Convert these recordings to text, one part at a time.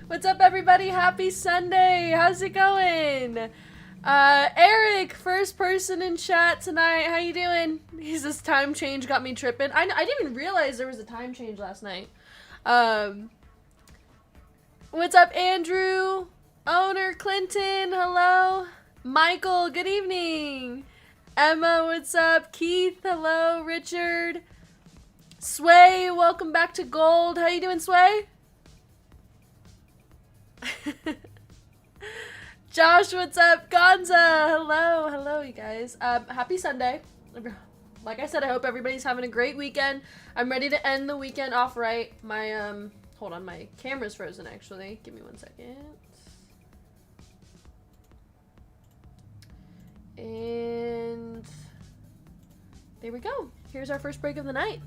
What's up, everybody? Happy Sunday. How's it going? Eric, first person in chat tonight. How you doing? This time change got me tripping. I didn't even realize there was a time change last night. What's up, Andrew? Owner Clinton, hello. Michael, good evening. Emma, what's up? Keith, hello. Richard. Sway, welcome back to Gold. How you doing, Sway? Josh, what's up? Gonza, hello. Hello, you guys. Happy Sunday. Like I said, I hope everybody's having a great weekend. I'm ready to end the weekend off right. My, hold on, my camera's frozen, actually. Give me 1 second. And there we go. Here's our first break of the night.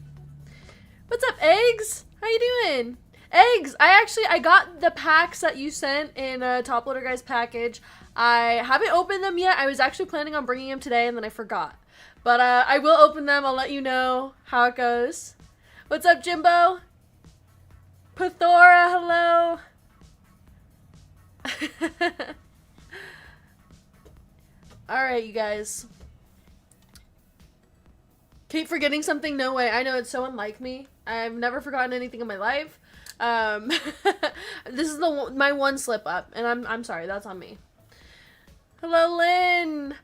What's up, Eggs? How you doing? Eggs, I got the packs that you sent in Top Loader Guys package. I haven't opened them yet. I was actually planning on bringing them today, and then I forgot. But I will open them. I'll let you know how it goes. What's up, Jimbo? Pathora, hello. Alright, you guys. Keep forgetting something? No way. I know, it's so unlike me. I've never forgotten anything in my life. This is my one slip up, and I'm sorry, that's on me. Hello, Lynn.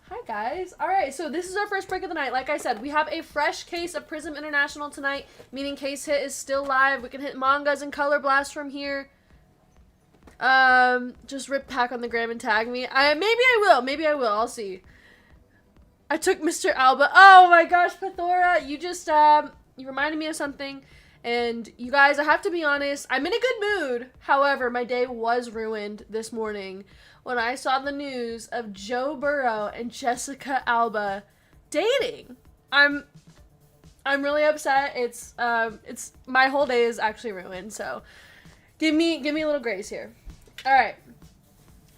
Hi, guys. Alright, so this is our first break of the night. Like I said, we have a fresh case of Prism International tonight, meaning Case Hit is still live. We can hit mangas and Color Blast from here. Just rip pack on the gram and tag me. Maybe I will. I'll see. I took Mr. Alba. Oh my gosh, Pathora, you just, you reminded me of something. And you guys, I have to be honest, I'm in a good mood. However, my day was ruined this morning when I saw the news of Joe Burrow and Jessica Alba dating. I'm really upset. It's my whole day is actually ruined. So give me a little grace here. All right.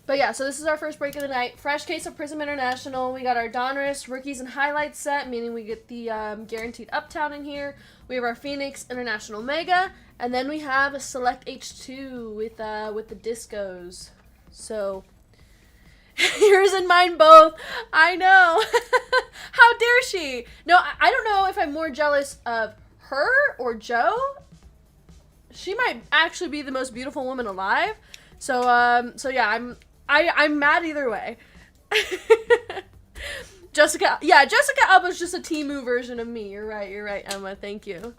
But yeah, so this is our first break of the night. Fresh case of Prism International. We got our Donruss Rookies and Highlights set, meaning we get the Guaranteed Uptown in here. We have our Phoenix International Mega, and then we have a Select H2 with the Discos. So yours and mine both. I know. How dare she? No, I don't know if I'm more jealous of her or Joe. She might actually be the most beautiful woman alive. So yeah, I'm mad either way. Jessica Alba's just a Temu version of me. You're right, Emma. Thank you.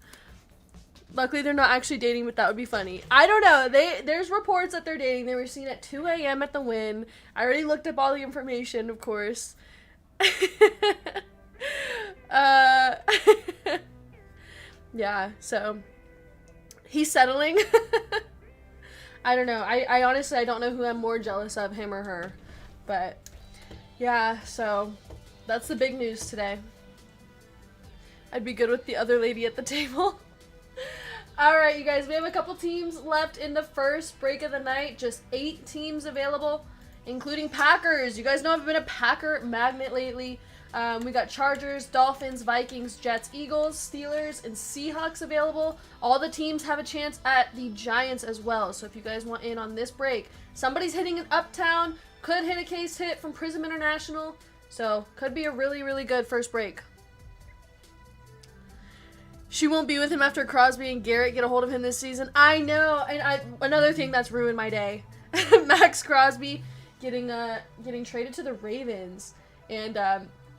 Luckily, they're not actually dating, but that would be funny. I don't know. There's reports that they're dating. They were seen at 2 a.m. at the Wynn. I already looked up all the information, of course. Yeah, so he's settling. I don't know. I honestly, I don't know who I'm more jealous of, him or her. But yeah, so that's the big news today. I'd be good with the other lady at the table. Alright, you guys, we have a couple teams left in the first break of the night. Just 8 teams available, including Packers. You guys know I've been a Packer magnet lately. We got Chargers, Dolphins, Vikings, Jets, Eagles, Steelers, and Seahawks available. All the teams have a chance at the Giants as well. So if you guys want in on this break, somebody's hitting an Uptown, could hit a case hit from Prism International. So could be a really, really good first break. She won't be with him after Crosby and Garrett get a hold of him this season. I know. And another thing that's ruined my day. Max Crosby getting traded to the Ravens. And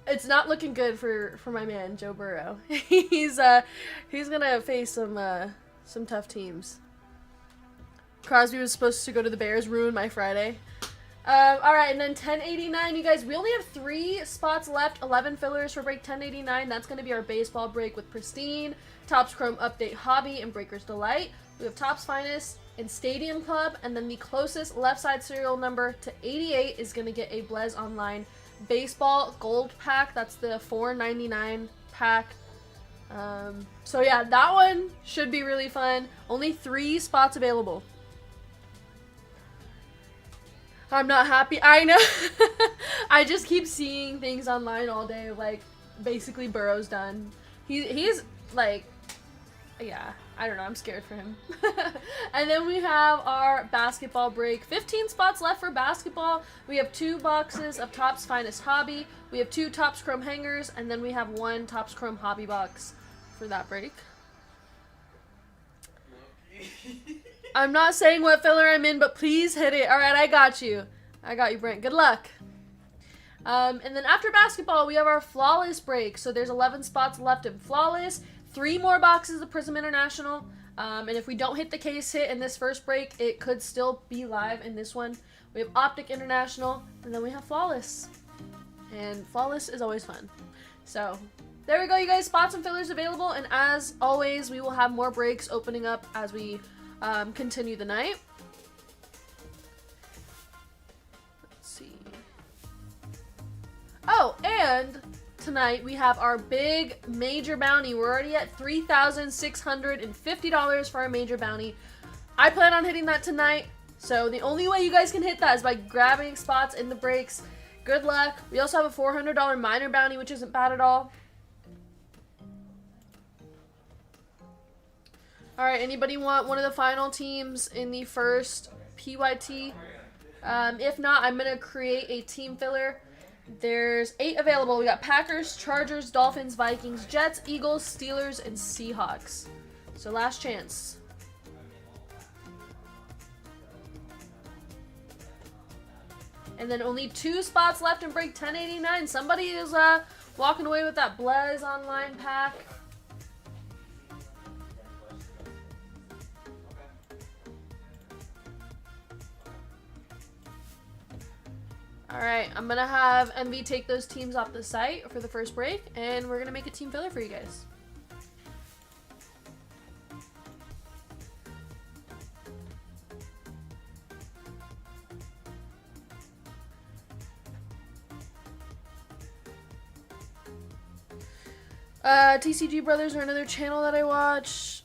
it's not looking good for my man Joe Burrow. He's gonna face some tough teams. Crosby was supposed to go to the Bears, ruined my Friday. Alright, and then 1089, you guys, we only have 3 spots left, 11 fillers for break 1089. That's going to be our baseball break with Pristine, Topps Chrome Update Hobby, and Breaker's Delight. We have Topps Finest and Stadium Club, and then the closest left side serial number to 88 is going to get a Blaze Online Baseball Gold Pack. That's the $4.99 pack. So yeah, that one should be really fun. Only 3 spots available. I'm not happy. I know. I just keep seeing things online all day, like, basically Burrow's done. He's, like, yeah. I don't know, I'm scared for him. And then we have our basketball break. 15 spots left for basketball. We have 2 boxes of Topps Finest Hobby. We have 2 Topps Chrome hangers, and then we have 1 Topps Chrome Hobby box for that break. I'm not saying what filler I'm in, but please hit it. Alright, I got you. I got you, Brent. Good luck. And then after basketball, we have our Flawless break. So there's 11 spots left in Flawless. 3 more boxes of Prism International. And if we don't hit the case hit in this first break, it could still be live in this one. We have Optic International, and then we have Flawless. And Flawless is always fun. So there we go, you guys. Spots and fillers available. And as always, we will have more breaks opening up as we continue the night. Let's see. Oh, and tonight we have our big major bounty. We're already at $3,650 for our major bounty. I plan on hitting that tonight, so the only way you guys can hit that is by grabbing spots in the breaks. Good luck. We also have a $400 minor bounty, which isn't bad at all. Alright, anybody want one of the final teams in the first PYT? If not, I'm going to create a team filler. There's 8 available. We got Packers, Chargers, Dolphins, Vikings, Jets, Eagles, Steelers, and Seahawks. So last chance. And then only 2 spots left in break 1089. Somebody is walking away with that Blaze Online pack. Alright, I'm going to have MV take those teams off the site for the first break, and we're going to make a team filler for you guys. TCG Brothers are another channel that I watch.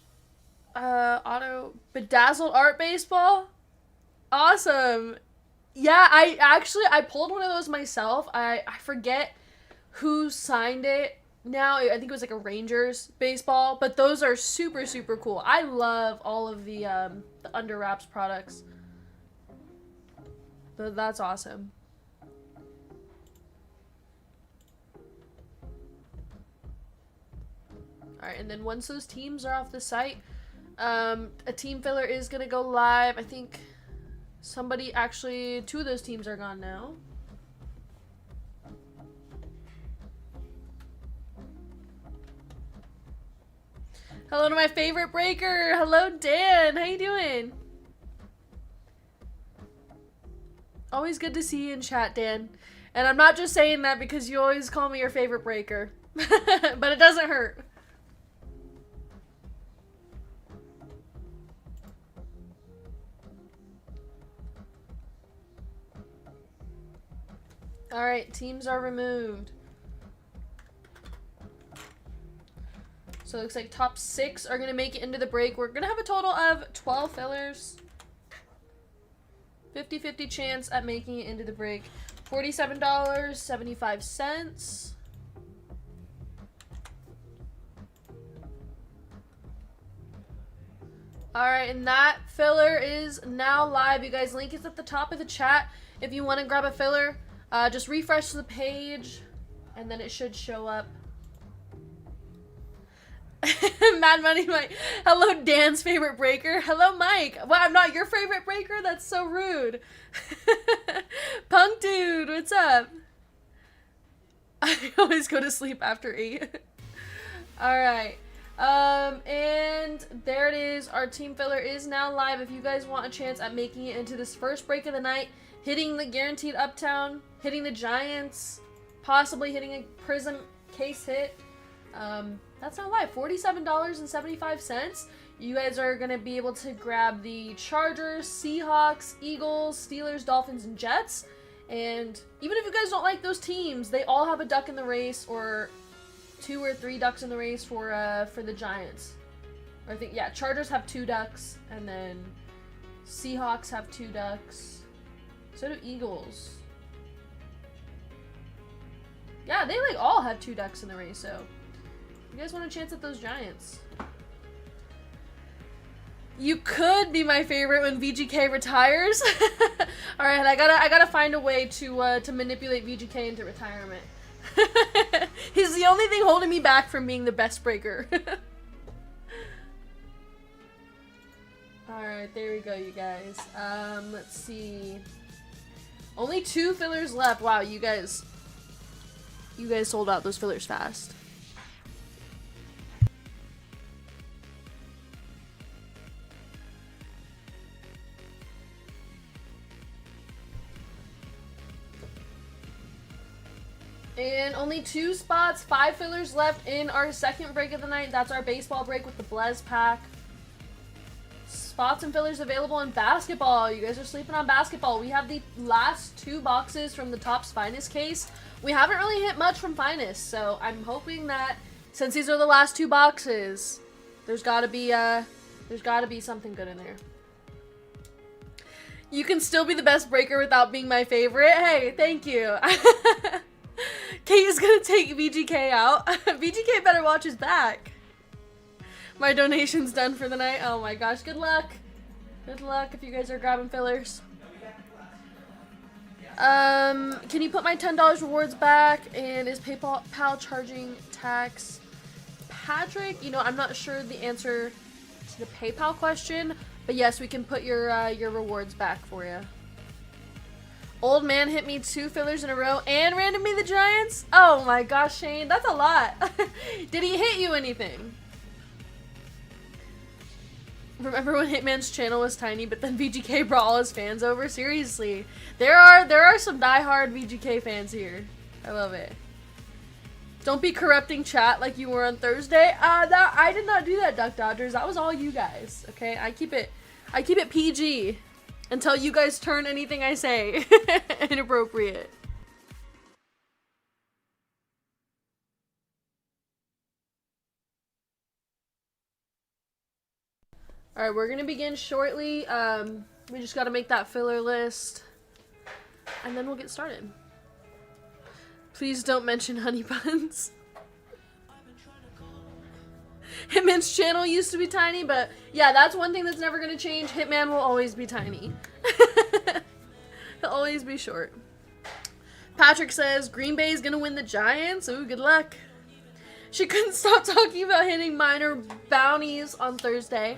Bedazzled Art Baseball? Awesome! Yeah, I pulled one of those myself. I forget who signed it now. I think it was like a Rangers baseball, but those are super, super cool. I love all of the Under Wraps products. That's awesome. Alright, and then once those teams are off the site, a team filler is going to go live. I think somebody actually, 2 of those teams are gone now. Hello to my favorite breaker. Hello, Dan. How you doing? Always good to see you in chat, Dan. And I'm not just saying that because you always call me your favorite breaker. But it doesn't hurt. Alright, teams are removed. So it looks like top 6 are going to make it into the break. We're going to have a total of 12 fillers. 50-50 chance at making it into the break. $47.75. Alright, and that filler is now live. You guys, link is at the top of the chat if you want to grab a filler. Just refresh the page, and then it should show up. Mad Money Mike. Hello, Dan's favorite breaker. Hello, Mike. Well, I'm not your favorite breaker? That's so rude. Punk Dude, what's up? I always go to sleep after 8. Alright. And there it is. Our team filler is now live. If you guys want a chance at making it into this first break of the night, hitting the guaranteed Uptown, hitting the Giants, possibly hitting a Prism case hit. That's not live. $47.75. You guys are going to be able to grab the Chargers, Seahawks, Eagles, Steelers, Dolphins, and Jets. And even if you guys don't like those teams, they all have a duck in the race, or 2 or 3 ducks in the race for the Giants. Or I think, yeah, Chargers have 2 ducks, and then Seahawks have 2 ducks. So do Eagles. Yeah, they like all have 2 ducks in the race, so you guys want a chance at those Giants. You could be my favorite when VGK retires. All right, I gotta find a way to manipulate VGK into retirement. He's the only thing holding me back from being the best breaker. All right, there we go, you guys. Let's see. Only 2 fillers left. Wow, you guys sold out those fillers fast. And only 2 spots, 5 fillers left in our second break of the night. That's our baseball break with the Blez pack. Spots and fillers available in basketball. You guys are sleeping on basketball. We have the last 2 boxes from the Topps Finest case. We haven't really hit much from Finest, so I'm hoping that since these are the last 2 boxes, there's gotta be something good in there. You can still be the best breaker without being my favorite. Hey, thank you. Kate is gonna take VGK out. VGK better watch his back. My donation's done for the night. Oh my gosh, good luck. Good luck if you guys are grabbing fillers. Can you put my $10 rewards back? And is PayPal charging tax? Patrick, you know, I'm not sure the answer to the PayPal question, but yes, we can put your rewards back for you. Old man hit me 2 fillers in a row and random me the Giants? Oh my gosh, Shane, that's a lot. Did he hit you anything? Remember when Hitman's channel was tiny, but then VGK brought all his fans over? Seriously, there are some diehard VGK fans here. I love it. Don't be corrupting chat like you were on Thursday. I did not do that, Duck Dodgers. That was all you guys. Okay, I keep it PG. Until you guys turn anything I say inappropriate. Alright, we're gonna begin shortly. We just gotta make that filler list. And then we'll get started. Please don't mention honey buns. Hitman's channel used to be tiny, but yeah, that's one thing that's never going to change. Hitman will always be tiny. He'll always be short. Patrick says, Green Bay is going to win the Giants. Ooh, good luck. She couldn't stop talking about hitting minor bounties on Thursday.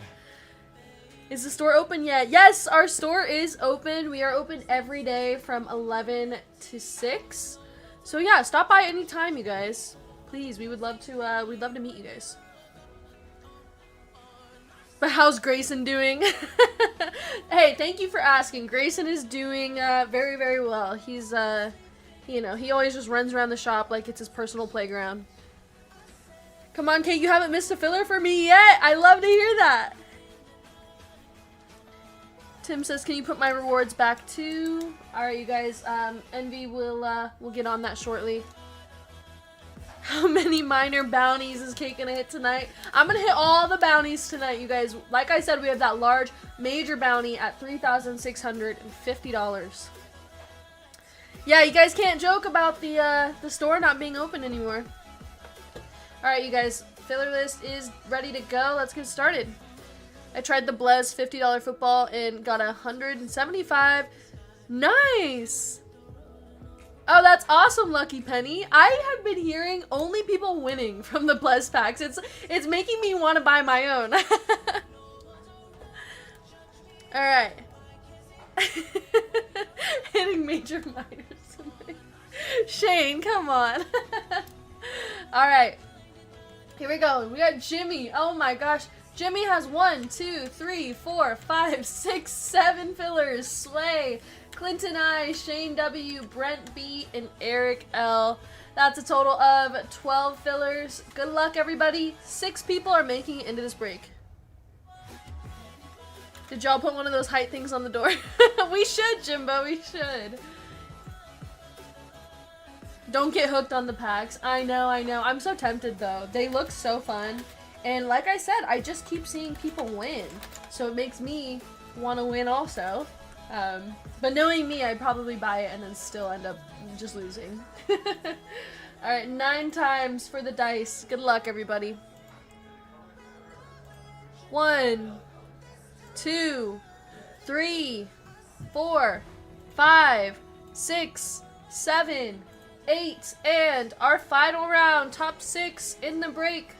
Is the store open yet? Yes, our store is open. We are open every day from 11 to 6. So yeah, stop by anytime, you guys. Please, we'd love to meet you guys. But how's Grayson doing? Hey, thank you for asking. Grayson is doing very, very well. He's, you know, he always just runs around the shop like it's his personal playground. Come on, Kate, you haven't missed a filler for me yet? I love to hear that. Tim says, can you put my rewards back too? Alright, you guys, Envy will get on that shortly. How many minor bounties is Kate gonna hit tonight? I'm gonna hit all the bounties tonight, you guys. Like I said, we have that large major bounty at $3,650. Yeah, you guys can't joke about the store not being open anymore. Alright, you guys, filler list is ready to go. Let's get started. I tried the Blez $50 football and got 175. Nice! Oh, that's awesome, Lucky Penny. I have been hearing only people winning from the Blez packs. It's making me want to buy my own. Alright. Hitting major minors. Shane, come on. Alright. Here we go. We got Jimmy. Oh my gosh. Jimmy has 1, 2, 3, 4, 5, 6, 7 fillers. Slay. Clinton I, Shane W, Brent B, and Eric L. That's a total of 12 fillers. Good luck, everybody. 6 people are making it into this break. Did y'all put one of those height things on the door? We should, Jimbo. We should. Don't get hooked on the packs. I know, I know. I'm so tempted, though. They look so fun. And like I said, I just keep seeing people win. So it makes me want to win also. But knowing me, I'd probably buy it and then still end up just losing. Alright, 9 times for the dice. Good luck, everybody. 1, 2, 3, 4, 5, 6, 7, 8, and our final round, top 6 in the break.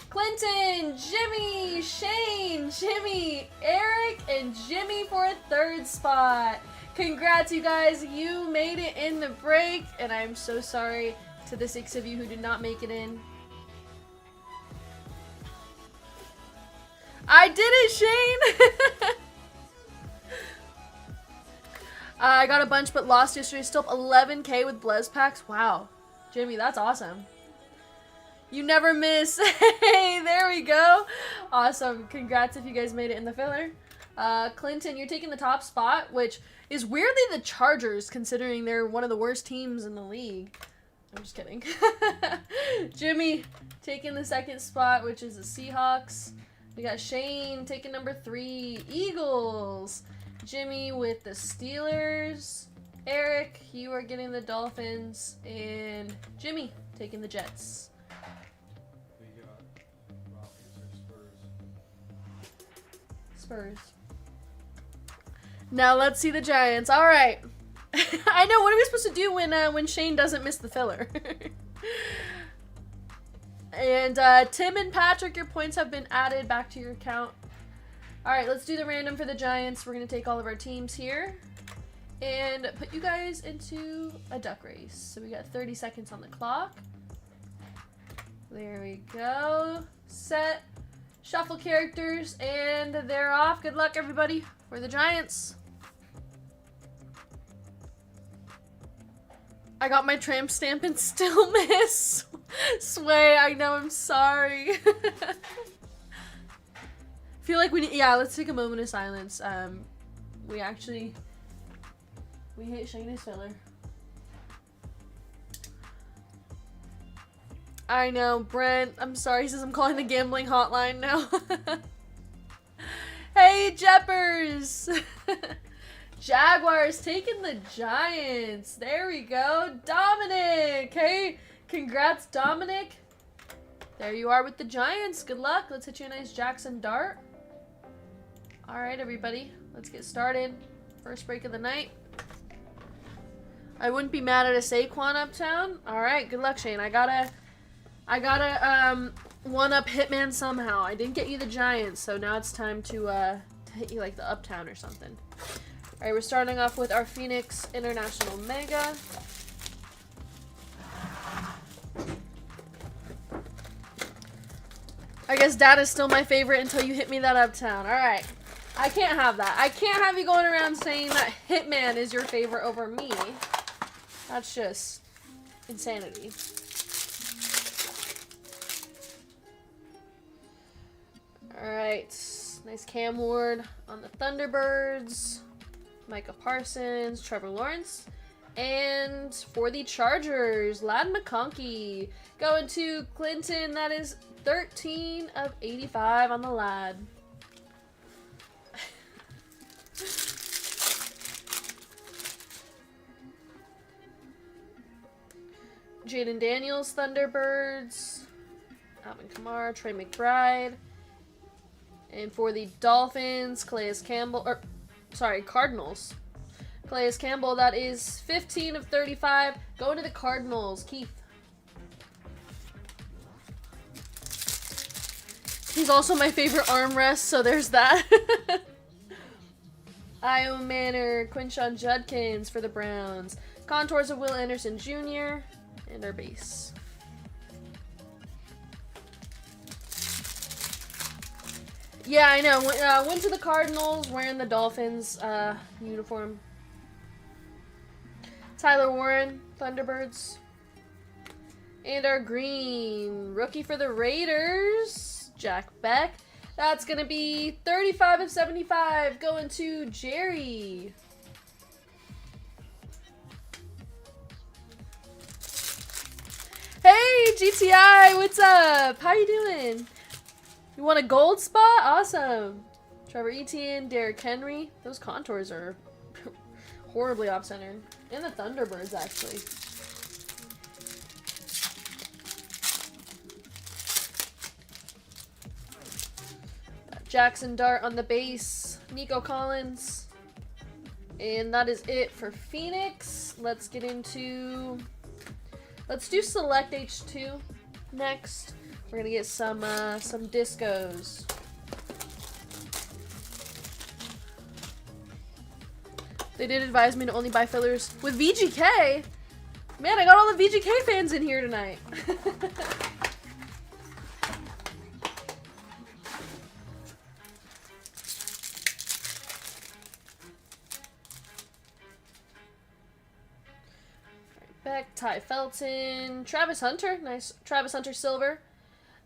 Clinton, Jimmy, Shane, Jimmy, Eric, and Jimmy for a 3rd spot. Congrats, you guys. You made it in the break, and I'm so sorry to the 6 of you who did not make it in. I did it, Shane! I got a bunch but lost yesterday. Still up 11K with Blez packs. Wow. Jimmy, that's awesome. You never miss. Hey, there we go. Awesome. Congrats if you guys made it in the filler. Clinton, you're taking the top spot, which is weirdly the Chargers, considering they're one of the worst teams in the league. I'm just kidding. Jimmy taking the 2nd spot, which is the Seahawks. We got Shane taking number 3, Eagles. Jimmy with the Steelers. Eric, you are getting the Dolphins. And Jimmy taking the Jets. We got Falcons or Spurs. Now let's see the Giants. All right. I know. What are we supposed to do when Shane doesn't miss the filler? And Tim and Patrick, your points have been added back to your account. All right, let's do the random for the Giants. We're going to take all of our teams here and put you guys into a duck race. So we got 30 seconds on the clock. There we go. Set. Shuffle characters, and they're off. Good luck, everybody, for the Giants. I got my tramp stamp and still miss. Sway, I know, I'm sorry. Feel like we need, yeah, let's take a moment of silence. We hit Shayna's filler. I know, Brent, I'm sorry, he says I'm calling the gambling hotline now. Hey, Jeppers! Jaguars taking the Giants. There we go. Dominic! Hey, congrats, Dominic. There you are with the Giants. Good luck. Let's hit you a nice Jackson dart. All right, everybody. Let's get started. First break of the night. I wouldn't be mad at a Saquon uptown. All right, good luck, Shane. I gotta one-up Hitman somehow. I didn't get you the Giants, so now it's time to hit you like the uptown or something. All right, we're starting off with our Phoenix International Mega. I guess Dad is still my favorite until you hit me that uptown. All right. I can't have that. I can't have you going around saying that Hitman is your favorite over me. That's just insanity. All right. Nice Cam Ward on the Thunderbirds. Micah Parsons, Trevor Lawrence. And for the Chargers, Lad McConkey. Going to Clinton, that is 13 of 85 on the Lad. Jaden Daniels, Thunderbirds. Alvin Kamara, Trey McBride. And for the Dolphins, Calais Campbell, Cardinals. Calais Campbell, that is 15 of 35. Going to the Cardinals, Keith. He's also my favorite armrest, so there's that. Io Manor, Quinshon Judkins for the Browns. Contours of Will Anderson Jr. And our base. Yeah, I know. Went to the Cardinals wearing the Dolphins uniform. Tyler Warren, Thunderbirds. And our green rookie for the Raiders, Jack Beck. That's going to be 35 of 75 going to Jerry. Hey, GTI, what's up? How you doing? You want a gold spot? Awesome. Trevor Etienne, Derrick Henry. Those contours are horribly off-centered. And the Thunderbirds, actually. Jackson Dart on the base. Nico Collins. And that is it for Phoenix. Let's get into... Let's do Select H2 next. We're gonna get some discos. They did advise me to only buy fillers with VGK. Man, I got all the VGK fans in here tonight. Beck, Ty Felton, Travis Hunter, nice Travis Hunter silver.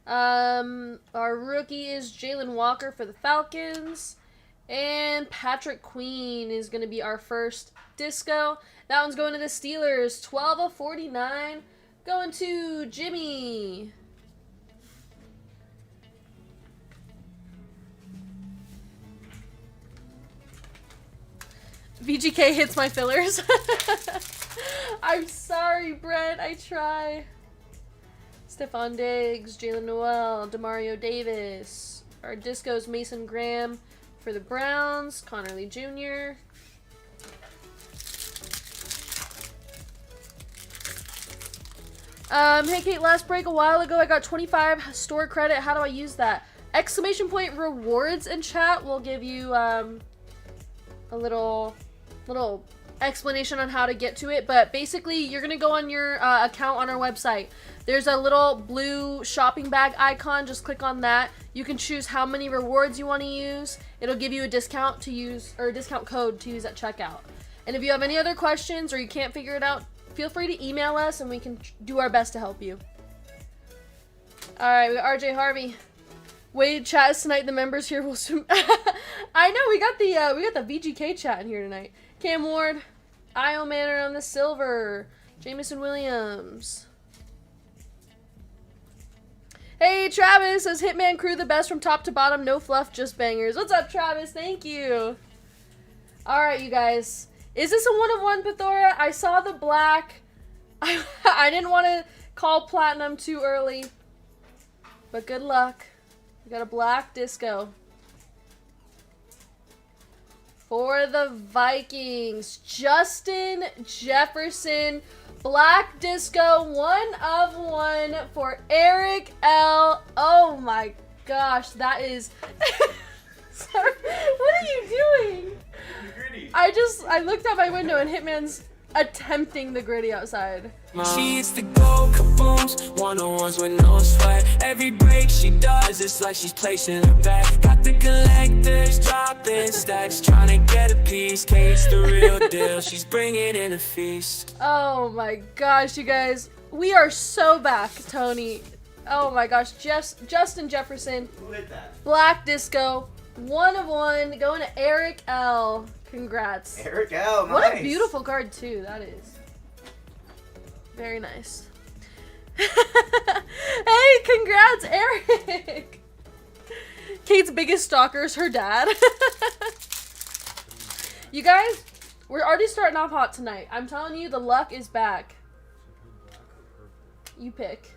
Our rookie is Jalen Walker for the Falcons, and Patrick Queen is going to be our first disco. That one's going to the Steelers, 12/49, going to Jimmy. VGK hits my fillers. I'm sorry, Brent. I try. Stephon Diggs, Jalen Noel, Demario Davis. Our disco's Mason Graham for the Browns. Connor Lee Jr. Hey Kate, last break a while ago I got 25 store credit. How do I use that? Exclamation point rewards in chat will give you a little explanation on how to get to it, but basically you're gonna go on your account on our website. There's a little blue shopping bag icon. Just click on that. You can choose how many rewards you want to use. It'll give you a discount to use, or a discount code to use at checkout. And if you have any other questions or you can't figure it out, feel free to email us and we can do our best to help you. Alright, we got RJ Harvey. Wade chat tonight, the members here will soon. I know, we got the VGK chat in here tonight. Cam Ward, Io Manor on the silver, Jamison Williams. Hey, Travis says Hitman Crew the best from top to bottom, no fluff, just bangers. What's up, Travis? Thank you. Alright, you guys. Is this a 1/1, Pithora? I saw the black. I didn't want to call platinum too early. But good luck. We got a black disco. For the Vikings, Justin Jefferson, black disco, 1/1 for Eric L. Oh my gosh, that is... Sorry, what are you doing? I looked out my window and Hitman's attempting the gritty outside. She hits the gold kabooms, 1-on-1s with no sweat. Every break she does, it's like she's placing her bet. Got the collectors dropping stacks, trying to get a piece. Kate's the real deal, she's bringing in a feast. Oh my gosh, you guys. We are so back, Tony. Oh my gosh, Justin Jefferson. Who hit that? Black disco, 1/1, going to Eric L. Congrats. Eric L. Nice. What a beautiful card too, that is. Very nice. Hey, congrats, Eric! Kate's biggest stalker is her dad. You guys, we're already starting off hot tonight. I'm telling you, the luck is back. You pick.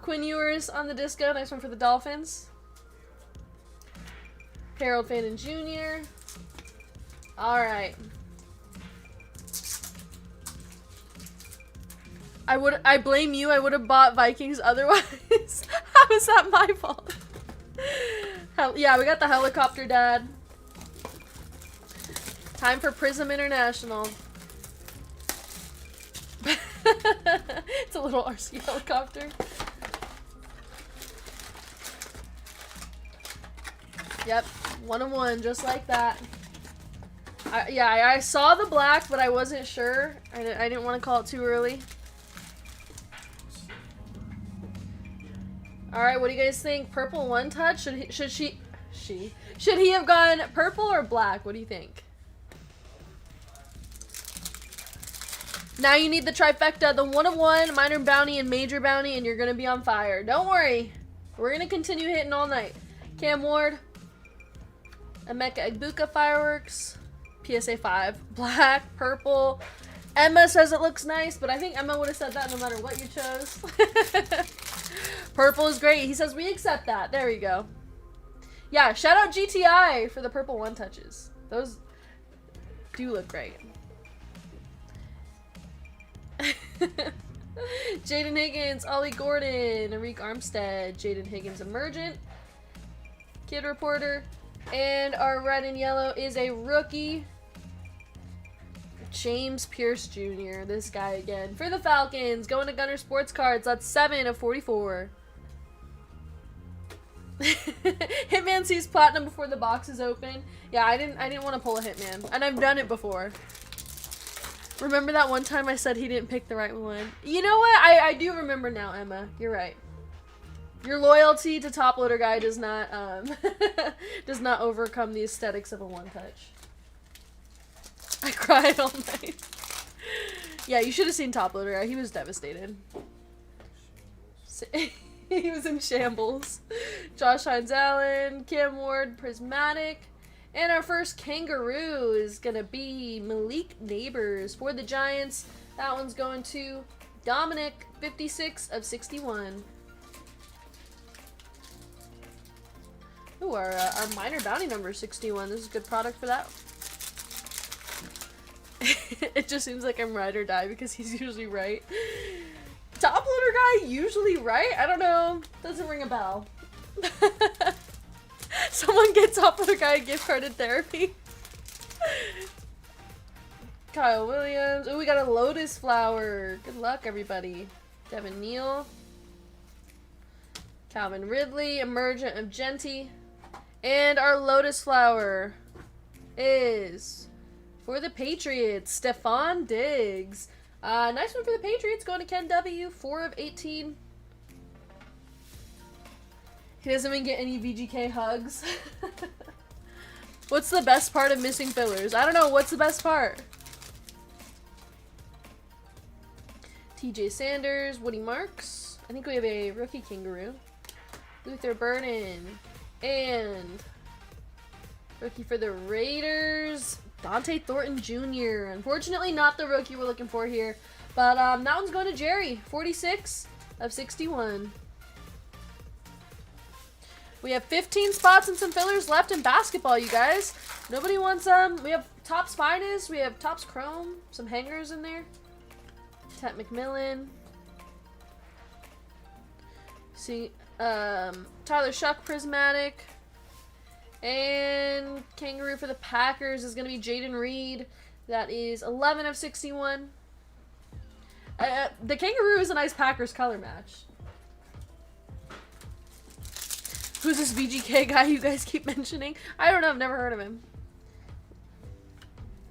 Quinn Ewers on the disco, nice one for the Dolphins. Harold Fannin Jr. Alright. I blame you. I would have bought Vikings otherwise. How is that my fault? Yeah, we got the helicopter dad. Time for Prism International. It's a little RC helicopter. Yep, 1/1, just like that. I saw the black, but I wasn't sure. I didn't want to call it too early. All right, what do you guys think? Purple one touch? Should he have gone purple or black? What do you think? Now you need the trifecta, the 1/1, minor bounty, and major bounty, and you're gonna be on fire. Don't worry, we're gonna continue hitting all night. Cam Ward, Emeka Egbuka fireworks, PSA 5, black, purple. Emma says it looks nice, but I think Emma would have said that no matter what you chose. Purple is great. He says we accept that. There you go. Yeah, shout out GTI for the purple one touches. Those do look great. Jaden Higgins, Ollie Gordon, Arik Armstead, Jaden Higgins Emergent, Kid Reporter, and our red and yellow is a rookie, James Pierce Jr. This guy again for the Falcons, going to Gunner Sports Cards. That's 7 of 44. Hitman sees platinum before the box is open. Yeah, I didn't want to pull a Hitman, and I've done it before. Remember that one time I said he didn't pick the right one? You know what? I do remember now, Emma. You're right. Your loyalty to Top Loader Guy does not does not overcome the aesthetics of a one touch. I cried all night. Yeah, you should have seen Top Loader Guy. He was devastated. He was in shambles. Josh Hines Allen, Cam Ward, Prismatic. And our first kangaroo is going to be Malik Neighbors for the Giants. That one's going to Dominic, 56 of 61. Ooh, our minor bounty number is 61. This is a good product for that. It just seems like I'm ride or die because he's usually right. Top Loader Guy usually right? I don't know. Doesn't ring a bell. Someone get Top Loader Guy a gift card in therapy. Kyle Williams. Oh, we got a Lotus Flower. Good luck, everybody. Devin Neal. Calvin Ridley. Emergent of Genty. And our Lotus Flower is for the Patriots, Stephon Diggs. Nice one for the Patriots, going to Ken W, 4 of 18. He doesn't even get any VGK hugs. What's the best part of missing fillers? I don't know, what's the best part? TJ Sanders, Woody Marks. I think we have a rookie kangaroo. Luther Burden. And rookie for the Raiders, Dante Thornton Jr. Unfortunately, not the rookie we're looking for here. But that one's going to Jerry, 46 of 61. We have 15 spots and some fillers left in basketball, you guys. Nobody wants them. We have Topps Finest. We have Topps Chrome. Some hangers in there. Tet McMillan. See, Tyler Shuck Prismatic. And kangaroo for the Packers is going to be Jaden Reed. That is 11 of 61. The kangaroo is a nice Packers color match. Who's this VGK guy you guys keep mentioning? I don't know. I've never heard of him.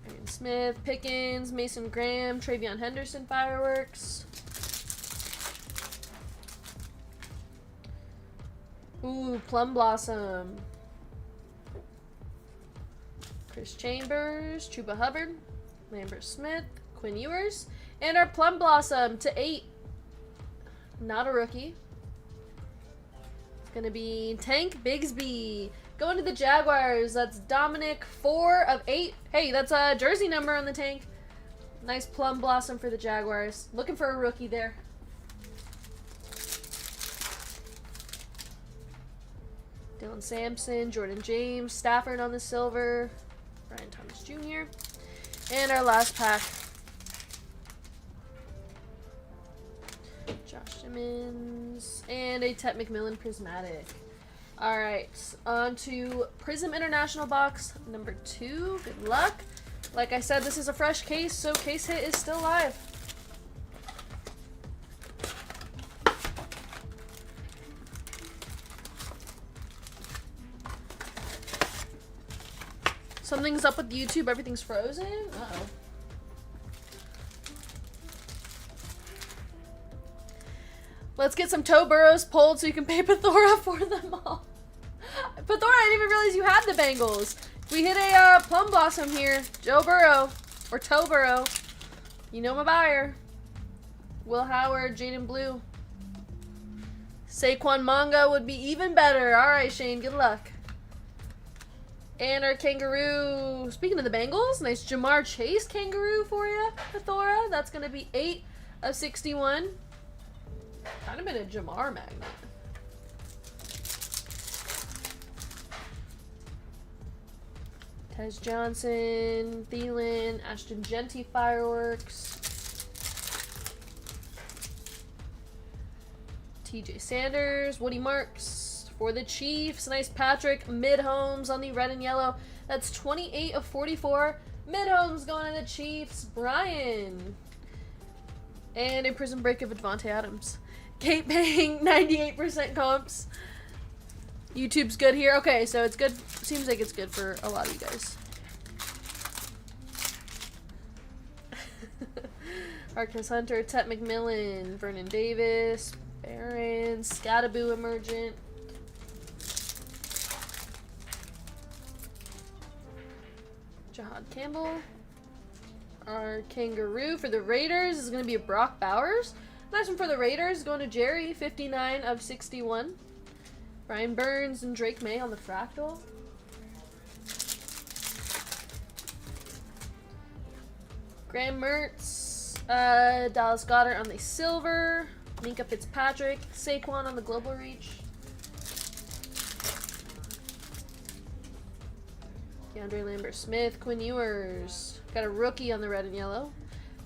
Aaron Smith, Pickens, Mason Graham, Travion Henderson Fireworks. Ooh, Plum Blossom. Chris Chambers, Chuba Hubbard, Lambert Smith, Quinn Ewers, and our Plum Blossom to 8. Not a rookie. It's going to be Tank Bigsby. Going to the Jaguars. That's Dominic, 4 of 8. Hey, that's a jersey number on the Tank. Nice Plum Blossom for the Jaguars. Looking for a rookie there. Dylan Sampson, Jordan James, Stafford on the silver, Brian Thomas Jr. And our last pack. Josh Simmons and a Tet McMillan Prismatic. Alright, on to Prism International box number 2. Good luck. Like I said, this is a fresh case, so case hit is still live. Something's up with YouTube. Everything's frozen? Uh-oh. Let's get some Toe Burrows pulled so you can pay Pathora for them all. Pathora, I didn't even realize you had the Bengals. We hit a Plum Blossom here. Joe Burrow. Or Toe Burrow. You know my buyer. Will Howard, Jaden Blue. Saquon Manga would be even better. Alright, Shane. Good luck. And our kangaroo, speaking of the Bengals, nice Jamar Chase kangaroo for you, Pathora. That's going to be 8 of 61. Kind of been a Jamar magnet. Tez Johnson, Thielen, Ashton Genty fireworks. TJ Sanders, Woody Marks for the Chiefs. Nice Patrick Mid-Holmes on the red and yellow. That's 28 of 44. Mid-Holmes going to the Chiefs. Brian. And a prison break of Advante Adams. Kate paying 98% comps. YouTube's good here. Okay, so it's good. Seems like it's good for a lot of you guys. Marcus Hunter, Tet McMillan, Vernon Davis, Barron, Scataboo Emergent. Jahad Campbell. Our Kangaroo for the Raiders is going to be a Brock Bowers. Nice one for the Raiders. Going to Jerry, 59 of 61. Brian Burns and Drake May on the Fractal. Graham Mertz, Dallas Goedert on the silver. Minka Fitzpatrick, Saquon on the Global Reach. DeAndre Lambert-Smith, Quinn Ewers. Got a rookie on the red and yellow.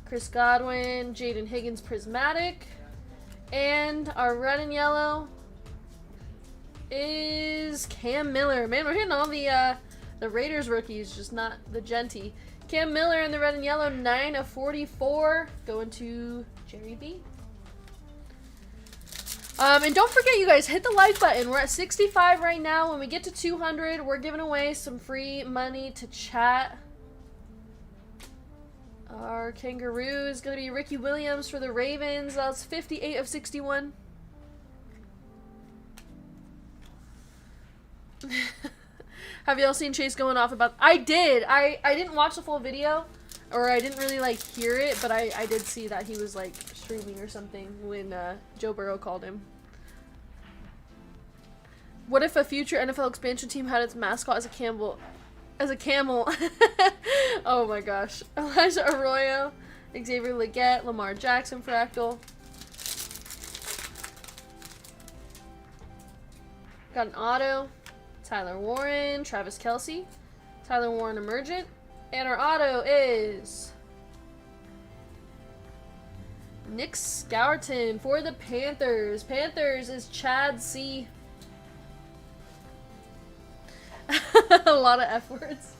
Chris Godwin, Jaden Higgins Prismatic. And our red and yellow is Cam Miller. Man, we're hitting all the Raiders rookies, just not the Genty. Cam Miller in the red and yellow, 9 of 44. Going to Jerry B. And don't forget, you guys, hit the like button. We're at 65 right now. When we get to 200, we're giving away some free money to chat. Our Kangaroo is going to be Ricky Williams for the Ravens. That's 58 of 61. Have y'all seen Chase going off about... I did. I didn't watch the full video. Or I didn't really, like, hear it. But I did see that he was, like, streaming or something when Joe Burrow called him. What if a future NFL expansion team had its mascot as a camel? Oh my gosh. Elijah Arroyo, Xavier Legette, Lamar Jackson Fractal. Got an auto. Tyler Warren, Travis Kelce, Tyler Warren Emergent. And our auto is Nick Scourton for the Panthers. Panthers is Chad C. A lot of F words.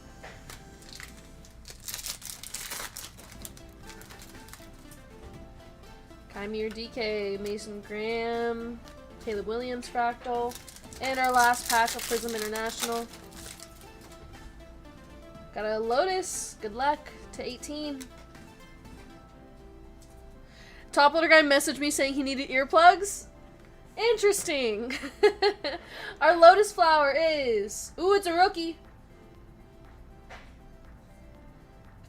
Kymir DK, Mason Graham, Caleb Williams Fractal. And our last pack of Prism International. Got a Lotus. Good luck to 18. Top loader guy messaged me saying he needed earplugs. Interesting. Our Lotus Flower is... Ooh, it's a rookie.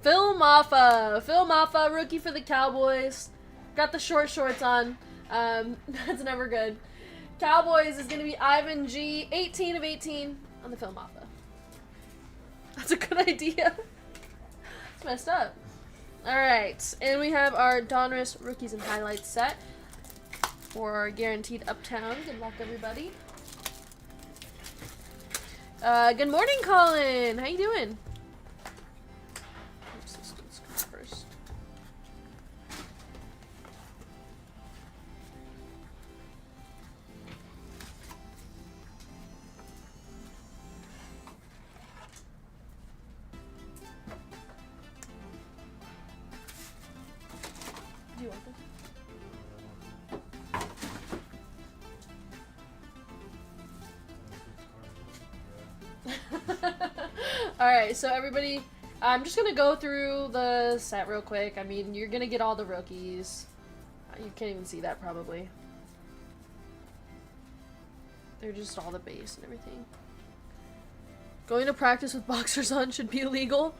Phil Maffa. Phil Maffa, rookie for the Cowboys. Got the short shorts on. That's never good. Cowboys is going to be Ivan G. 18 of 18 on the Phil Maffa. That's a good idea. It's messed up. Alright, and we have our Donruss Rookies and Highlights set for our guaranteed Uptown. Good luck, everybody. Good morning, Colin. How you doing? Oops, this one's going first. Do you want this? Alright, so everybody, I'm just going to go through the set real quick. I mean, you're going to get all the rookies. You can't even see that probably. They're just all the base and everything. Going to practice with boxers on should be illegal.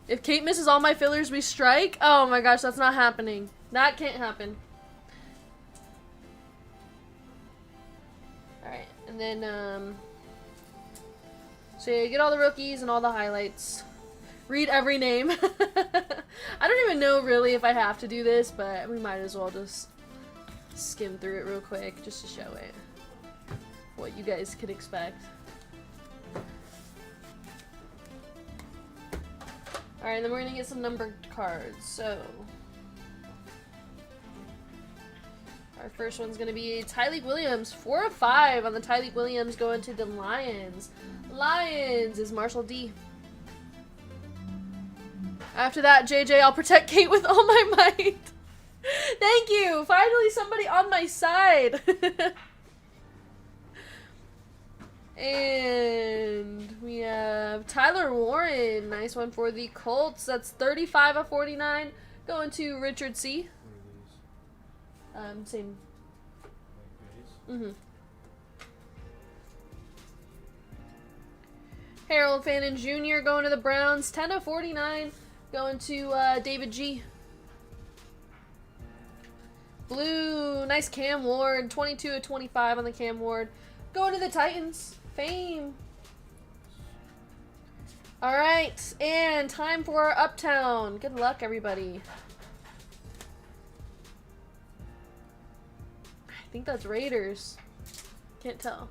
If Kate misses all my fillers, we strike? Oh my gosh, that's not happening. That can't happen. Alright, and then, so you get all the rookies and all the highlights. Read every name. I don't even know really if I have to do this, but we might as well just skim through it real quick just to show it. What you guys could expect. Alright, then we're gonna get some numbered cards. So our first one's gonna be Tyleek Williams. 4 of 5 on the Tyleek Williams going to the Lions. Lions is Marshall D. After that, JJ, I'll protect Kate with all my might. Thank you! Finally somebody on my side! And we have Tyler Warren. Nice one for the Colts. That's 35 of 49. Going to Richard C. Same. Harold Fannin Jr. going to the Browns. 10 of 49. Going to David G. Blue. Nice Cam Ward. 22 of 25 on the Cam Ward. Going to the Titans. Fame. Alright, and time for our Uptown. Good luck, everybody. I think that's Raiders. Can't tell.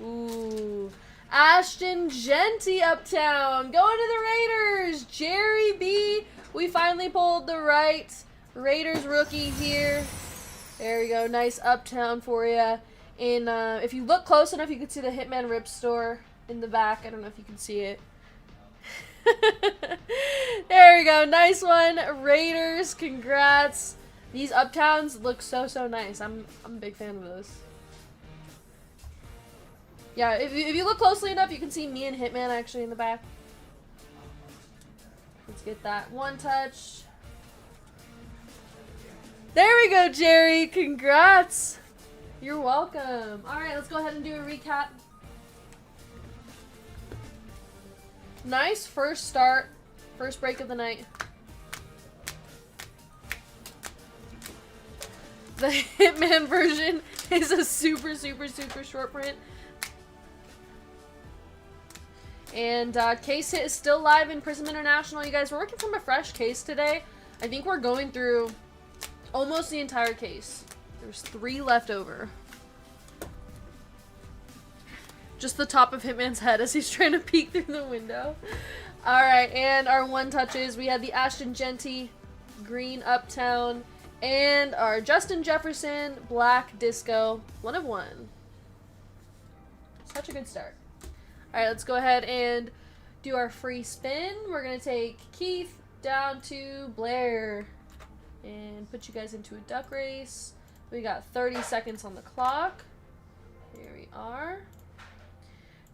Ooh. Ashton Genty Uptown. Going to the Raiders. Jerry B. We finally pulled the right Raiders rookie here. There we go. Nice Uptown for you. And if you look close enough, you can see the Hitman Rip store in the back. I don't know if you can see it. There we go. Nice one. Raiders. Congrats. These Uptowns look so nice. I'm a big fan of those. Yeah, if you look closely enough, you can see me and Hitman actually in the back. Let's get that one touch. There we go, Jerry. Congrats. You're welcome. Alright, let's go ahead and do a recap. Nice first start. First break of the night. The Hitman version is a super short print. And case hit is still live in Prism International. You guys, we're working from a fresh case today. I think we're going through almost the entire case. There's 3 left over. Just the top of Hitman's head as he's trying to peek through the window. Alright, and our one touches. We had the Ashton Genty, green Uptown, and our Justin Jefferson, black disco, 1 of 1. Such a good start. Alright, let's go ahead and do our free spin. We're going to take Keith down to Blair and put you guys into a duck race. We got 30 seconds on the clock. Here we are.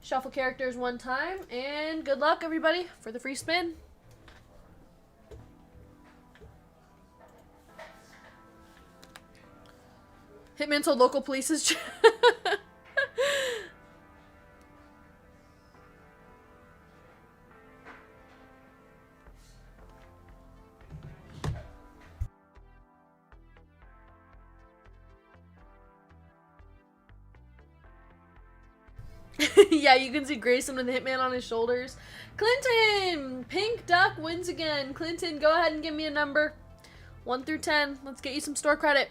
Shuffle characters 1 time, and good luck, everybody, for the free spin. Hitman told local police is... Yeah, you can see Grayson with the Hitman on his shoulders. Clinton! Pink Duck wins again. Clinton, go ahead and give me a number. 1 through 10. Let's get you some store credit.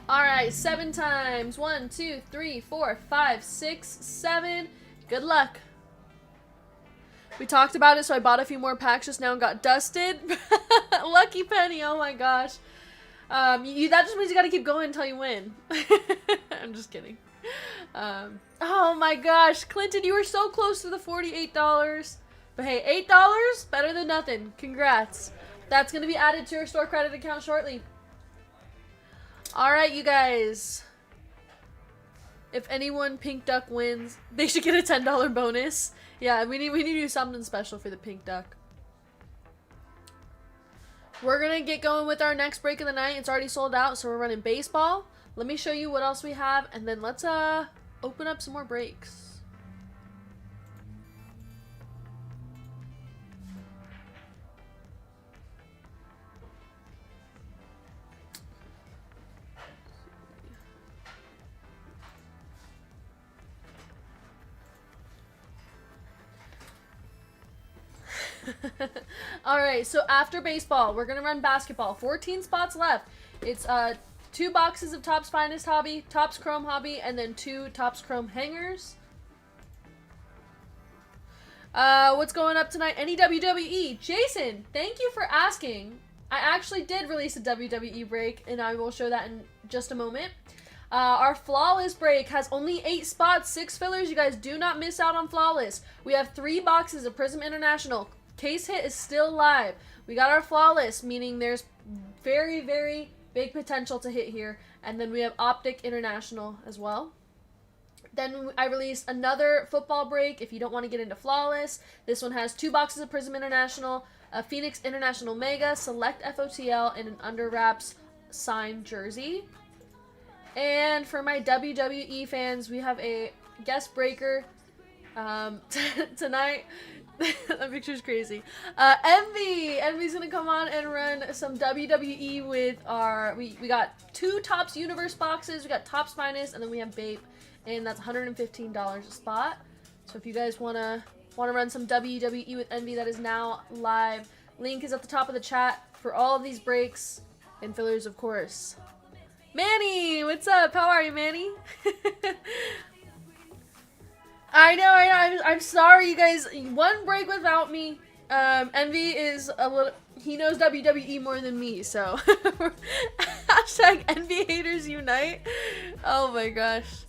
Alright, 7 times. 1, 2, 3, 4, 5, 6, 7. Good luck. We talked about it, so I bought a few more packs just now and got dusted. Lucky penny, oh my gosh. That just means you gotta keep going until you win. I'm just kidding. Oh my gosh, Clinton, you were so close to the $48. But hey, $8, better than nothing. Congrats. That's gonna be added to your store credit account shortly. Alright, you guys. If anyone Pink Duck wins, they should get a $10 bonus. Yeah, we need to do something special for the Pink Duck. We're gonna get going with our next break of the night. It's already sold out, so we're running baseball. Let me show you what else we have, and then let's open up some more breaks. Alright, so after baseball, we're gonna run basketball. 14 spots left. It's 2 boxes of Topps Finest Hobby, Topps Chrome Hobby, and then 2 Topps Chrome hangers. What's going up tonight? Any WWE? Jason, thank you for asking. I actually did release a WWE break, and I will show that in just a moment. Our Flawless break has only 8 spots, 6 fillers. You guys do not miss out on Flawless. We have 3 boxes of Prism International. Case hit is still live. We got our Flawless, meaning there's very, very big potential to hit here. And then we have Optic International as well. Then I released another football break if you don't want to get into Flawless. This one has 2 boxes of Prism International, a Phoenix International Mega, Select FOTL, and an Under Wraps signed jersey. And for my WWE fans, we have a guest breaker tonight. That picture's crazy. Envy's gonna come on and run some WWE with our. We got 2 Topps Universe boxes. We got Topps Finest, and then we have Bape, and that's $115 a spot. So if you guys wanna run some WWE with Envy, that is now live. Link is at the top of the chat for all of these breaks and fillers, of course. Manny, what's up? How are you, Manny? I know. I'm sorry, you guys. One break without me. Envy is a little. He knows WWE more than me, so hashtag Envy haters unite. Oh my gosh.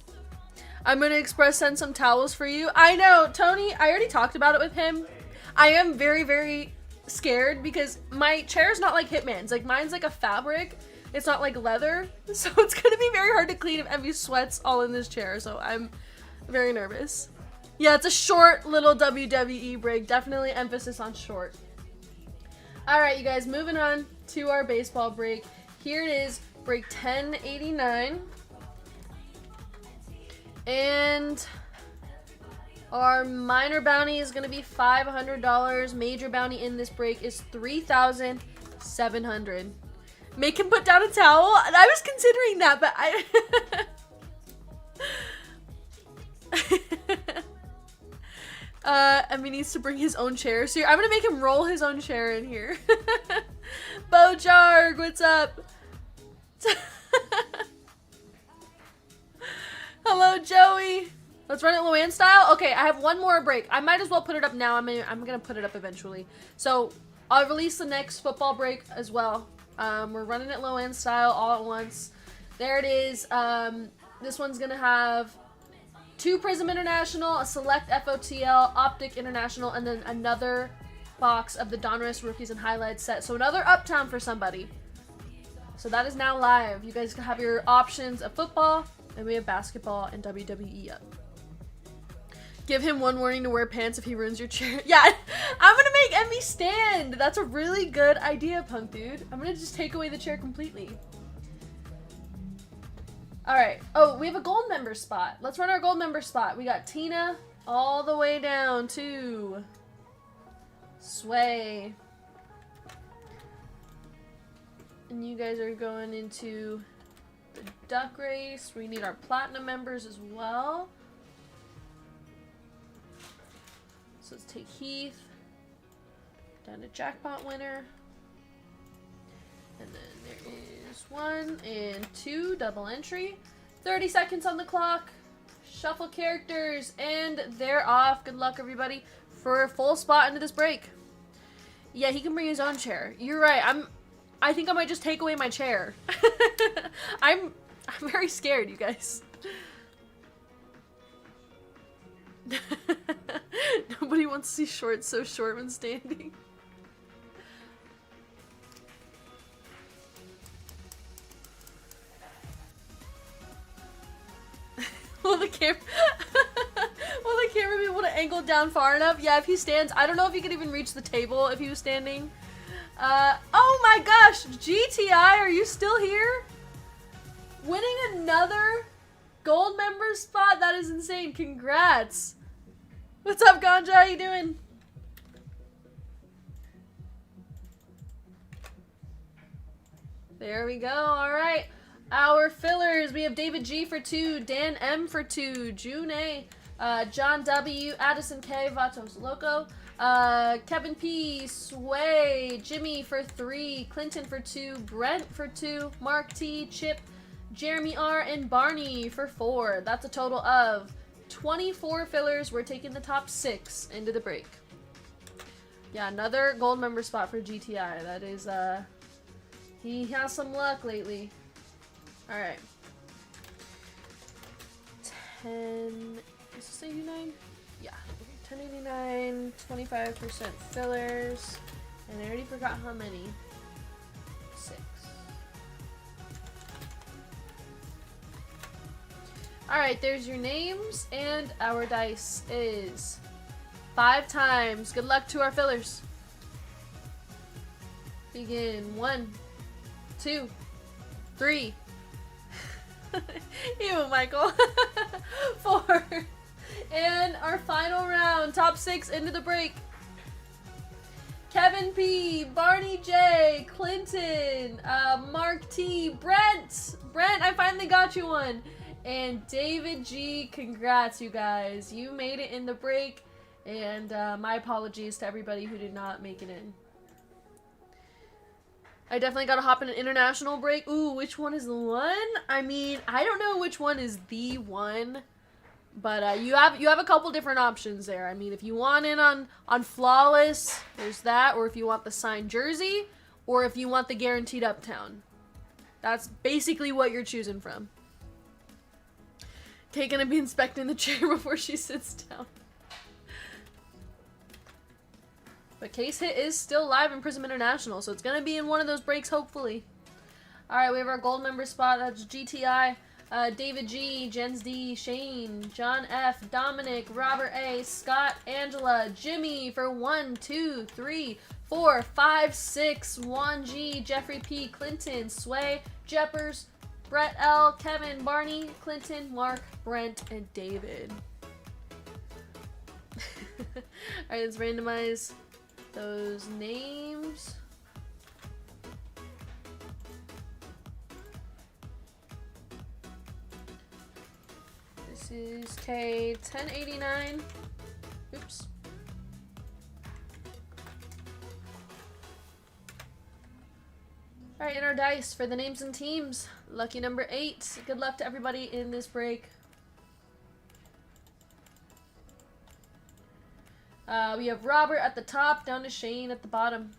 I'm gonna send some towels for you. I know, Tony. I already talked about it with him. I am very, very scared because my chair's not like Hitman's. Like mine's like a fabric. It's not like leather, so it's gonna be very hard to clean if Envy sweats all in this chair, so I'm very nervous. Yeah, it's a short little WWE break. Definitely emphasis on short. Alright, you guys, moving on to our baseball break. Here it is, break 1089. And our minor bounty is gonna be $500. Major bounty in this break is $3,700. Make him put down a towel? I was considering that, but I mean, he needs to bring his own chair. So I'm gonna make him roll his own chair in here. Bojarg, what's up? Hello, Joey. Let's run it Luann style. Okay, I have one more break. I might as well put it up now. I'm gonna put it up eventually. So I'll release the next football break as well. We're running it Luann style all at once. There it is. This one's gonna have 2 Prism International, a Select FOTL, Optic International, and then another box of the Donruss Rookies and Highlights set. So another Uptown for somebody. So that is now live. You guys have your options of football, and we have basketball and WWE up. Give him one warning to wear pants if he ruins your chair. Yeah, I'm gonna make Emmy stand. That's a really good idea, Punk Dude. I'm gonna just take away the chair completely. Alright. Oh, we have a gold member spot. Let's run our gold member spot. We got Tina all the way down to Sway. And you guys are going into the duck race. We need our platinum members as well. So let's take Heath down to jackpot winner. And then there is 1 and 2 double entry. 30 seconds on the clock. Shuffle characters and they're off. Good luck, everybody, for a full spot into this break. Yeah, he can bring his own chair. You're right. I think I might just take away my chair. I'm very scared, you guys. Nobody wants to see shorts so short when standing. Will the camera be able to angle down far enough? Yeah, if he stands. I don't know if he could even reach the table if he was standing. Oh my gosh, GTI, are you still here? Winning another gold member spot? That is insane. Congrats. What's up, Ganja? How you doing? There we go. All right. Our fillers. We have David G for 2, Dan M for 2, June A John W, Addison K, Vatos Loco, Kevin P, Sway, Jimmy for 3, Clinton for 2, Brent for 2, Mark T, Chip, Jeremy R, and Barney for 4. That's a total of 24 fillers. We're taking the top 6 into the break. Yeah, another gold member spot for GTI. That is, he has some luck lately. Alright. 10, is this 89? Yeah. 1089, 25% fillers. And I already forgot how many. 6. Alright, there's your names, and our dice is 5 times. Good luck to our fillers. Begin. 1, 2, 3. Ew, Michael. 4. And our final round, top 6 into the break. Kevin P, Barney J, Clinton, Mark T, Brent, I finally got you one. And David G, congrats you guys. You made it in the break, and my apologies to everybody who did not make it in. I definitely gotta hop in an international break. Ooh, which one is the one? I mean, I don't know which one is the one, but you have a couple different options there. I mean, if you want in on Flawless, there's that, or if you want the signed jersey, or if you want the guaranteed Uptown. That's basically what you're choosing from. Kate gonna be inspecting the chair before she sits down. But Case Hit is still live in Prism International, so it's gonna be in one of those breaks, hopefully. Alright, we have our gold member spot. That's GTI, David G, Jens D, Shane, John F, Dominic, Robert A, Scott, Angela, Jimmy for 1, 2, 3, 4, 5, 6, Juan G, Jeffrey P, Clinton, Sway, Jeppers, Brett L, Kevin, Barney, Clinton, Mark, Brent, and David. Alright, let's randomize those names. This is K1089. Oops. Alright, and our dice for the names and teams. Lucky number 8. Good luck to everybody in this break. We have Robert at the top, down to Shane at the bottom.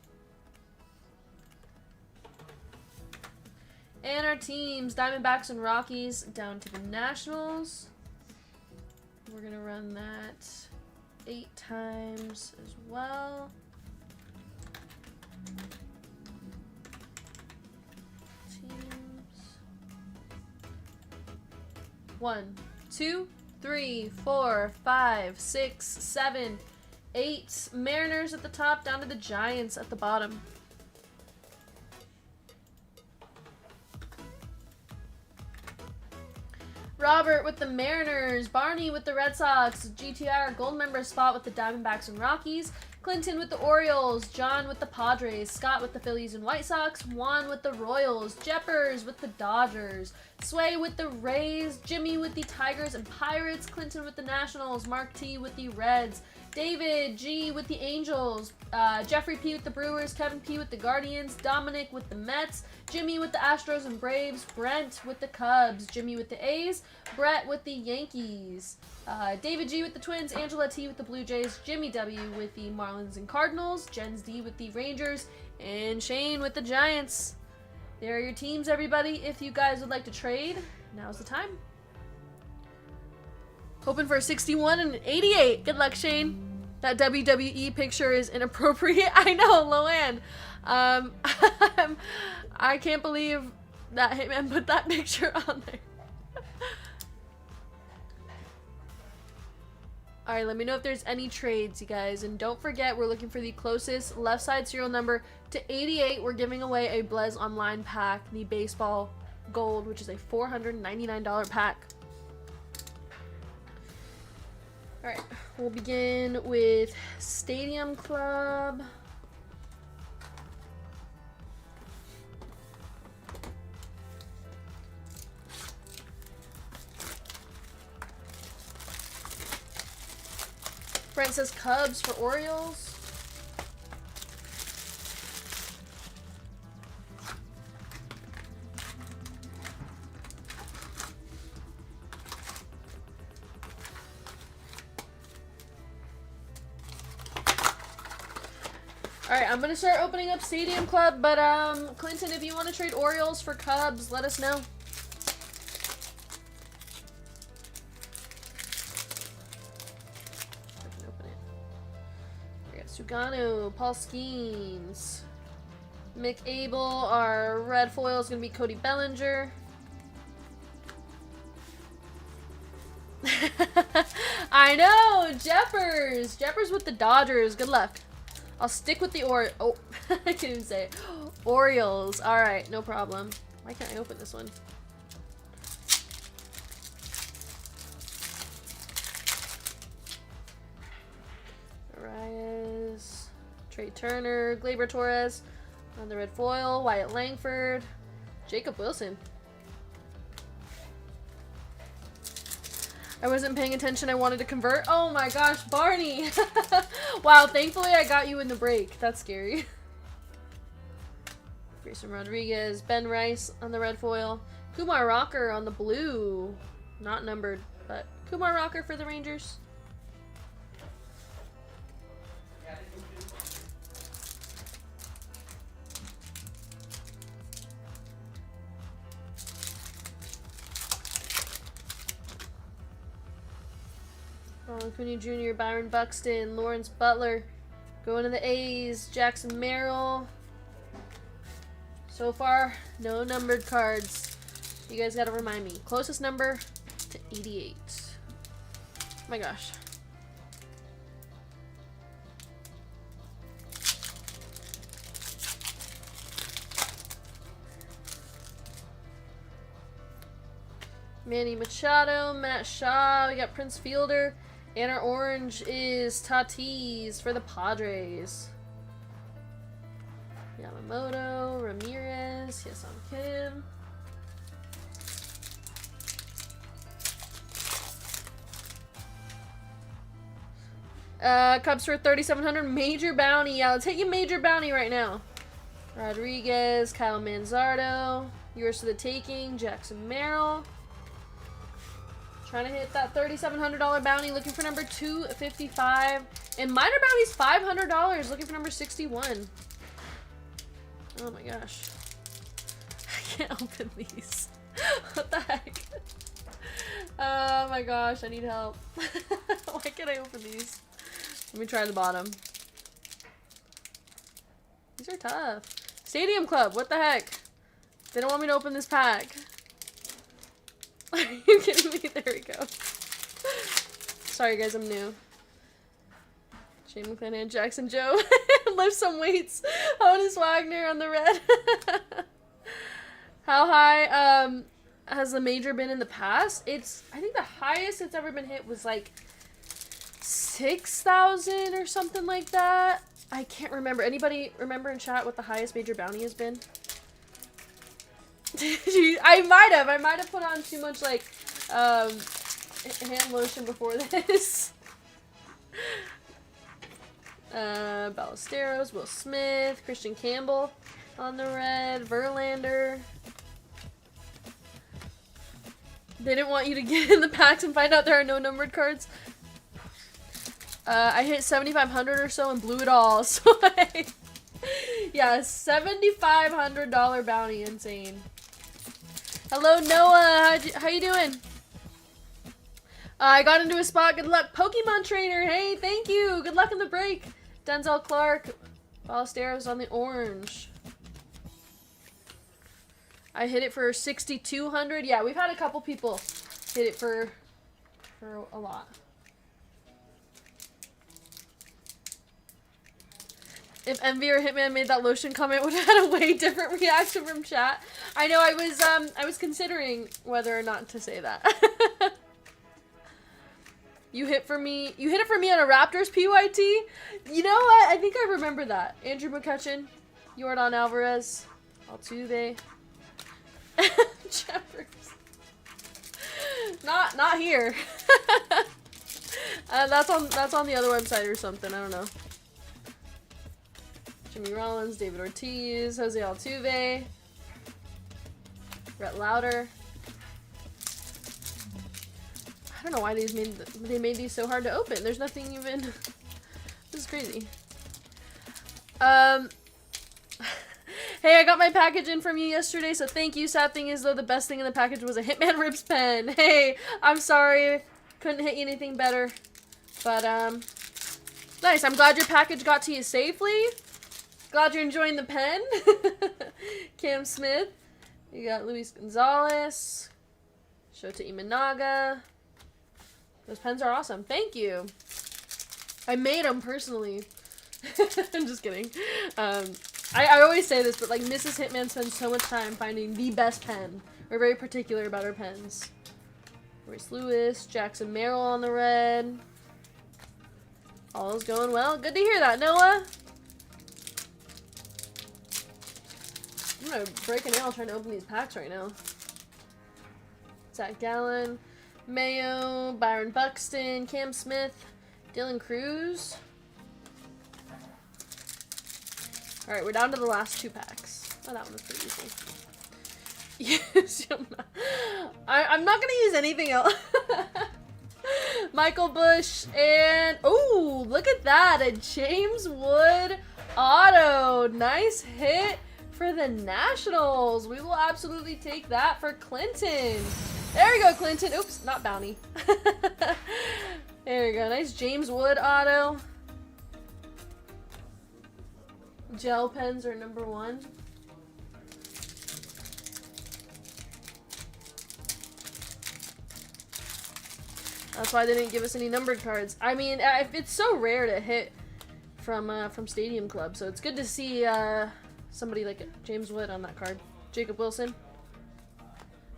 And our teams, Diamondbacks and Rockies, down to the Nationals. We're going to run that 8 times as well. Teams. 1, 2, 3, 4, 5, 6, 7, 8. Mariners at the top, down to the Giants at the bottom. Robert with the Mariners, Barney with the Red Sox, GTR gold member spot with the Diamondbacks and Rockies, Clinton with the Orioles, John with the Padres, Scott with the Phillies and White Sox, Juan with the Royals, Jeppers with the Dodgers, Sway with the Rays, Jimmy with the Tigers and Pirates, Clinton with the Nationals, Mark T with the Reds, David G with the Angels, Jeffrey P with the Brewers, Kevin P with the Guardians, Dominic with the Mets, Jimmy with the Astros and Braves, Brent with the Cubs, Jimmy with the A's, Brett with the Yankees, David G with the Twins, Angela T with the Blue Jays, Jimmy W with the Marlins and Cardinals, Jens D with the Rangers, and Shane with the Giants. There are your teams, everybody. If you guys would like to trade, now's the time. Hoping for a 61 and an 88. Good luck, Shane. That WWE picture is inappropriate. I know, Loanne. I can't believe that Hitman put that picture on there. Alright, let me know if there's any trades, you guys. And don't forget, we're looking for the closest left side serial number to 88. We're giving away a Blez Online pack, the Baseball Gold, which is a $499 pack. Alright, we'll begin with Stadium Club. Brent says Cubs for Orioles. Alright, I'm gonna start opening up Stadium Club, but Clinton, if you want to trade Orioles for Cubs, let us know. I can open it. We got Sugano, Paul Skeens, Mick Abel. Our red foil is gonna be Cody Bellinger. I know, Jeffers. Jeffers with the Dodgers. Good luck. I'll stick with the oh, I can't even say it. Orioles. Alright, no problem. Why can't I open this one? Arias, Trey Turner, Gleyber Torres on the red foil, Wyatt Langford, Jacob Wilson. I wasn't paying attention. I wanted to convert. Oh my gosh, Barney. Wow, thankfully I got you in the break. That's scary. Grayson Rodriguez, Ben Rice on the red foil, Kumar Rocker on the blue. Not numbered, but Kumar Rocker for the Rangers. Ronald Acuna Jr., Byron Buxton, Lawrence Butler, going to the A's, Jackson Merrill. So far, no numbered cards. You guys gotta remind me. Closest number to 88. Oh my gosh. Manny Machado, Matt Shaw, we got Prince Fielder. And our orange is Tatis for the Padres. Yamamoto, Ramirez, Hyesung Kim. Cubs for 3,700. Major bounty. Yeah, let's hit you major bounty right now. Rodriguez, Kyle Manzardo. Yours to the taking. Jackson Merrill. Trying to hit that $3,700 bounty. Looking for number 255. And minor bounty's $500. Looking for number 61. Oh my gosh. I can't open these. What the heck? Oh my gosh, I need help. Why can't I open these? Let me try the bottom. These are tough. Stadium Club, what the heck? They don't want me to open this pack. Are you kidding me? There we go. Sorry guys, I'm new. Shane McClanahan, Jackson Joe. Lift some weights. Honus Wagner on the red. How high has the major been in the past? I think the highest it's ever been hit was like 6,000 or something like that. I can't remember. Anybody remember in chat what the highest major bounty has been? I might have put on too much like hand lotion before this. Ballesteros, Will Smith, Christian Campbell on the red, Verlander. They didn't want you to get in the packs and find out there are no numbered cards. I hit 7,500 or so and blew it all. So yeah, $7,500 bounty, insane. Hello, Noah. How you doing? I got into a spot. Good luck, Pokemon trainer. Hey, thank you. Good luck in the break. Denzel Clark, Ballesteros on the orange. I hit it for 6,200. Yeah, we've had a couple people hit it for a lot. If Envy or Hitman made that lotion comment, would have had a way different reaction from chat. I know, I was considering whether or not to say that. You hit it for me on a Raptors PYT? You know what? I think I remember that. Andrew McCutcheon, Yordan Alvarez, Altuve. Jeffers. Not here. That's on the other website or something. I don't know. Jimmy Rollins, David Ortiz, Jose Altuve, Brett Lauder. I don't know why they made these so hard to open. There's nothing even. This is crazy. Hey, I got my package in from you yesterday, so thank you. Sad thing is, though, the best thing in the package was a Hitman Ribs pen. Hey, I'm sorry. Couldn't hit you anything better. But, nice. I'm glad your package got to you safely. Glad you're enjoying the pen. Cam Smith. You got Luis Gonzalez. Shota Imanaga. Those pens are awesome. Thank you. I made them personally. I'm just kidding. I always say this, but like Mrs. Hitman spends so much time finding the best pen. We're very particular about our pens. Royce Lewis, Jackson Merrill on the red. All is going well. Good to hear that, Noah. I'm gonna break a nail trying to open these packs right now. Zach Gallen, Mayo, Byron Buxton, Cam Smith, Dylan Cruz. Alright, we're down to the last 2 packs. Oh, that one was pretty easy. Yes, I'm not gonna use anything else. Michael Bush and oh, look at that, a James Wood auto. Nice hit for the Nationals. We will absolutely take that for Clinton. There we go, Clinton. Oops, not Bounty. There we go. Nice James Wood auto. Gel pens are number 1. That's why they didn't give us any numbered cards. I mean, it's so rare to hit from Stadium Club, so it's good to see somebody like James Wood on that card. Jacob Wilson.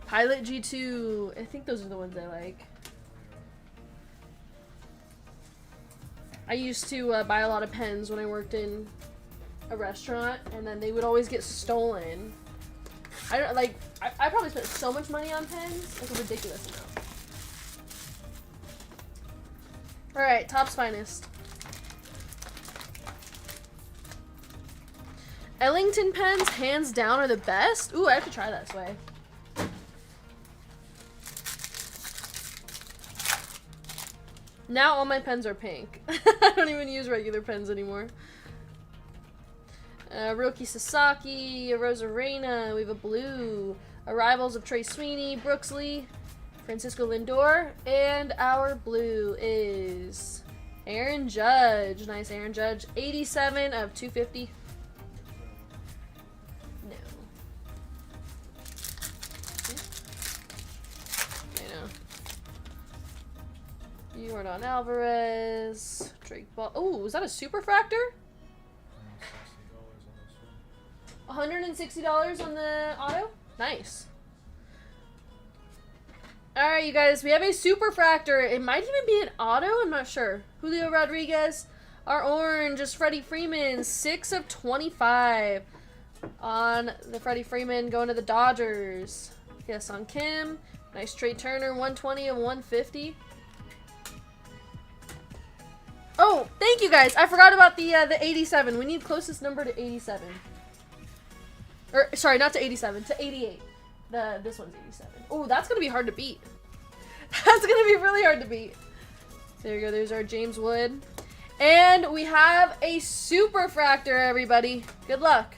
Pilot G2. I think those are the ones I like. I used to buy a lot of pens when I worked in a restaurant, and then they would always get stolen. I probably spent so much money on pens, like a ridiculous amount. Alright, Topps Finest. Ellington pens, hands down, are the best. Ooh, I have to try that way. Now all my pens are pink. I don't even use regular pens anymore. Roki Sasaki, a Rosarena, we have a blue. Arrivals of Trey Sweeney, Brooks Lee, Francisco Lindor, and our blue is Aaron Judge. Nice Aaron Judge. 87 of 250. No. I know. Yordan Alvarez, Drake Ball. Oh, was that a superfractor? $160 on the auto? Nice. Alright, you guys, we have a superfractor. It might even be an auto, I'm not sure. Julio Rodriguez. Our orange is Freddie Freeman. 6 of 25 on the Freddie Freeman going to the Dodgers. Yes, on Kim. Nice Trey Turner. 120 of 150. Oh, thank you guys. I forgot about the 87. We need closest number to 87. Or, sorry, not to 87, to 88. This one's 87. Oh, that's going to be hard to beat. That's going to be really hard to beat. There you go. There's our James Wood. And we have a superfractor, everybody. Good luck.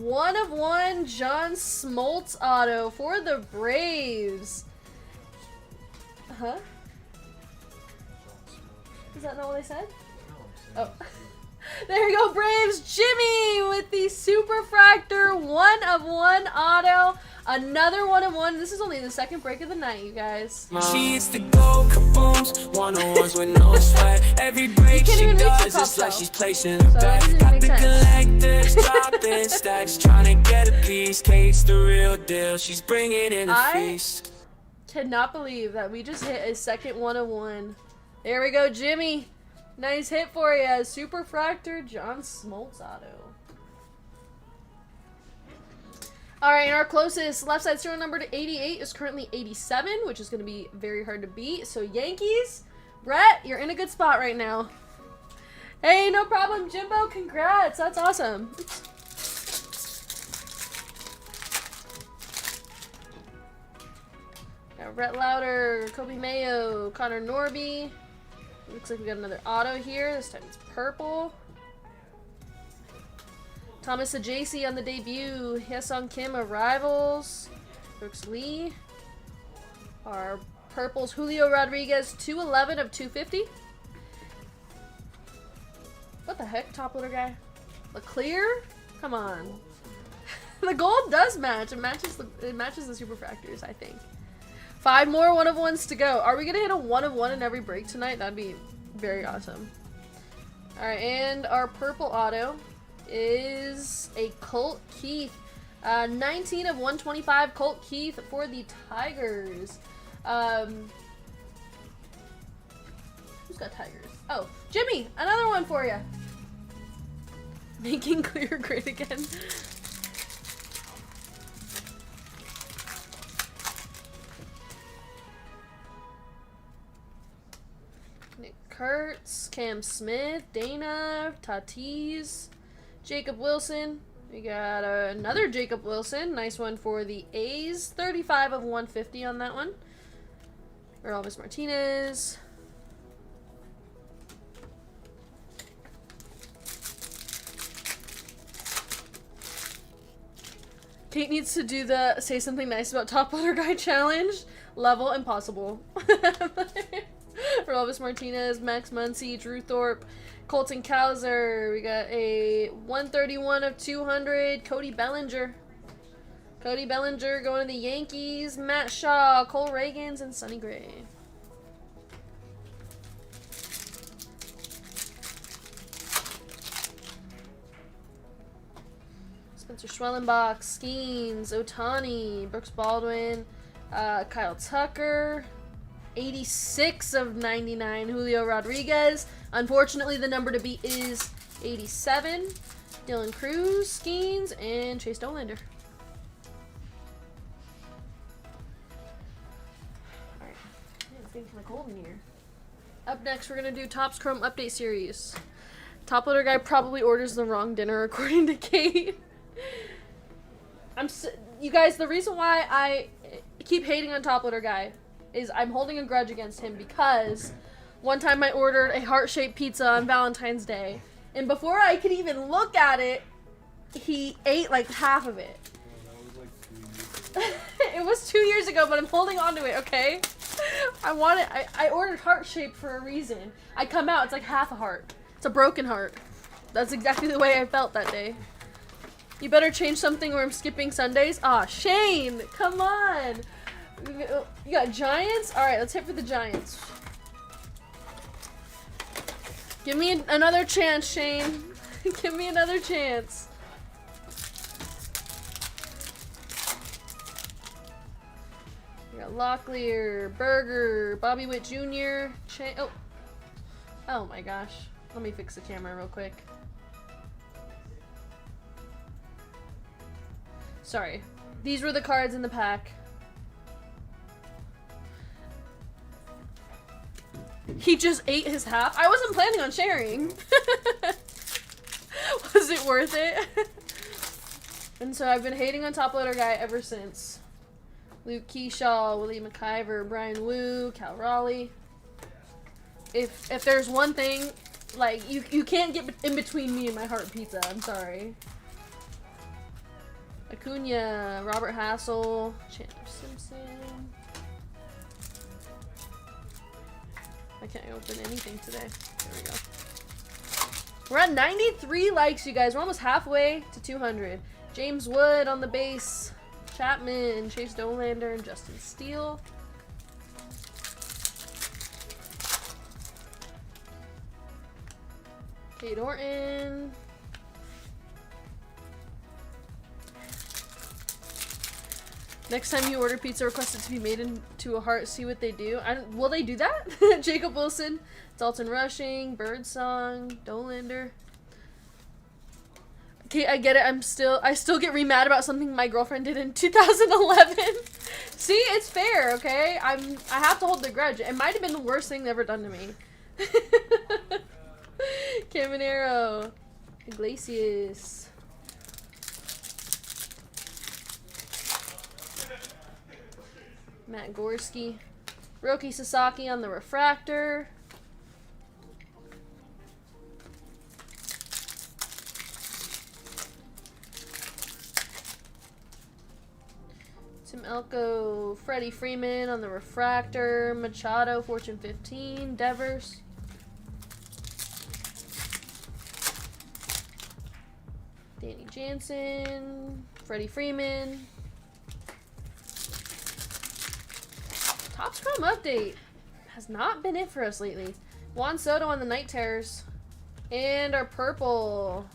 1 of 1 John Smoltz auto for the Braves. Huh? Is that not what I said? Oh. There you go, Braves. Jimmy with the superfractor 1 of 1 auto. Another 1 of 1. This is only the second break of the night, you guys. She hits the gold kabooms, 101s with no sweat. Every break she does, it's like she's placing a bet. Got the collectors dropping stacks, trying to get a piece. Kate's the real deal. She's bringing in a feast. Cannot believe that we just hit a second 1 of 1. There we go, Jimmy. Nice hit for you. Superfractor John Smoltz auto. All right, and our closest left side serial number to 88 is currently 87, which is going to be very hard to beat. So Yankees, Brett, you're in a good spot right now. Hey, no problem, Jimbo. Congrats. That's awesome. Oops. Got Rhett Lauder, Kobe Mayo, Connor Norby. Looks like we got another auto here. This time it's purple. Thomas Ajacey on the debut. Hyesung Kim of Rivals. Brooks Lee. Our purples, Julio Rodriguez, 211 of 250. What the heck, top loader guy? Leclerc? Come on. The gold does match. It matches the super fractors, I think. 5 more 1 of 1s to go. Are we gonna hit a 1 of 1 in every break tonight? That'd be very awesome. Alright, and our purple auto is a Colt Keith. 19 of 125 Colt Keith for the Tigers. Who's got Tigers? Oh, Jimmy, another one for you. Making clear great again. Nick Kurtz, Cam Smith, Dana, Tatis, Jacob Wilson. We got another Jacob Wilson. Nice one for the A's. 35 of 150 on that one. Elvis Martinez. Kate needs to do the say something nice about top loader guy challenge. Level impossible. Elvis Martinez, Max Muncy, Drew Thorpe, Colton Cowser. We got a 131 of 200, Cody Bellinger. Cody Bellinger going to the Yankees. Matt Shaw, Cole Reagans, and Sonny Gray. Spencer Schwellenbach, Skeens, Ohtani, Brooks Baldwin, Kyle Tucker. 86 of 99, Julio Rodriguez. Unfortunately, the number to beat is 87. Dylan Cruz, Skeens, and Chase Dolander. Alright, it's getting kind of cold in here. Up next, we're going to do Topps Chrome Update Series. Top loader guy probably orders the wrong dinner, according to Kate. You guys, the reason why I keep hating on top loader guy is I'm holding a grudge against him because one time I ordered a heart-shaped pizza on Valentine's Day, and before I could even look at it, he ate like half of it. It was 2 years ago, but I'm holding on to it, okay? I ordered heart-shaped for a reason. I come out, it's like half a heart. It's a broken heart. That's exactly the way I felt that day. You better change something or I'm skipping Sundays. Aw, Shane, come on. You got Giants? Alright, let's hit for the Giants. Give me another chance, Shane. Give me another chance. We got Locklear, Berger, Bobby Witt Jr. Oh my gosh. Let me fix the camera real quick. Sorry. These were the cards in the pack. He just ate his half. I wasn't planning on sharing. Was it worth it? And so I've been hating on top loader guy ever since. Luke Keyshaw, Willie McIver, Brian Wu, Cal Raleigh. If there's one thing, like, you can't get in between me and my heart pizza. I'm sorry. Acuna, Robert Hassel, Chandler Simpson. I can't open anything today. There we go. We're at 93 likes, you guys. We're almost halfway to 200. James Wood on the base. Chapman, Chase Dolander, and Justin Steele. Kate Orton. Next time you order pizza, request it to be made into a heart. See what they do. Will they do that? Jacob Wilson, Dalton Rushing, Birdsong, Dolander. Okay, I get it. I still get mad about something my girlfriend did in 2011. See, it's fair, okay? I have to hold the grudge. It might have been the worst thing ever done to me. Caminero. Iglesias. Matt Gorski. Roki Sasaki on the refractor. Tim Elko, Freddie Freeman on the refractor. Machado, Fortune 15. Devers. Danny Jansen. Freddie Freeman. Topps Chrome update has not been it for us lately. Juan Soto on the Night Terrors. And our purple.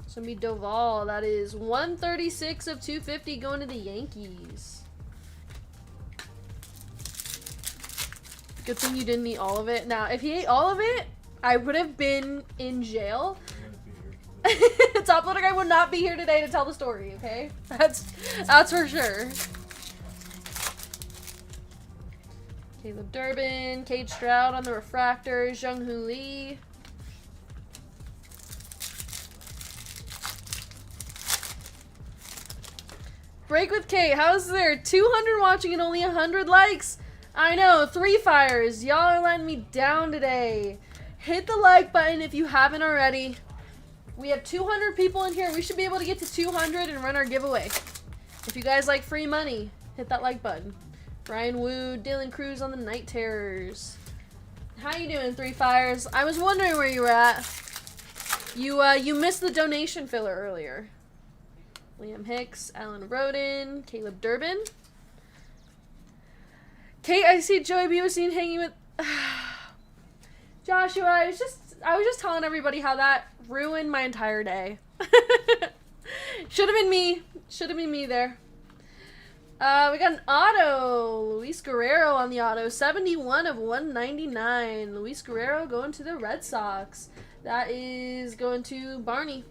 It's going to be Doval. That is 136 of 250 going to the Yankees. Good thing you didn't eat all of it. Now, if he ate all of it, I would have been in jail. Top Loader Guy would not be here today to tell the story, okay? That's for sure. Caleb Durbin, Cade Stroud on the refractor, Jung-Hoo Lee. Break with Kate, how's there? 200 watching and only 100 likes? I know, 3 fires. Y'all are letting me down today. Hit the like button if you haven't already. We have 200 people in here. We should be able to get to 200 and run our giveaway. If you guys like free money, hit that like button. Brian Wu, Dylan Cruz on the Night Terrors. How you doing, 3 fires? I was wondering where you were at. You missed the donation filler earlier. Liam Hicks, Alan Roden, Caleb Durbin. Kate, I see Joey B was seen hanging with Joshua. I was just telling everybody how that ruined my entire day. Should have been me. Should have been me there. We got an auto. Luis Guerrero on the auto. 71 of 199. Luis Guerrero going to the Red Sox. That is going to Barney.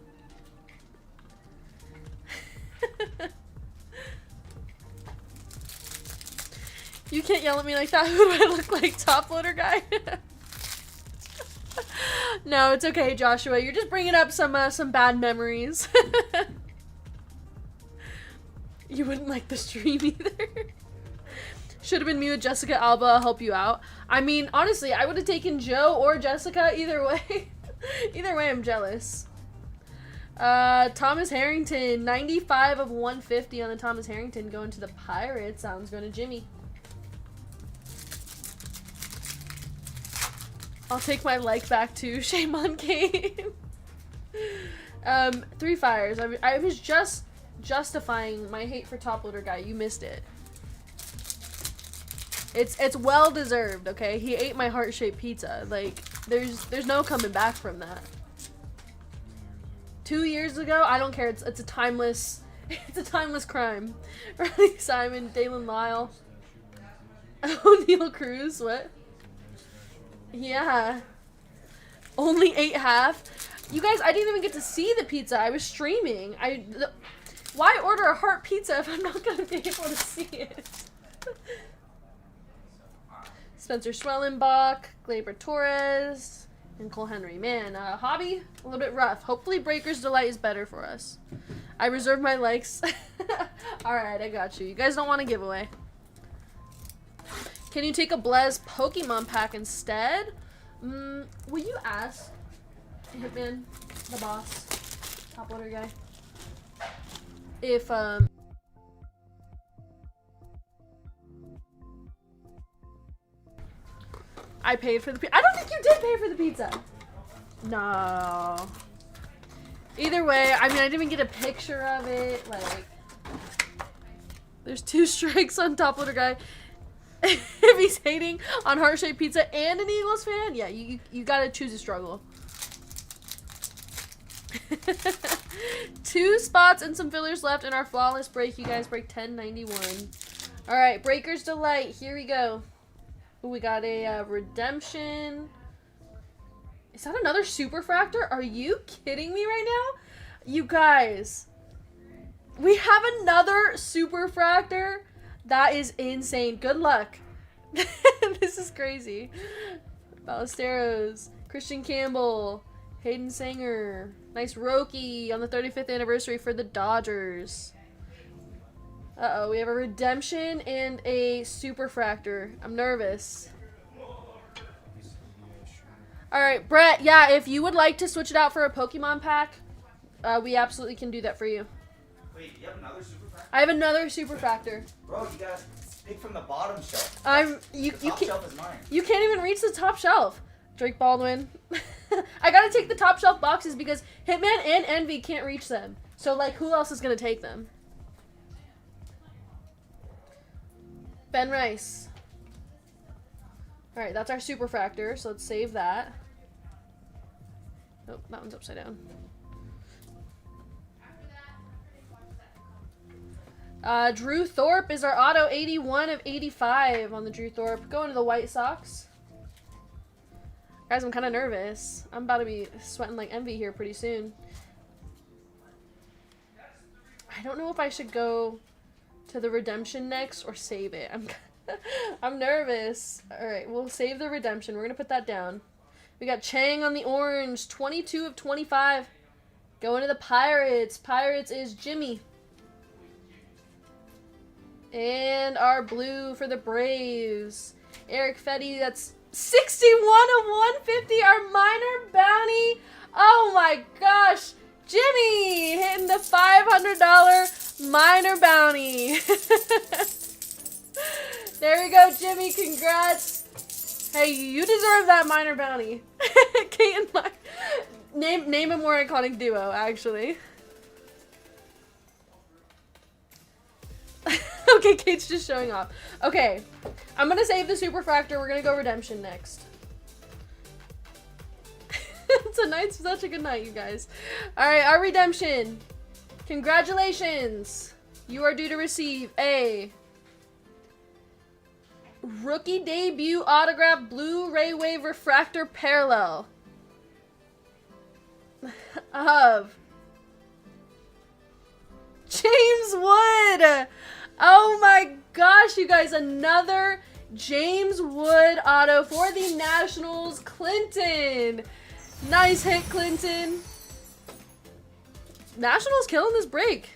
You can't yell at me like that. Who do I look like? Top Loader Guy? No, it's okay, Joshua. You're just bringing up some bad memories. You wouldn't like the stream either. Should have been me with Jessica Alba. I'll help you out. I mean, honestly, I would have taken Joe or Jessica either way. Either way, I'm jealous. Thomas Harrington, 95 of 150 on the Thomas Harrington going to the Pirates. Sounds going to Jimmy. I'll take my like back too. Shame on Kate. 3 fires. I was just justifying my hate for Top Loader Guy. You missed it. It's well deserved, okay? He ate my heart-shaped pizza. Like, there's no coming back from that. 2 years ago? I don't care. It's a timeless crime. Riley Simon, Dalen Lyle. O'Neal Cruz, what? Yeah. Only ate half. You guys, I didn't even get to see the pizza. I was streaming. Why order a heart pizza if I'm not going to be able to see it? Spencer Schwellenbach, Gleyber Torres, and Cole Henry. Man, hobby, a little bit rough. Hopefully Breaker's Delight is better for us. I reserve my likes. Alright, I got you. You guys don't want a giveaway. Can you take a Blez Pokemon pack instead? Will you ask Hitman, the boss, Top Loader Guy, if, I paid for the pizza? I don't think you did pay for the pizza. No. Either way, I mean, I didn't even get a picture of it. Like, there's 2 strikes on Top Loader Guy. If he's hating on heart-shaped pizza and an Eagles fan, yeah, you gotta choose a struggle. 2 spots and some fillers left in our flawless break. You guys break 1091. All right, Breaker's Delight. Here we go. Ooh, we got a redemption. Is that another Superfractor? Are you kidding me right now? You guys, we have another superfractor. That is insane. Good luck. This is crazy. Ballesteros, Christian Campbell, Hayden Sanger, nice Roki on the 35th anniversary for the Dodgers. Uh-oh, we have a redemption and a superfractor. I'm nervous. Alright, Brett, yeah, if you would like to switch it out for a Pokemon pack, we absolutely can do that for you. Wait, you have another superfractor? I have another superfractor. Bro, you gotta pick from the bottom shelf. You Top can't, shelf is mine. you can't even reach the top shelf. Drake Baldwin. I gotta take the top shelf boxes because Hitman and Envy can't reach them. So, like, who else is gonna take them? Ben Rice. Alright, that's our superfractor, so let's save that. Oh, that one's upside down. Drew Thorpe is our auto 81 of 85 on the Drew Thorpe. Going to the White Sox. Guys, I'm kind of nervous. I'm about to be sweating like Envy here pretty soon. I don't know if I should go to the redemption next or save it. I'm nervous. Alright, we'll save the redemption. We're going to put that down. We got Chang on the orange. 22 of 25. Going to the Pirates. Pirates is Jimmy. And our blue for the Braves. Eric Fetty, that's 61 of 150. Our minor bounty. Oh my gosh. Jimmy hitting the $500 minor bounty. There we go, Jimmy. Congrats. Hey, you deserve that minor bounty. Kate and Mike. Name a more iconic duo, actually. Okay, Kate's just showing off. Okay, I'm gonna save the superfractor. We're gonna go redemption next. Tonight's such a good night, you guys. Alright, our redemption. Congratulations. You are due to receive a rookie debut autograph Blu-ray Wave Refractor Parallel of James Wood. Oh my gosh, you guys, another James Wood auto for the Nationals. Clinton. Nice hit, Clinton. Nationals killing this break.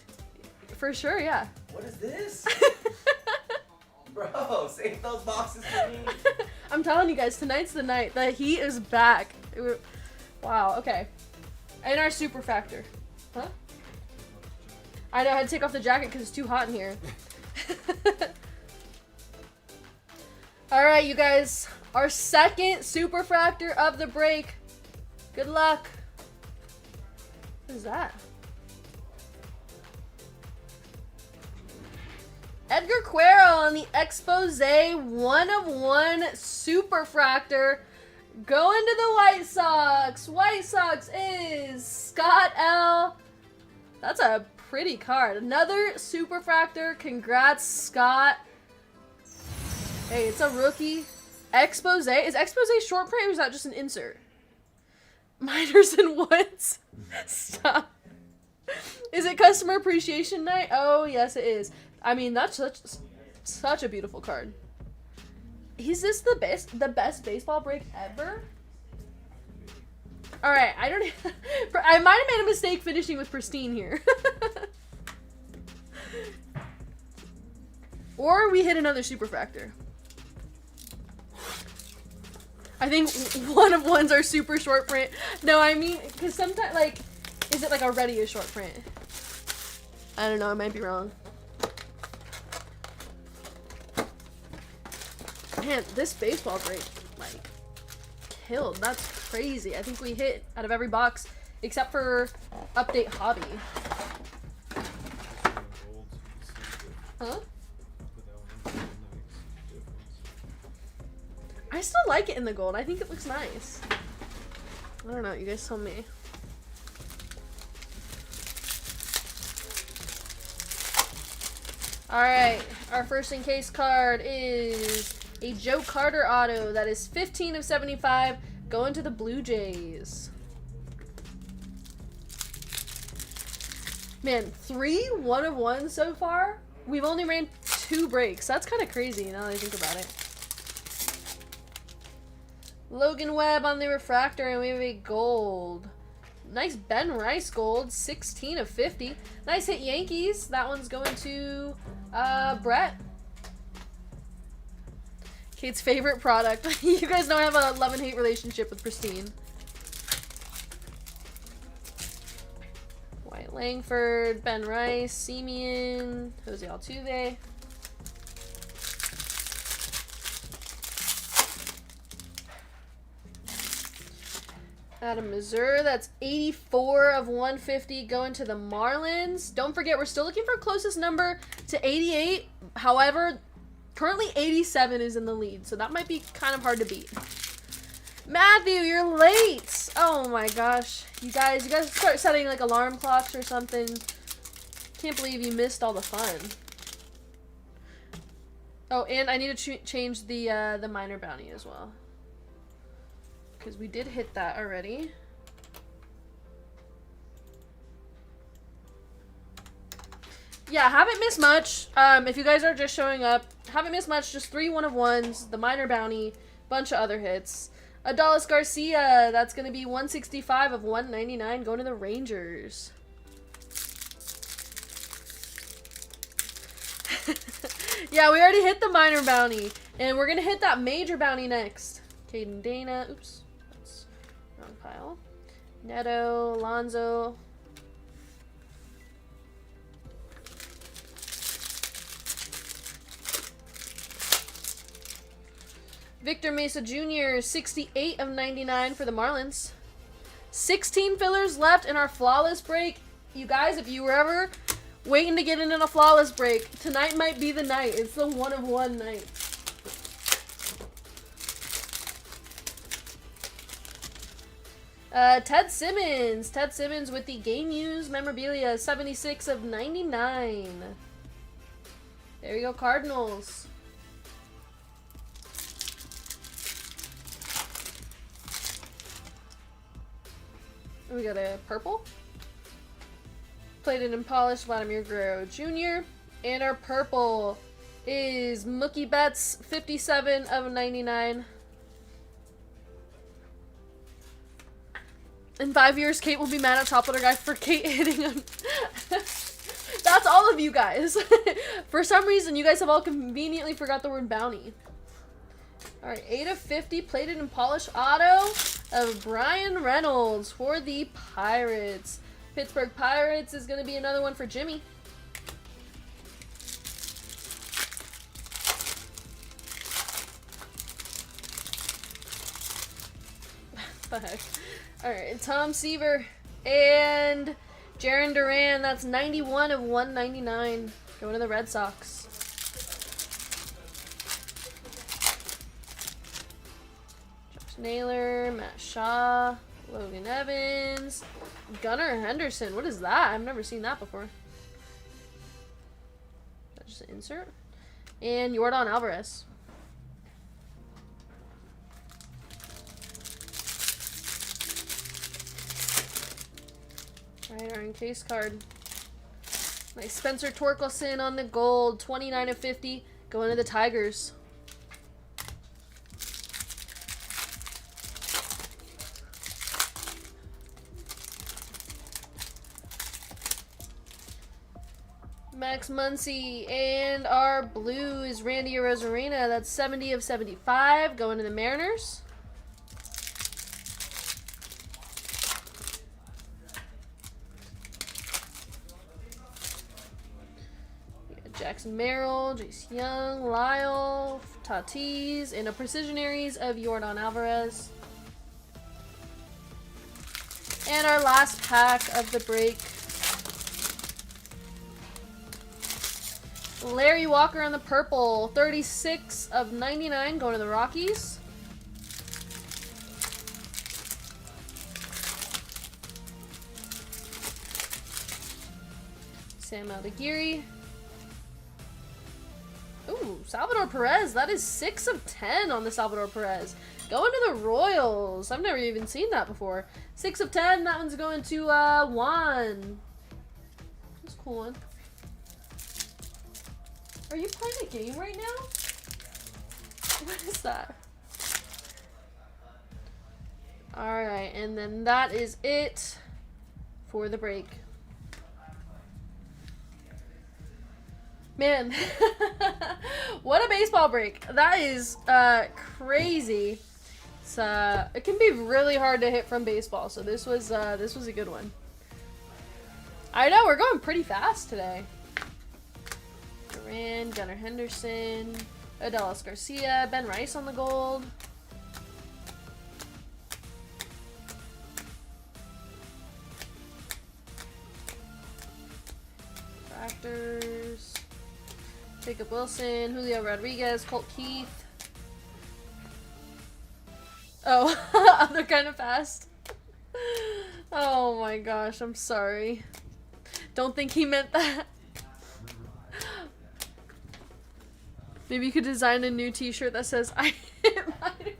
For sure, yeah. What is this? Bro, save those boxes for me. I'm telling you guys, tonight's the night. The heat is back. Wow, okay. And our superfractor. Huh? I know, I had to take off the jacket because it's too hot in here. Alright, you guys. Our second superfractor of the break. Good luck. What is that? Edgar Quero on the Expose 1 of 1 superfractor. Going to the White Sox. White Sox is Scott L. That's a pretty card. Another superfractor. Congrats, Scott. Hey, it's a rookie. Expose. Is Expose short print or is that just an insert? Miners and Woods. Stop. Is it customer appreciation night? Oh, yes, it is. I mean, that's such a beautiful card. Is this the best baseball break ever? All right, I might have made a mistake finishing with pristine here. Or we hit another superfractor. I think 1 of 1s are super short print. No, I mean, because sometimes, like, is it like already a short print? I don't know, I might be wrong. Man, this baseball break, like, killed. That's crazy. I think we hit out of every box except for Update Hobby. Huh? I still like it in the gold. I think it looks nice. I don't know. You guys tell me. Alright. Our first in case card is a Joe Carter auto. That is 15 of 75. Going to the Blue Jays. Man, 3 1-of-1 so far. We've only ran 2 breaks. That's kind of crazy now that I think about it. Logan Webb on the refractor, and we have a gold. Nice Ben Rice gold, 16 of 50. Nice hit Yankees. That one's going to Brett. Kate's favorite product. You guys know I have a love-and-hate relationship with Pristine. White Langford, Ben Rice, Simeon, Jose Altuve. Adam Missouri, that's 84 of 150 going to the Marlins. Don't forget, we're still looking for closest number to 88. However, currently 87 is in the lead, so that might be kind of hard to beat. Matthew, you're late. Oh my gosh. You guys start setting like alarm clocks or something. Can't believe you missed all the fun. Oh, and I need to change the minor bounty as well. Because we did hit that already. Yeah, haven't missed much. If you guys are just showing up, haven't missed much. Just 3 1-of-1s, the minor bounty, bunch of other hits. Adalis Garcia, that's going to be 165 of 199 going to the Rangers. Yeah, we already hit the minor bounty. And we're going to hit that major bounty next. Caden Dana. Oops. That's wrong pile. Neto. Alonzo. Victor Mesa Jr., 68 of 99 for the Marlins. 16 fillers left in our flawless break. You guys, if you were ever waiting to get in a flawless break, tonight might be the night. It's the 1-of-1 night. Ted Simmons. Ted Simmons with the Game Used memorabilia, 76 of 99. There you go, Cardinals. We got a purple. Plated and polished Vladimir Guerrero Jr. And our purple is Mookie Betts, 57 of 99. In 5 years, Kate will be mad at Top Loader Guy for Kate hitting him. That's all of you guys. For some reason, you guys have all conveniently forgot the word bounty. Alright, 8 of 50, plated and polished auto of Brian Reynolds for the Pirates. Pittsburgh Pirates is going to be another one for Jimmy. What the heck? Alright, Tom Seaver and Jarren Duran. That's 91 of 199. Going to the Red Sox. Naylor, Matt Shaw, Logan Evans, Gunnar Henderson. What is that? I've never seen that before. Is that just an insert? And Yordan Alvarez. Alright, our encase card. Nice Spencer Torkelson on the gold, 29 of 50, going to the Tigers. Max Muncy, and our blue is Randy Arozarena. That's 70 of 75, going to the Mariners. Jackson Merrill, Jace Young, Lyle, Tatis, and a Precision Aries of Yordan Alvarez. And our last pack of the break. Larry Walker on the purple, 36 of 99, going to the Rockies. Sam Aldeguiri. Ooh, Salvador Perez. That is 6 of 10 on the Salvador Perez. Going to the Royals. I've never even seen that before. 6 of 10. That one's going to Juan. cool one. Are you playing a game right now? What is that? Alright, and then that is it for the break. Man, what a baseball break. That is crazy. It's, it can be really hard to hit from baseball, so this was a good one. I know, we're going pretty fast today. Duran, Gunnar Henderson, Adelis Garcia, Ben Rice on the gold. Raptors. Jacob Wilson, Julio Rodriguez, Colt Keith. Oh, they're kind of fast. Oh my gosh, I'm sorry. Don't think he meant that. Maybe you could design a new t-shirt that says I hit minor.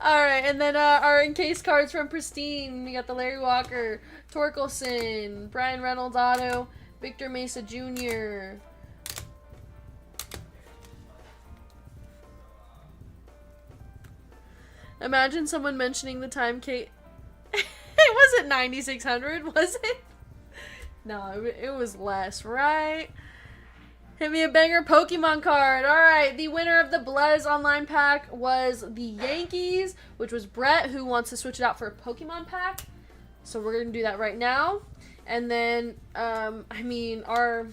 Alright, and then our encased cards from Pristine. We got the Larry Walker, Torkelson, Brian Reynolds auto, Victor Mesa Jr. Imagine someone mentioning the time Kate... It wasn't 9,600, was it? No, it was less, right? Hit me a banger Pokemon card. Alright, the winner of the Blaze online pack was the Yankees, which was Brett, who wants to switch it out for a Pokemon pack. So we're going to do that right now. And then, I mean, our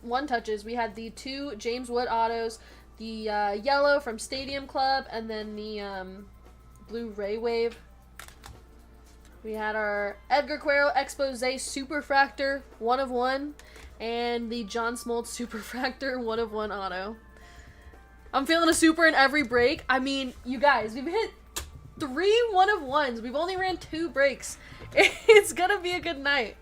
one touches, we had the 2 James Wood autos, the yellow from Stadium Club, and then the blue Ray Wave. We had our Edgar Quero Expose Superfractor 1 of 1, and the John Smoltz Superfractor 1 of 1 auto. I'm feeling a super in every break. I mean, you guys, we've hit 3 1 of 1s. We've only ran 2 breaks. It's gonna be a good night.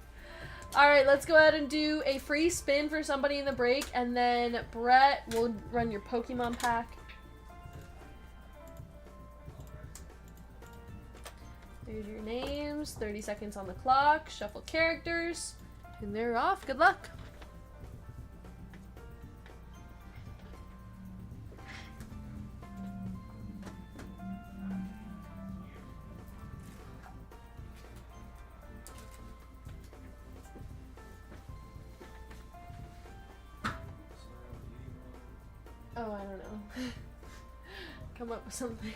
Alright, let's go ahead and do a free spin for somebody in the break, and then Brett will run your Pokemon pack. There's your names, 30 seconds on the clock, shuffle characters, and they're off. Good luck. Oh, I don't know. Come up with something.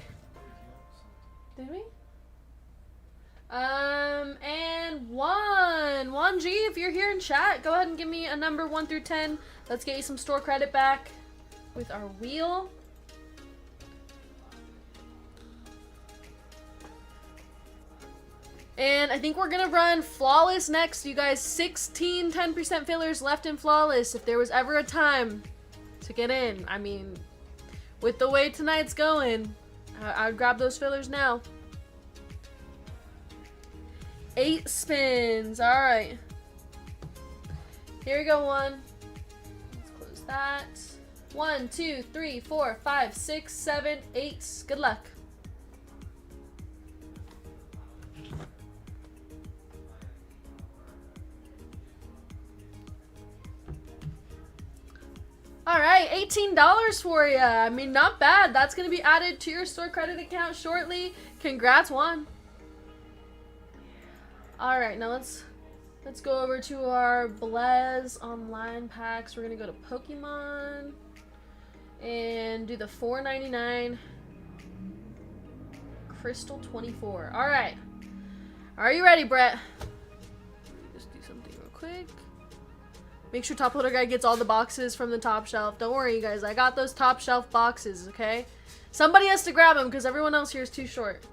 Did we? And Juan G, if you're here in chat, go ahead and give me a number 1 through 10. Let's get you some store credit back with our wheel. And I think we're gonna run Flawless next, you guys. 16 10% fillers left in Flawless. If there was ever a time to get in, I mean, with the way tonight's going, I'd grab those fillers now. 8 spins. Alright. Here we go, 1. Let's close that. 1, 2, 3, 4, 5, 6, 7, 8. Good luck. Alright, $18 for you. I mean, not bad. That's going to be added to your store credit account shortly. Congrats, Juan. Alright, now let's go over to our Blaze online packs. We're going to go to Pokemon and do the $4.99 Crystal 24. Alright. Are you ready, Brett? Just do something real quick. Make sure Top Loader Guy gets all the boxes from the top shelf. Don't worry, you guys. I got those top shelf boxes, okay? Somebody has to grab them because everyone else here is too short.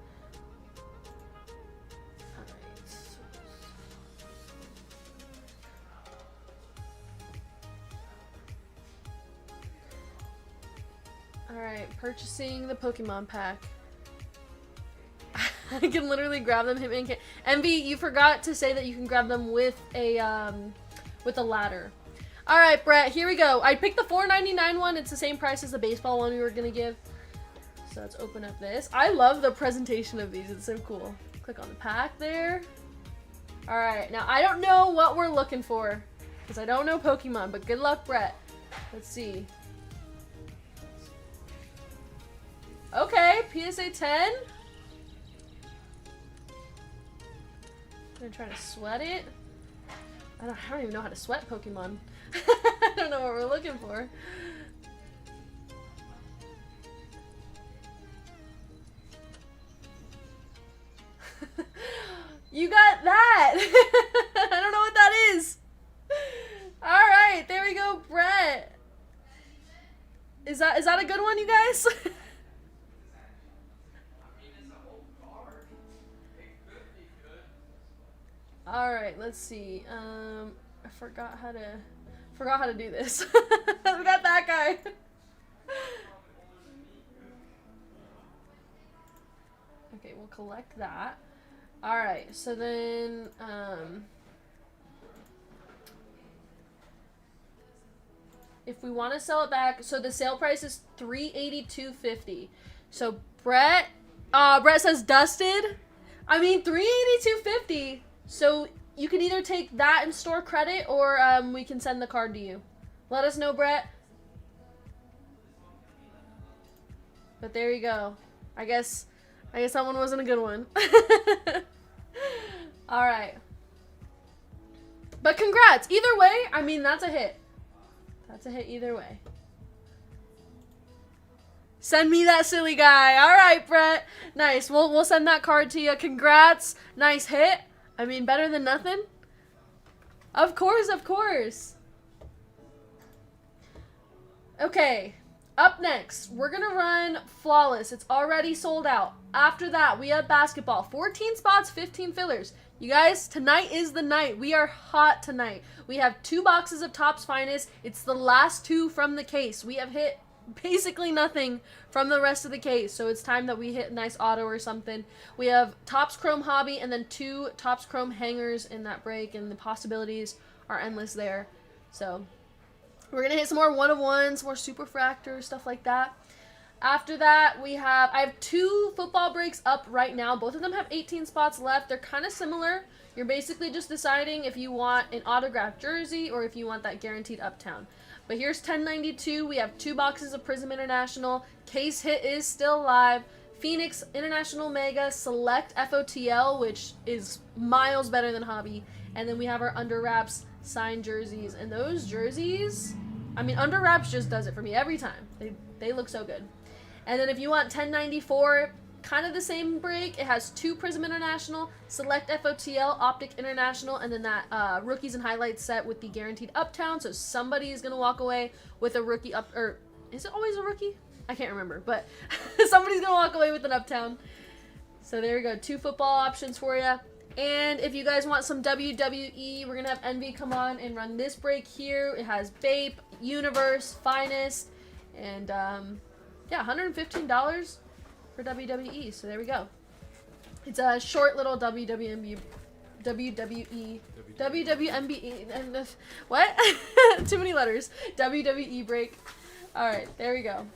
Alright, purchasing the Pokemon pack. I can literally grab them. Hitman can't. Envy, you forgot to say that you can grab them with a ladder. Alright, Brett, here we go. I picked the $4.99 one. It's the same price as the baseball one we were gonna give. So let's open up this. I love the presentation of these. It's so cool. Click on the pack there. Alright, now I don't know what we're looking for. Because I don't know Pokemon, but good luck, Brett. Let's see. Okay, PSA 10. I'm gonna try to sweat it. I don't even know how to sweat Pokemon. I don't know what we're looking for. You got that! I don't know what that is. Alright, there we go, Brett. Is that a good one, you guys? Alright, let's see. I forgot how to do this. We got that guy. Okay, we'll collect that. Alright, so then, if we want to sell it back, so the sale price is $382.50. So Brett says dusted. I mean, $382.50. So you can either take that and store credit, or we can send the card to you. Let us know, Brett. But there you go. I guess that one wasn't a good one. All right. But congrats. Either way, I mean, that's a hit. That's a hit either way. Send me that silly guy. All right, Brett. Nice. We'll send that card to you. Congrats. Nice hit. I mean, better than nothing. Of course, of course. Okay. Up next, we're going to run Flawless. It's already sold out. After that, we have basketball. 14 spots, 15 fillers. You guys, tonight is the night. We are hot tonight. We have 2 boxes of Topps Finest. It's the last 2 from the case. We have hit basically nothing from the rest of the case, so it's time that we hit a nice auto or something. We have Topps Chrome Hobby and then 2 Topps Chrome hangers in that break, and the possibilities are endless there. So we're gonna hit some more 1-of-1s, more superfractors, stuff like that. After that, I have 2 football breaks up right now. Both of them have 18 spots left. They're kind of similar. You're basically just deciding if you want an autographed jersey or if you want that guaranteed uptown. But here's 1092. We have 2 boxes of Prism International. Case hit is still live. Phoenix International Mega Select FOTL, which is miles better than Hobby. And then we have our Under Wraps signed jerseys. And those jerseys, I mean, Under Wraps just does it for me every time. They look so good. And then if you want 1094, kind of the same break. It has 2 Prism International, Select FOTL, Optic International, and then that Rookies and Highlights set with the guaranteed Uptown. So somebody is going to walk away with a rookie or is it always a rookie? I can't remember, but somebody's going to walk away with an Uptown. So there we go. 2 football options for you. And if you guys want some WWE, we're going to have Envy come on and run this break here. It has Bape, Universe, Finest, and yeah, $115 for WWE. So there we go. It's a short little WWE, and what? Too many letters. WWE break. All right, there we go.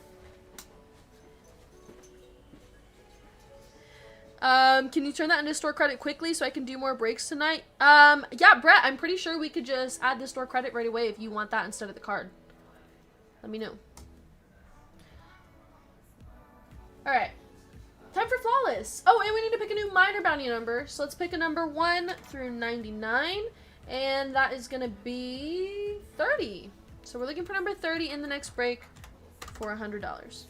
Can you turn that into store credit quickly so I can do more breaks tonight? Yeah, Brett, I'm pretty sure we could just add the store credit right away if you want that instead of the card. Let me know. Alright. Time for Flawless. Oh, and we need to pick a new minor bounty number. So let's pick a number 1 through 99. And that is going to be 30. So we're looking for number 30 in the next break for $100.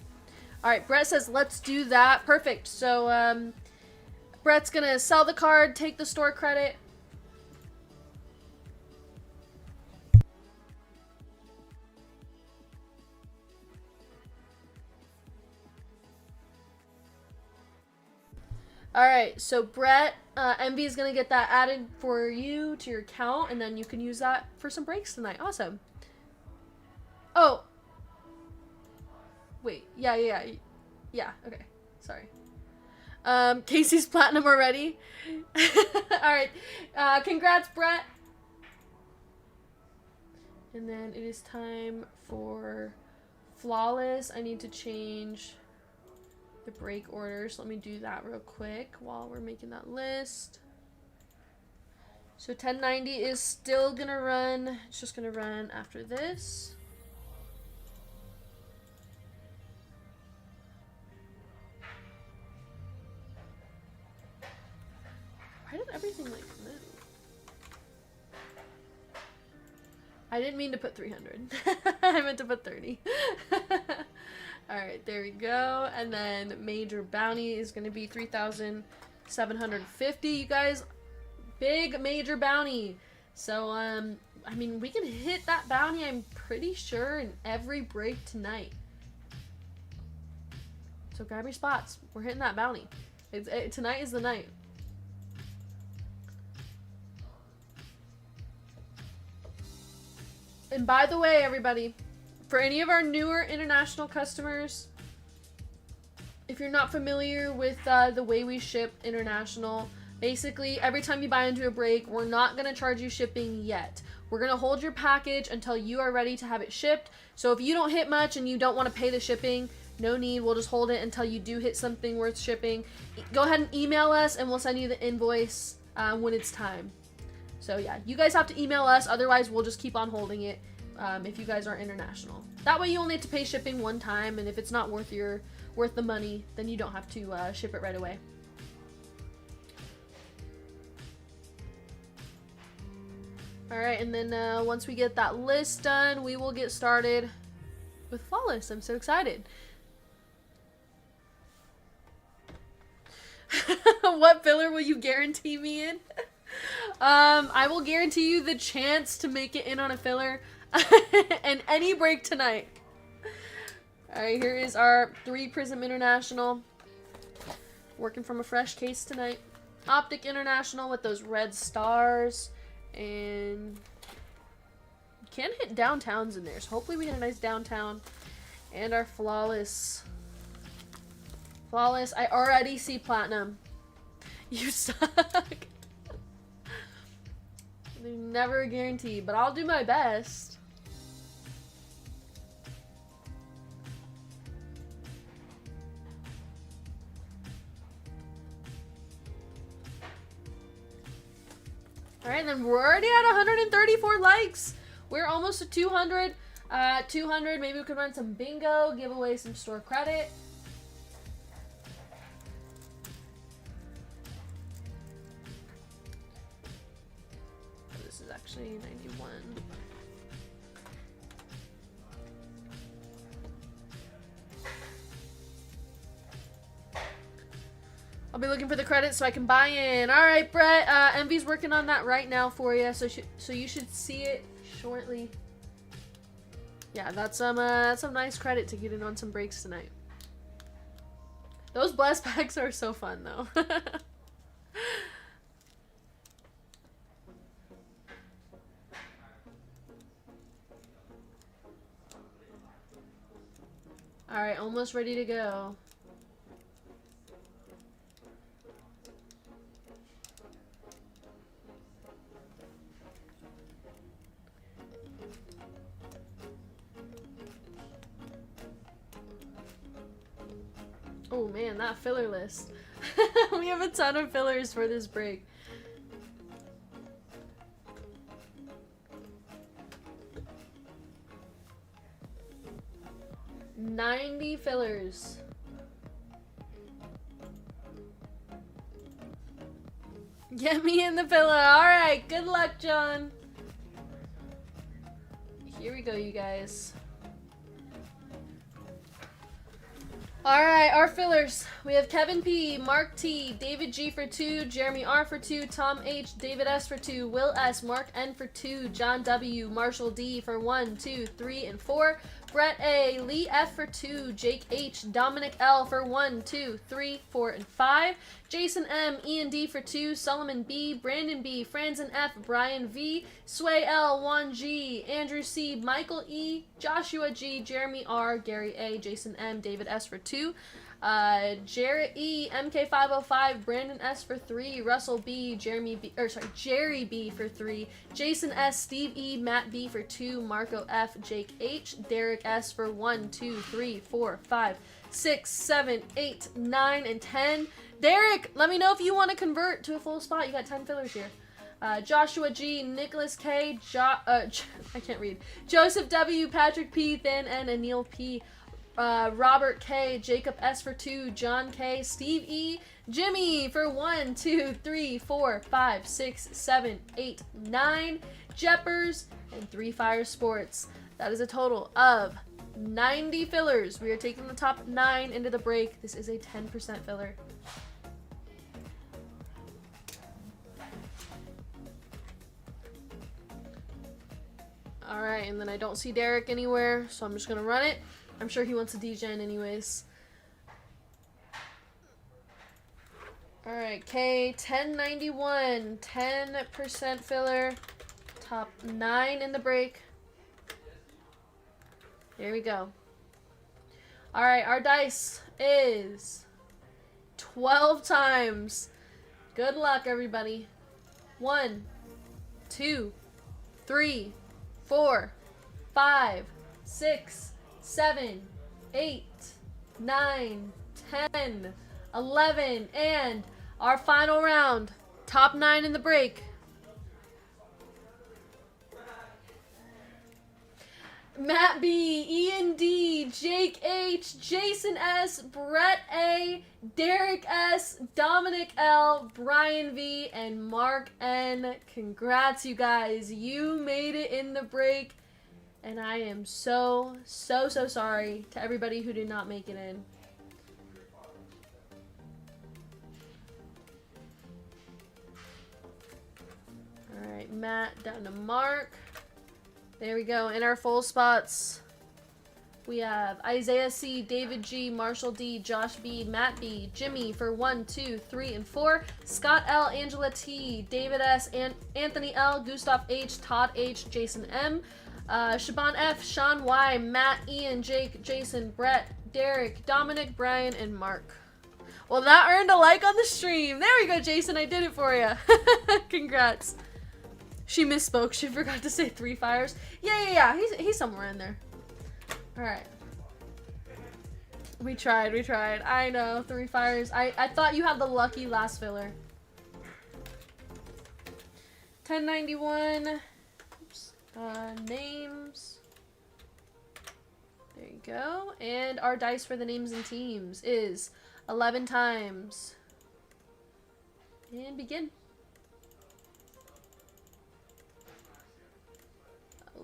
Alright, Brett says let's do that. Perfect. So, Brett's going to sell the card, take the store credit. Alright, so Brett, Envy is going to get that added for you to your account, and then you can use that for some breaks tonight. Awesome. Oh. Wait, yeah, okay. Sorry. Casey's platinum already. Alright, congrats, Brett. And then it is time for Flawless. I need to change the break order, so let me do that real quick while we're making that list. So 1090 is still gonna run. It's just gonna run after this. Why did everything like move? I didn't mean to put 300. I meant to put 30. Alright, there we go. And then major bounty is gonna be 3,750, you guys. Big major bounty. So, I mean, we can hit that bounty, I'm pretty sure, in every break tonight. So grab your spots. We're hitting that bounty. Tonight is the night. And by the way, everybody, for any of our newer international customers, if you're not familiar with the way we ship international, basically, every time you buy into a break, we're not going to charge you shipping yet. We're going to hold your package until you are ready to have it shipped. So if you don't hit much and you don't want to pay the shipping, no need. We'll just hold it until you do hit something worth shipping. Go ahead and email us and we'll send you the invoice when it's time. So yeah, you guys have to email us. Otherwise, we'll just keep on holding it if you guys are international. That way you only have to pay shipping one time. And if it's not worth the money, then you don't have to ship it right away. Alright, and then once we get that list done, we will get started with Flawless. I'm so excited. What filler will you guarantee me in? I will guarantee you the chance to make it in on a filler and any break tonight. Alright, here is our 3 Prism International. Working from a fresh case tonight. Optic International with those red stars. And you can hit downtowns in there, so hopefully we get a nice downtown. And our Flawless. Flawless, I already see platinum. You suck. Never a guarantee, but I'll do my best. Alright, then we're already at 134 likes. We're almost to 200. 200, maybe we could run some bingo, give away some store credit. This is actually 91. I'll be looking for the credits so I can buy in. All right, Brett. Envy's working on that right now for you, so you should see it shortly. Yeah, that's some nice credit to get in on some breaks tonight. Those blast packs are so fun, though. All right, almost ready to go. Oh man, that filler list. We have a ton of fillers for this break. $90 fillers. Get me in the filler. Alright, good luck, John. Here we go, you guys. Alright, our fillers. We have Kevin P, Mark T, David G for 2, Jeremy R for 2, Tom H, David S for 2, Will S, Mark N for 2, John W, Marshall D for 1, 2, 3, and 4, Brett A, Lee F for 2, Jake H, Dominic L for 1, 2, 3, 4, and 5, Jason M, Ian D for 2, Solomon B, Brandon B, Franzen F, Brian V, Sway L, Juan G, Andrew C, Michael E, Joshua G, Jeremy R, Gary A, Jason M, David S for 2, Jarrett E, MK505, Brandon S for 3, Russell B, Jerry B for 3, Jason S, Steve E, Matt B for 2, Marco F, Jake H, Derek S for 1, 2, 3, 4, 5, 6, 7, 8, 9, and 10. Derek, let me know if you want to convert to a full spot. You got 10 fillers here. Joshua G, Nicholas K, I can't read. Joseph W, Patrick P, Thin N, Anil P, Robert K, Jacob S for 2, John K, Steve E, Jimmy for 1, 2, 3, 4, 5, 6, 7, 8, 9, Jeppers, and 3 Fire Sports. That is a total of 90 fillers. We are taking the top 9 into the break. This is a 10% filler. Alright, and then I don't see Derek anywhere, so I'm just gonna run it. I'm sure he wants a DJ anyways. Alright, K, 1091, 10% filler, top 9 in the break. Here we go. Alright, our dice is 12 times. Good luck, everybody. 1, 2, 3, 4, 5, 6, 7, 8, 9, 10, 11, and our final round. Top 9 in the break. Matt B, Ian D, Jake H, Jason S, Brett A, Derek S, Dominic L, Brian V, and Mark N. Congrats, you guys. You made it in the break. And I am so sorry to everybody who did not make it in. Alright, Matt down to Mark. There we go. In our full spots, we have Isaiah C, David G, Marshall D, Josh B, Matt B, Jimmy for 1, 2, 3, and 4, Scott L, Angela T, David S, Anthony L, Gustav H, Todd H, Jason M, Shaban F, Sean Y, Matt, Ian, Jake, Jason, Brett, Derek, Dominic, Brian, and Mark. Well, that earned a like on the stream. There we go, Jason. I did it for you. Congrats. She misspoke. She forgot to say 3 fires. Yeah. He's somewhere in there. Alright. We tried. I know. 3 fires. I thought you had the lucky last filler. 1091. Oops. Names. There you go. And our dice for the names and teams is 11 times. And begin.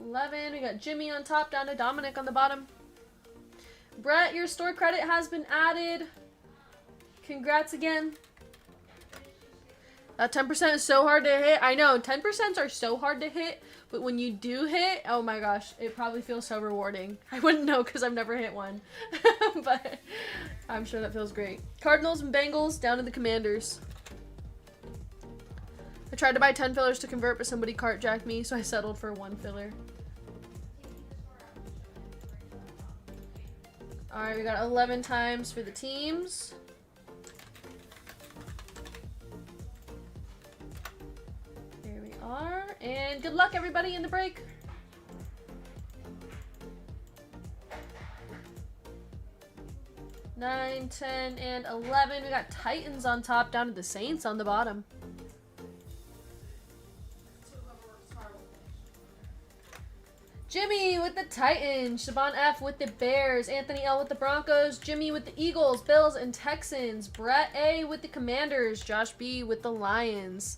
11. We got Jimmy on top, down to Dominic on the bottom. Brett, your store credit has been added. Congrats again. That 10% is so hard to hit. I know, 10% are so hard to hit, but when you do hit, oh my gosh, it probably feels so rewarding. I wouldn't know because I've never hit one, but I'm sure that feels great. Cardinals and Bengals, down to the Commanders. I tried to buy 10 fillers to convert, but somebody cartjacked me, so I settled for 1 filler. Alright, we got 11 times for the teams. There we are. And good luck, everybody, in the break. Nine, 10, and 11. We got Titans on top, down to the Saints on the bottom. Jimmy with the Titans, Shaban F with the Bears, Anthony L with the Broncos, Jimmy with the Eagles, Bills, and Texans, Brett A with the Commanders, Josh B with the Lions,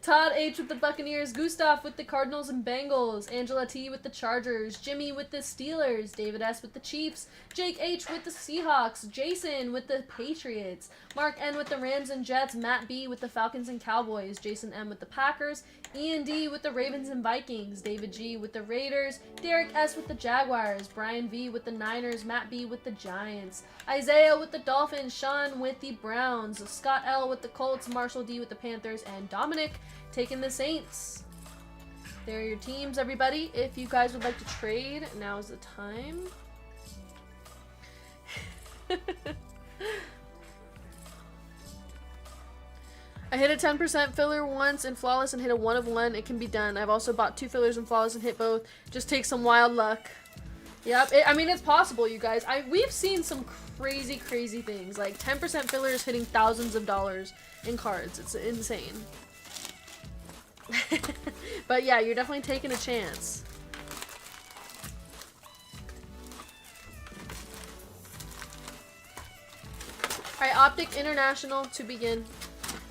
Todd H with the Buccaneers, Gustav with the Cardinals and Bengals, Angela T with the Chargers, Jimmy with the Steelers, David S with the Chiefs, Jake H with the Seahawks, Jason with the Patriots, Mark N with the Rams and Jets, Matt B with the Falcons and Cowboys, Jason M with the Packers, Ian D with the Ravens and Vikings, David G with the Raiders, Derek S with the Jaguars, Brian V with the Niners, Matt B with the Giants, Isaiah with the Dolphins, Sean with the Browns, Scott L with the Colts, Marshall D with the Panthers, and Dominic taking the Saints. There are your teams, everybody. If you guys would like to trade, now is the time. I hit a 10% filler once in Flawless and hit a 1 of 1. It can be done. I've also bought 2 fillers in Flawless and hit both. Just take some wild luck. Yep, I mean, it's possible, you guys. We've seen some crazy things. Like 10% fillers hitting thousands of dollars in cards. It's insane. But yeah, you're definitely taking a chance. Alright, Optic International to begin.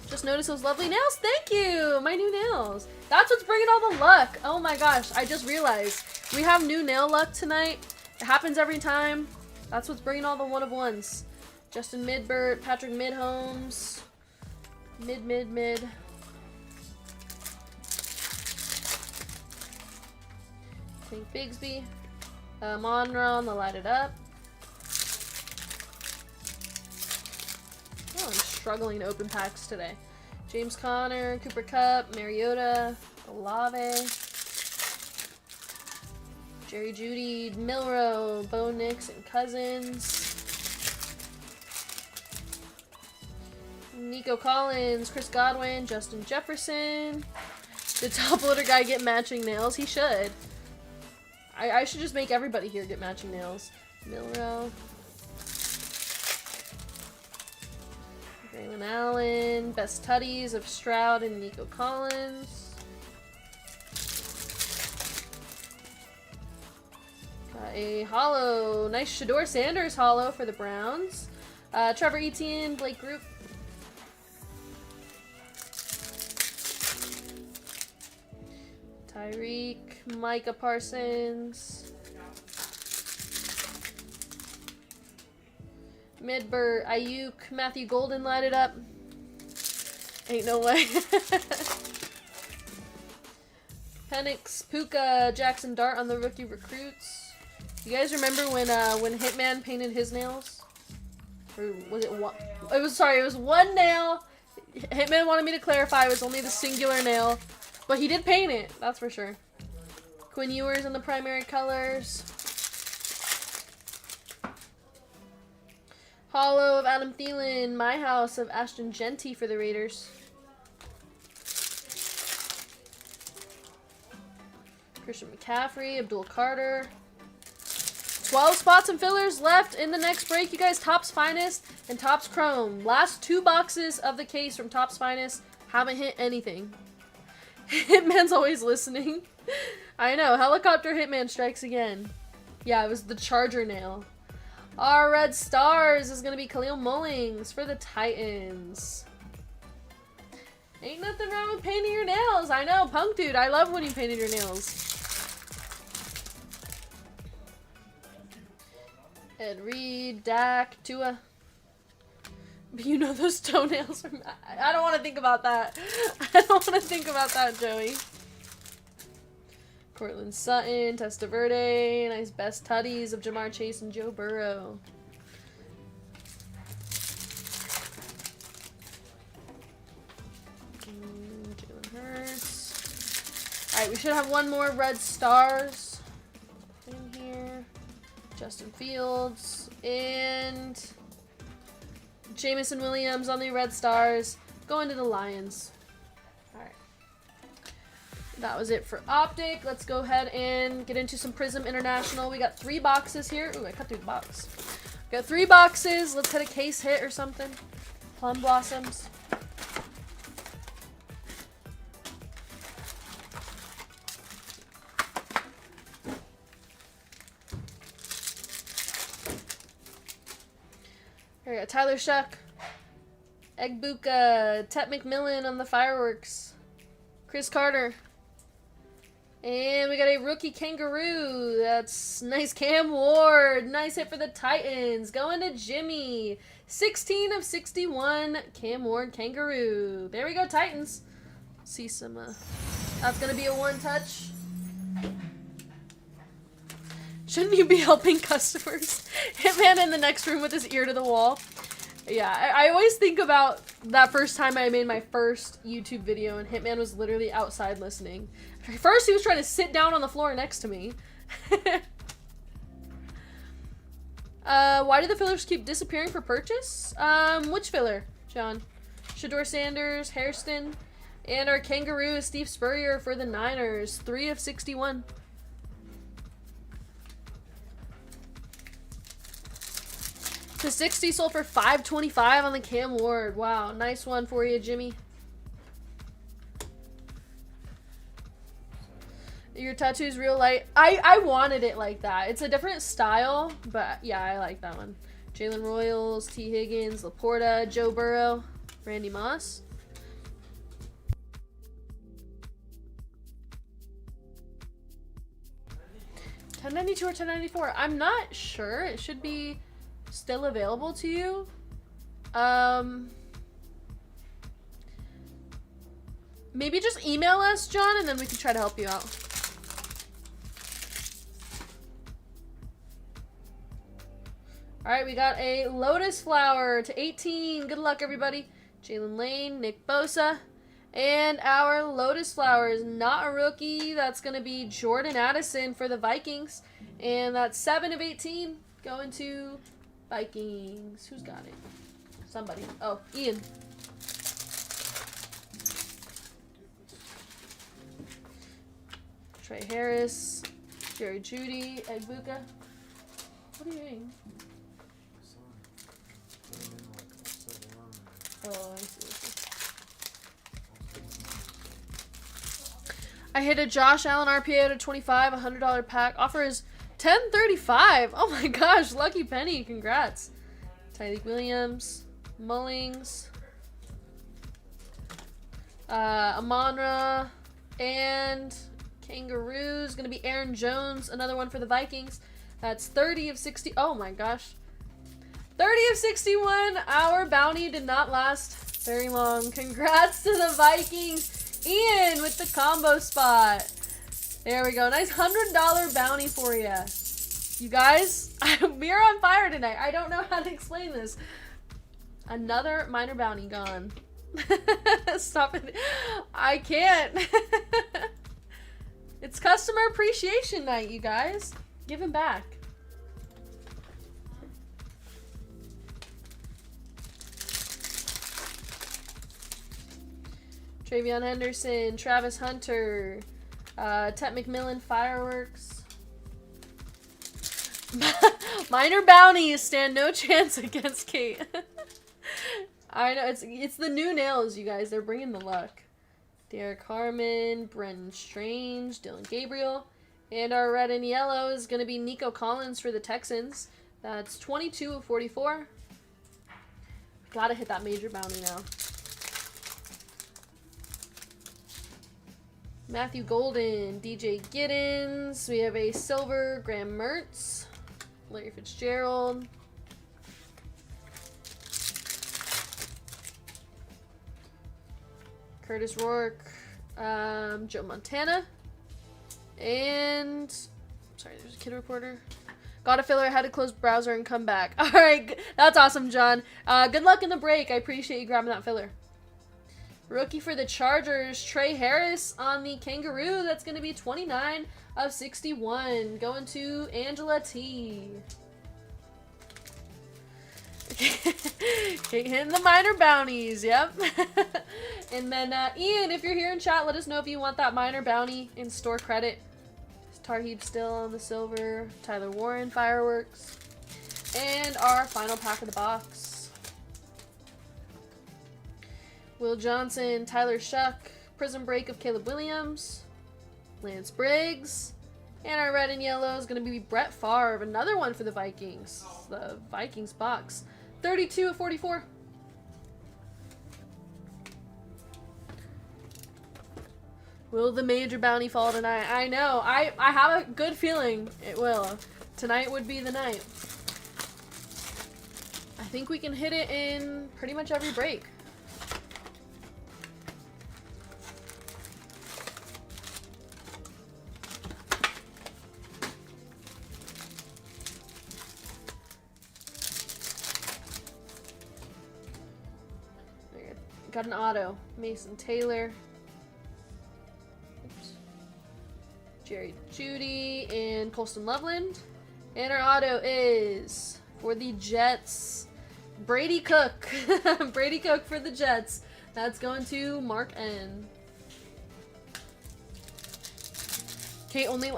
Just notice those lovely nails. Thank you! My new nails. That's what's bringing all the luck. Oh my gosh, I just realized. We have new nail luck tonight. It happens every time. That's what's bringing all the one of ones. Justin Midbert, Patrick Midholmes. Mid. Tank Bigsby. Monron, the Light It Up. Oh, I'm struggling to open packs today. James Conner, Cooper Kupp, Mariota, Olave, Jerry Jeudy, Milrow, Bo Nix, and Cousins. Nico Collins, Chris Godwin, Justin Jefferson. Did Top Loader Guy get matching nails? He should. I should just make everybody here get matching nails. Milrow. Braylon Allen, best tutties of Stroud and Nico Collins. Got a hollow, nice Shador Sanders hollow for the Browns. Trevor Etienne, Blake Group. Tyreek, Micah Parsons. Midbert, Ayuk, Matthew Golden, Light It Up. Ain't no way. Penix, Puka, Jackson Dart on the rookie recruits. You guys remember when Hitman painted his nails? Or was it one? It was one nail. Hitman wanted me to clarify it was only the singular nail. But he did paint it, that's for sure. Quinn Ewers in the primary colors. Hollow of Adam Thielen. My House of Ashton Genty for the Raiders. Christian McCaffrey, Abdul Carter. 12 spots and fillers left in the next break. You guys, Topps Finest and Topps Chrome. Last 2 boxes of the case from Topps Finest. Haven't hit anything. Hitman's always listening. I know. Helicopter Hitman strikes again. Yeah, it was the Charger nail. Our Red Stars is going to be Khalil Mullings for the Titans. Ain't nothing wrong with painting your nails. I know. Punk Dude, I love when you painted your nails. Ed Reed, Dak, Tua. You know those toenails are... I don't want to think about that. I don't want to think about that, Joey. Cortland Sutton, Testaverde. Nice best tutties of Jamar Chase and Joe Burrow. Jalen Hurts. Alright, we should have one more Red Stars in here. Justin Fields. And... Jamison Williams on the Red Stars. Going to the Lions. Alright. That was it for Optic. Let's go ahead and get into some Prism International. We got 3 boxes here. Ooh, I cut through the box. We got 3 boxes. Let's hit a case hit or something. Plum Blossoms. Here we go. Tyler Shuck. Egbuka. Tet McMillan on the fireworks. Chris Carter. And we got a rookie kangaroo. That's nice. Cam Ward. Nice hit for the Titans. Going to Jimmy. 16 of 61. Cam Ward kangaroo. There we go, Titans. See some, that's going to be a 1-touch. Shouldn't you be helping customers? Hitman in the next room with his ear to the wall. Yeah, I always think about that first time I made my first YouTube video and Hitman was literally outside listening. First he was trying to sit down on the floor next to me. Why do the fillers keep disappearing for purchase? Which filler, John? Shador Sanders, Hairston, and our kangaroo is Steve Spurrier for the Niners. 3 of 61. The 60 sold for $5.25 on the Cam Ward. Wow, nice one for you, Jimmy. Your tattoo's real light. I wanted it like that. It's a different style, but yeah, I like that one. Jalen Royals, T. Higgins, Laporta, Joe Burrow, Randy Moss. $10.92 or $10.94. I'm not sure. It should be still available to you. Maybe just email us, John, and then we can try to help you out. All right, we got a Lotus Flower to 18. Good luck, everybody. Jalen Lane, Nick Bosa. And our Lotus Flower is not a rookie. That's going to be Jordan Addison for the Vikings. And that's 7 of 18 going to Vikings. Who's got it? Somebody. Oh, Ian. Trey Harris, Jerry Judy, Egbuka. What are you doing? Oh, I see. I hit a Josh Allen RPA out of 25, $100 pack. Offer is $10.35. Oh my gosh, lucky penny. Congrats. Tyreek Williams, Mullings, Amon-Ra, and Kangaroos. Gonna be Aaron Jones, another one for the Vikings. That's 30 of 60. Oh my gosh. 30 of 61. Our bounty did not last very long. Congrats to the Vikings. Ian with the combo spot. There we go. Nice $100 bounty for you. You guys, we're on fire tonight. I don't know how to explain this. Another minor bounty gone. Stop it. I can't. It's customer appreciation night, you guys. Give him back. Travion Henderson, Travis Hunter, Tet McMillan, Fireworks. Minor bounties stand no chance against Kate. I know, it's the new nails, you guys. They're bringing the luck. Derek Harmon, Brendan Strange, Dylan Gabriel. And our red and yellow is going to be Nico Collins for the Texans. That's 22 of 44. Gotta hit that major bounty now. Matthew Golden, DJ Giddens. We have a silver, Graham Mertz, Larry Fitzgerald. Curtis Rourke, Joe Montana, and sorry, there's a kid reporter. Got a filler, had to close browser and come back. All right, that's awesome, John. Good luck in the break. I appreciate you grabbing that filler. Rookie for the Chargers, Trey Harris on the Kangaroo. That's going to be 29 of 61. Going to Angela T. Hitting the minor bounties, yep. And then Ian, if you're here in chat, let us know if you want that minor bounty in store credit. Tarheeb still on the silver. Tyler Warren, Fireworks. And our final pack of the box. Will Johnson, Tyler Shuck, Prison Break of Caleb Williams, Lance Briggs, and our red and yellow is going to be Brett Favre, another one for the Vikings. The Vikings box. 32 of 44. Will the major bounty fall tonight? I know. I have a good feeling it will. Tonight would be the night. I think we can hit it in pretty much every break. Got an auto. Mason Taylor. Oops. Jerry Judy and Colston Loveland. And our auto is for the Jets. Brady Cook. Brady Cook for the Jets. That's going to Mark N. Okay, only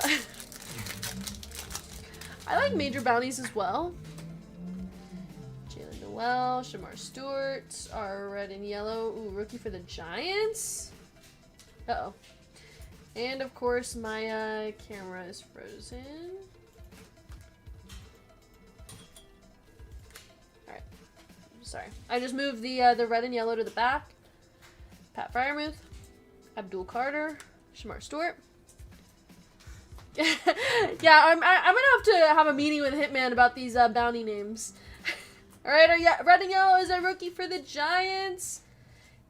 I like major bounties as well. Well, Shamar Stewart, our red and yellow. Ooh, rookie for the Giants. Uh-oh. And of course, my camera is frozen. Alright. Sorry. I just moved the red and yellow to the back. Pat Fryermuth, Abdul Carter, Shamar Stewart. Yeah, I'm gonna have to have a meeting with Hitman about these bounty names. Alright, red and yellow is a rookie for the Giants.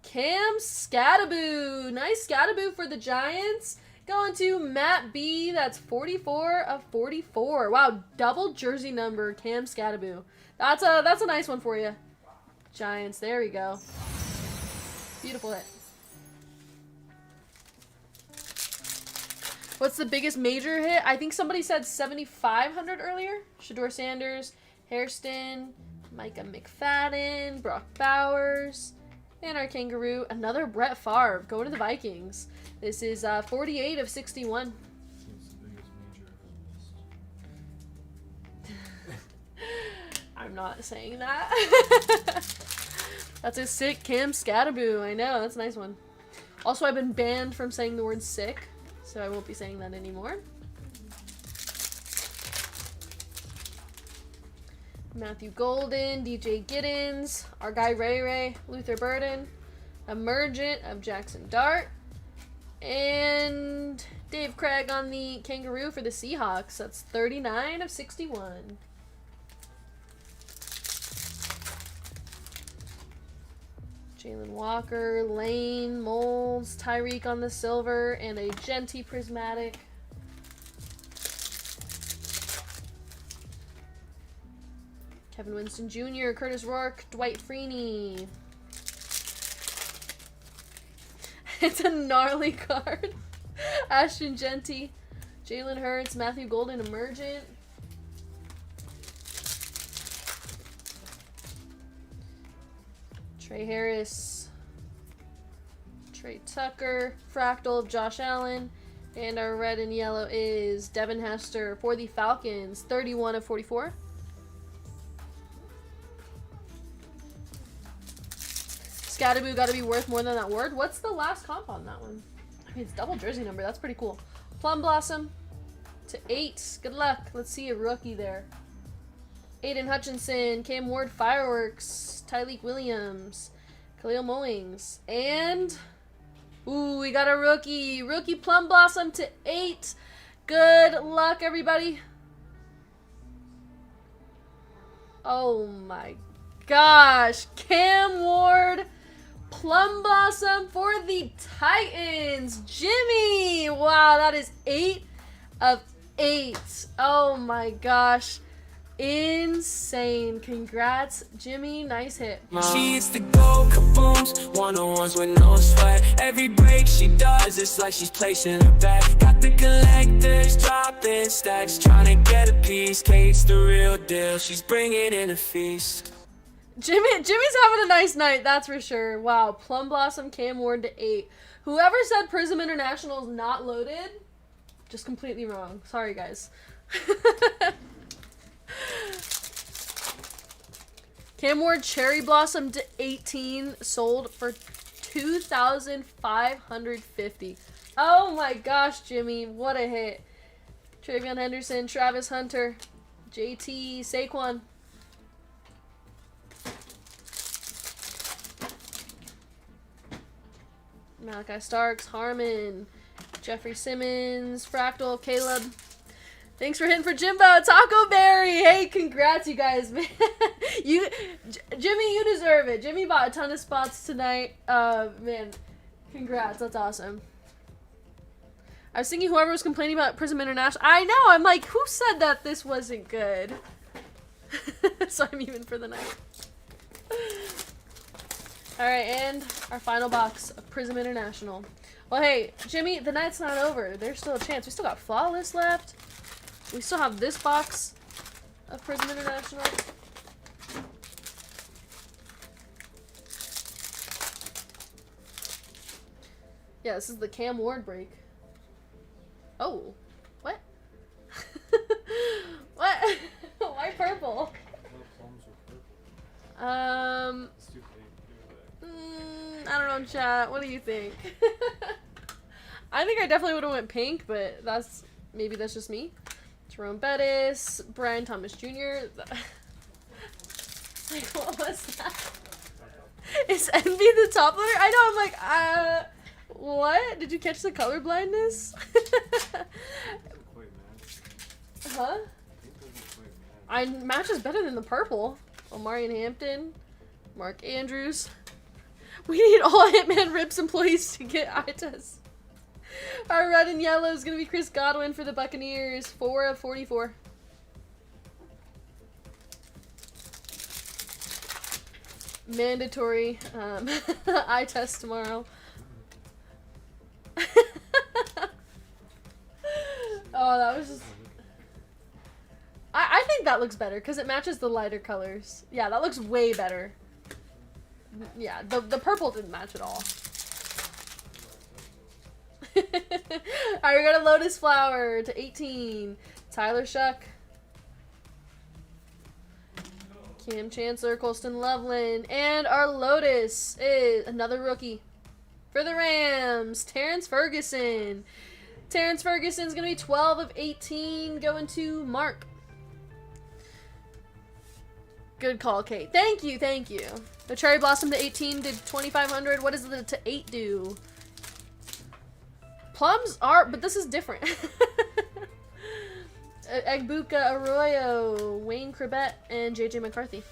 Cam Scattaboo. Nice Scattaboo for the Giants. Going to Matt B. That's 44 of 44. Wow, double jersey number, Cam Scattaboo. That's a nice one for you. Giants, there we go. Beautiful hit. What's the biggest major hit? I think somebody said 7,500 earlier. Shador Sanders, Hairston, Micah McFadden, Brock Bowers, and our Kangaroo. Another Brett Favre going to the Vikings. This is 48 of 61. What's the biggest major ever missed? I'm not saying that. That's a sick Cam Scattaboo. I know, that's a nice one. Also, I've been banned from saying the word sick, so I won't be saying that anymore. Matthew Golden, DJ Giddens, our guy Ray Ray, Luther Burden, Emergent of Jackson Dart, and Dave Craig on the Kangaroo for the Seahawks. That's 39 of 61. Jalen Walker, Lane, Moles, Tyreek on the silver, and a Genty Prismatic. Kevin Winston Jr., Curtis Rourke, Dwight Freeney. It's a gnarly card. Ashton Genty, Jalen Hurts, Matthew Golden, Emergent. Trey Harris, Trey Tucker, Fractal of Josh Allen, and our red and yellow is Devin Hester for the Falcons, 31 of 44. Scattaboo got to be worth more than that word. What's the last comp on that one? I mean, it's double jersey number. That's pretty cool. Plum Blossom to 8. Good luck. Let's see a rookie there. Aiden Hutchinson, Cam Ward, Fireworks, Tyleek Williams, Khalil Mullings, and ooh, we got a rookie. Rookie Plum Blossom to 8. Good luck, everybody. Oh my gosh. Cam Ward, Plum Blossom for the Titans. Jimmy. Wow, that is 8 of 8. Oh my gosh. Insane. Congrats, Jimmy. Nice hit. She hits the gold kabooms, one-on-ones with no sweat. Every break she does, it's like she's placing her bet. Got the collectors dropping stacks, trying to get a piece. Kate's the real deal, she's bringing in a feast. Jimmy's having a nice night, that's for sure. Wow, Plum Blossom, Cam Ward to 8. Whoever said Prism International is not loaded, just completely wrong. Sorry, guys. Cam Ward Cherry Blossom to 18, sold for $2,550. Oh my gosh, Jimmy, what a hit. Travion Henderson, Travis Hunter, JT, Saquon. Malachi Starks, Harmon, Jeffrey Simmons, Fractal, Caleb. Thanks for hitting for Jimbo. Taco Berry. Hey, congrats, you guys, man. Jimmy, you deserve it. Jimmy bought a ton of spots tonight. Man, congrats. That's awesome. I was thinking whoever was complaining about Prism International. I know. I'm like, who said that this wasn't good? So I'm even for the night. All right, and our final box of Prism International. Well, hey, Jimmy, the night's not over. There's still a chance. We still got Flawless left. We still have this box of Prism International. Yeah, this is the Cam Ward break. Oh, what? What? Why purple? No plums are purple. It's too big. Give it back. I don't know, chat. What do you think? I think I definitely would have went pink, but maybe that's just me. Jerome Bettis, Brian Thomas Jr. Like, what was that? Is envy the top letter? I know, I'm like, what? Did you catch the color blindness? Huh? Matches better than the purple. Omarion Hampton, Mark Andrews. We need all Hitman Rips employees to get eye tests. Our red and yellow is going to be Chris Godwin for the Buccaneers. 4 of 44. Mandatory eye test tomorrow. Oh, that was just... I think that looks better because it matches the lighter colors. Yeah, that looks way better. Yeah, the purple didn't match at all. Alright, we got a Lotus Flower to 18. Tyler Shuck. Cam Chancellor, Colston Loveland. And our Lotus is another rookie for the Rams. Terrence Ferguson. Terrence Ferguson's going to be 12 of 18 going to Mark. Good call, Kate. Thank you, thank you. The Cherry Blossom to 18 did 2,500. What does the to 8 do? Plums are, but this is different. Egbuka Arroyo, Wayne Crabette, and JJ McCarthy.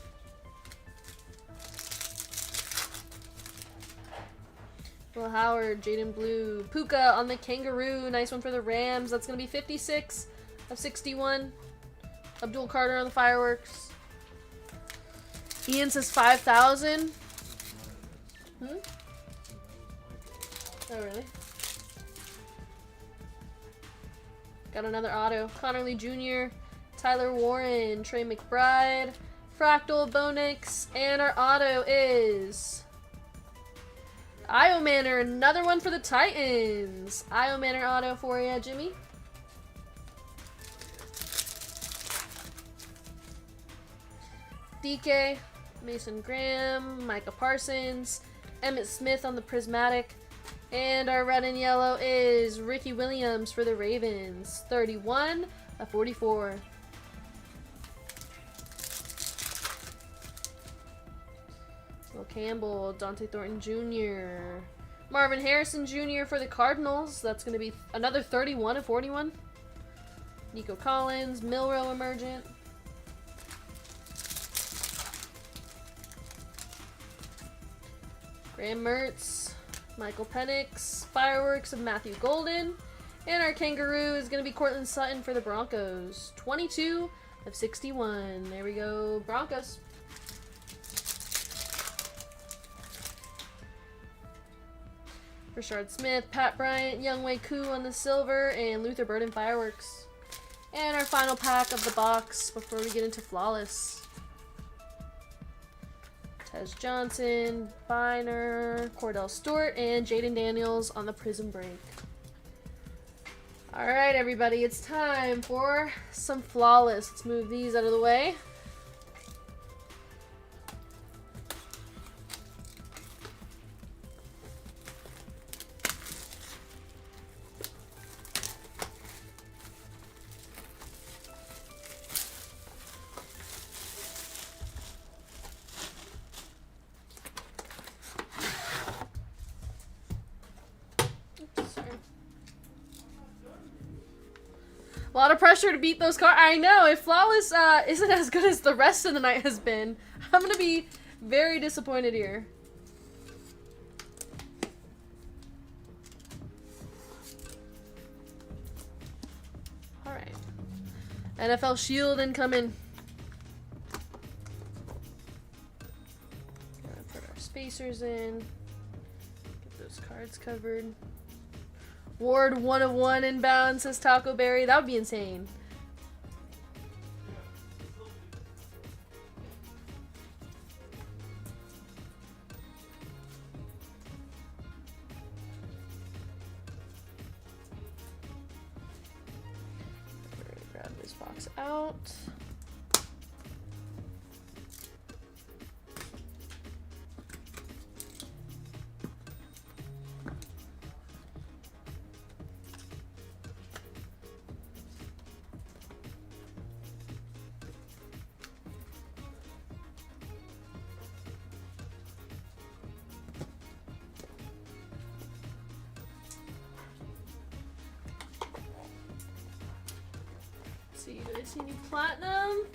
Will Howard, Jaden Blue, Puka on the Kangaroo. Nice one for the Rams. That's going to be 56 of 61. Abdul Carter on the Fireworks. Ian says 5,000. Oh, really? Got another auto. Connor Lee Jr., Tyler Warren, Trey McBride, Fractal Bonix, and our auto is Io Manor, another one for the Titans. Io Manor auto for you, Jimmy. DK, Mason Graham, Micah Parsons, Emmett Smith on the Prismatic, and our red and yellow is Ricky Williams for the Ravens. 31 of 44. Will Campbell, Dante Thornton Jr., Marvin Harrison Jr. for the Cardinals. That's going to be another 31 of 41. Nico Collins, Milrow Emergent. Graham Mertz, Michael Penix, Fireworks of Matthew Golden, and our Kangaroo is going to be Cortland Sutton for the Broncos. 22 of 61. There we go, Broncos. Rashard Smith, Pat Bryant, Youngwei Koo on the silver, and Luther Burden Fireworks. And our final pack of the box before we get into Flawless. Tez Johnson, Biner, Cordell Stewart, and Jaden Daniels on the Prism Break. Alright, everybody, it's time for some Flawless. Let's move these out of the way. A lot of pressure to beat those cards. I know, if Flawless isn't as good as the rest of the night has been, I'm going to be very disappointed here. Alright. NFL Shield incoming. Gotta put our spacers in. Get those cards covered. Ward 1 of 1 inbound, says Taco Berry. That would be insane. Grab this box out. see. Do I see any platinum?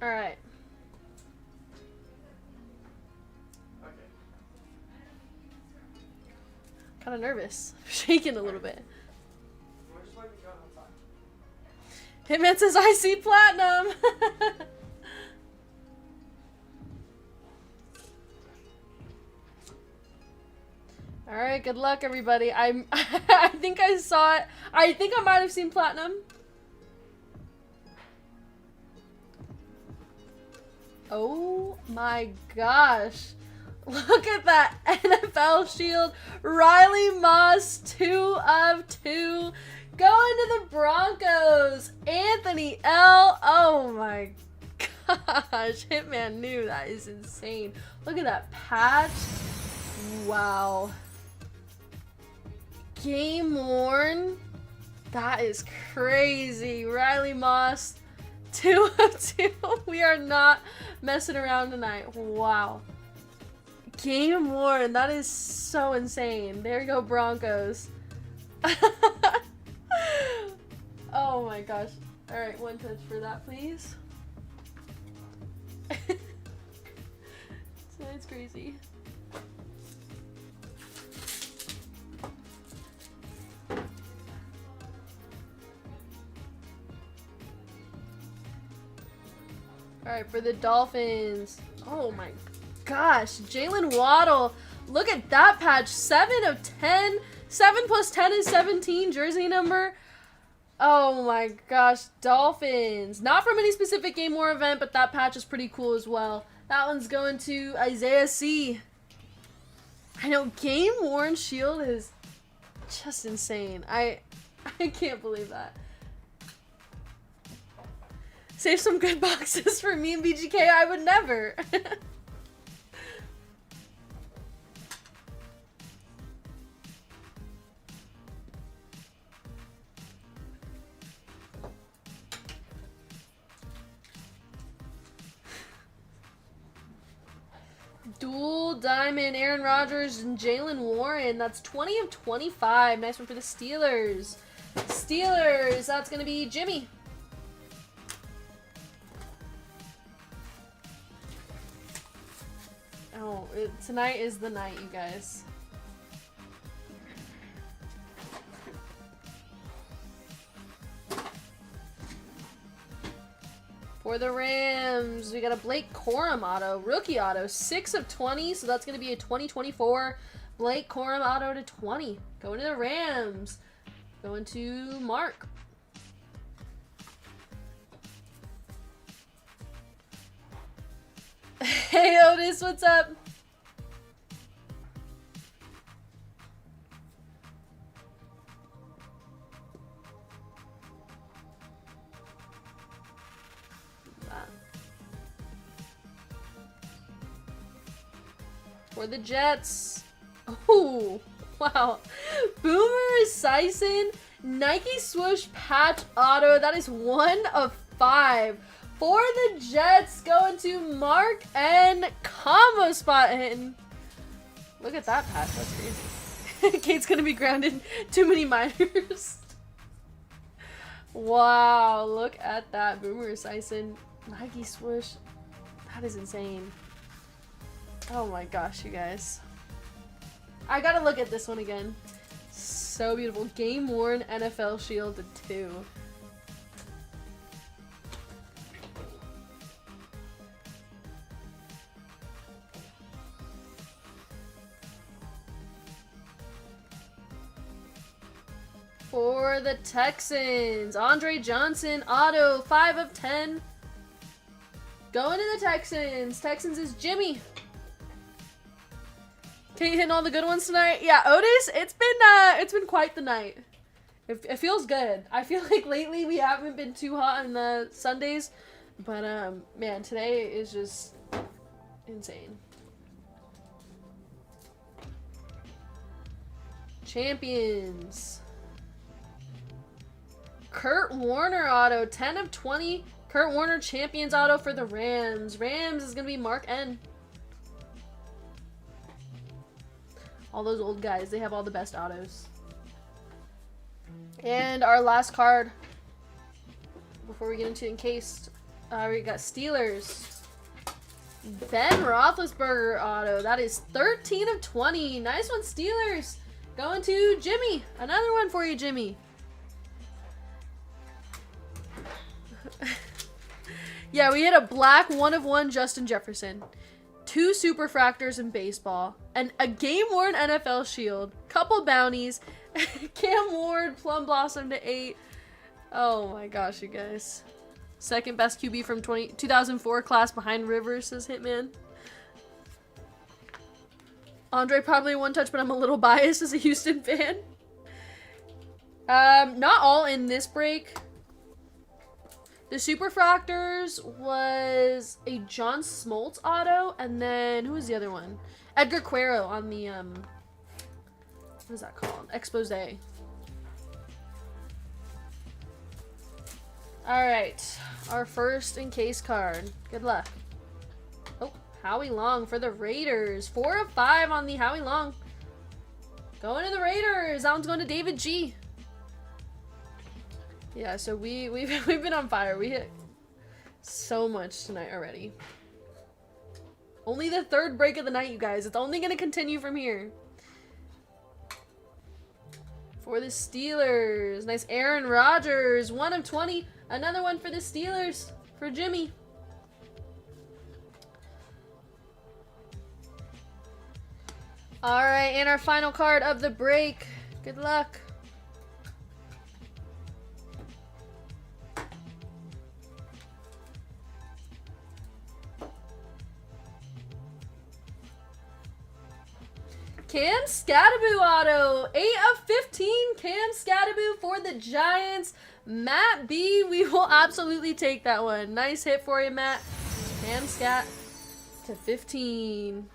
Alright. Okay. Kinda nervous. Shaking a little bit. We're just waiting to go outside. Hitman says, I see platinum! Alright, good luck everybody. I think I saw it. I think I might have seen platinum. Oh my gosh. Look at that NFL shield. Riley Moss, 2 of 2. Going to the Broncos. Anthony L. Oh my gosh. Hitman knew. That is insane. Look at that patch. Wow. Game worn. That is crazy. Riley Moss, 2 of 2. We are not messing around tonight. Wow. Game worn. That is so insane. There you go, Broncos. Oh my gosh. Alright, 1 touch for that, please. Tonight's crazy. Alright, for the Dolphins. Oh my gosh. Jalen Waddle. Look at that patch. 7 of 10. 7 plus 10 is 17 jersey number. Oh my gosh. Dolphins. Not from any specific game or event, but that patch is pretty cool as well. That one's going to Isaiah C. I know game worn shield is just insane. I can't believe that. Save some good boxes for me and BGK. I would never. Dual diamond, Aaron Rodgers and Jalen Warren. That's 20 of 25. Nice one for the Steelers. Steelers, that's going to be Jimmy. Oh, tonight is the night, you guys. For the Rams, we got a Blake Corum auto, rookie auto, 6 of 20, so that's going to be a 2024 Blake Corum auto to 20. Going to the Rams. Going to Mark. Hey Otis, what's up? For the Jets. Oh, wow. Boomer Esiason, Nike swoosh patch auto. That is 1 of 5. For the Jets, going to Mark and combo spot hitting. Look at that patch. That's crazy. Kate's going to be grounded. Too many minors. Wow. Look at that. Boomer Esiason, Nike swoosh. That is insane. Oh my gosh, you guys. I gotta look at this one again. So beautiful. Game worn NFL shield to 2. For the Texans, Andre Johnson, auto, 5 of 10. Going to the Texans. Texans is Jimmy. Kate hitting all the good ones tonight. Yeah, Otis, it's been quite the night. It feels good. I feel like lately we haven't been too hot on the Sundays, but man, today is just insane. Champions. Kurt Warner auto, 10 of 20. Kurt Warner Champions auto for the Rams. Rams is gonna be Mark N. All those old guys, they have all the best autos. And our last card before we get into encased, we got Steelers. Ben Roethlisberger auto. That is 13 of 20. Nice one, Steelers. Going to Jimmy. Another one for you, Jimmy. Yeah, we hit a black 1 of 1 Justin Jefferson. 2 superfractors in baseball. And a game-worn NFL shield. Couple bounties. Cam Ward, Plum Blossom to 8. Oh my gosh, you guys. Second best QB from 2004 class behind Rivers, says Hitman. Andre probably 1 touch, but I'm a little biased as a Houston fan. Not all in this break. The Superfractors was a John Smoltz auto, and then who was the other one? Edgar Quero on the what is that called? Expose. Alright, our first encased card. Good luck. Oh, Howie Long for the Raiders. 4 of 5 on the Howie Long. Going to the Raiders. That one's going to David G. Yeah, so we've been on fire. We hit so much tonight already. Only the 3rd break of the night, you guys. It's only going to continue from here. For the Steelers. Nice Aaron Rodgers. 1 of 20. Another one for the Steelers. For Jimmy. Alright, and our final card of the break. Good luck. Cam Scattaboo auto. 8 of 15. Cam Scattaboo for the Giants. Matt B, we will absolutely take that one. Nice hit for you, Matt. Cam Scat to 15.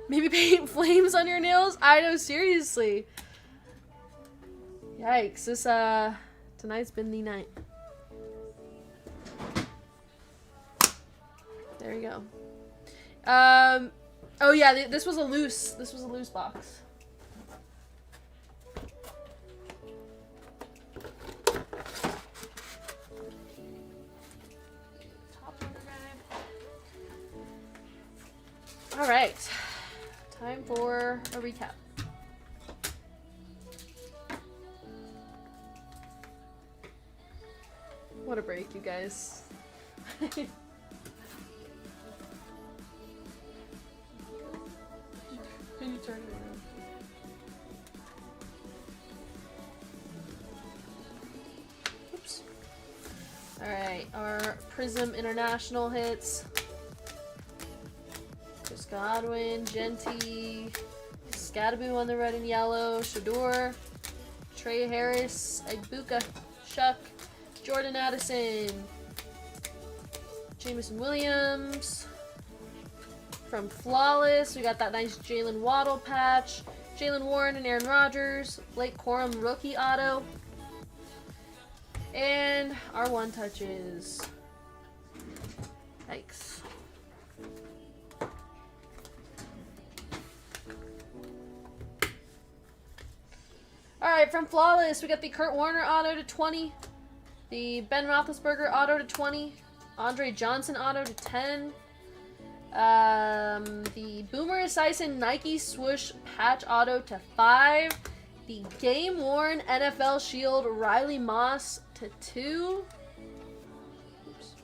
Maybe paint flames on your nails? I know, seriously. Yikes. This, tonight's been the night. There you go. Oh yeah, this was a loose box. All right, time for a recap. What a break, you guys. Can you turn it around? Oops. Alright, our Prism International hits. Chris Godwin, Genty, Scattaboo on the red and yellow, Shador, Trey Harris, Egbuka, Shuck, Jordan Addison, Jameson Williams. From Flawless, we got that nice Jalen Waddle patch, Jalen Warren and Aaron Rodgers, Blake Corum rookie auto, and our 1 touches. Yikes. Alright, from Flawless, we got the Kurt Warner auto to 20, the Ben Roethlisberger auto to 20, Andre Johnson auto to 10, the Boomer Esiason Nike swoosh patch auto to 5, the game worn NFL shield Riley Moss to 2, oops.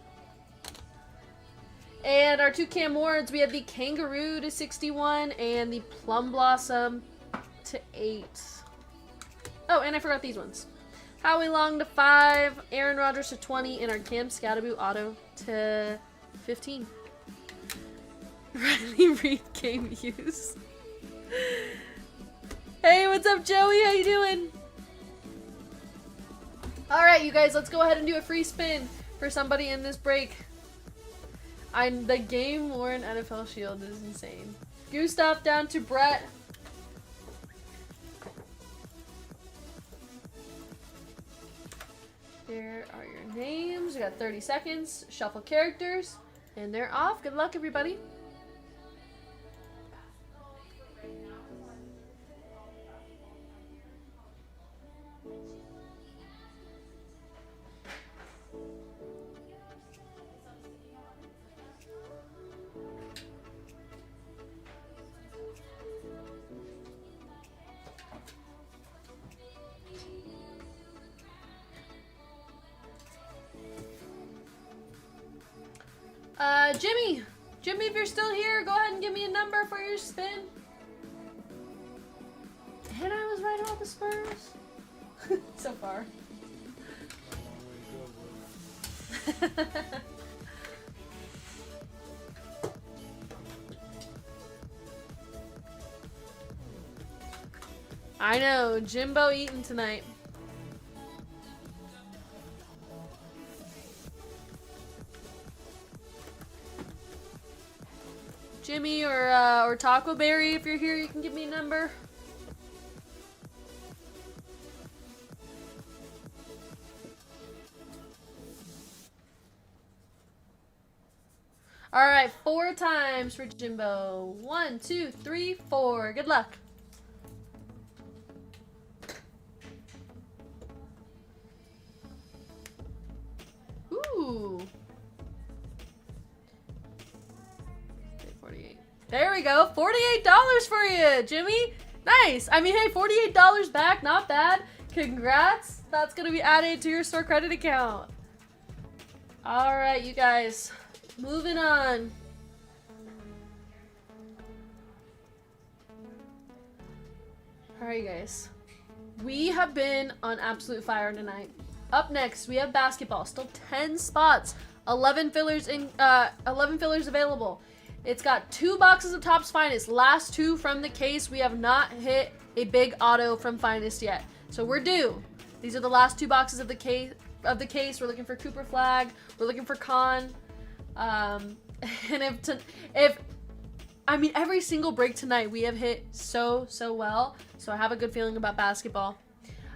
And our 2 Cam Wards, we have the Kangaroo to 61 and the Plum Blossom to 8. Oh, and I forgot these ones. Howie Long to 5, Aaron Rodgers to 20, and our Cam Scattaboo auto to 15. Riley Reed game use. Hey, what's up, Joey? How you doing? Alright, you guys, let's go ahead and do a free spin for somebody in this break. The game-worn NFL shield is insane. Gustav down to Brett. Here are your names. We got 30 seconds. Shuffle characters. And they're off. Good luck, everybody. Jimmy, if you're still here, go ahead and give me a number for your spin. And I was right about the Spurs. So far. I know, Jimbo eating tonight. Jimmy or Taco Berry, if you're here, you can give me a number. All right, 4 times for Jimbo. 1, 2, 3, 4. Good luck. Ooh. 48. There we go. $48 for you, Jimmy. Nice. I mean, hey, $48 back. Not bad. Congrats. That's going to be added to your store credit account. All right, you guys. Moving on. All right, guys. We have been on absolute fire tonight. Up next, we have basketball. Still 10 spots. 11 fillers available. It's got 2 boxes of Topps Finest. Last 2 from the case. We have not hit a big auto from Finest yet. So we're due. These are the last 2 boxes of the case. We're looking for Cooper Flag. We're looking for Con. And I mean, every single break tonight we have hit so well. So I have a good feeling about basketball.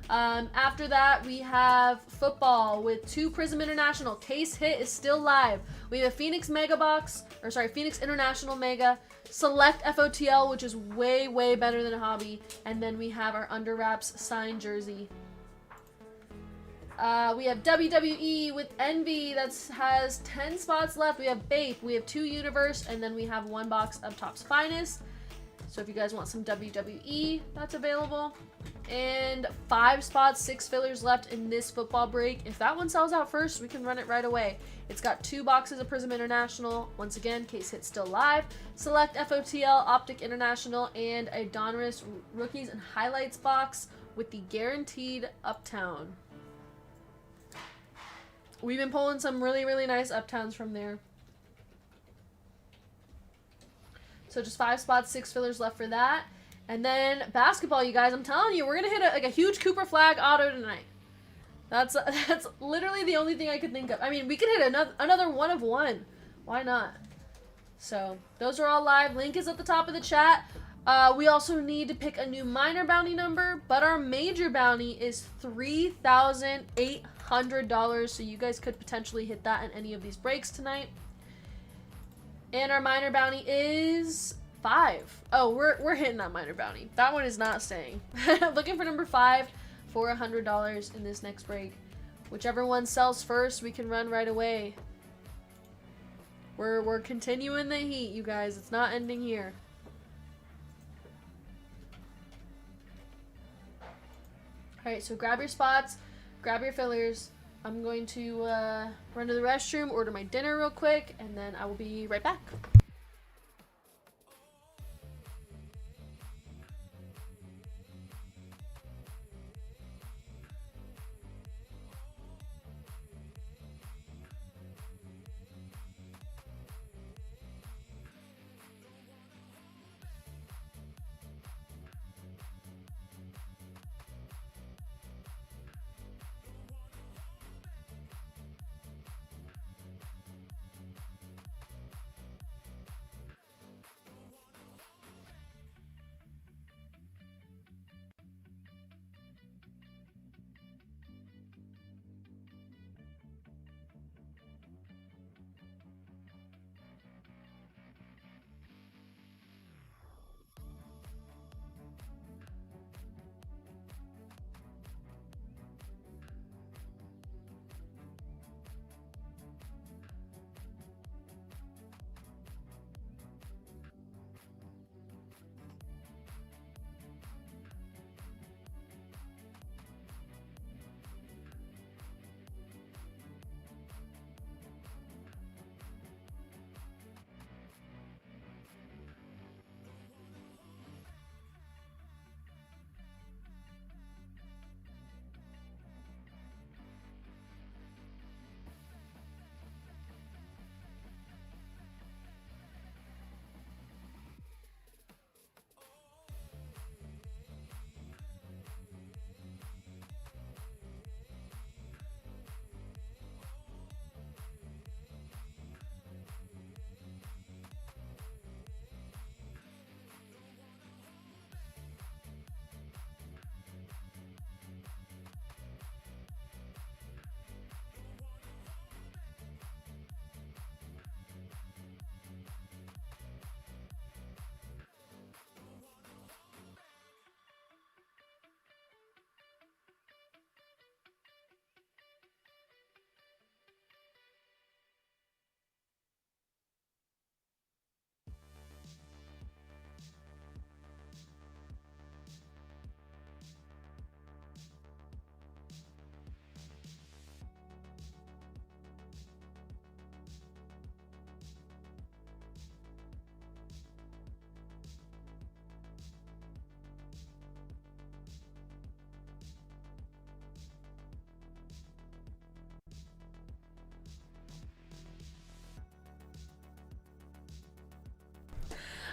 After that, we have football with 2 Prism International. Case hit is still live. We have a Phoenix Phoenix International Mega, Select FOTL, which is way better than a hobby. And then we have our Under Wraps signed jersey. We have WWE with Envy that has 10 spots left. We have Bape, we have 2 Universe, and then we have 1 box of Topps Finest. So if you guys want some WWE, that's available. And 5 spots, 6 fillers left in this football break. If that one sells out first, we can run it right away. It's got 2 boxes of Prism International. Once again, case hit still live. Select FOTL, Optic International, and a Donruss Rookies and Highlights box with the guaranteed Uptown. We've been pulling some really nice Uptowns from there. So just 5 spots, 6 fillers left for that. And then basketball, you guys, I'm telling you, we're going to hit a huge Cooper Flag auto tonight. That's literally the only thing I could think of. I mean, we could hit another 1 of 1. Why not? So those are all live. Link is at the top of the chat. We also need to pick a new minor bounty number, but our major bounty is $3,800, so you guys could potentially hit that in any of these breaks tonight. And our minor bounty is 5. Oh, we're hitting that minor bounty. That one is not staying. Looking for number 5 for $100 in this next break. Whichever one sells first, we can run right away. We're continuing the heat, you guys. It's not ending here. Alright, so grab your spots, grab your fillers. I'm going to run to the restroom, order my dinner real quick, and then I will be right back.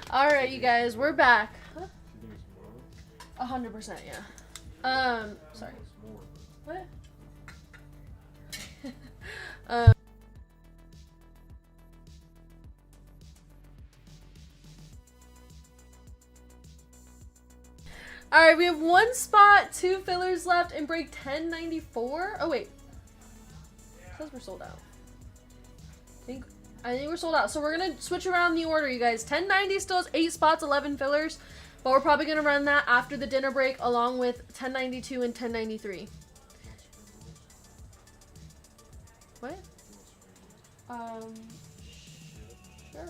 All right, you guys, we're back. 100%, yeah. Sorry. What? All right, we have 1 spot, 2 fillers left, and break 1094. Oh wait, it says we're sold out. I think we're sold out. So we're gonna switch around the order, you guys. 1090 still has 8 spots, 11 fillers, but we're probably gonna run that after the dinner break, along with 1092 and 1093. What? Sure.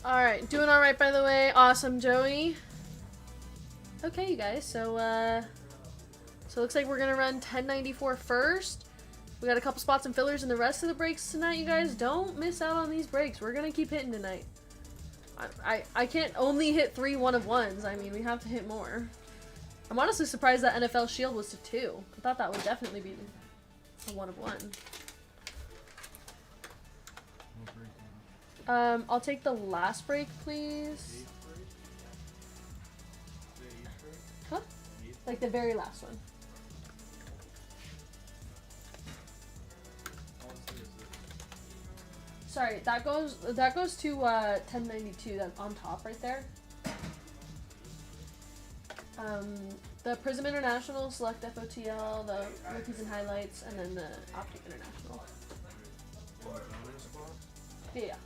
Alright, doing alright by the way. Awesome, Joey. Okay, you guys, so it looks like we're gonna run 1094 first. We got a couple spots and fillers in the rest of the breaks tonight, you guys. Don't miss out on these breaks. We're gonna keep hitting tonight. I can't only hit 3 1-of-1s. I mean, we have to hit more. I'm honestly surprised that NFL Shield was to 2. I thought that would definitely be a 1-of-1. I'll take the last break, please. Huh? Like the very last one. Sorry, that goes to 1092. That's on top right there. The Prism International, Select FOTL, the Rookies and Highlights, and then the Optic International. Yeah.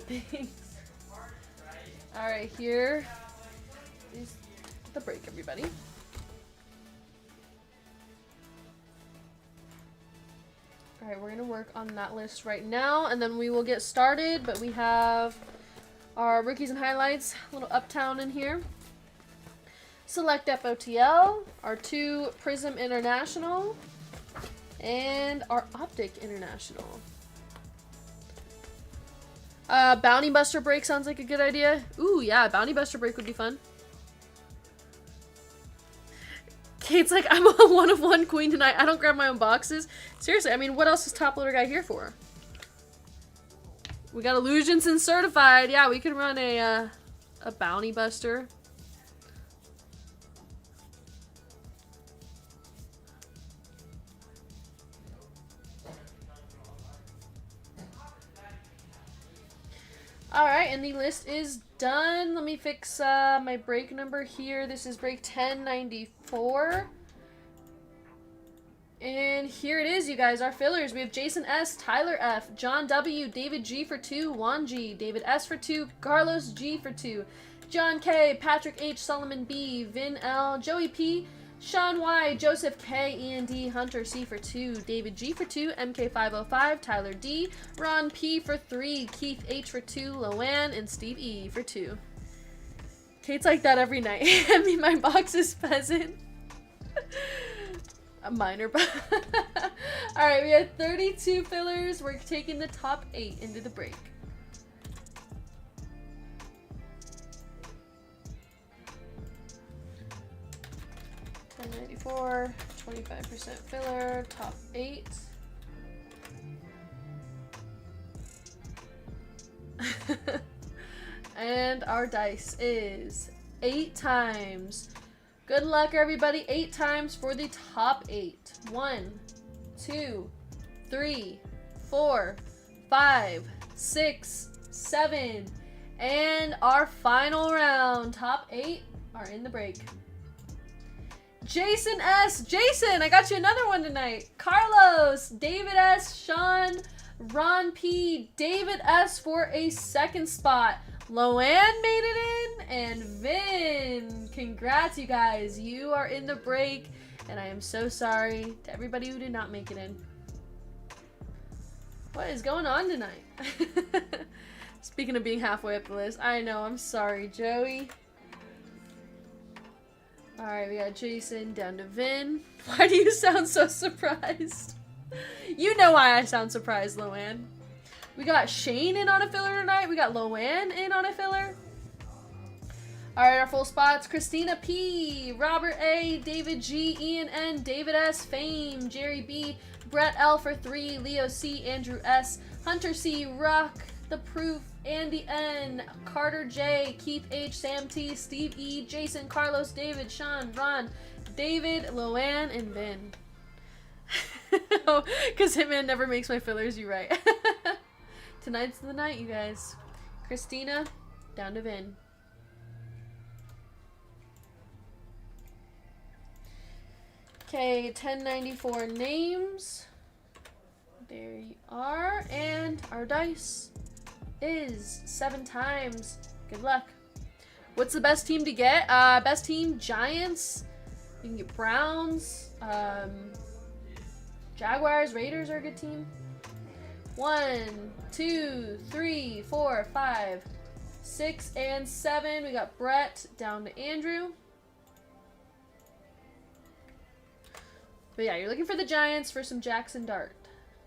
Thanks. Alright, here is the break, everybody. Alright, we're gonna work on that list right now, and then we will get started, but we have our Rookies and Highlights, a little Uptown in here. Select FOTL, our 2 Prism International, and our Optic International. Bounty Buster break sounds like a good idea. Ooh, yeah, Bounty Buster break would be fun. Kate's like, I'm a 1-of-1 queen tonight. I don't grab my own boxes. Seriously, I mean, what else is Top Loader Guy here for? We got Illusions and Certified. Yeah, we could run a Bounty Buster. Alright, and the list is done. Let me fix my break number here. This is break 1094. And here it is, you guys, our fillers. We have Jason S, Tyler F, John W, David G for 2, Juan G, David S for 2, Carlos G for 2, John K, Patrick H, Solomon B, Vin L, Joey P, Sean Y, Joseph K, Ian D, Hunter C for 2, David G for 2, MK505, Tyler D, Ron P for 3, Keith H for 2, Loanne, and Steve E for 2. Kate's like that every night. Hand me my boxes, peasant. A minor. Alright, we have 32 fillers. We're taking the top 8 into the break. $10.94, 25% filler, top 8. And our dice is 8 times. Good luck, everybody. 8 times for the top 8. 1, 2, 3, 4, 5, 6, 7. And our final round. Top 8 are in the break. Jason S. Jason, I got you another one tonight. Carlos, David S. Sean, Ron P. David S. for a 2nd spot. Loanne made it in, and Vin. Congrats, you guys. You are in the break, and I am so sorry to everybody who did not make it in. What is going on tonight? Speaking of being halfway up the list, I know, I'm sorry, Joey. Alright, we got Jason down to Vin. Why do you sound so surprised? You know why I sound surprised, Loanne. We got Shane in on a filler tonight. We got Loanne in on a filler. Alright, our full spots. Christina P, Robert A, David G, Ian N, David S, Fame, Jerry B, Brett L for 3, Leo C, Andrew S, Hunter C, Rock, The Proof, Andy N, Carter J, Keith H, Sam T, Steve E, Jason, Carlos, David, Sean, Ron, David, Loanne, and Vin. Oh, because Hitman never makes my fillers, you right. Tonight's the night, you guys. Christina, down to Vin. Okay, 1094 names. There you are. And our dice is 7 times. Good luck. What's the best team to get? Best team, Giants. You can get Browns. Jaguars, Raiders are a good team. 1, 2, 3, 4, 5, 6, and 7. We got Brett down to Andrew. But yeah, you're looking for the Giants for some Jackson Dart.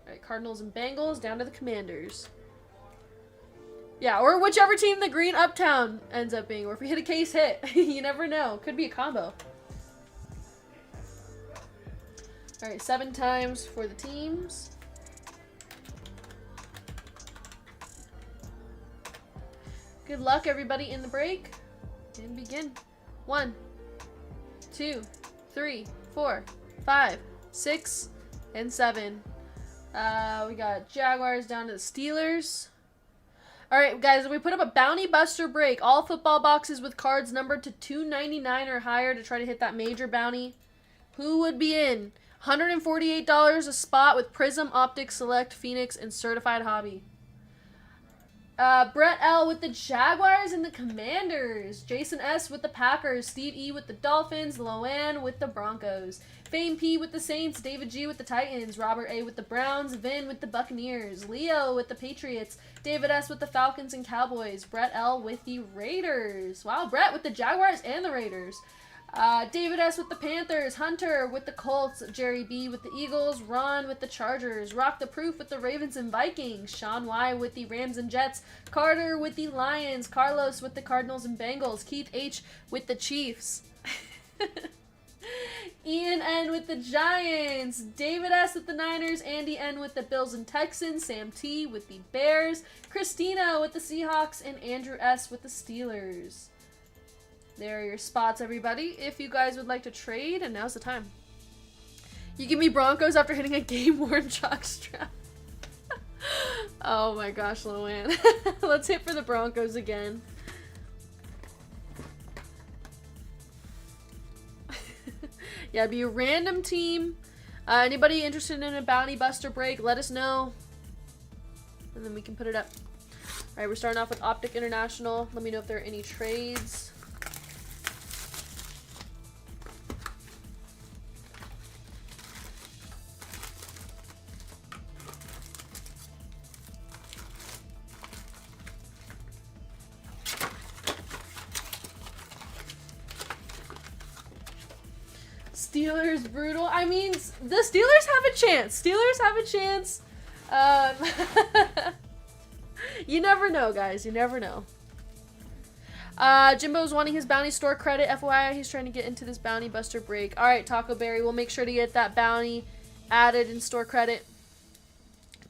Alright, Cardinals and Bengals down to the Commanders. Yeah, or whichever team the green uptown ends up being. Or if we hit a case hit. You never know. Could be a combo. Alright, 7 times for the teams. Good luck, everybody, in the break. And begin. 1, 2, 3, 4, 5, 6, and 7. We got Jaguars down to the Steelers. Alright, guys, we put up a Bounty Buster break. All football boxes with cards numbered to $2.99 or higher to try to hit that major bounty. Who would be in? $148 a spot with Prism, Optic, Select, Phoenix, and Certified Hobby. Brett L with the Jaguars and the Commanders. Jason S with the Packers. Steve E with the Dolphins. Loanne with the Broncos. Fame P with the Saints. David G with the Titans. Robert A with the Browns. Vin with the Buccaneers. Leo with the Patriots. David S with the Falcons and Cowboys. Brett L with the Raiders. Wow, Brett with the Jaguars and the Raiders. David S with the Panthers, Hunter with the Colts, Jerry B with the Eagles, Ron with the Chargers, Rock the Proof with the Ravens and Vikings, Sean Y with the Rams and Jets, Carter with the Lions, Carlos with the Cardinals and Bengals, Keith H with the Chiefs, Ian N with the Giants, David S with the Niners, Andy N with the Bills and Texans, Sam T with the Bears, Christina with the Seahawks, and Andrew S with the Steelers. There are your spots, everybody, if you guys would like to trade, and now's the time. You give me Broncos after hitting a game-worn jockstrap. Oh my gosh, Loanne. Let's hit for the Broncos again. Yeah, it'd be a random team. Anybody interested in a Bounty Buster break, let us know. And then we can put it up. Alright, we're starting off with Optic International. Let me know if there are any trades. Steelers brutal. I mean, the Steelers have a chance. Steelers have a chance. You never know, guys. You never know. Jimbo's wanting his bounty store credit. FYI, he's trying to get into this Bounty Buster break. Alright, Taco Berry. We'll make sure to get that bounty added in store credit.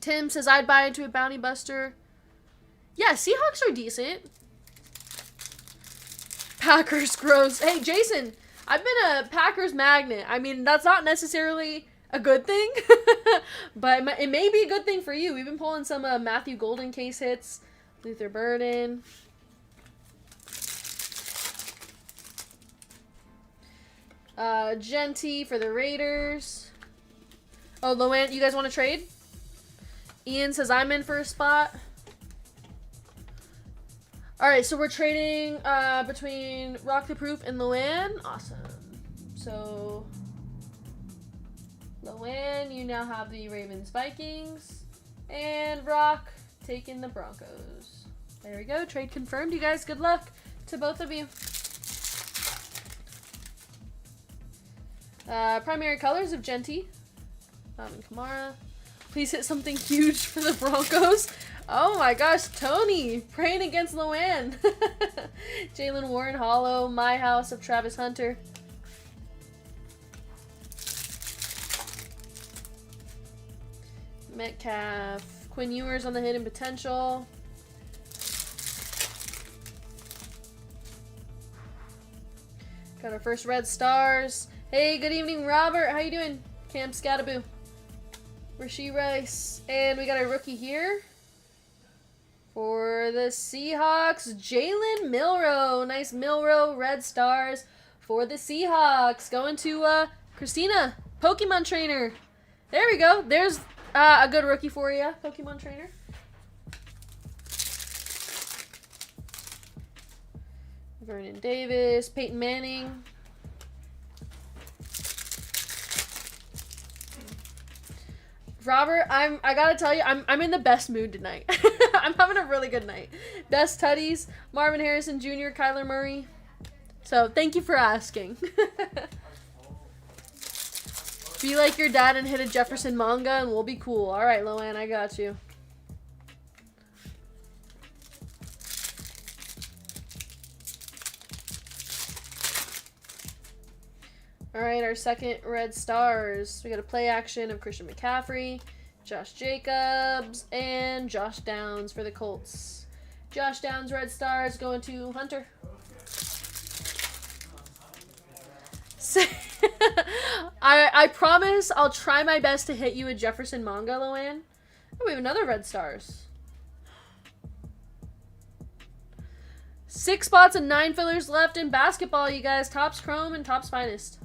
Tim says, I'd buy into a Bounty Buster. Yeah, Seahawks are decent. Packers gross. Hey, Jason, I've been a Packers magnet. I mean, that's not necessarily a good thing, but it may be a good thing for you. We've been pulling some Matthew Golden case hits. Luther Burden. Genty for the Raiders. Oh, Loanne, you guys want to trade? Ian says I'm in for a spot. Alright, so we're trading between Rock the Proof and Loanne. Awesome. So, Loanne, you now have the Ravens Vikings. And Brock taking the Broncos. There we go. Trade confirmed. You guys, good luck to both of you. Primary colors of Genty. And Kamara. Please hit something huge for the Broncos. Oh my gosh, Tony praying against Loanne. Jalen Warren Hollow. My House of Travis Hunter. Metcalf. Quinn Ewers on the hidden potential. Got our first red stars. Hey, good evening, Robert. How you doing? Cam Scataboo. Rasheed Rice. And we got a rookie here. For the Seahawks, Jalen Milroe. Nice Milroe red stars for the Seahawks. Going to Christina, Pokemon trainer. There we go. There's a good rookie for you, Pokemon trainer. Vernon Davis, Peyton Manning. Robert, I gotta tell you, I'm in the best mood tonight. I'm having a really good night. Best tutties, Marvin Harrison Jr., Kyler Murray. So thank you for asking. Be like your dad and hit a Jefferson manga and we'll be cool. All right, Loanne, I got you. All right, our second red stars. We got a play action of Christian McCaffrey, Josh Jacobs, and Josh Downs for the Colts. Josh Downs red stars going to Hunter. I promise I'll try my best to hit you a Jefferson manga, Loanne. Oh, we have another red stars. 6 spots and 9 fillers left in basketball, you guys. Topps Chrome and Topps Finest.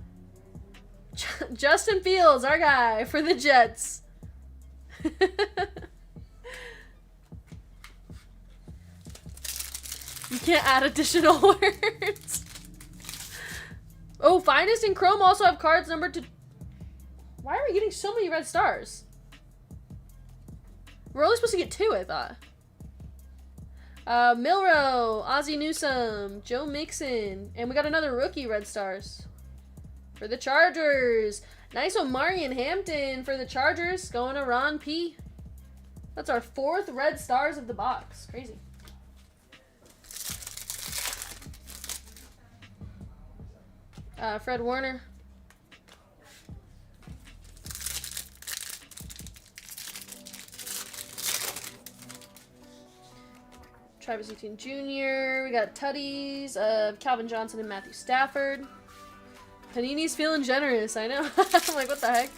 Justin Fields, our guy, for the Jets. You can't add additional words. Oh, Finest and Chrome also have cards numbered to... Why are we getting so many red stars? We're only supposed to get 2, I thought. Milroe, Ozzie Newsome, Joe Mixon, and we got another rookie red stars for the Chargers. Nice Omarion Hampton for the Chargers, going to Ron P. That's our 4th red stars of the box. Crazy. Fred Warner. Travis Etienne Jr. We got tutties of Calvin Johnson and Matthew Stafford. Panini's feeling generous, I know. I'm like, what the heck?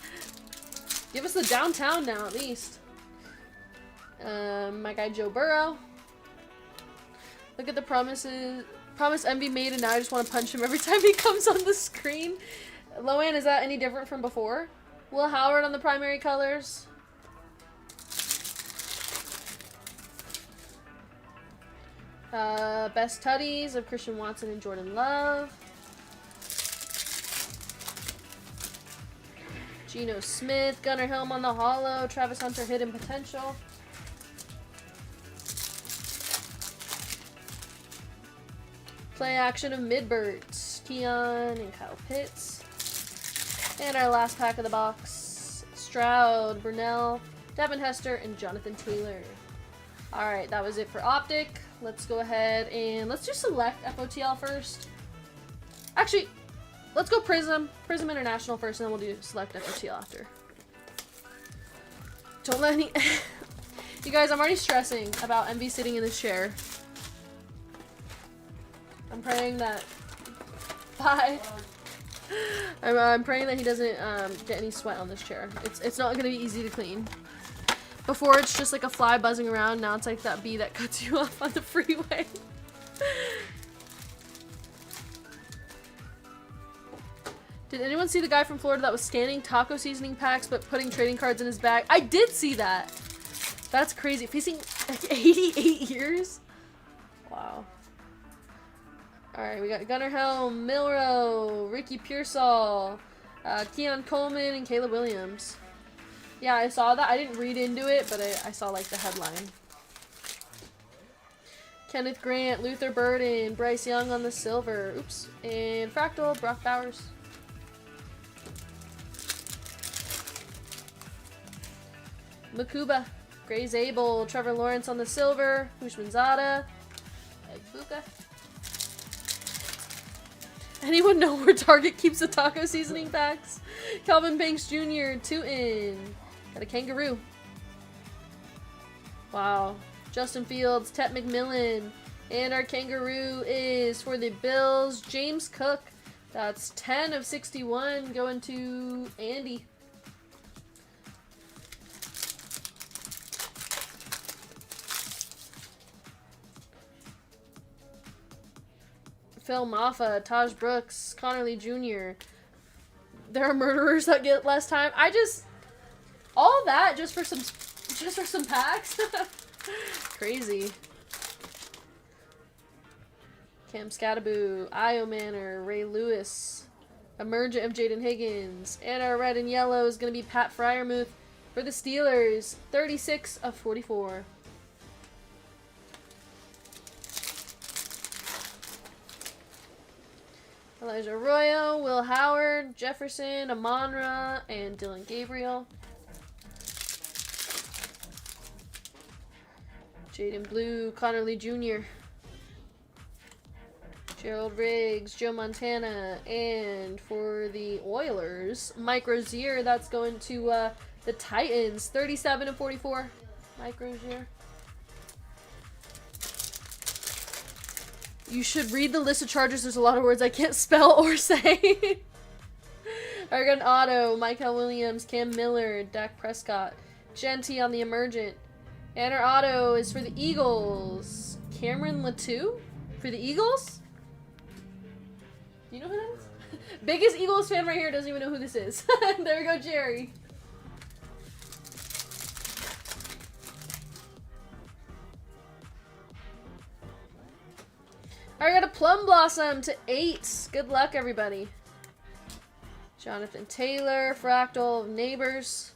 Give us the downtown now, at least. My guy Joe Burrow. Look at the promise Envy made, and now I just want to punch him every time he comes on the screen. Loanne, is that any different from before? Will Howard on the primary colors. Best tutties of Christian Watson and Jordan Love. Geno Smith, Gunnar Helm on the hollow, Travis Hunter hidden potential. Play action of Midbert, Keon, and Kyle Pitts. And our last pack of the box, Stroud, Brunell, Devin Hester, and Jonathan Taylor. Alright, that was it for Optic. Let's go ahead and let's do Select FOTL first. Actually, let's go Prism International first, and then we'll do Select FOTL after. Don't let any... You guys, I'm already stressing about Envy sitting in this chair. I'm praying that... Bye. I'm praying that he doesn't get any sweat on this chair. It's not going to be easy to clean. Before, it's just like a fly buzzing around. Now it's like that bee that cuts you off on the freeway. Did anyone see the guy from Florida that was scanning taco seasoning packs but putting trading cards in his bag? I did see that. That's crazy. Facing like 88 years? Wow. Alright, we got Gunnar Helm, Milroe, Ricky Pearsall, Keon Coleman, and Caleb Williams. Yeah, I saw that. I didn't read into it, but I saw like the headline. Kenneth Grant, Luther Burden, Bryce Young on the silver. Oops. And Fractal, Brock Bowers. Makuba, Gray Zabel, Trevor Lawrence on the silver. Hushmanzada. Egbuka. Anyone know where Target keeps the taco seasoning packs? Calvin Banks Jr., 2-in. Got a kangaroo. Wow. Justin Fields, Tet McMillan. And our kangaroo is for the Bills, James Cook. That's 10 of 61 going to Andy. Phil Maffa, Taj Brooks, Connor Lee Jr. There are murderers that get less time. All that just for some packs. Crazy. Cam Scataboo, Io Manor, Ray Lewis, Emergent of Jaden Higgins, and our red and yellow is going to be Pat Fryermuth for the Steelers, 36 of 44. Elijah Arroyo, Will Howard, Jefferson, Amonra, and Dylan Gabriel. Jaden Blue, Connor Lee Jr. Gerald Riggs, Joe Montana, and for the Oilers, Mike Rozier. That's going to the Titans, 37 of 44. Mike Rozier. You should read the list of charges. There's a lot of words I can't spell or say. Argon Otto, Michael Williams, Cam Miller, Dak Prescott, Genty on the Emergent. And our auto is for the Eagles. Cameron Latou for the Eagles? Do you know who that is? Biggest Eagles fan right here doesn't even know who this is. There we go, Jerry. I got a Plum Blossom to 8. Good luck, everybody. Jonathan Taylor, Fractal, Neighbors,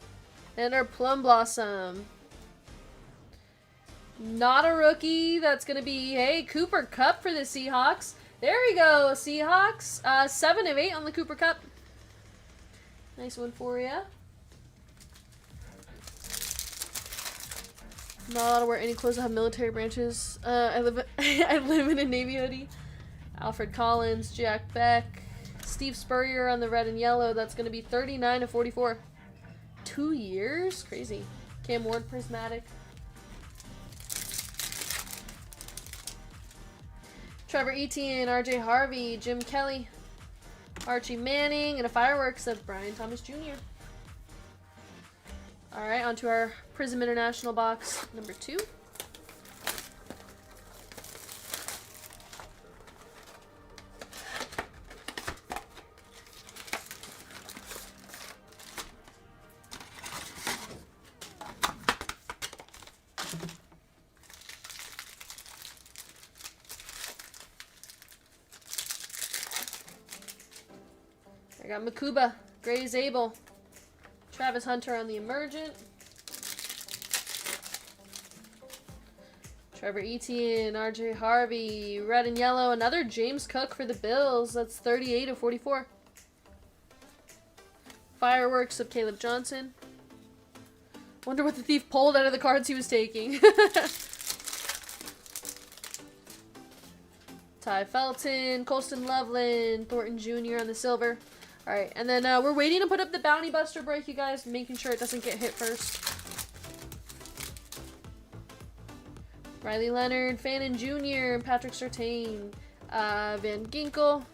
and our Plum Blossom. Not a rookie. That's going to be, hey, Cooper Kupp for the Seahawks. There we go, Seahawks. 7 of 8 on the Cooper Kupp. Nice one for you. Not allowed to wear any clothes that have military branches. I live in a Navy hoodie. Alfred Collins, Jack Beck, Steve Spurrier on the red and yellow. That's going to be 39 of 44. 2 years? Crazy. Cam Ward, Prismatic. Trevor Etienne, RJ Harvey, Jim Kelly, Archie Manning, and a fireworks of Brian Thomas Jr. Alright, on to our Prism International box number 2. I got Makuba, Gray Zabel, Travis Hunter on the Emergent, Trevor Etienne, RJ Harvey, red and yellow, another James Cook for the Bills. That's 38 of 44. Fireworks of Caleb Johnson. Wonder what the thief pulled out of the cards he was taking. Ty Felton, Colston Loveland, Thornton Jr. on the silver. Alright, and then we're waiting to put up the Bounty Buster break, you guys, making sure it doesn't get hit first. Riley Leonard, Fannin Jr., Patrick Surtain, Van Ginkel.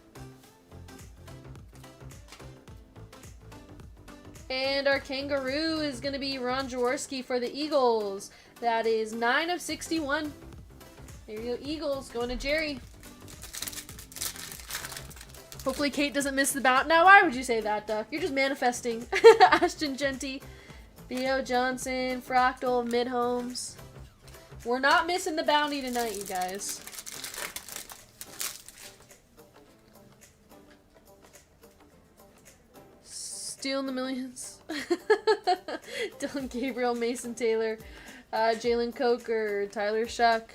And our kangaroo is going to be Ron Jaworski for the Eagles. That is 9 of 61. There you go, Eagles, going to Jerry. Hopefully Kate doesn't miss the bounty. Now, why would you say that, Duck? You're just manifesting. Ashton Genty, Theo Johnson, Fractal, Mid-Homes. We're not missing the bounty tonight, you guys. stealing the millions. Dylan Gabriel, Mason Taylor, Jalen Coker, Tyler Shuck.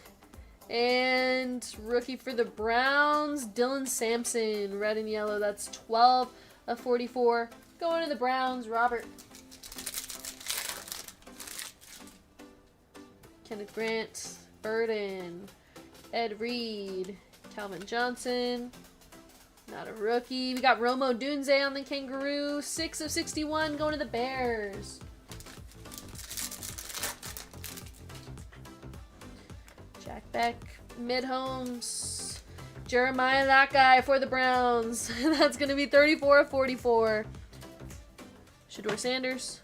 And rookie for the Browns, Dylan Sampson, red and yellow. That's 12 of 44. Going to the Browns, Robert. Kenneth Grant, Burden, Ed Reed, Calvin Johnson. Not a rookie. We got Romo Dunze on the Kangaroo. 6 of 61 going to the Bears. Jack Beck, Mid-Holmes, Jeremiah, that guy for the Browns. That's going to be 34 of 44. Shador Sanders.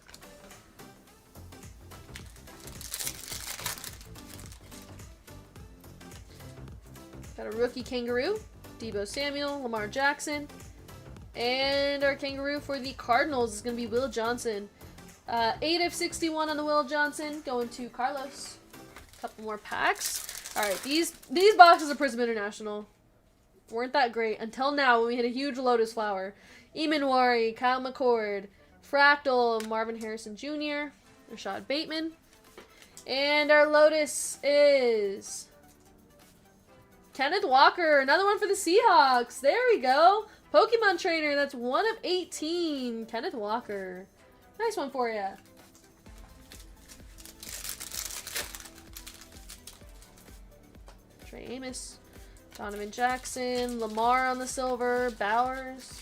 Got a rookie Kangaroo, Deebo Samuel, Lamar Jackson. And our Kangaroo for the Cardinals is going to be Will Johnson. 8 of 61 on the Will Johnson. Going to Carlos. Couple more packs. Alright, these boxes of Prism International weren't that great until now when we hit a huge Lotus Flower. Eamon Kyle McCord, Fractal, Marvin Harrison Jr., Rashad Bateman. And our Lotus is Kenneth Walker, another one for the Seahawks. There we go. Pokemon Trainer, that's 1 of 18. Kenneth Walker. Nice one for you. Trey Amos, Donovan Jackson, Lamar on the silver, Bowers.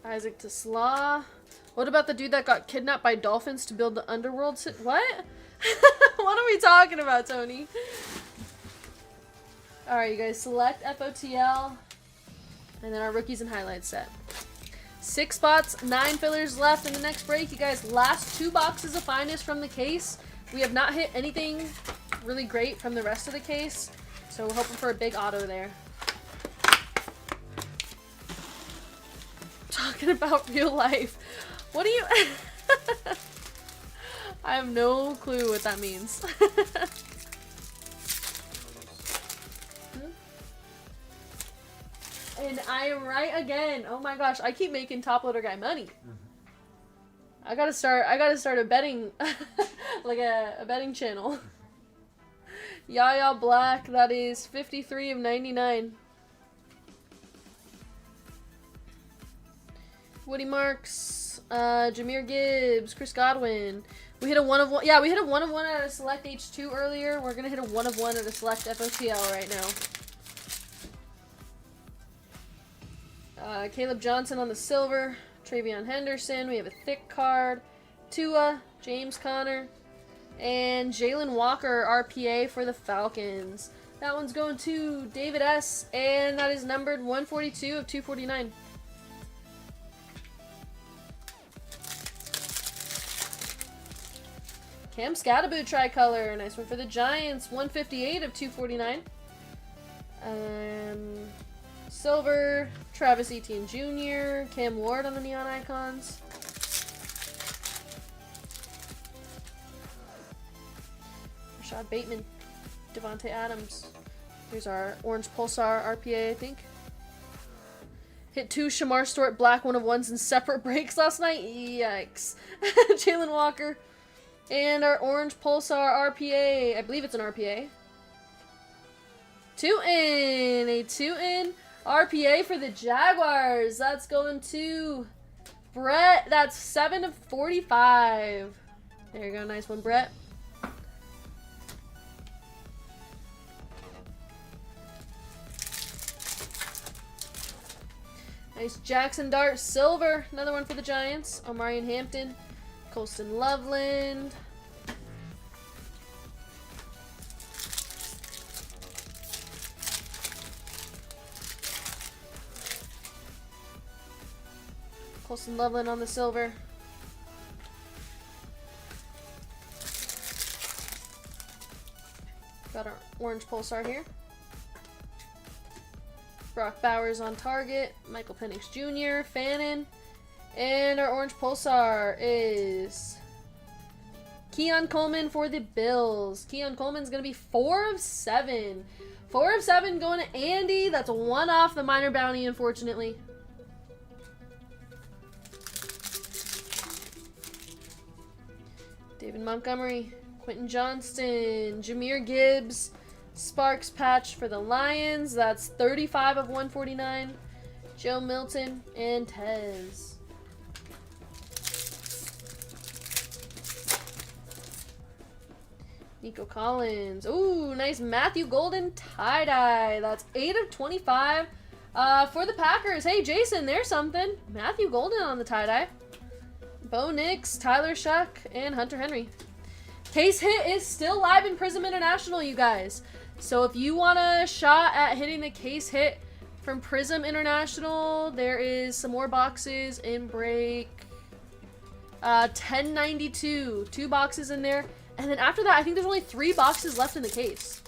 Isaac Tesla. What about the dude that got kidnapped by dolphins to build the underworld? What? What are we talking about, Tony? Alright, you guys, select FOTL. And then our rookies and highlights set. 6 spots, 9 fillers left in the next break. You guys, last 2 boxes of finest from the case. We have not hit anything really great from the rest of the case. So we're hoping for a big auto there. Talking about real life. What do you... I have no clue what that means. And I am right again. Oh my gosh, I keep making Top Loader Guy money. I gotta start a betting, like a betting channel. Yaya Black, that is 53 of 99. Woody Marks, Jahmyr Gibbs, Chris Godwin. We hit a 1 of 1. Yeah, we hit a 1 of 1 at a select H2 earlier. We're gonna hit a 1 of 1 at a select FOTL right now. Caleb Johnson on the silver, Travion Henderson. We have a thick card, Tua, James Conner, and Jalen Walker RPA for the Falcons. That one's going to David S. And that is numbered 142 of 249. Cam Scatterboot tricolor, nice one for the Giants, 158 of 249. Silver, Travis Etienne Jr., Cam Ward on the neon icons. Rashad Bateman, Devontae Adams. Here's our orange Pulsar RPA, I think. Hit 2 Shamar Stewart black 1 of 1s in separate breaks last night. Yikes. Jalen Walker. And our orange Pulsar RPA. I believe it's an RPA. 2-in. A 2-in RPA for the Jaguars. That's going to Brett. That's 7 of 45. There you go. Nice one, Brett. Nice Jackson Dart silver. Another one for the Giants. Omarion Hampton. Colston Loveland. Colston Loveland on the silver. Got our orange Pulsar here. Brock Bowers on target. Michael Penix Jr., Fannin. And our orange Pulsar is Keon Coleman for the Bills. Keon Coleman's going to be 4 of 7. 4 of 7 going to Andy. That's 1 off the minor bounty, unfortunately. David Montgomery, Quentin Johnston, Jahmyr Gibbs, Sparks patch for the Lions. That's 35 of 149. Joe Milton and Tez. Nico Collins. Ooh, nice Matthew Golden tie-dye. That's 8 of 25 for the Packers. Hey, Jason, there's something. Matthew Golden on the tie-dye. Bo Nix, Tyler Shuck, and Hunter Henry. Case hit is still live in Prism International, you guys. So if you want a shot at hitting the case hit from Prism International, there is some more boxes in break 1092. 2 boxes in there. And then after that, I think there's only 3 boxes left in the case.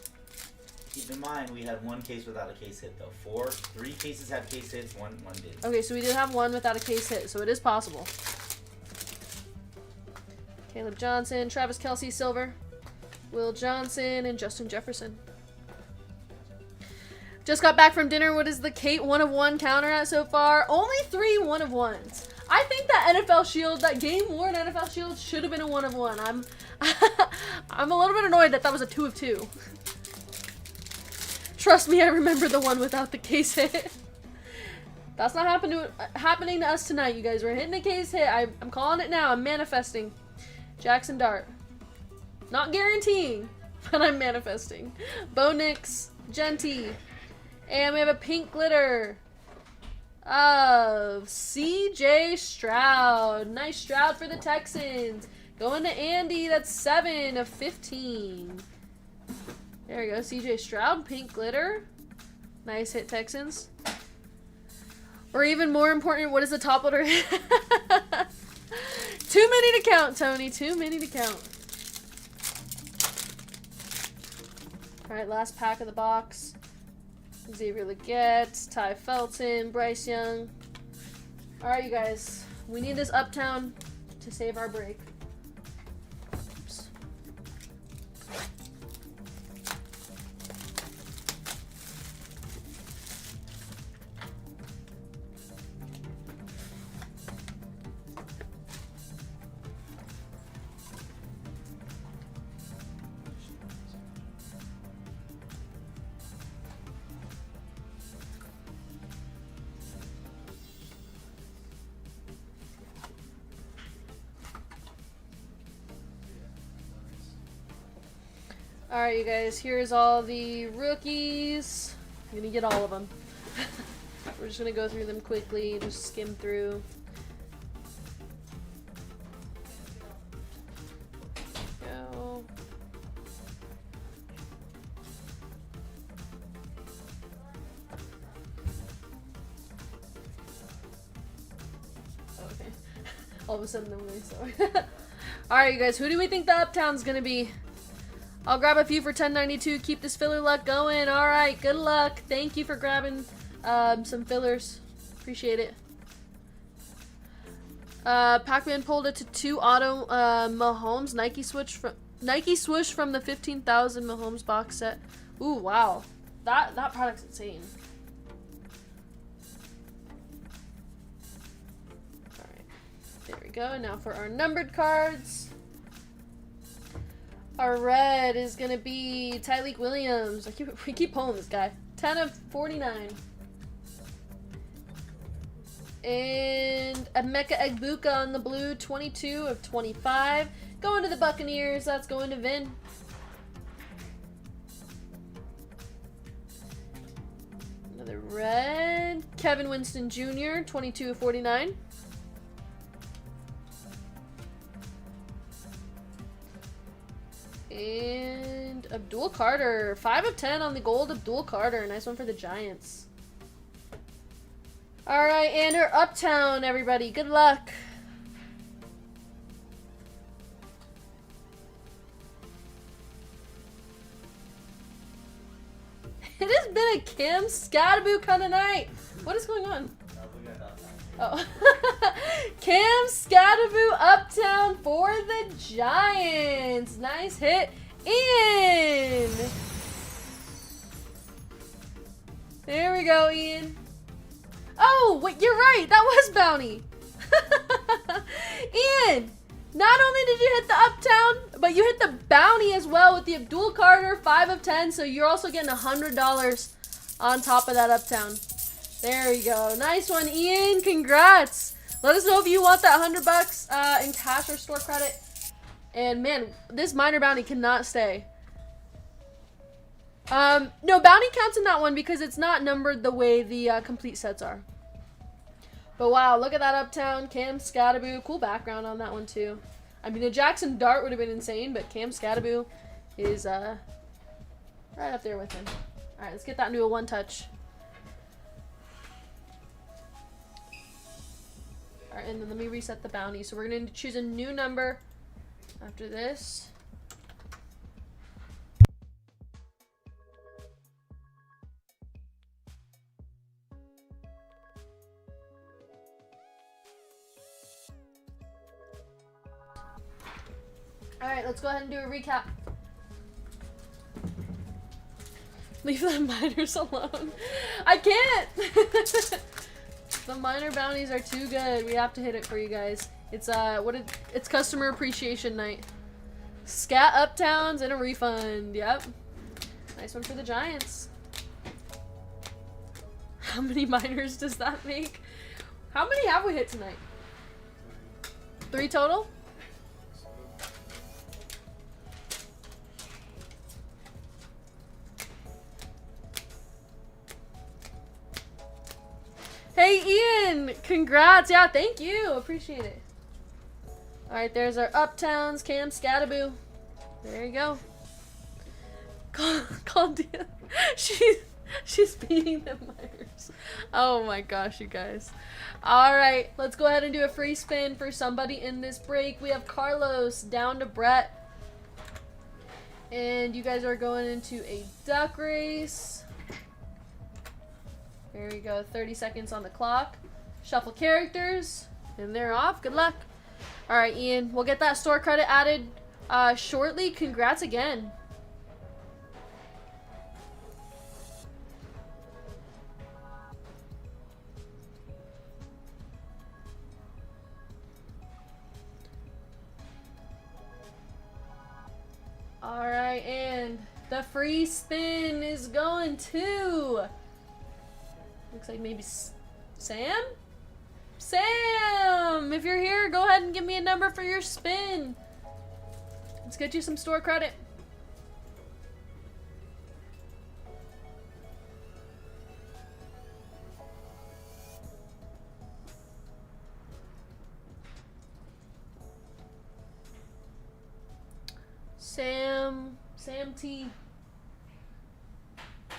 Keep in mind, we had 1 case without a case hit, though. 3 cases had case hits, one did. Okay, so we did have 1 without a case hit, so it is possible. Caleb Johnson, Travis Kelce, Silver, Will Johnson, and Justin Jefferson. Just got back from dinner. What is the Kate 1 of 1 counter at so far? Only 3 1 of 1s. I think that NFL Shield, that game worn NFL Shield, should have been a 1 of 1. I'm a little bit annoyed that that was a 2 of 2. Trust me, I remember the one without the case hit. That's not happening to us tonight, you guys. We're hitting a case hit. I'm calling it now. I'm manifesting. Jackson Dart. Not guaranteeing, but I'm manifesting. Bo Nix, Genty. And we have a pink glitter of CJ Stroud. Nice Stroud for the Texans. Going to Andy. That's 7 of 15. There we go. CJ Stroud, pink glitter. Nice hit, Texans. Or even more important, what is the top loader? Too many to count, Tony. Too many to count. Alright, last pack of the box. Xavier Legette, Ty Felton, Bryce Young. Alright, you guys. We need this Uptown to save our break. Oops. Alright, you guys, here's all the rookies. I'm gonna get all of them. We're just gonna go through them quickly, just skim through. Go. Okay. All of a sudden, I'm really sorry. Alright, you guys, who do we think the Uptown's gonna be? I'll grab a few for 1092. Keep this filler luck going. All right, good luck. Thank you for grabbing some fillers. Appreciate it. Pac-Man pulled it to 2 auto Mahomes Nike swoosh from the 15,000 Mahomes box set. Ooh, wow, that product's insane. All right, there we go. Now for our numbered cards. Our red is going to be Tyleek Williams. We keep pulling this guy. 10 of 49. And Emeka Egbuka on the blue. 22 of 25. Going to the Buccaneers. That's going to Vin. Another red. Kevin Winston Jr. 22 of 49. And Abdul Carter, 5 of 10 on the gold. Abdul Carter, nice one for the Giants. All right, and our Uptown, everybody. Good luck. It has been a Cam Scattaboo kind of night. What is going on? Oh. Cam Scatterboo Uptown for the Giants. Nice hit in. There we go, Ian. Oh, wait, you're right. That was bounty. Ian, not only did you hit the Uptown, but you hit the bounty as well with the Abdul Carter 5 of 10. So you're also getting $100 on top of that Uptown. There you go. Nice one, Ian. Congrats. Let us know if you want that $100 in cash or store credit. And man, this minor bounty cannot stay. No, bounty counts in that one because it's not numbered the way the complete sets are. But wow, look at that Uptown. Cam Scatterboo. Cool background on that one too. I mean, a Jackson Dart would have been insane, but Cam Scatterboo is right up there with him. Alright, let's get that into a one touch. Alright, and then let me reset the bounty. So we're going to choose a new number after this. Alright, let's go ahead and do a recap. Leave the minors alone. I can't! The minor bounties are too good. We have to hit it for you guys. It's it's customer appreciation night. Scat Uptowns and a refund. Yep. Nice one for the Giants. How many minors does that make? How many have we hit tonight? 3 total? Hey Ian, congrats. Yeah, thank you. Appreciate it. Alright, there's our Uptowns, Cam Scatterboo. There you go. Claudia. She's beating the minors. Oh my gosh, you guys. Alright, let's go ahead and do a free spin for somebody in this break. We have Carlos down to Brett. And you guys are going into a duck race. There you go, 30 seconds on the clock. Shuffle characters, and they're off. Good luck. All right, Ian, we'll get that store credit added shortly. Congrats again. All right, and the free spin is going to... Looks like maybe Sam? Sam! If you're here, go ahead and give me a number for your spin. Let's get you some store credit. Sam T.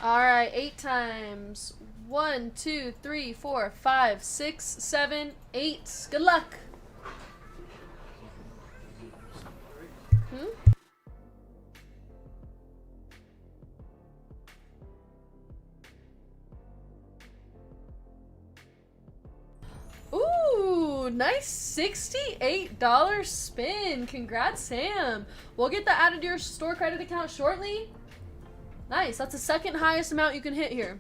Alright, 8 times. 1, 2, 3, 4, 5, 6, 7, 8. Good luck. Ooh, nice $68 spin. Congrats, Sam. We'll get that added to your store credit account shortly. Nice. That's the second highest amount you can hit here.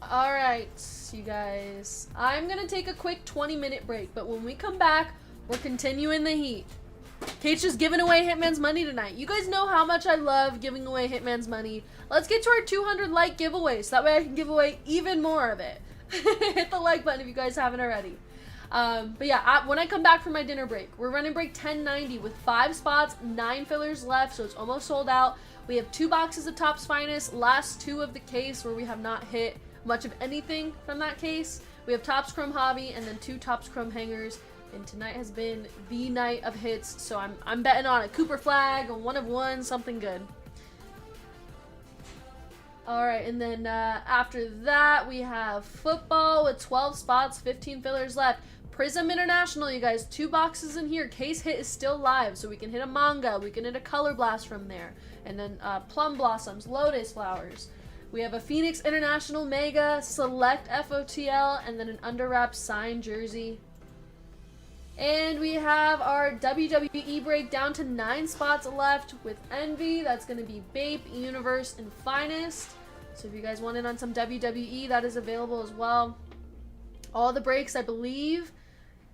Alright, you guys. I'm going to take a quick 20-minute break, but when we come back, we're continuing the heat. Kate's just giving away Hitman's money tonight. You guys know how much I love giving away Hitman's money. Let's get to our 200 like giveaway, so that way I can give away even more of it. Hit the like button if you guys haven't already. But yeah, when I come back from my dinner break, we're running break 1090 with 5 spots, 9 fillers left, so it's almost sold out. We have 2 boxes of Topps Finest, last 2 of the case where we have not hit much of anything from that case. We have Topps Chrome Hobby and then 2 Topps Chrome hangers. And tonight has been the night of hits, so I'm betting on a Cooper Flag, a 1 of 1, something good. Alright, and then after that, we have football with 12 spots, 15 fillers left. Prism International, you guys, 2 boxes in here. Case hit is still live, so we can hit a manga, we can hit a color blast from there. And then Plum Blossoms, Lotus Flowers. We have a Phoenix International Mega Select FOTL and then an underwrap signed jersey. And we have our WWE break down to 9 spots left with Envy. That's going to be Bape, Universe, and Finest. So if you guys want in on some WWE, that is available as well. All the breaks, I believe,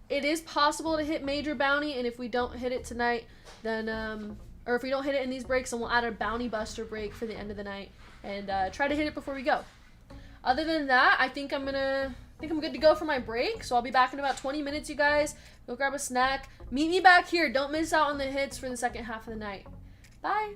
it is possible to hit Major Bounty, and if we don't hit it tonight, then, or if we don't hit it in these breaks, then we'll add a Bounty Buster break for the end of the night and try to hit it before we go. Other than that, I think I'm good to go for my break, so I'll be back in about 20 minutes, you guys. Go grab a snack. Meet me back here. Don't miss out on the hits for the second half of the night. Bye.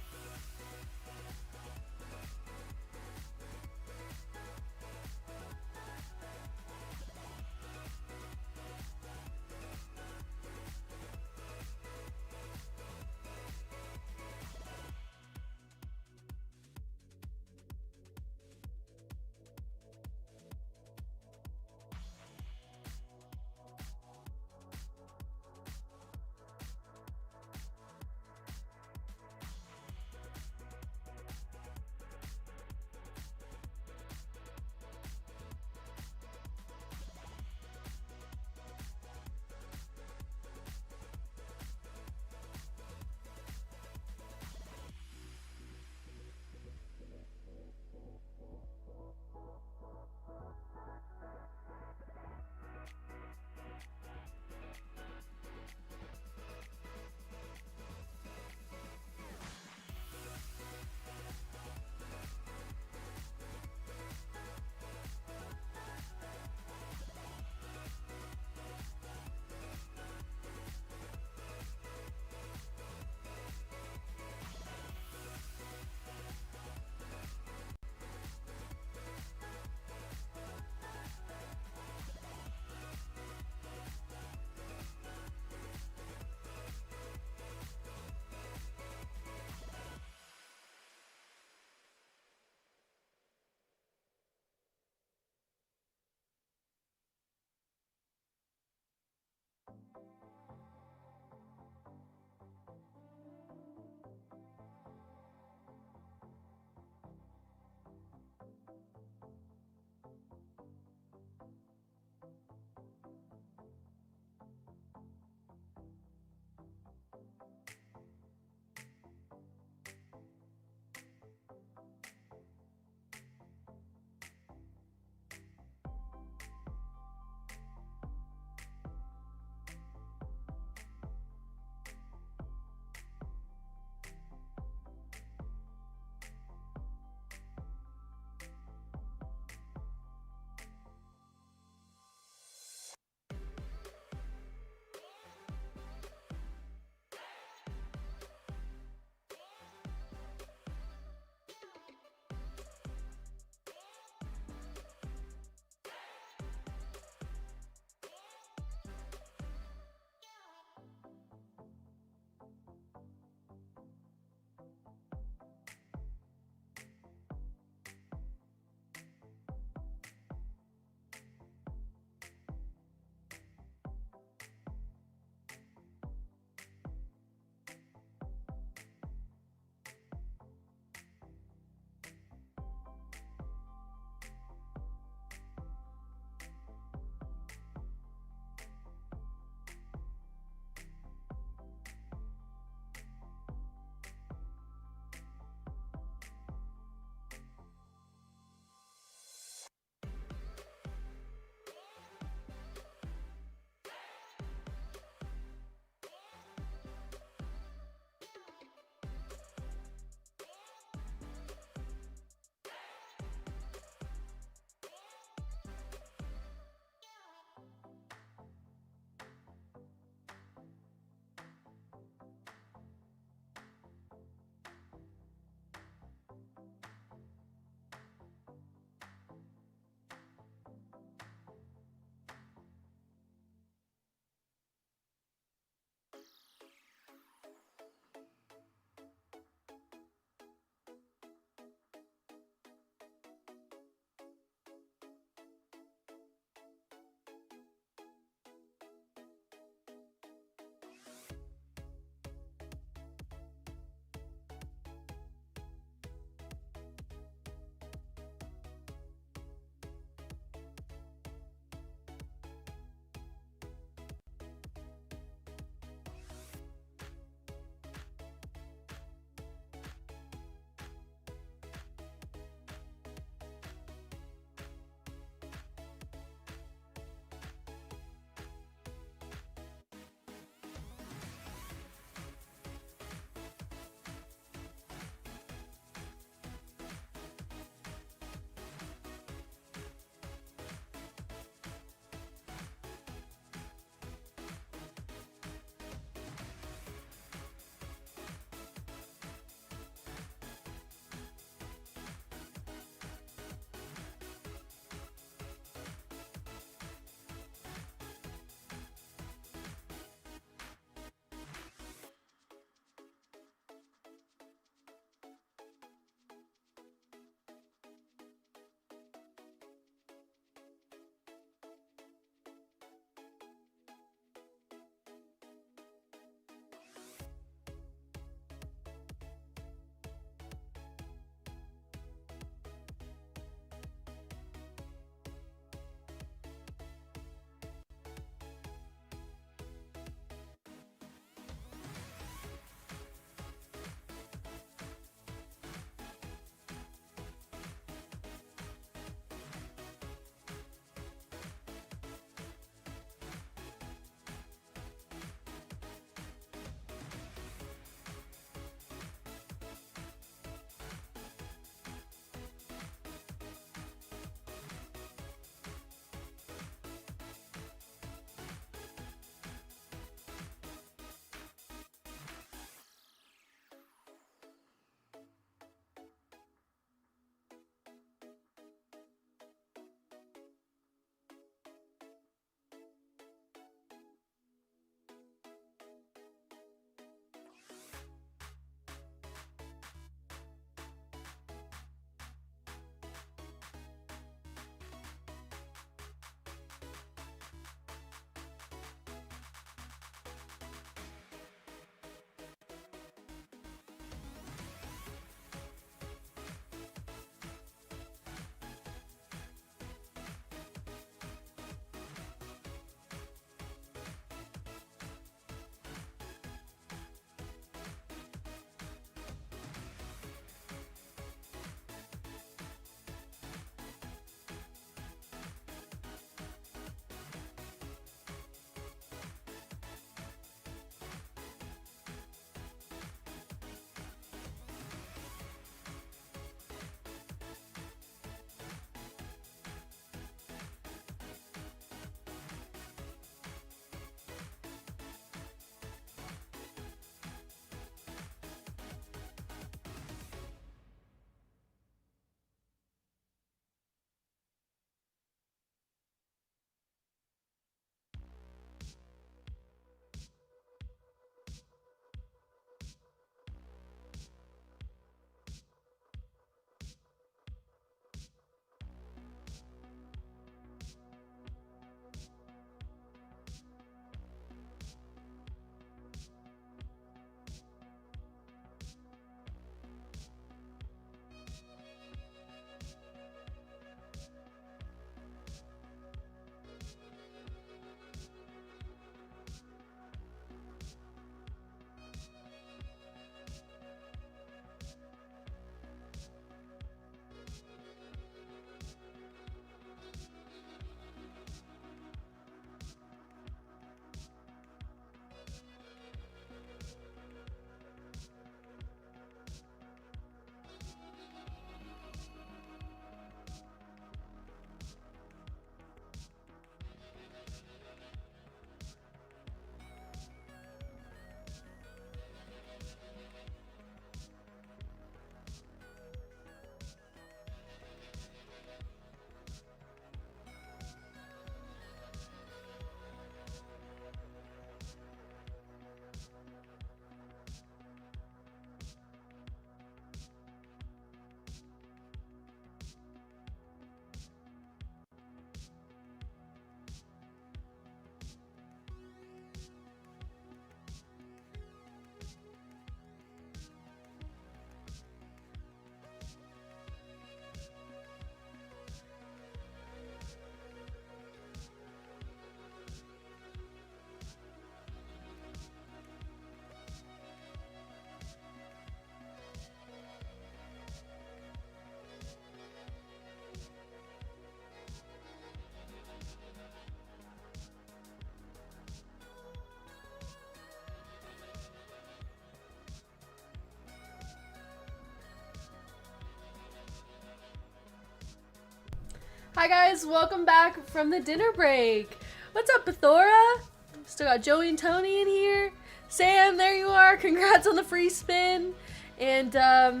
Hi guys, welcome back from the dinner break. What's up, Bethora? Still got Joey and Tony in here. Sam, there you are. Congrats on the free spin. And yeah,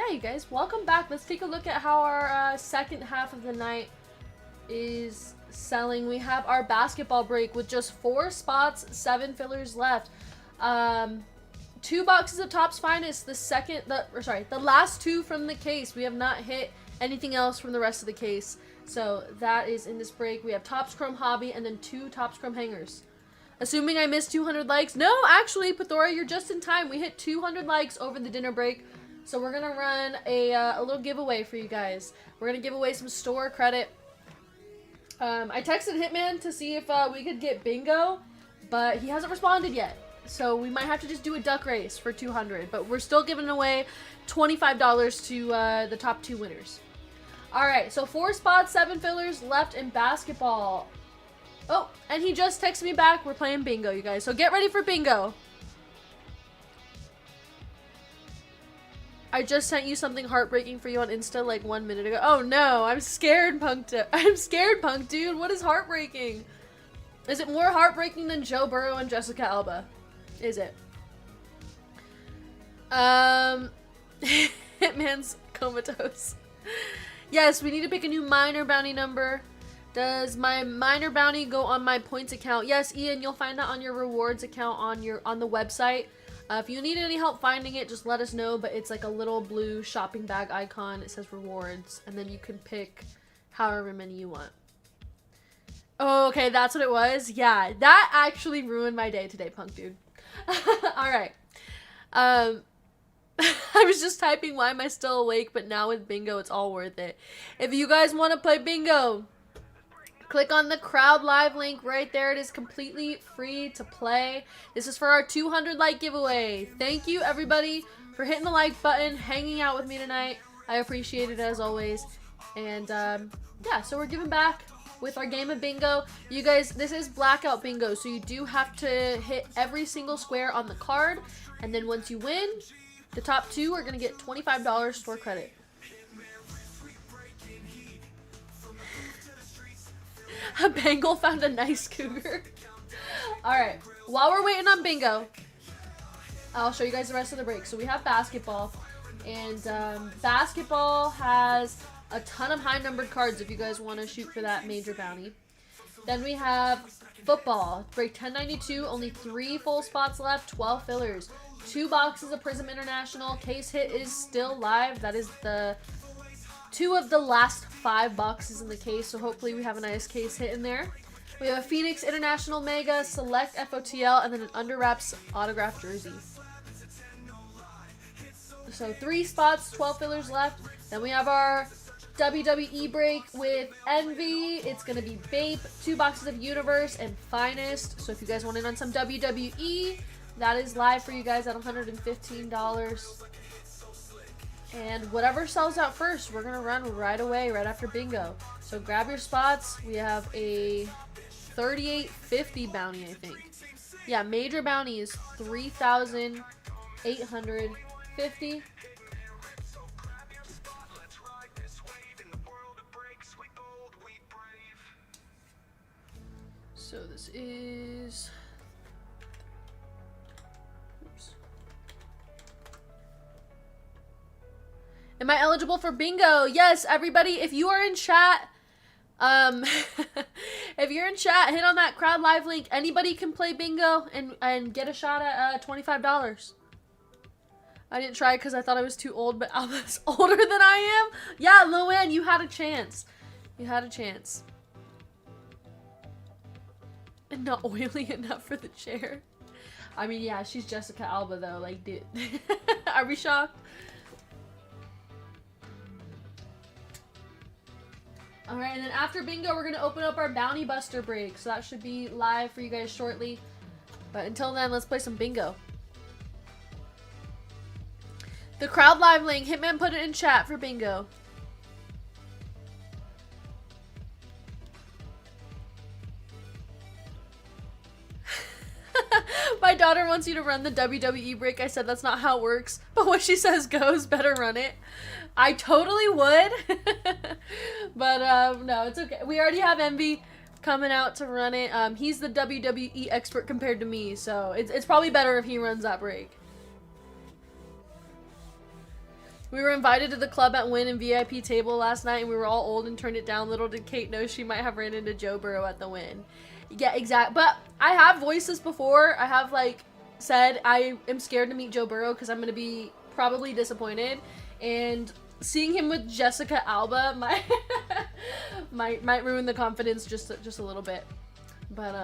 you guys, welcome back. Let's take a look at how our second half of the night is selling. We have our basketball break with just 4 spots, 7 fillers left. 2 boxes of Topps Finest. The last 2 from the case. We have not hit anything else from the rest of the case. So that is in this break. We have Topps Chrome Hobby and then 2 Topps Chrome Hangers. Assuming I missed 200 likes. No, actually, Pethora, you're just in time. We hit 200 likes over the dinner break. So we're going to run a little giveaway for you guys. We're going to give away some store credit. I texted Hitman to see if we could get bingo, but he hasn't responded yet. So we might have to just do a duck race for 200. But we're still giving away $25 to the top 2 winners. Alright, so 4 spots, 7 fillers left in basketball. Oh, and he just texted me back. We're playing bingo, you guys. So get ready for bingo. I just sent you something heartbreaking for you on Insta like 1 minute ago. Oh no, I'm scared, Punk. I'm scared, Punk, dude. What is heartbreaking? Is it more heartbreaking than Joe Burrow and Jessica Alba? Is it? Hitman's comatose. Yes, we need to pick a new minor bounty number. Does my minor bounty go on my points account? Yes, Ian, you'll find that on your rewards account on the website. If you need any help finding it, just let us know. But it's like a little blue shopping bag icon. It says rewards, and then you can pick however many you want. Oh, okay, that's what it was. Yeah, that actually ruined my day today, Punk dude. All right. I was just typing, why am I still awake? But now with bingo, it's all worth it. If you guys want to play bingo, click on the crowd live link right there. It is completely free to play. This is for our 200 like giveaway. Thank you everybody for hitting the like button, hanging out with me tonight. I appreciate it as always. And yeah, so we're giving back with our game of bingo. You guys, this is blackout bingo, so you do have to hit every single square on the card. And then once you win, the top 2 are going to get $25 store credit. A Bengal found a nice cougar. Alright, while we're waiting on bingo, I'll show you guys the rest of the break. So we have basketball, and basketball has a ton of high numbered cards if you guys want to shoot for that major bounty. Then we have football, break 1092, only 3 full spots left, 12 fillers. 2 boxes of Prism International. Case hit is still live. That is the 2 of the last 5 boxes in the case, so hopefully we have a nice case hit in there. We have a Phoenix International Mega, Select FOTL, and then an Under Wraps autographed jersey. So 3 spots, 12 fillers left. Then we have our WWE break with Envy. It's going to be Bape, 2 boxes of Universe, and Finest. So if you guys want in on some WWE, that is live for you guys at $115. And whatever sells out first, we're going to run right away, right after bingo. So grab your spots. We have a $38.50 bounty, I think. Yeah, major bounty is $3,850. So this is... Oops. Am I eligible for bingo? Yes, everybody, if you are in chat, if you're in chat, hit on that crowd live link. Anybody can play bingo and get a shot at $25. I didn't try because I thought I was too old, but Alba's older than I am. Yeah, Luann, you had a chance. You had a chance. And not oily enough for the chair. I mean, yeah, she's Jessica Alba though. Like, dude. Are we shocked? Alright, and then after bingo, we're going to open up our Bounty Buster break. So that should be live for you guys shortly. But until then, let's play some bingo. The crowd live link, Hitman put it in chat for bingo. My daughter wants you to run the WWE break. I said that's not how it works, but what she says goes, better run it. I totally would. But no, it's okay. We already have Envy coming out to run it. He's the WWE expert compared to me, so it's probably better if he runs that break. We were invited to the club at Wynn and VIP table last night, and we were all old and turned it down. Little did Kate know she might have ran into Joe Burrow at the Wynn. Yeah, exact. But I have voiced this before. I have, like, said I am scared to meet Joe Burrow because I'm going to be probably disappointed. And seeing him with Jessica Alba might ruin the confidence just a little bit. But,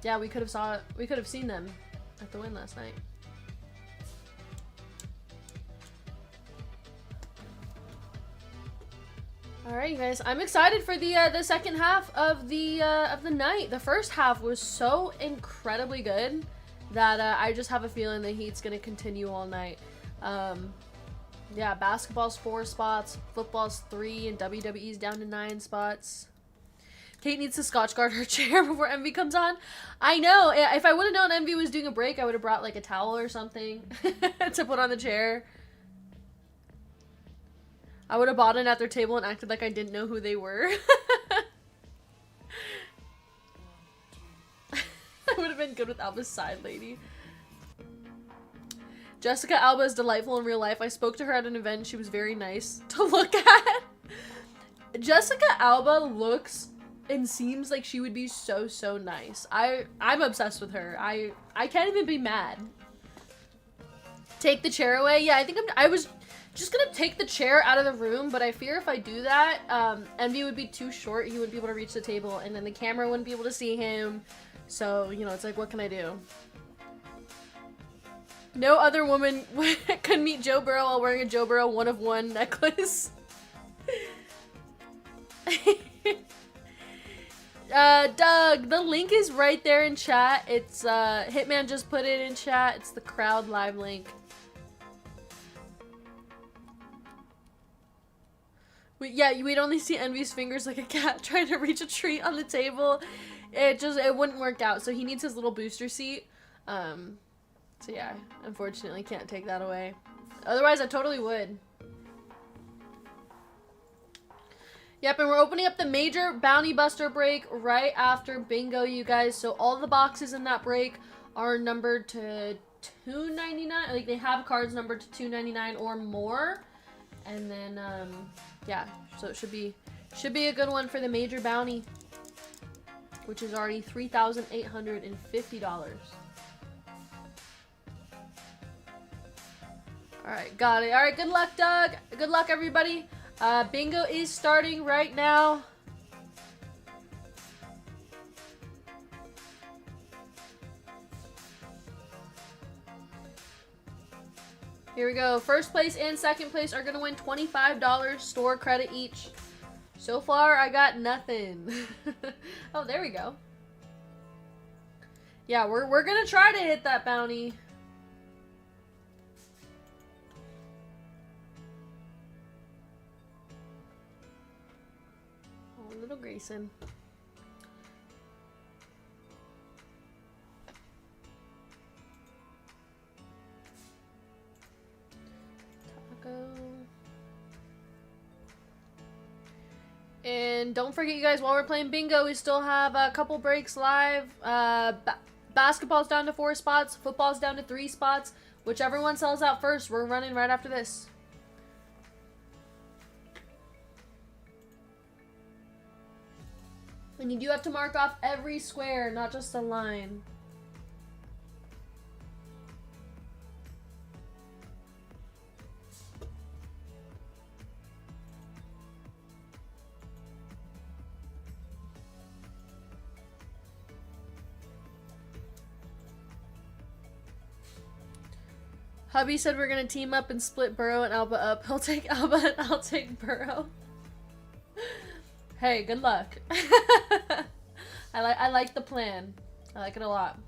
yeah, we could have seen them at the Wynn last night. All right, you guys. I'm excited for the second half of the night. The first half was so incredibly good that I just have a feeling the heat's gonna continue all night. Yeah, basketball's 4 spots, football's 3, and WWE's down to 9 spots. Kate needs to Scotch guard her chair before Envy comes on. I know. If I would have known Envy was doing a break, I would have brought like a towel or something to put on the chair. I would have bought it at their table and acted like I didn't know who they were. I would have been good with Alba's side lady. Jessica Alba is delightful in real life. I spoke to her at an event. She was very nice to look at. Jessica Alba looks and seems like she would be so nice. I'm obsessed with her. I can't even be mad. Take the chair away. Yeah, I think I was just gonna take the chair out of the room, but I fear if I do that, Envy would be too short. He wouldn't be able to reach the table, and then the camera wouldn't be able to see him. So, you know, it's like, what can I do? No other woman could meet Joe Burrow while wearing a Joe Burrow 1-of-1 necklace. Doug, the link is right there in chat. It's, Hitman just put it in chat. It's the crowd live link. We'd only see Envy's fingers like a cat trying to reach a treat on the table. It wouldn't work out. So he needs his little booster seat. So yeah, unfortunately can't take that away. Otherwise, I totally would. Yep, and we're opening up the major Bounty Buster break right after bingo, you guys. So all the boxes in that break are numbered to $2.99. Like, they have cards numbered to $2.99 or more. And then, yeah, so it should be a good one for the major bounty, which is already $3,850. All right, got it. All right, good luck, Doug. Good luck, everybody. Bingo is starting right now. Here we go. First place and second place are going to win $25 store credit each. So far, I got nothing. Oh, there we go. Yeah, we're going to try to hit that bounty. Oh, little Grayson. And don't forget, you guys, while we're playing bingo, we still have a couple breaks live. Basketball's down to 4 spots. Football's down to 3 spots. Whichever one sells out first, we're running right after this. And you do have to mark off every square, not just a line. Hubby said we're gonna team up and split Burrow and Alba up. He'll take Alba and I'll take Burrow. Hey, good luck. I like the plan. I like it a lot.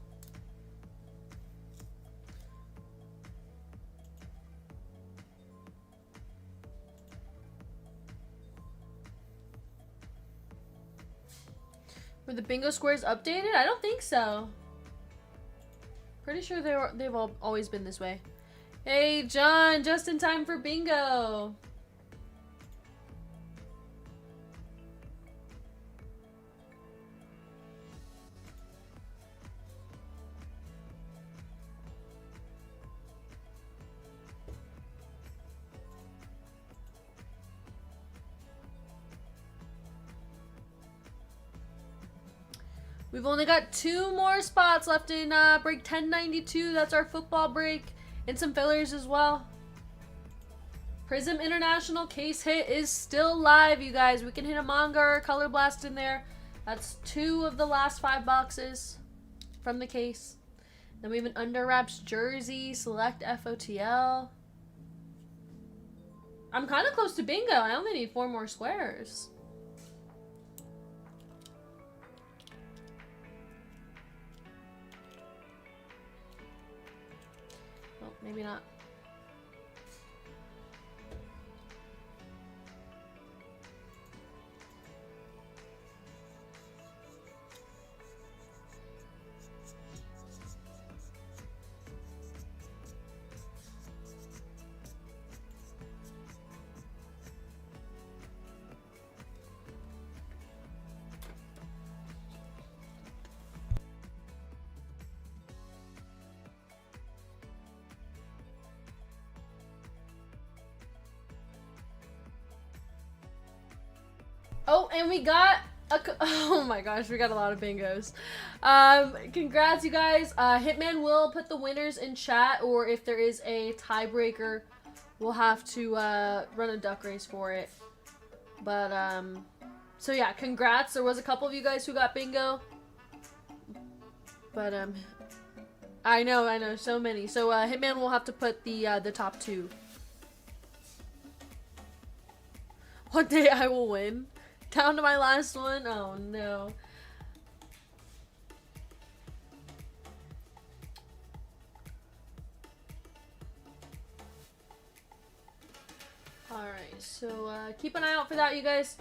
Were the bingo squares updated? I don't think so. Pretty sure they've always been this way. Hey, John, just in time for bingo. We've only got 2 more spots left in break 1092. That's our football break. And some fillers as well. Prism International case hit is still live, you guys. We can hit a manga or a color blast in there. That's 2 of the last 5 boxes from the case. Then we have an Under Wraps jersey, select FOTL. I'm kind of close to bingo. I only need 4 more squares. Maybe not. Oh, and we got oh my gosh, we got a lot of bingos. Congrats, you guys. Hitman will put the winners in chat, or if there is a tiebreaker, we'll have to run a duck race for it. But so yeah, congrats. There was a couple of you guys who got bingo, but I know, so many. So Hitman will have to put the top 2. One day I will win. Down to my last one. Oh no. Alright, so keep an eye out for that, you guys.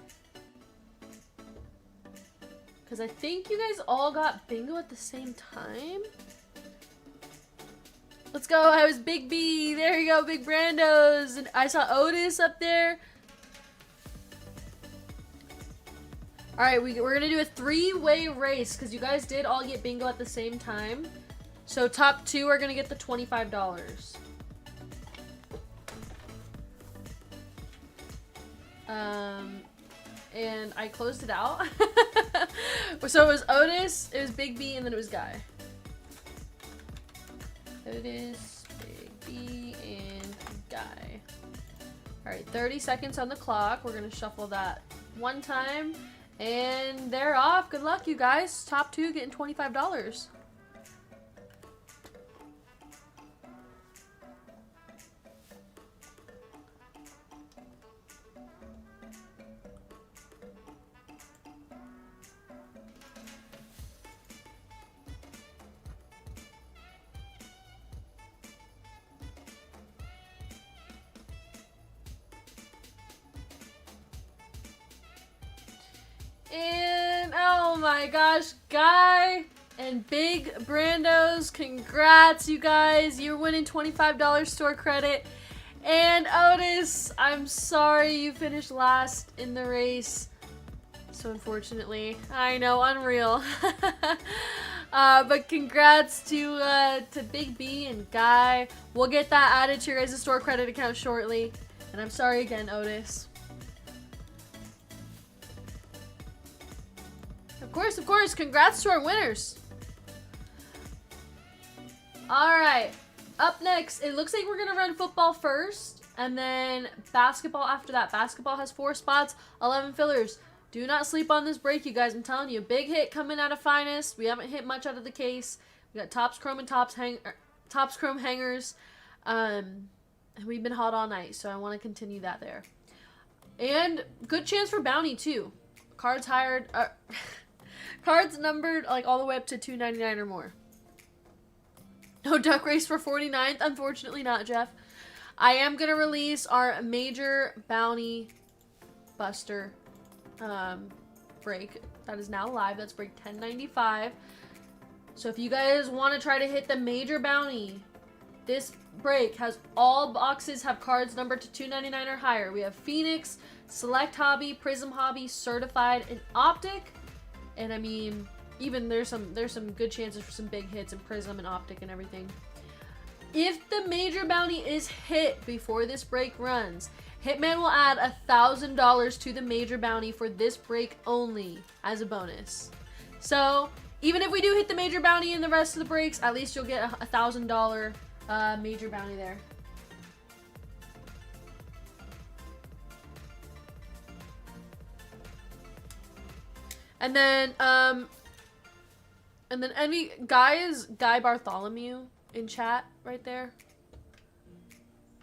Because I think you guys all got bingo at the same time. Let's go. I was Big B. There you go, Big Brandos. And I saw Otis up there. Alright, we're going to do a 3-way race because you guys did all get bingo at the same time. So top 2 are going to get the $25. And I closed it out. So it was Otis, it was Big B, and then it was Guy. Otis, Big B, and Guy. Alright, 30 seconds on the clock. We're going to shuffle that one time. And they're off. Good luck, you guys. Top 2 getting $25. And oh my gosh, Guy and Big Brandos, congrats, you guys. You're winning $25 store credit. And Otis, I'm sorry you finished last in the race. So unfortunately, I know, unreal. But congrats to Big B and Guy. We'll get that added to your guys' store credit account shortly. And I'm sorry again, Otis. Of course, congrats to our winners. Alright, up next, it looks like we're going to run football first, and then basketball after that. Basketball has 4 spots, 11 fillers. Do not sleep on this break, you guys. I'm telling you, big hit coming out of Finest. We haven't hit much out of the case. We got Topps Chrome and Topps Chrome hangers. And we've been hot all night, so I want to continue that there. And good chance for bounty, too. Cards hired... cards numbered like all the way up to $2.99 or more. No duck race for 49th. Unfortunately not, Jeff. I am going to release our major bounty buster break. That is now live. That's break 1095. So if you guys want to try to hit the major bounty, this break has all boxes have cards numbered to $2.99 or higher. We have Phoenix, Select Hobby, Prism Hobby, Certified, and Optic. And I mean, even there's some good chances for some big hits in Prism and Optic and everything. If the major bounty is hit before this break runs, Hitman will add $1,000 to the major bounty for this break only as a bonus. So even if we do hit the major bounty in the rest of the breaks, at least you'll get a $1,000 major bounty there. And then Envy Guy Bartholomew in chat right there.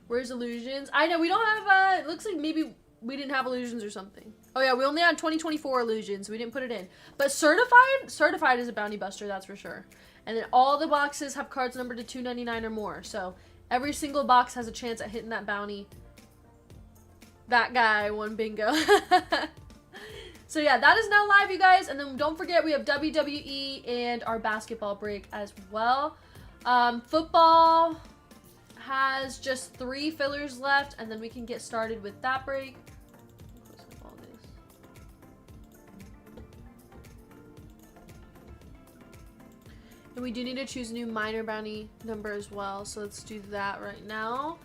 Where's illusions? I know we don't have it looks like maybe we didn't have illusions or something. Oh yeah, we only had 2024 illusions. We didn't put it in. But certified is a bounty buster, that's for sure. And then all the boxes have cards numbered to $2.99 or more. So every single box has a chance at hitting that bounty. That guy won bingo. So yeah, that is now live, you guys. And then don't forget, we have WWE and our basketball break as well. Football has just 3 fillers left, and then we can get started with that break. And we do need to choose a new minor bounty number as well, so let's do that right now.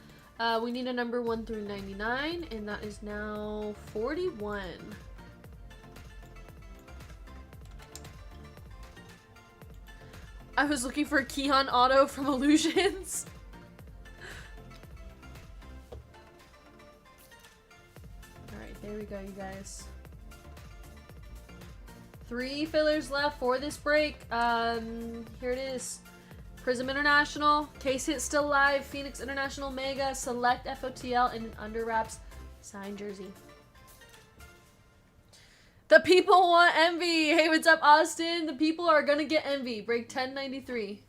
We need a number 1 through 99, and that is now 41. I was looking for a Keon Auto from Illusions. Alright, there we go, you guys. 3 fillers left for this break. Here it is. Prism International, Case Hit still live, Phoenix International Mega, Select FOTL, and an Under Wraps signed jersey. The people want Envy. Hey, what's up, Austin? The people are gonna get Envy. Break 1093.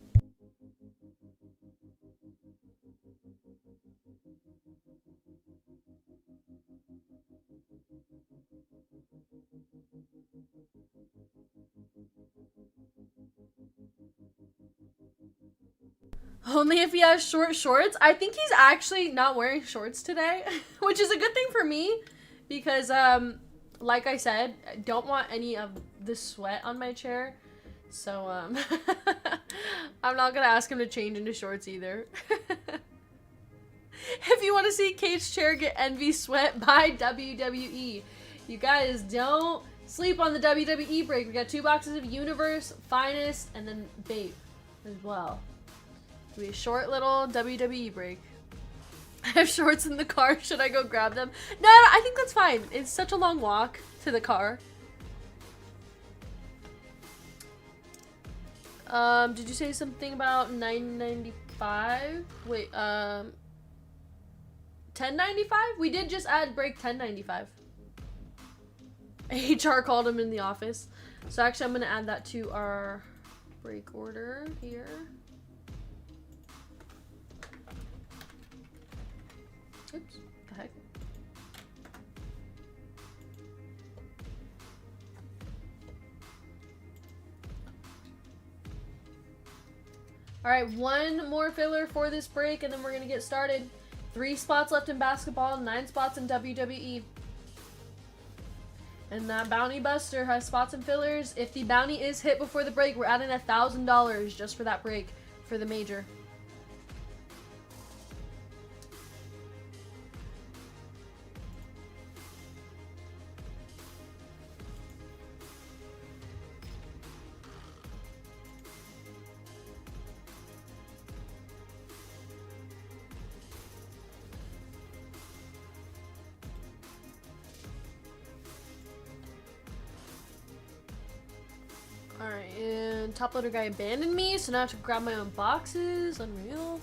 Only if he has short shorts. I think he's actually not wearing shorts today, which is a good thing for me because, like I said, I don't want any of the sweat on my chair. So, I'm not gonna ask him to change into shorts either. If you want to see Kate's chair get Envy sweat by WWE, you guys don't sleep on the WWE break. We got 2 boxes of Universe, Finest, and then Bape as well. It'll be a short little WWE break. I have shorts in the car. Should I go grab them? No, I think that's fine. It's such a long walk to the car. Did you say something about $9.95? Wait, $10.95? We did just add break $10.95. HR called him in the office. So actually I'm gonna add that to our break order here. Oops, the heck. Alright, 1 more filler for this break and then we're gonna get started. 3 spots left in basketball, 9 spots in WWE. And that bounty buster has spots and fillers. If the bounty is hit before the break, we're adding $1,000 just for that break for the major. Alright, and top loader guy abandoned me, so now I have to grab my own boxes. Unreal.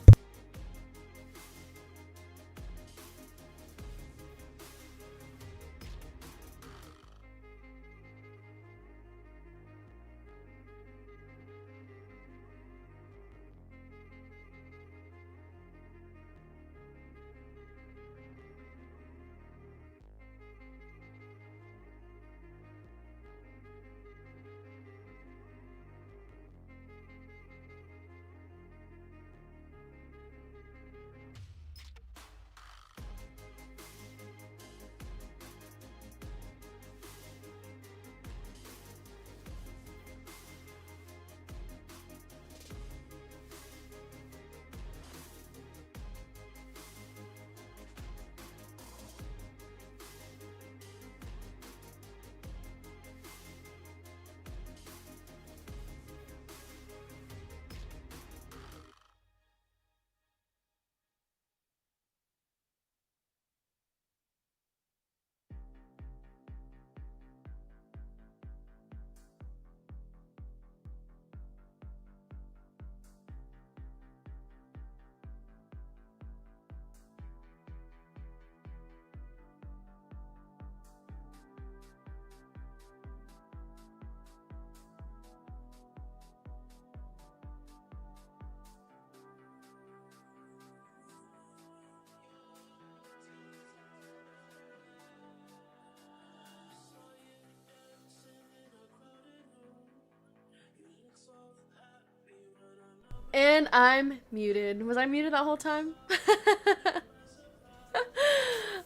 And I'm muted. Was I muted that whole time?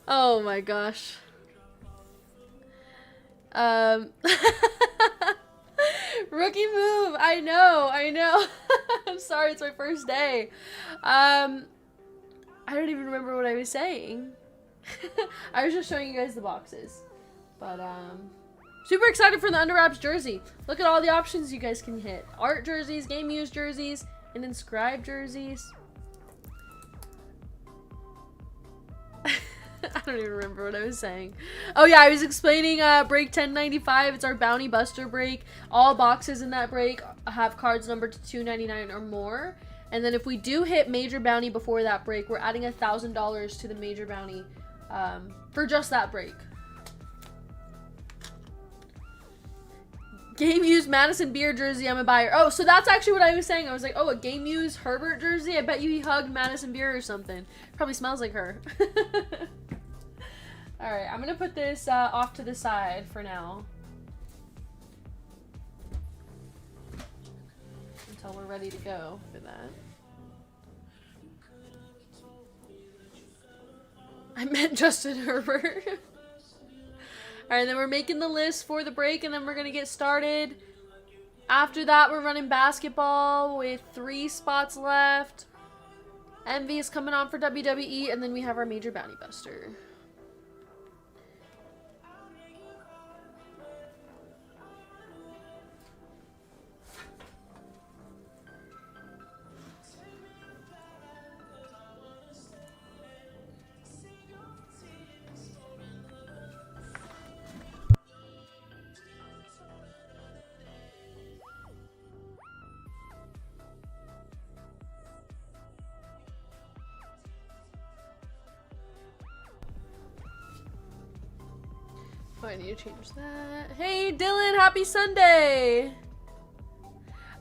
Oh my gosh. Rookie move. I know. I'm sorry, it's my first day. I don't even remember what I was saying. I was just showing you guys the boxes. But super excited for the Under Wraps jersey. Look at all the options you guys can hit. Art jerseys, game used jerseys, and inscribed jerseys. I don't even remember what I was saying. Oh yeah, I was explaining break 1095. It's our bounty buster break. All boxes in that break have cards numbered to 299 or more. And then if we do hit major bounty before that break, we're adding $1,000 to the major bounty for just that break. Game used Madison Beer jersey, I'm a buyer. Oh, so that's actually what I was saying. I was like, oh, a game used Herbert jersey? I bet you he hugged Madison Beer or something. Probably smells like her. Alright, I'm gonna put this off to the side for now. Until we're ready to go for that. I meant Justin Herbert. Alright, then we're making the list for the break, and then we're going to get started. After that, we're running basketball with 3 spots left. Envy is coming on for WWE, and then we have our major bounty buster. Oh, I need to change that. Hey, Dylan, happy Sunday!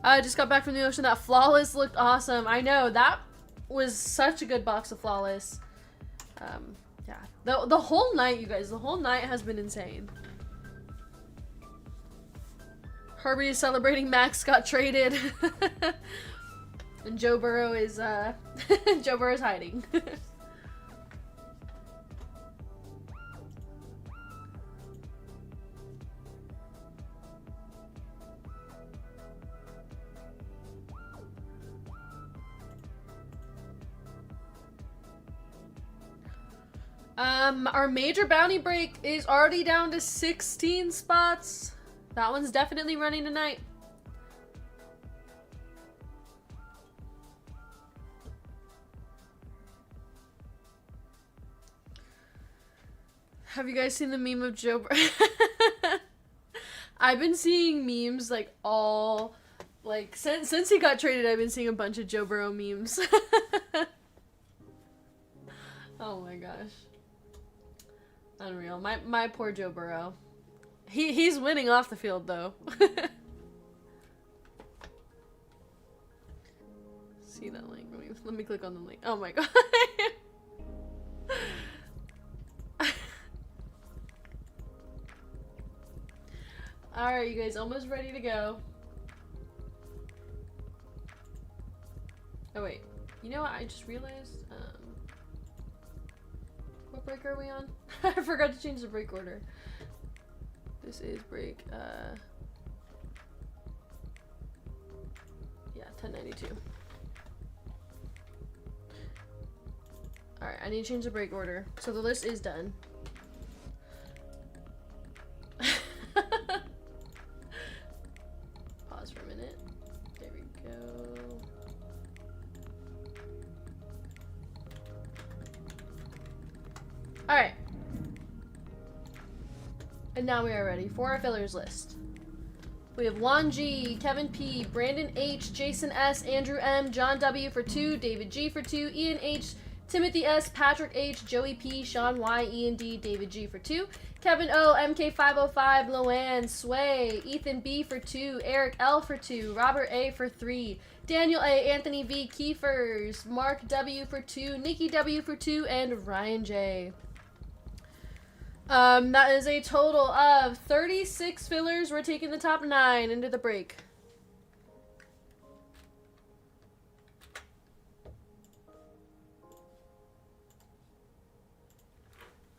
I just got back from the ocean. That Flawless looked awesome. I know, that was such a good box of Flawless. Yeah, the whole night, you guys, the whole night has been insane. Herbie is celebrating Max got traded. And Joe Burrow is, Joe Burrow's hiding. Our major bounty break is already down to 16 spots. That one's definitely running tonight. Have you guys seen the meme of Joe Burrow? I've been seeing memes like all, like since he got traded, I've been seeing a bunch of Joe Burrow memes. Oh my gosh. Unreal. My poor Joe Burrow. He's winning off the field though. See that link? Let me click on the link. Oh my god. Alright, you guys, almost ready to go. Oh wait. You know what? I just realized what break are we on? I forgot to change the break order. This is break, yeah, 1092. Alright, I need to change the break order. So the list is done. Pause for a minute. There we go. Alright. And now we are ready for our fillers list. We have Juan G, Kevin P, Brandon H, Jason S, Andrew M, John W for 2, David G for 2, Ian H, Timothy S, Patrick H, Joey P, Sean Y, Ian D, David G for 2, Kevin O, MK505, Loanne, Sway, Ethan B for 2, Eric L for 2, Robert A for 3, Daniel A, Anthony V, Kiefers, Mark W for 2, Nikki W for 2, and Ryan J. That is a total of 36 fillers. We're taking the top 9 into the break.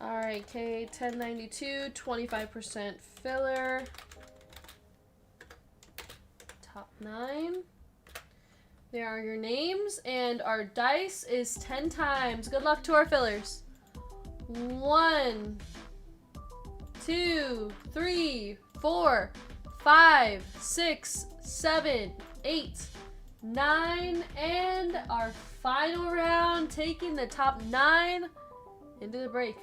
Alright, K 1092, 25% filler. Top 9. There are your names, and our dice is 10 times. Good luck to our fillers. 1, 2, 3, 4, 5, 6, 7, 8, 9, and our final round, taking the top 9 into the break.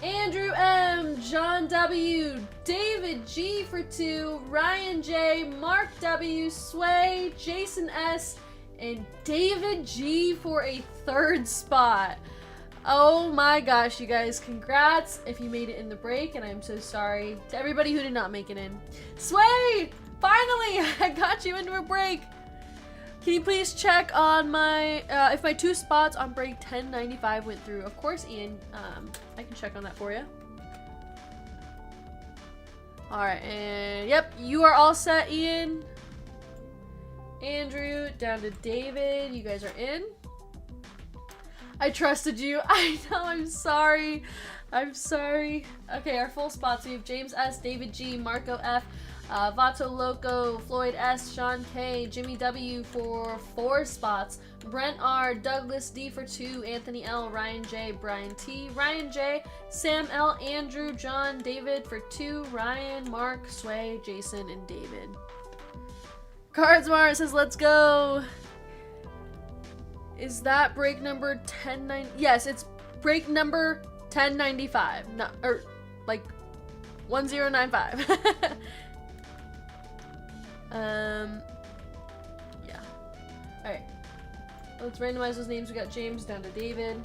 Andrew M, John W, David G for 2, Ryan J, Mark W, Sway, Jason S, and David G for a 3rd spot. Oh my gosh, you guys, congrats if you made it in the break, and I'm so sorry to everybody who did not make it in. Sway, finally, I got you into a break. Can you please check on my, if my 2 spots on break 1095 went through? Of course, Ian, I can check on that for you. Alright, and yep, you are all set, Ian. Andrew, down to David, you guys are in. I trusted you. I know, I'm sorry. I'm sorry. Okay, our full spots, we have James S, David G, Marco F, Vato Loco, Floyd S, Sean K, Jimmy W for 4 spots, Brent R, Douglas D for 2, Anthony L, Ryan J, Brian T, Ryan J, Sam L, Andrew, John, David for 2, Ryan, Mark, Sway, Jason, and David. Cardsmart says, let's go. Is that break number 1090? Yes, it's break number 1095. No, or like 1095. Yeah. Alright. Let's randomize those names. We got James down to David.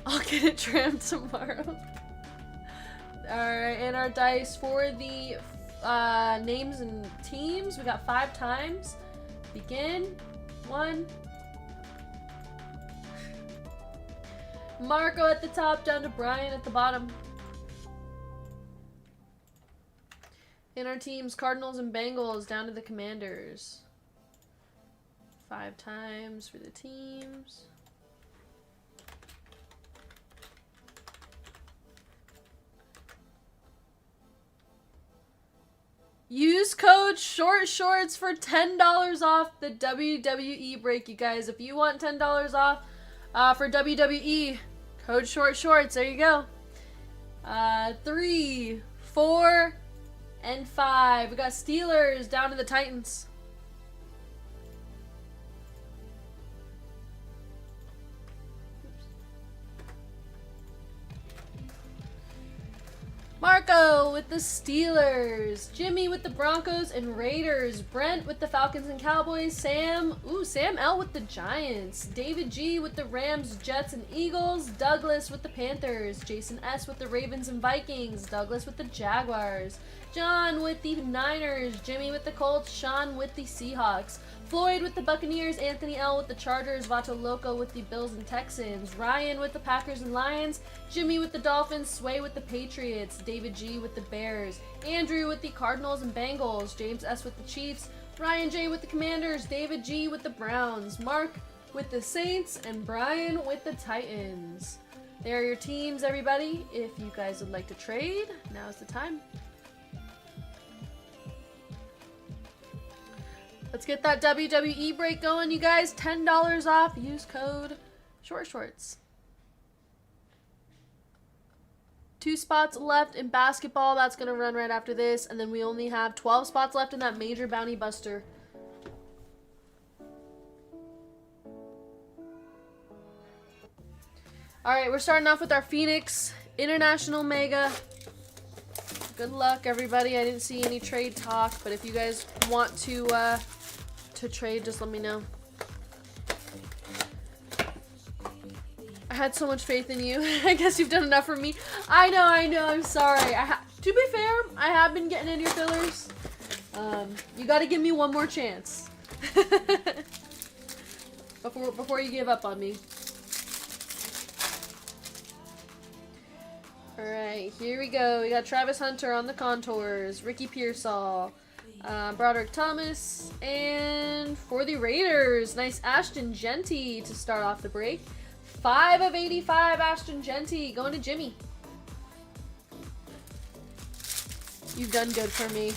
I'll get it trimmed tomorrow. Alright, and our dice for the names and teams, we got 5 times. Begin. 1. Marco at the top, down to Brian at the bottom. In our teams, Cardinals and Bengals, down to the Commanders. 5 times for the teams. Use code SHORT SHORTS for $10 off the WWE break, you guys. If you want $10 off for WWE, code SHORT SHORTS. There you go. 3, 4, and 5. We got Steelers down to the Titans. Marco with the Steelers, Jimmy with the Broncos and Raiders, Brent with the Falcons and Cowboys, Sam L with the Giants, David G with the Rams, Jets and Eagles, Douglas with the Panthers, Jason S with the Ravens and Vikings, Douglas with the Jaguars, John with the Niners, Jimmy with the Colts, Sean with the Seahawks, Floyd with the Buccaneers, Anthony L with the Chargers, Vato Loco with the Bills and Texans, Ryan with the Packers and Lions, Jimmy with the Dolphins, Sway with the Patriots, David G with the Bears, Andrew with the Cardinals and Bengals, James S with the Chiefs, Ryan J with the Commanders, David G with the Browns, Mark with the Saints, and Brian with the Titans. There are your teams, everybody. If you guys would like to trade, now's the time. Let's get that WWE break going, you guys. $10 off. Use code SHORTSHORTS. 2 spots left in basketball. That's going to run right after this. And then we only have 12 spots left in that major bounty buster. Alright, we're starting off with our Phoenix International Mega. Good luck, everybody. I didn't see any trade talk, but if you guys want to trade, just let me know. I had so much faith in you. I guess you've done enough for me. I know. I'm sorry. To be fair, I have been getting in your fillers. You got to give me one more chance before you give up on me. Alright, here we go. We got Travis Hunter on the contours, Ricky Pearsall, Broderick Thomas. And for the Raiders, nice Ashton Genty to start off the break. 5 of 85 Ashton Genty going to Jimmy. You've done good for me.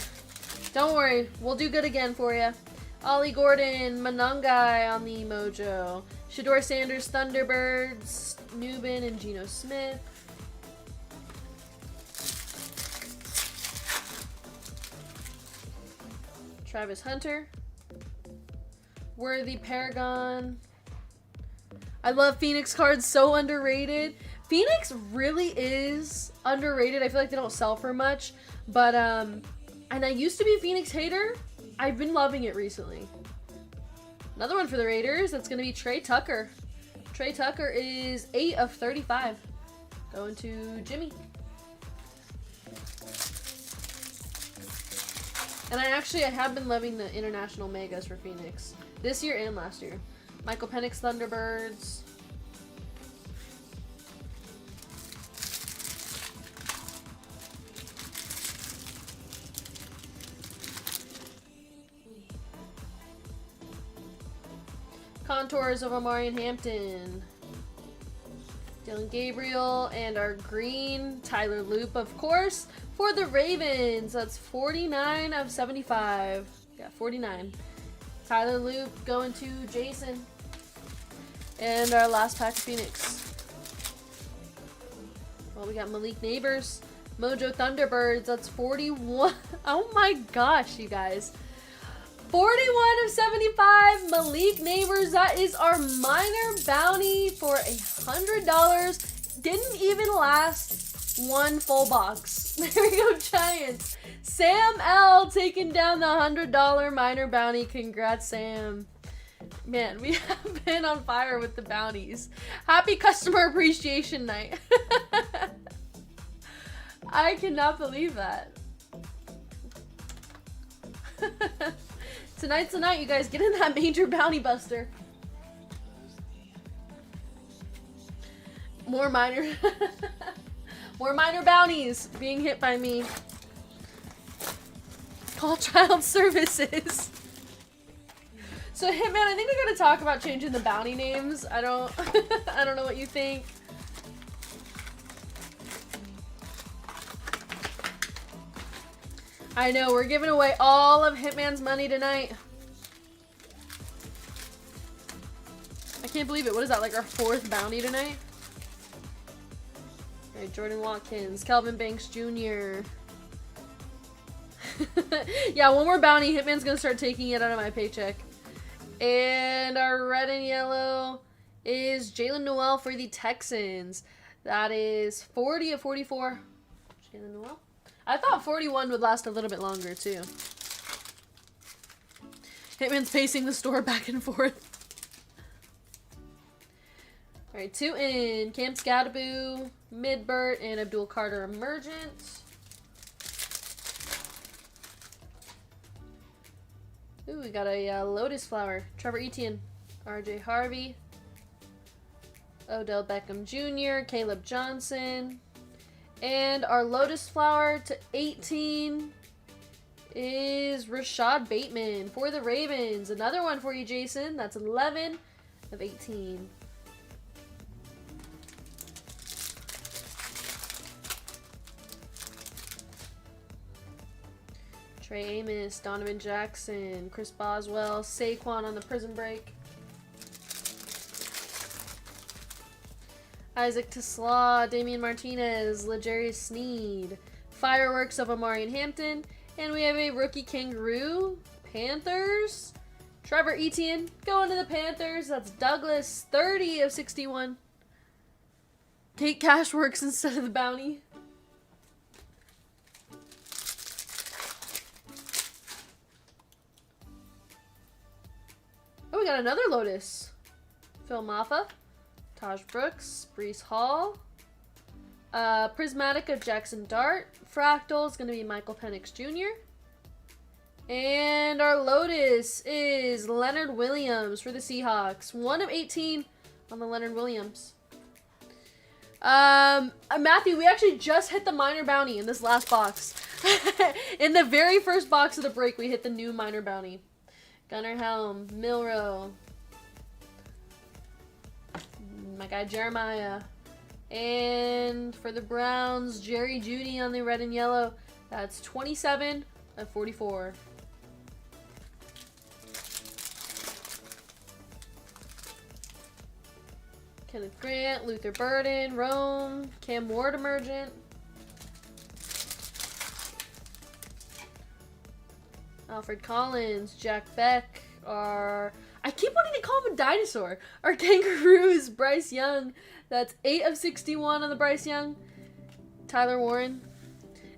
Don't worry, we'll do good again for you. Ollie Gordon, Monangai on the Mojo. Shador Sanders, Thunderbirds, Newbin, and Geno Smith. Travis Hunter. Worthy Paragon. I love Phoenix cards, so underrated. Phoenix really is underrated. I feel like they don't sell for much. But, and I used to be a Phoenix hater. I've been loving it recently. Another one for the Raiders. That's going to be Trey Tucker. Trey Tucker is 8 of 35. Going to Jimmy. And I have been loving the international megas for Phoenix. This year and last year. Michael Penix Thunderbirds. Contours of Omarion Hampton. Dylan Gabriel. And our green, Tyler Loop, of course, for the Ravens. That's 49 of 75. Yeah, 49. Tyler Loop going to Jason. And our last pack of Phoenix. Well, we got Malik Neighbors. Mojo Thunderbirds. That's 41. Oh my gosh, you guys. 41 of 75, Malik Neighbors. That is our minor bounty for $100. Didn't even last one full box. There we go, Giants. Sam L taking down the $100 minor bounty. Congrats, Sam. Man, we have been on fire with the bounties. Happy Customer Appreciation Night. I cannot believe that. Tonight's the night, you guys. Get in that major bounty buster. More minor bounties being hit by me. Call child services. So Hitman, I think we're gonna talk about changing the bounty names. I don't know what you think. I know, we're giving away all of Hitman's money tonight. I can't believe it. What is that, like our 4th bounty tonight? Alright, Jordan Watkins, Kelvin Banks Jr. Yeah, one more bounty. Hitman's gonna start taking it out of my paycheck. And our red and yellow is Jalen Noel for the Texans. That is 40 of 44. Jalen Noel. I thought 41 would last a little bit longer, too. Hitman's pacing the store back and forth. Alright, 2 in. Cam Scadaboo, Midbert, and Abdul Carter Emergent. Ooh, we got a Lotus Flower. Trevor Etienne, RJ Harvey, Odell Beckham Jr., Caleb Johnson. And our Lotus Flower to 18 is Rashad Bateman for the Ravens. Another one for you, Jason. That's 11 of 18. Trey Amos, Donovan Jackson, Chris Boswell, Saquon on the prison break. Isaac Tesla, Damian Martinez, L'Jarius Sneed, Fireworks of Omarion Hampton, and we have a rookie Kangaroo, Panthers, Trevor Etienne going to the Panthers. That's Douglas, 30 of 61. Kate Cash works instead of the bounty. Oh, we got another Lotus. Phil Maffa. Taj Brooks, Brees Hall, Prismatic of Jackson Dart, Fractal is going to be Michael Penix Jr., and our Lotus is Leonard Williams for the Seahawks. 1 of 18 on the Leonard Williams. Matthew, we actually just hit the minor bounty in this last box. In the very first box of the break, we hit the new minor bounty. Gunnar Helm, Milrow. My guy Jeremiah. And for the Browns, Jerry Jeudy on the red and yellow. That's 27 of 44. Kenneth Grant, Luther Burden, Rome, Cam Ward emergent. Alfred Collins, Jack Beck, I keep wanting to call him a dinosaur. Our Kangaroos, Bryce Young. That's 8 of 61 on the Bryce Young. Tyler Warren.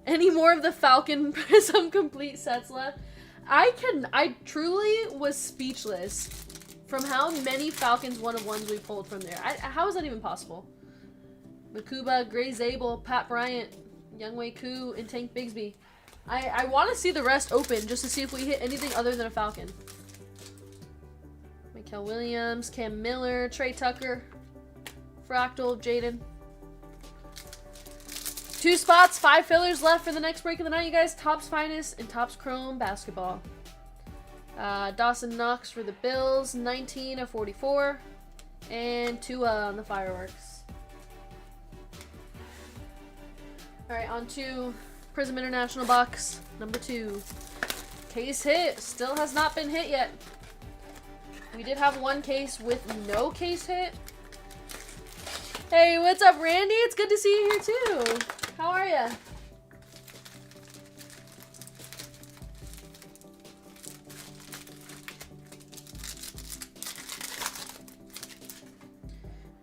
Any more of the Falcon Prism complete sets left? I truly was speechless from how many Falcons 1-of-1s we pulled from there. How is that even possible? Makuba, Gray Zabel, Pat Bryant, Youngwei Koo, and Tank Bigsby. I want to see the rest open just to see if we hit anything other than a Falcon. Mikael Williams, Cam Miller, Trey Tucker, Fractal, Jaden. 2 spots, 5 fillers left for the next break of the night, you guys. Topps Finest and Topps Chrome Basketball. Dawson Knox for the Bills, 19 of 44. And Tua on the Fireworks. Alright, on to Prism International box number 2. Case hit. Still has not been hit yet. We did have one case with no case hit. Hey, what's up, Randy? It's good to see you here too. How are ya?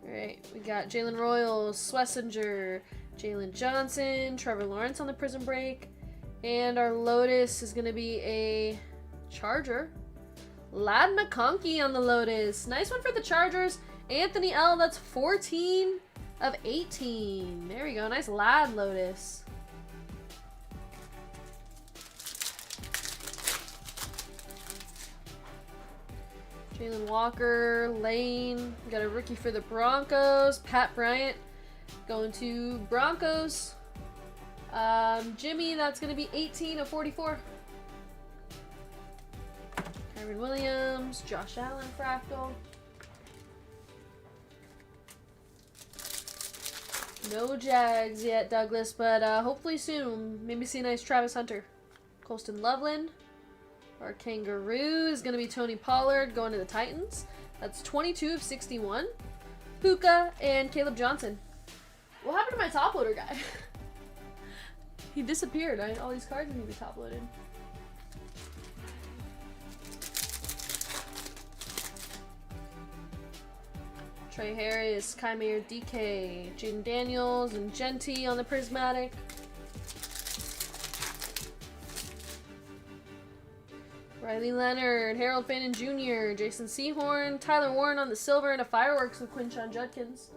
Alright, we got Jalen Royals, Swessinger, Jalen Johnson, Trevor Lawrence on the Prism break. And our Lotus is going to be a Charger. Lad McConkey on the Lotus. Nice one for the Chargers. Anthony L, that's 14 of 18. There we go. Nice Lad Lotus. Jalen Walker, Lane. We got a rookie for the Broncos. Pat Bryant going to Broncos. Jimmy, that's going to be 18 of 44. Kyron Williams, Josh Allen, Fractal. No Jags yet, Douglas, but hopefully soon. Maybe see a nice Travis Hunter. Colston Loveland. Our Kangaroo is going to be Tony Pollard going to the Titans. That's 22 of 61. Puka and Caleb Johnson. What happened to my top loader guy? He disappeared. I had all these cards need to be top loaded. Trey Harris, Kymere DK, Jaden Daniels, and Genty on the Prismatic. Riley Leonard, Harold Fannin Jr., Jason Sehorn, Tyler Warren on the silver, and a Fireworks with Quinshon Judkins.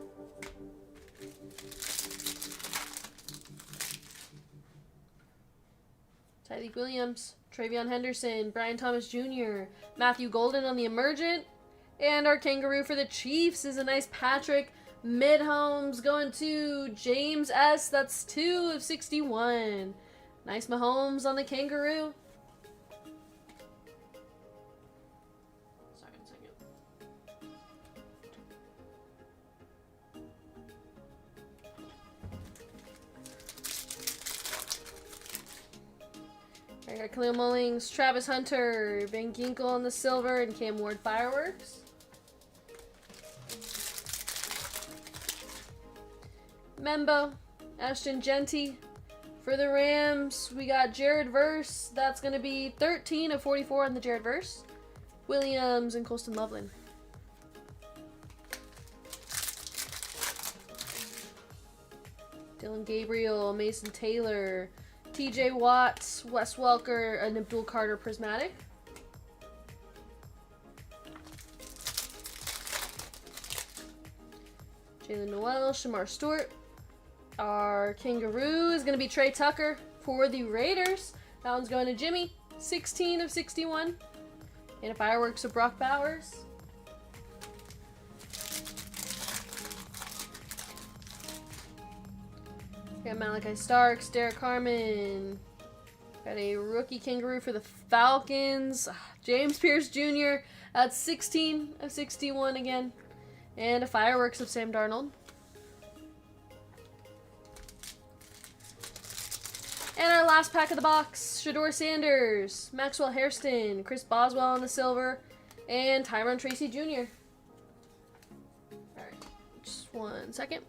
Tyreek Williams, Travion Henderson, Brian Thomas Jr., Matthew Golden on the Emergent. And our Kangaroo for the Chiefs is a nice Patrick Midholmes going to James S. That's 2 of 61. Nice Mahomes on the Kangaroo. Sorry, 1 second. I got Khalil Mullings, Travis Hunter, Van Ginkel on the silver, and Cam Ward Fireworks. Membo, Ashton Genty. For the Rams, we got Jared Verse. That's going to be 13 of 44 on the Jared Verse. Williams and Colston Loveland. Dylan Gabriel, Mason Taylor, TJ Watts, Wes Welker, and Abdul Carter Prismatic. Jalen Noel, Shamar Stewart. Our Kangaroo is going to be Trey Tucker for the Raiders. That one's going to Jimmy, 16 of 61. And a Fireworks of Brock Bowers. Got Malachi Starks, Derek Harmon. Got a rookie kangaroo for the Falcons. James Pierce Jr. That's 16 of 61 again. And a fireworks of Sam Darnold. And our last pack of the box, Shador Sanders, Maxwell Hairston, Chris Boswell on the silver, and Tyrone Tracy Jr. Alright, just 1 second.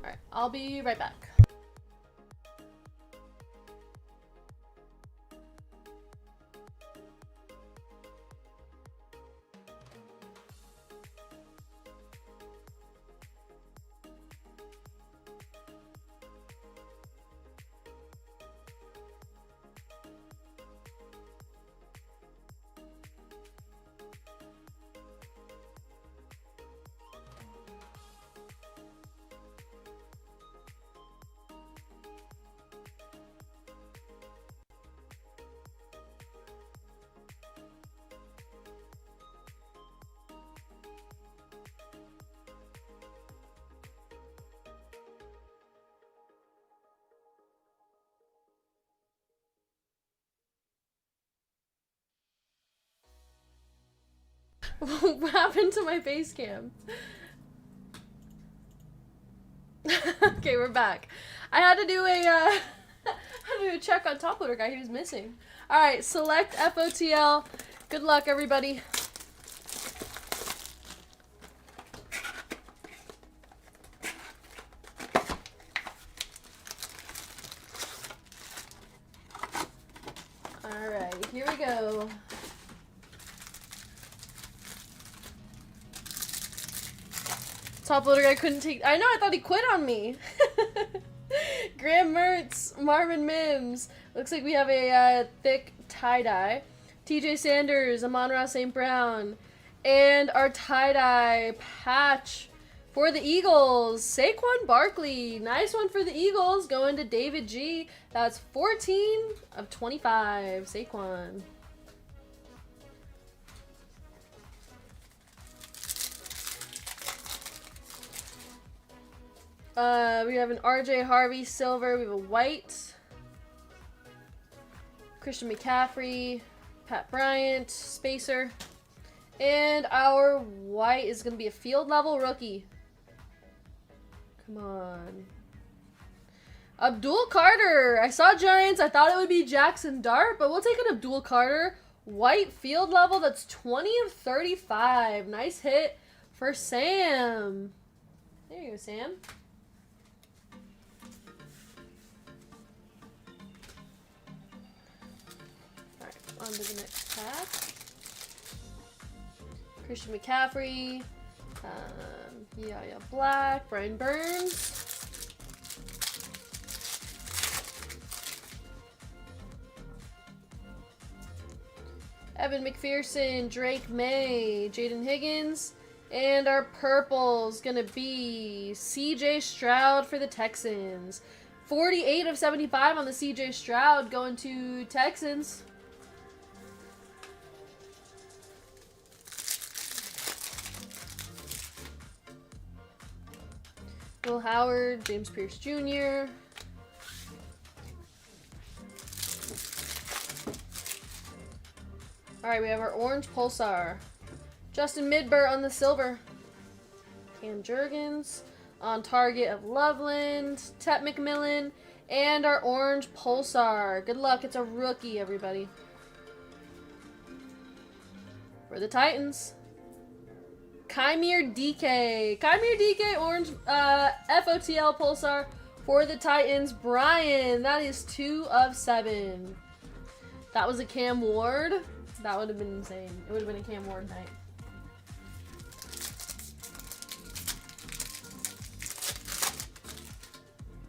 Alright, I'll be right back. What happened to my face cam? Okay, we're back. I had to do a check on top loader guy. He was missing. All right, select FOTL. Good luck, everybody. All right, here we go. Top loader guy couldn't take. I know. I thought he quit on me. Graham Mertz, Marvin Mims. Looks like we have a thick tie-dye. TJ Sanders, Amon-Ra St. Brown. And our tie-dye patch for the Eagles. Saquon Barkley. Nice one for the Eagles. Going to David G. That's 14 of 25. Saquon. We have an RJ Harvey silver. We have a white. Christian McCaffrey, Pat Bryant, Spacer. And our white is going to be a field level rookie. Come on. Abdul Carter. I saw Giants. I thought it would be Jackson Dart, but we'll take an Abdul Carter. White field level. That's 20 of 35. Nice hit for Sam. There you go, Sam. On to the next pack. Christian McCaffrey, Yaya Black, Brian Burns. Evan McPherson, Drake May, Jaden Higgins, and our purple's gonna be CJ Stroud for the Texans. 48 of 75 on the CJ Stroud going to Texans. Will Howard, James Pierce Jr. Alright, we have our orange Pulsar. Justin Midber on the silver. Cam Jurgens on target of Loveland, Tet McMillan, and our orange Pulsar. Good luck, it's a rookie, everybody. For the Titans. Kymir DK. Kymir DK, orange FOTL Pulsar for the Titans. Brian, that is 2 of 7. That was a Cam Ward. That would have been insane. It would have been a Cam Ward night.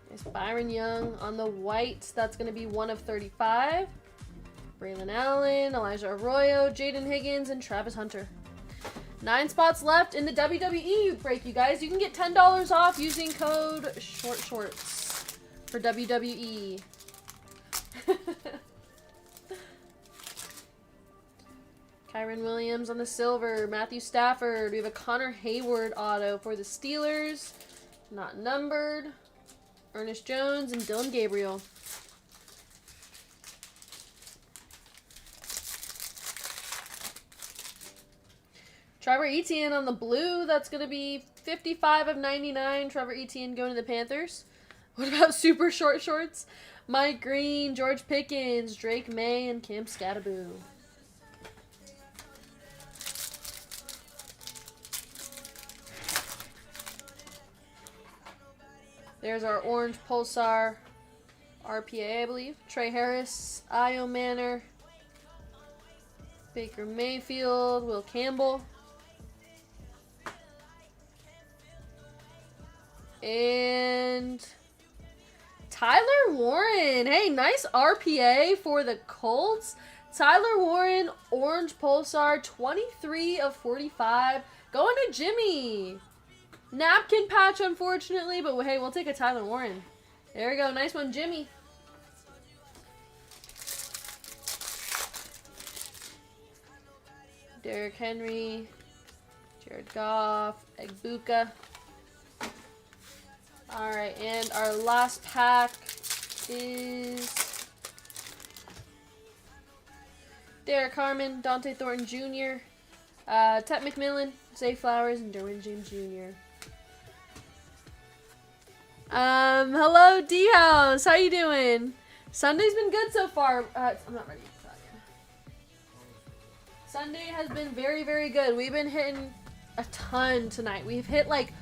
There's Byron Young on the white. That's going to be 1 of 35. Braylon Allen, Elijah Arroyo, Jaden Higgins, and Travis Hunter. 9 spots left in the WWE break, you guys. You can get $10 off using code SHORTSHORTS for WWE. Kyron Williams on the silver. Matthew Stafford. We have a Connor Hayward auto for the Steelers. Not numbered. Ernest Jones and Dylan Gabriel. Trevor Etienne on the blue. That's going to be 55 of 99. Trevor Etienne going to the Panthers. What about super short shorts? Mike Green, George Pickens, Drake May, and Cam Scattaboo. There's our orange Pulsar RPA, I believe. Trey Harris, Io Manor, Baker Mayfield, Will Campbell. And Tyler Warren. Hey, nice RPA for the Colts. Tyler Warren, orange Pulsar, 23 of 45. Going to Jimmy. Napkin patch, unfortunately, but hey, we'll take a Tyler Warren. There we go. Nice one, Jimmy. Derrick Henry, Jared Goff, Egbuka. Alright, and our last pack is Derek Harmon, Dante Thornton Jr., Tet McMillan, Zay Flowers, and Derwin James Jr. Hello, D-House. How you doing? Sunday's been good so far. I'm not ready for that yet. Sunday has been very, very good. We've been hitting a ton tonight. We've hit like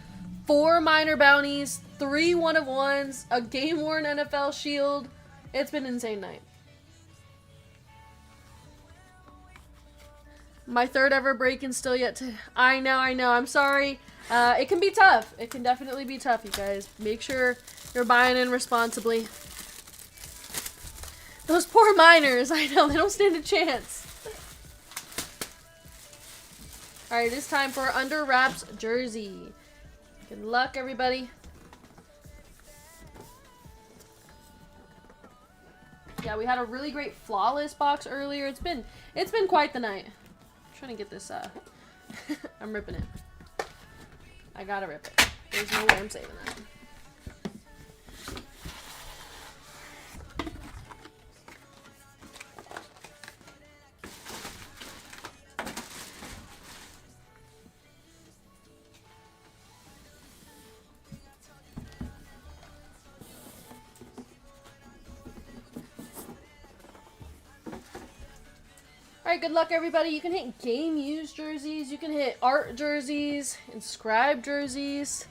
4 minor bounties, 3 one-of-ones, a game-worn NFL shield. It's been an insane night. My 3rd ever break and still yet to... I know. I'm sorry. It can be tough. It can definitely be tough, you guys. Make sure you're buying in responsibly. Those poor minors. I know. They don't stand a chance. Alright, it is time for Under Wraps jersey. Good luck, everybody. Yeah, we had a really great flawless box earlier. It's been quite the night. I'm trying to get this I'm ripping it. I gotta rip it. There's no way I'm saving that. Alright, good luck, everybody. You can hit game used jerseys. You can hit art jerseys, inscribed jerseys.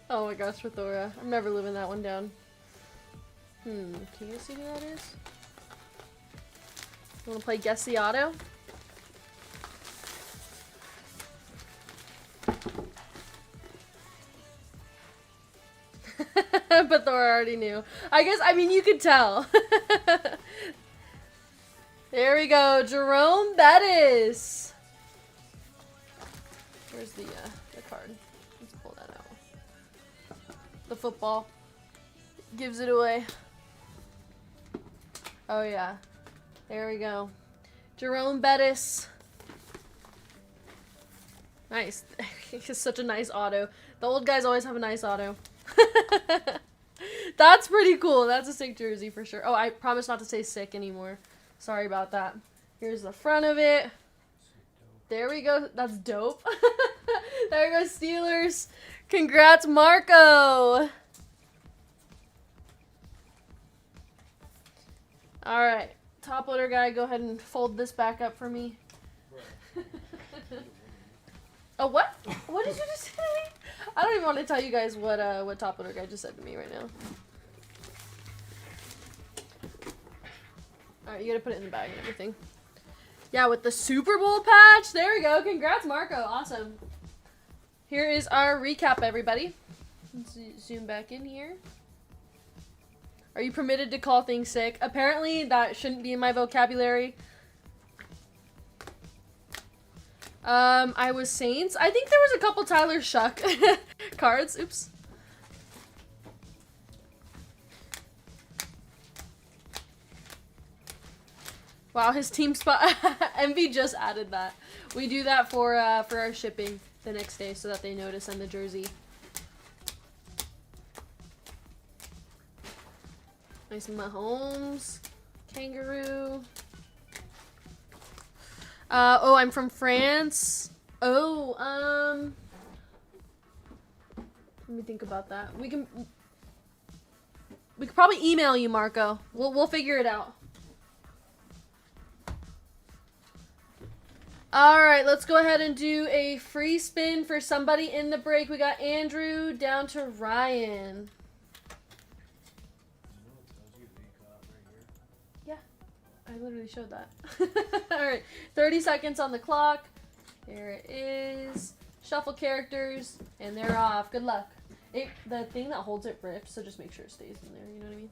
Oh my gosh, Rithora. I'm never living that one down. Can you see who that is? You want to play Guess the Auto? But Thor already knew. I mean, you could tell. There we go, Jerome Bettis. Where's the card? Let's pull that out. The football gives it away. Oh yeah, there we go. Jerome Bettis. Nice. It's such a nice auto. The old guys always have a nice auto. That's pretty cool. That's a sick jersey for sure. Oh, I promise not to say sick anymore. Sorry about that. Here's the front of it. There we go. That's dope. There we go, Steelers. Congrats, Marco. All right. Top loader guy, go ahead and fold this back up for me. Oh, what? What did you just say? I don't even want to tell you guys what top loader guy just said to me right now. Alright, you gotta put it in the bag and everything. Yeah, with the Super Bowl patch. There we go. Congrats, Marco. Awesome. Here is our recap, everybody. Let's zoom back in here. Are you permitted to call things sick? Apparently, that shouldn't be in my vocabulary. I was Saints. I think there was a couple Tyler Shuck cards. Oops. Wow, his team spot. Envy just added that. We do that for our shipping the next day so that they know to send the jersey. Nice Mahomes. Kangaroo. Oh, I'm from France. Oh, let me think about that. We could probably email you, Marco. We'll figure it out. All right, let's go ahead and do a free spin for somebody in the break. We got Andrew down to Ryan. Yeah, I literally showed that. All right, 30 seconds on the clock. Here it is. Shuffle characters, and they're off. Good luck. The thing that holds it rips, so just make sure it stays in there. You know what I mean?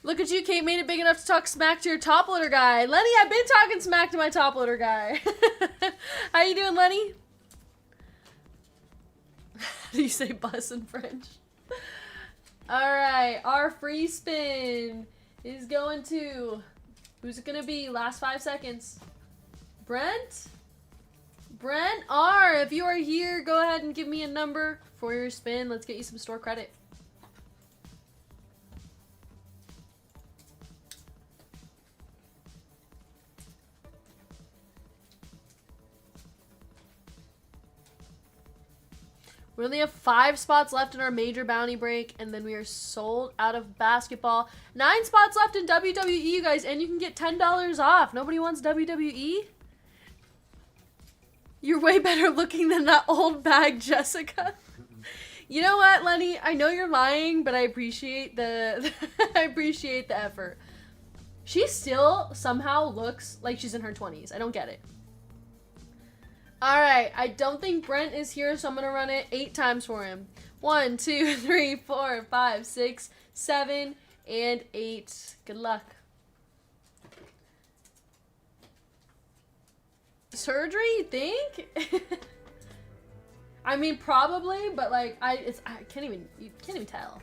Look at you, Kate, made it big enough to talk smack to your top loader guy. Lenny, I've been talking smack to my top loader guy. How you doing, Lenny? Do you say bus in French? Alright, our free spin is going to... Who's it going to be? Last 5 seconds. Brent? Brent R, if you are here, go ahead and give me a number for your spin. Let's get you some store credit. We only have 5 spots left in our major bounty break, and then we are sold out of basketball. 9 spots left in WWE, you guys, and you can get $10 off. Nobody wants WWE? You're way better looking than that old bag, Jessica. You know what, Lenny? I know you're lying, but I appreciate the I appreciate the effort. She still somehow looks like she's in her 20s. I don't get it. Alright, I don't think Brent is here, so I'm going to run it 8 times for him. 1, 2, 3, 4, 5, 6, 7, and 8. Good luck. Surgery, you think? I mean, probably, but like, you can't even tell.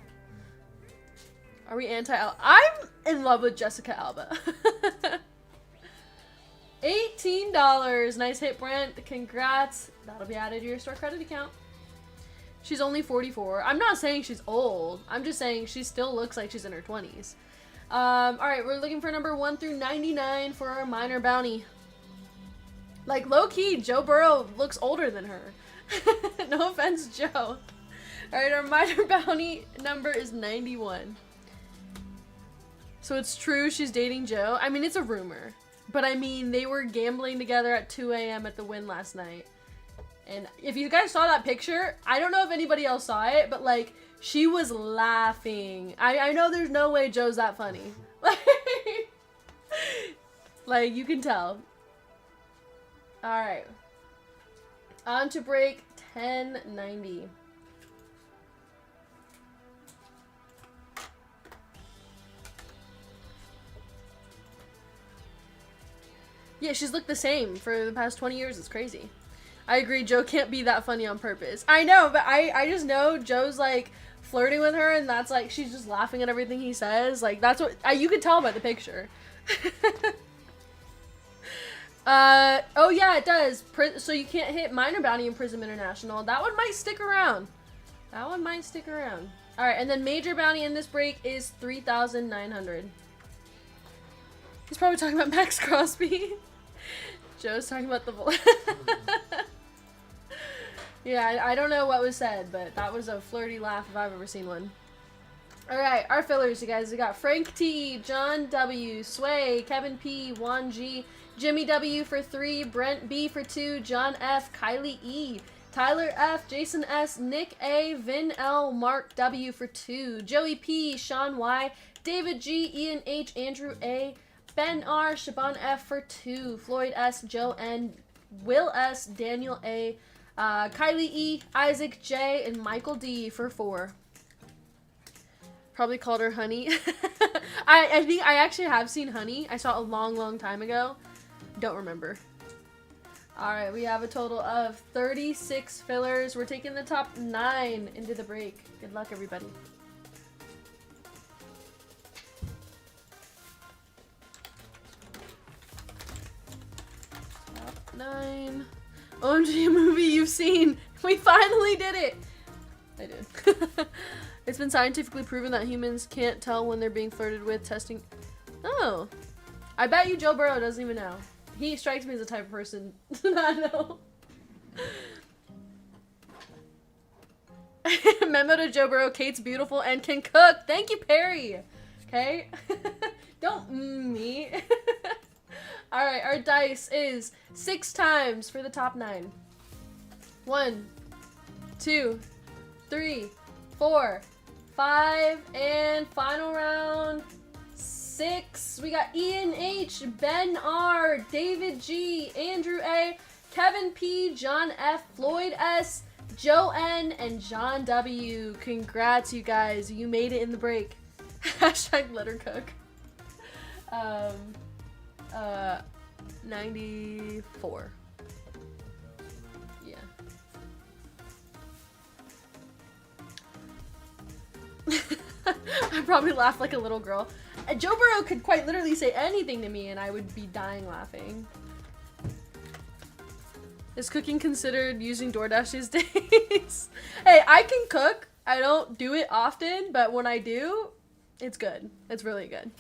Are we anti-Alba? I'm in love with Jessica Alba. $18. Nice hit, Brent. Congrats. That'll be added to your store credit account. She's only 44. I'm not saying she's old. I'm just saying she still looks like she's in her 20s. Alright, we're looking for number 1 through 99 for our minor bounty. Like, low-key, Joe Burrow looks older than her. No offense, Joe. Alright, our minor bounty number is 91. So it's true she's dating Joe? I mean, it's a rumor. But I mean, they were gambling together at 2 a.m. at the Wynn last night. And if you guys saw that picture, I don't know if anybody else saw it, but like, she was laughing. I know there's no way Joe's that funny. Like, you can tell. Alright. On to break 1090. Yeah, she's looked the same for the past 20 years. It's crazy. I agree, Joe can't be that funny on purpose. I know, but I just know Joe's like flirting with her, and that's like, she's just laughing at everything he says. Like, that's what, you could tell by the picture. Oh yeah, it does. So you can't hit minor bounty in Prism International. That one might stick around. That one might stick around. Alright, and then major bounty in this break is 3,900. He's probably talking about Max Crosby. Joe's talking about the... Yeah, I don't know what was said, but that was a flirty laugh if I've ever seen one. Alright, our fillers, you guys. We got Frank T, John W, Sway, Kevin P, Juan G, Jimmy W for 3, Brent B for 2, John F, Kylie E, Tyler F, Jason S, Nick A, Vin L, Mark W for 2, Joey P, Sean Y, David G, Ian H, Andrew A, Ben R, Shaban F for 2, Floyd S, Joe N, Will S, Daniel A, Kylie E, Isaac J, and Michael D for 4. Probably called her Honey. I think I actually have seen Honey. I saw it a long, long time ago. Don't remember. Alright, we have a total of 36 fillers. We're taking the top 9 into the break. Good luck, everybody. Top 9. OMG, a movie you've seen. We finally did it. I did. It's been scientifically proven that humans can't tell when they're being flirted with. Testing. Oh. I bet you Joe Burrow doesn't even know. He strikes me as the type of person to not know. Memo to Joe Burrow, Kate's beautiful and can cook. Thank you, Perry. Okay? Don't me. Alright, our dice is 6 times for the top 9. 1, 2, 3, 4, 5, and final round 6. We got Ian H, Ben R, David G, Andrew A, Kevin P, John F, Floyd S, Joe N, and John W. Congrats, you guys. You made it in the break. Hashtag let her cook. 94. Yeah. I probably laughed like a little girl. Joe Burrow could quite literally say anything to me and I would be dying laughing. Is cooking considered using DoorDash these days? Hey, I can cook. I don't do it often, but when I do, it's good. It's really good.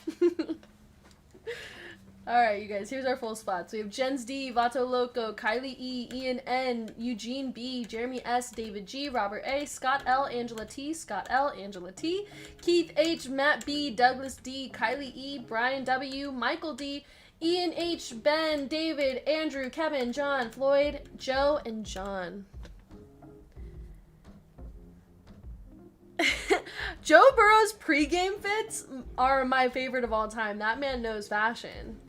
Alright, you guys, here's our full spots. We have Jens D, Vato Loco, Kylie E, Ian N, Eugene B, Jeremy S, David G, Robert A, Scott L, Angela T, Scott L, Angela T, Keith H, Matt B, Douglas D, Kylie E, Brian W, Michael D, Ian H, Ben, David, Andrew, Kevin, John, Floyd, Joe, and John. Joe Burrow's pregame fits are my favorite of all time. That man knows fashion.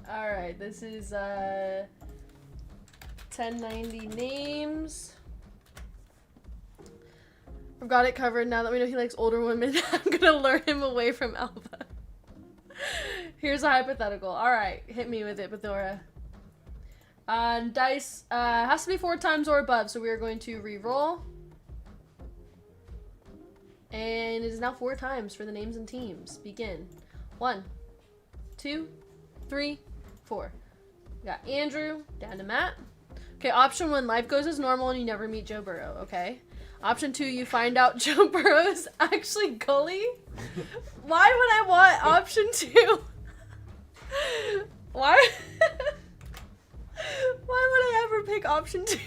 Alright, this is 1090 names. I've got it covered now that we know he likes older women. I'm gonna lure him away from Alba. Here's a hypothetical. Alright, hit me with it, Bethora. Dice has to be 4 times or above, so we are going to re-roll. And it is now 4 times for the names and teams. Begin. 1, 2, 3, 4. We got Andrew down to Matt. Okay, option 1, life goes as normal and you never meet Joe Burrow, okay? Option 2, you find out Joe Burrow is actually Gully. Why would I want option 2? Why? Why would I ever pick option 2?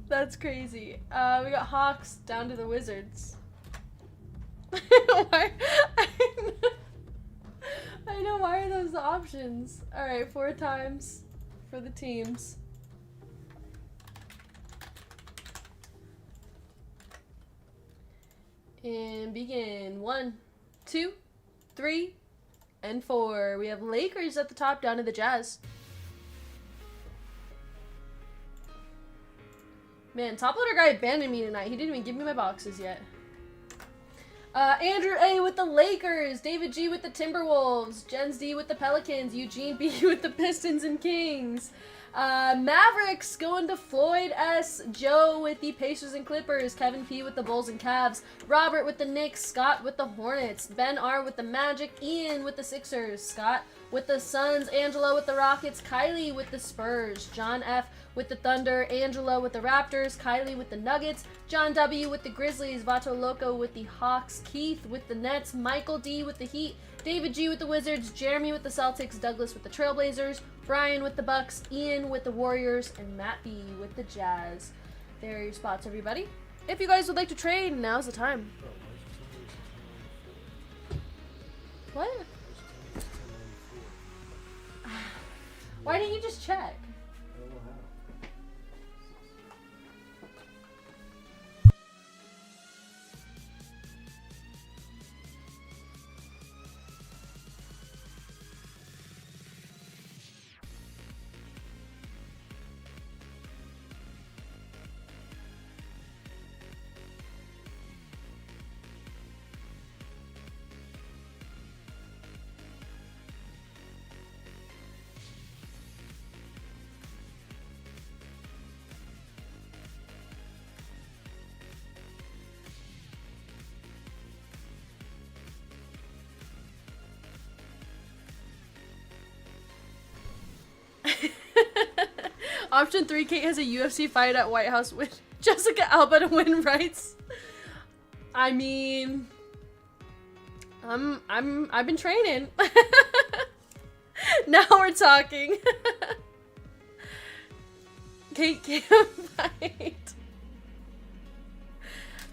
That's crazy. We got Hawks down to the Wizards. Why? I know, why are those the options? Alright, 4 times for the teams. And begin. 1, 2, 3, and 4. We have Lakers at the top, down to the Jazz. Man, top loader guy abandoned me tonight. He didn't even give me my boxes yet. Andrew A with the Lakers, David G with the Timberwolves, Jens D with the Pelicans, Eugene B with the Pistons and Kings, Mavericks going to Floyd S, Joe with the Pacers and Clippers, Kevin P with the Bulls and Cavs, Robert with the Knicks, Scott with the Hornets, Ben R with the Magic, Ian with the Sixers, Scott with the Suns, Angela with the Rockets, Kylie with the Spurs, John F with the Thunder, Angela with the Raptors, Kylie with the Nuggets, John W with the Grizzlies, Vato Loco with the Hawks, Keith with the Nets, Michael D with the Heat, David G with the Wizards, Jeremy with the Celtics, Douglas with the Trailblazers, Brian with the Bucks, Ian with the Warriors, and Matt B with the Jazz. There are your spots, everybody. If you guys would like to trade, now's the time. What? Why didn't you just check? Option 3, Kate has a UFC fight at White House with Jessica Alba to win rights. I mean, I've been training. Now we're talking. Kate can't fight.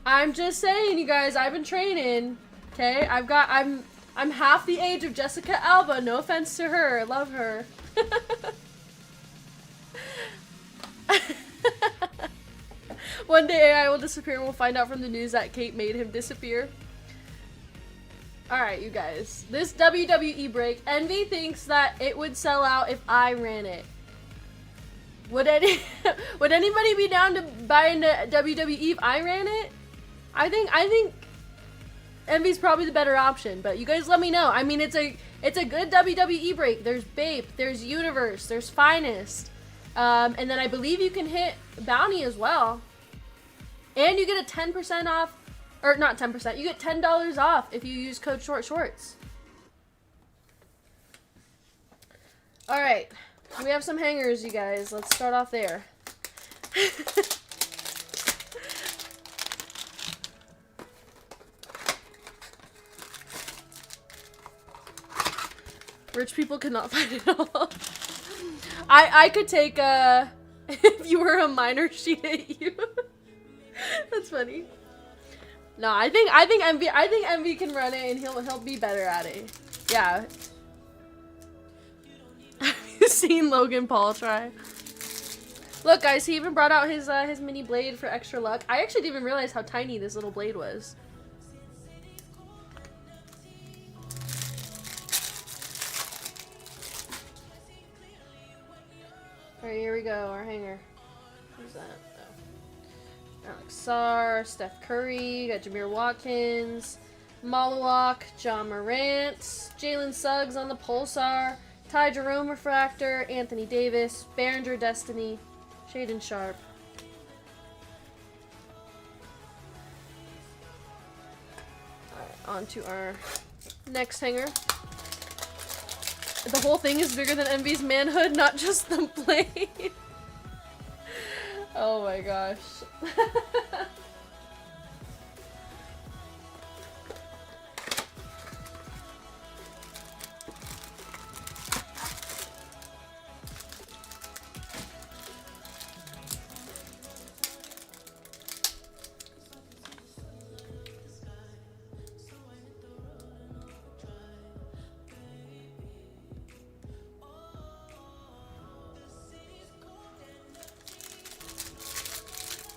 I'm just saying, you guys, I've been training. Okay? I'm half the age of Jessica Alba. No offense to her. I love her. One day AI will disappear and we'll find out from the news that Kate made him disappear. Alright, you guys. This WWE break, Envy thinks that it would sell out if I ran it. Would anybody be down to buy into WWE if I ran it? I think Envy's probably the better option, but you guys let me know. I mean, it's a good WWE break. There's Bape, there's Universe, there's Finest. And then I believe you can hit Bounty as well. And you get a 10% off, or not 10%, you get $10 off if you use code SHORTSHORTS. Alright, we have some hangers, you guys. Let's start off there. Rich people cannot fight it all. I could take if you were a minor, she'd hit you. That's funny. No, I think Envy can run it and he'll be better at it. Yeah. Have you seen Logan Paul try? Look, guys, he even brought out his mini blade for extra luck. I actually didn't even realize how tiny this little blade was. Alright, here we go, our hanger. Who's that? Oh. Alex Sarr, Steph Curry, got Jameer Watkins, Malawak, John Morant, Jalen Suggs on the Pulsar, Ty Jerome Refractor, Anthony Davis, Behringer Destiny, Shaden Sharp. Alright, on to our next hanger. The whole thing is bigger than Envy's manhood, not just the blade. Oh my gosh.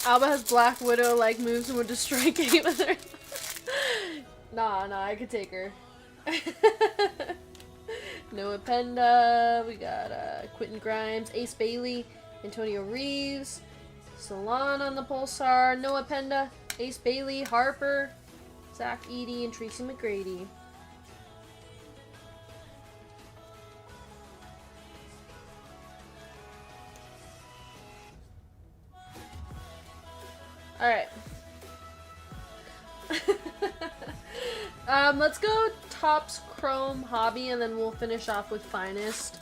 Alba has Black Widow like moves and would destroy Kate with her. Nah, I could take her. Noah Penda, we got Quentin Grimes, Ace Bailey, Antonio Reeves, Salon on the Pulsar, Noah Penda, Ace Bailey, Harper, Zach Edey, and Tracy McGrady. Alright. Let's go Topps Chrome Hobby and then we'll finish off with Finest.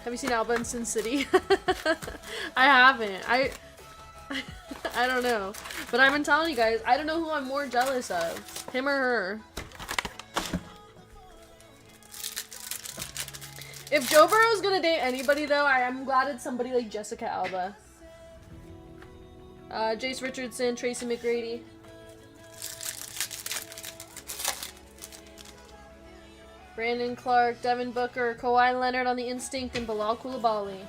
Have you seen Alba in Sin City? I haven't. I don't know. But I've been telling you guys, I don't know who I'm more jealous of. Him or her. If Joe Burrow's gonna date anybody, though, I'm glad it's somebody like Jessica Alba. Jace Richardson, Tracy McGrady. Brandon Clark, Devin Booker, Kawhi Leonard on the Instinct, and Bilal Coulibaly.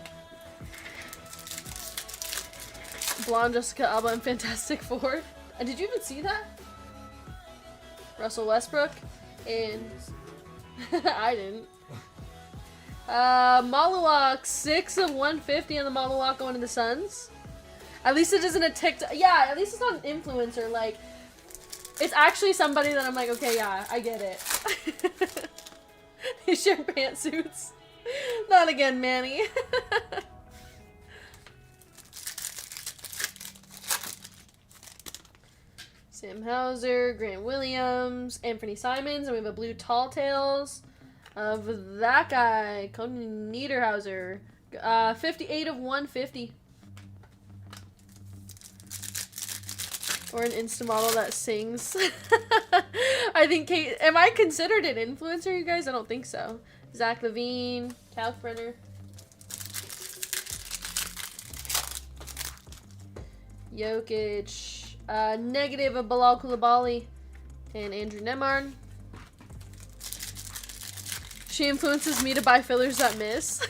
Blonde Jessica Alba and Fantastic Four. Did you even see that? Russell Westbrook and I didn't. Malawak, 6 of 150 on the Malawak going to the Suns. At least it isn't a TikTok. Yeah, at least it's not an influencer. Like, it's actually somebody that I'm like, okay, yeah, I get it. They share pantsuits. Not again, Manny. Sam Hauser, Grant Williams, Anthony Simons, and we have a blue Tall Tales. of that guy, Cody Niederhauser. 58 of 150. Or an Insta model that sings. I think Kate, am I considered an influencer, you guys? I don't think so. Zach Levine, Kalkbrenner. Jokic. Negative of Bilal Koulibaly and Andrew Nemar. She influences me to buy fillers that miss.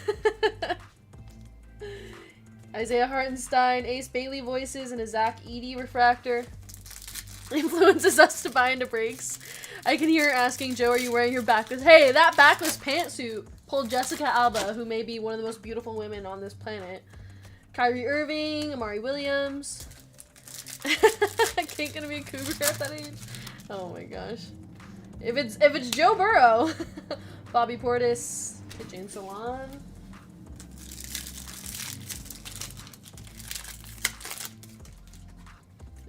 Isaiah Hartenstein, Ace Bailey voices, and a Zach Edey refractor. Influences us to buy into breaks. I can hear her asking, Joe, are you wearing your backless? Hey, that backless pantsuit pulled Jessica Alba, who may be one of the most beautiful women on this planet. Kyrie Irving, Amari Williams. Kate gonna be a cougar at that age? Oh my gosh. If it's Joe Burrow. Bobby Portis, James Salon.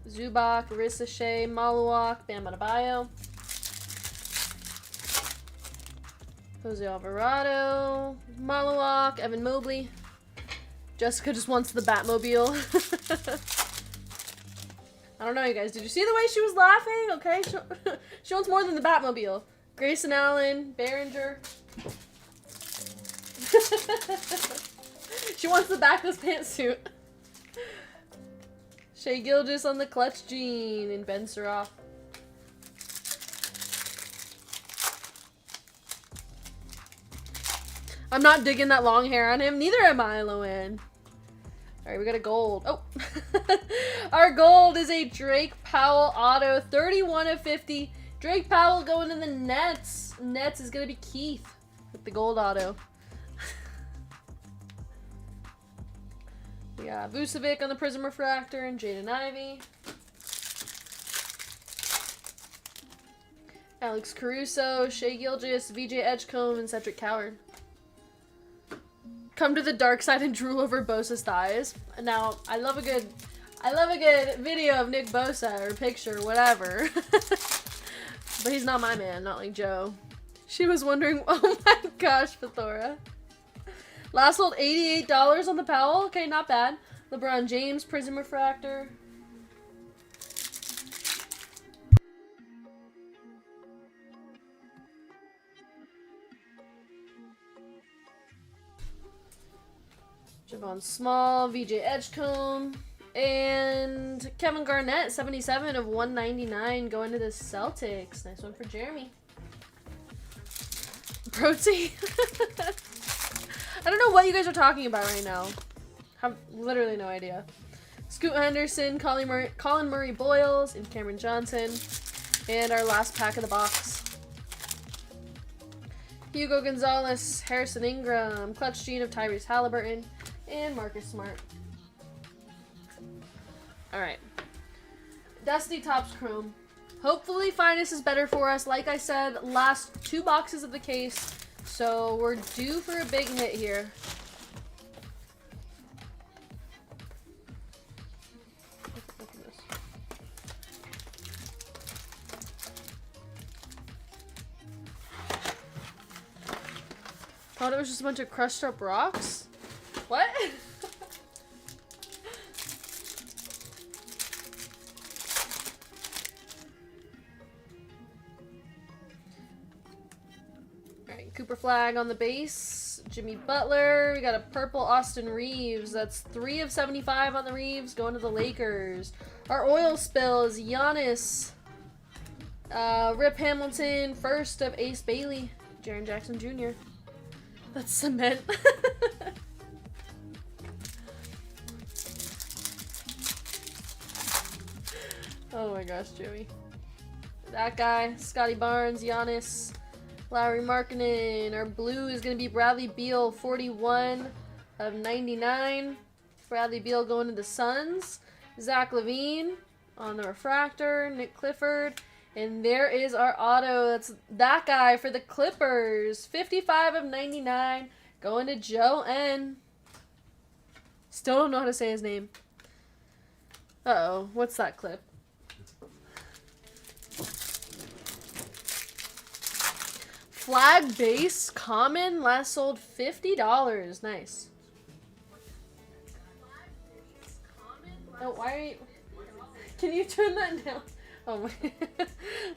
Zubac, Arissa Shea, Maluak, Bam Adebayo. Jose Alvarado, Maluak, Evan Mobley. Jessica just wants the Batmobile. I don't know, you guys. Did you see the way she was laughing? Okay, she wants more than the Batmobile. Grayson Allen, Behringer. She wants the backless pantsuit. Shea Gilgeous on the clutch jean and Ben Surratt. I'm not digging that long hair on him. Neither am I, Loanne. Alright, we got a gold. Oh. Our gold is a Drake Powell auto. 31 of 50. Drake Powell going to the Nets. Nets is going to be Keith with the gold auto. We got Vucevic on the Prism Refractor and Jaden Ivey. Alex Caruso, Shea Gilgeous, VJ Edgecombe, and Cedric Coward. Come to the dark side and drool over Bosa's thighs. Now, I love a good video of Nick Bosa or picture, whatever. But he's not my man, not like Joe. She was wondering, oh my gosh, Fedora. Last sold $88 on the Powell. Okay, not bad. LeBron James, Prism Refractor. Javon Small, VJ Edgecombe, and Kevin Garnett, 77 of 199 going to the Celtics. Nice one for Jeremy. Protein. I don't know what you guys are talking about right now. Have literally no idea. Scoot Henderson, Colin Murray Boyles, and Cameron Johnson. And our last pack of the box. Hugo Gonzalez, Harrison Ingram, Clutch Gene of Tyrese Halliburton, and Marcus Smart. Alright. Dusty Topps Chrome. Hopefully Finest is better for us. Like I said, last 2 boxes of the case. So we're due for a big hit here. Thought it was just a bunch of crushed up rocks? What? Alright, Cooper Flag on the base. Jimmy Butler. We got a purple Austin Reeves. That's 3 of 75 on the Reeves. Going to the Lakers. Our oil spill is Giannis. Rip Hamilton. First of Ace Bailey. Jaren Jackson Jr. That's cement. Oh my gosh, Joey. That guy, Scotty Barnes, Giannis, Lowry Markkinen. Our blue is going to be Bradley Beal, 41 of 99. Bradley Beal going to the Suns. Zach LaVine on the refractor. Nick Clifford. And there is our auto. That's that guy for the Clippers. 55 of 99. Going to Joe N. Still don't know how to say his name. Uh-oh. What's that clip? Flag base common last sold $50. Nice. Oh, why are you... Can you turn that down? Oh my.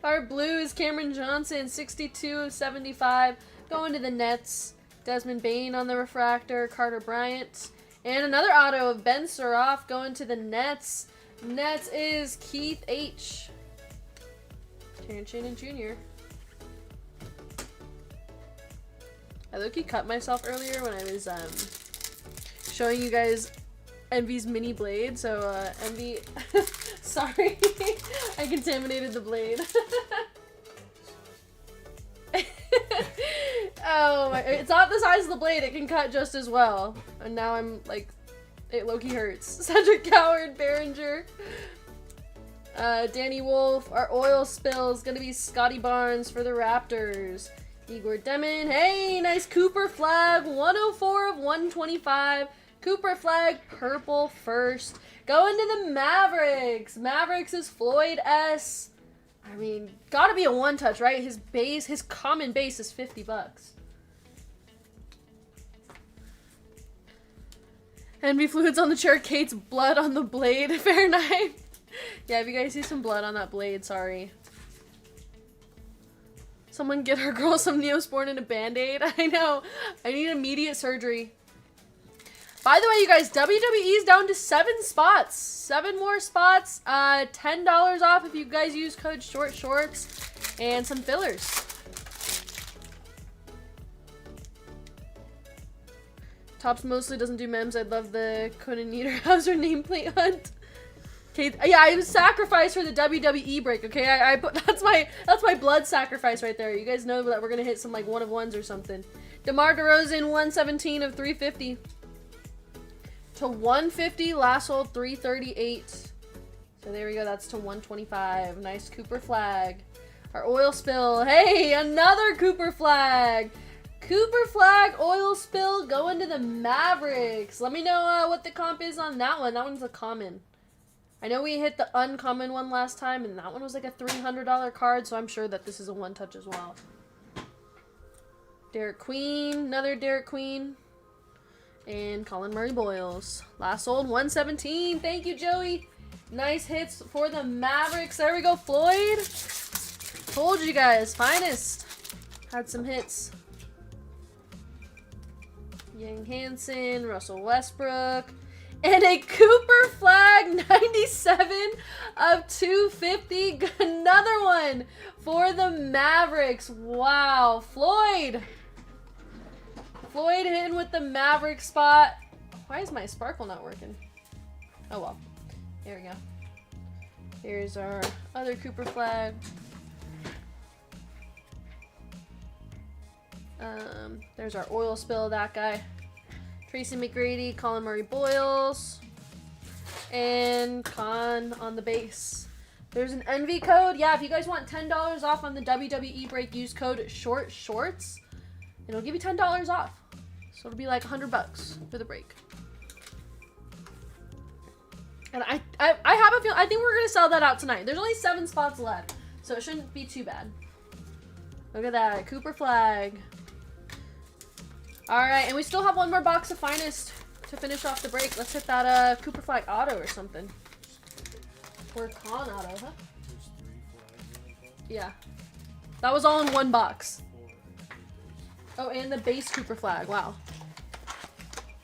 Our blue is Cameron Johnson, 62 of 75. Going to the Nets. Desmond Bain on the refractor. Carter Bryant. And another auto of Ben Surroff going to the Nets. Nets is Keith H. Terrence Shannon Jr. I low-key cut myself earlier when I was showing you guys Envy's mini blade. So Envy, sorry, I contaminated the blade. Oh, it's not the size of the blade. It can cut just as well. And now I'm like, it low-key hurts. Cedric Coward, Behringer. Danny Wolf. Our oil spill is going to be Scotty Barnes for the Raptors. Igor Demon. Hey, nice Cooper flag. 104 of 125. Cooper flag, purple first. Going to the Mavericks. Mavericks is Floyd S. I mean, gotta be a one-touch, right? His base, his common base is $50. Envy fluids on the chair. Kate's blood on the blade. Fair night. Yeah, if you guys see some blood on that blade, sorry. Someone get her girl some Neosporin and a Band-Aid. I know. I need immediate surgery. By the way, you guys, WWE is down to 7 spots. 7 more spots. $10 off if you guys use code SHORTSHORTS. And some fillers. Tops mostly doesn't do memes. I'd love the Conan Niederhauser nameplate hunt. Okay, yeah, I sacrificed for the WWE break. Okay, I put that's my blood sacrifice right there. You guys know that we're gonna hit some like 1-of-1s or something. DeMar DeRozan 117 of 350 to 150. Last sold 338. So there we go. That's to 125. Nice Cooper flag. Our oil spill. Hey, another Cooper flag. Cooper flag oil spill going to the Mavericks. Let me know what the comp is on that one. That one's a common. I know we hit the uncommon one last time, and that one was like a $300 card, so I'm sure that this is a one-touch as well. Derek Queen, another Derek Queen. And Colin Murray Boyles. Last sold 117. Thank you, Joey. Nice hits for the Mavericks. There we go, Floyd. Told you guys, finest. Had some hits. Yang Hansen, Russell Westbrook. And a Cooper flag, 97 of 250. Another one for the Mavericks. Wow. Floyd. Floyd hitting with the Maverick spot. Why is my sparkle not working? Oh well. Here we go. Here's our other Cooper flag. There's our oil spill, that guy. Tracy McGrady, Colin Murray Boyles, and Khan on the base. There's an Envy code. Yeah, if you guys want $10 off on the WWE break, use code SHORTSHORTS. It'll give you $10 off. So it'll be like $100 for the break. And I have a feeling, I think we're going to sell that out tonight. There's only 7 spots left, so it shouldn't be too bad. Look at that, Cooper flag. Alright, and we still have one more box of finest to finish off the break. Let's hit that Cooper flag auto or something. Or con auto, huh? Yeah. That was all in one box. Oh, and the base Cooper flag. Wow.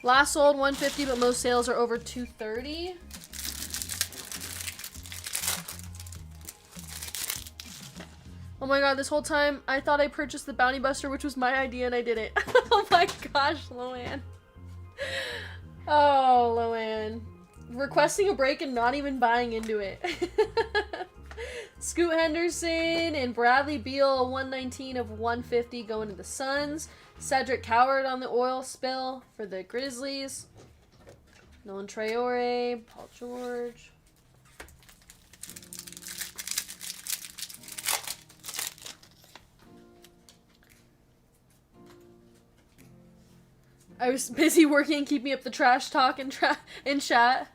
Last sold 150, but most sales are over 230. Oh my god, this whole time I thought I purchased the Bounty Buster, which was my idea, and I didn't. Oh my gosh, Loanne. Oh, Loanne. Requesting a break and not even buying into it. Scoot Henderson and Bradley Beal, 119 of 150 going to the Suns. Cedric Coward on the oil spill for the Grizzlies. Nolan Traore, Paul George. I was busy working, keeping up the trash talk in chat.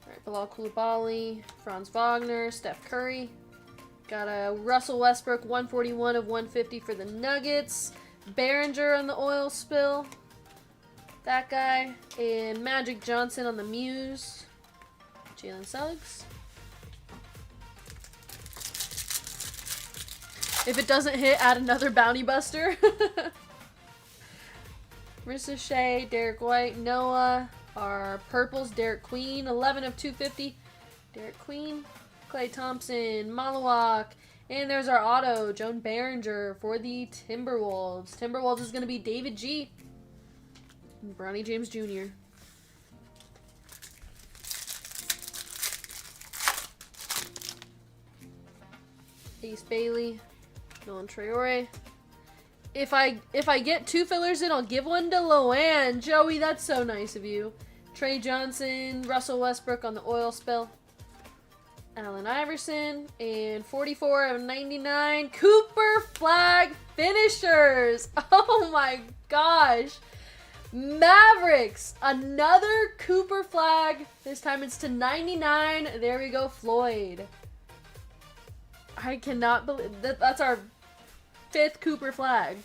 Alright, the Bilal Coulibaly, Franz Wagner, Steph Curry. Got a Russell Westbrook 141 of 150 for the Nuggets. Behringer on the oil spill. That guy. And Magic Johnson on the Muse. Jalen Suggs. If it doesn't hit, add another Bounty Buster. Marissa Shea, Derek White, Noah. Our purples, Derek Queen, 11 of 250. Derek Queen. Klay Thompson, Malawak. And there's our auto, Joan Behringer for the Timberwolves. Timberwolves is going to be David G. And Bronny James Jr. Ace Bailey, Nolan Traore. If I get 2 fillers in, I'll give one to Loanne. Joey, that's so nice of you. Trey Johnson, Russell Westbrook on the oil spill. Allen Iverson, and 44 of 99 Cooper Flag finishers. Oh my gosh. Mavericks, another Cooper Flag. This time it's to 99. There we go, Floyd. I cannot believe that. That's our 5th Cooper Flag.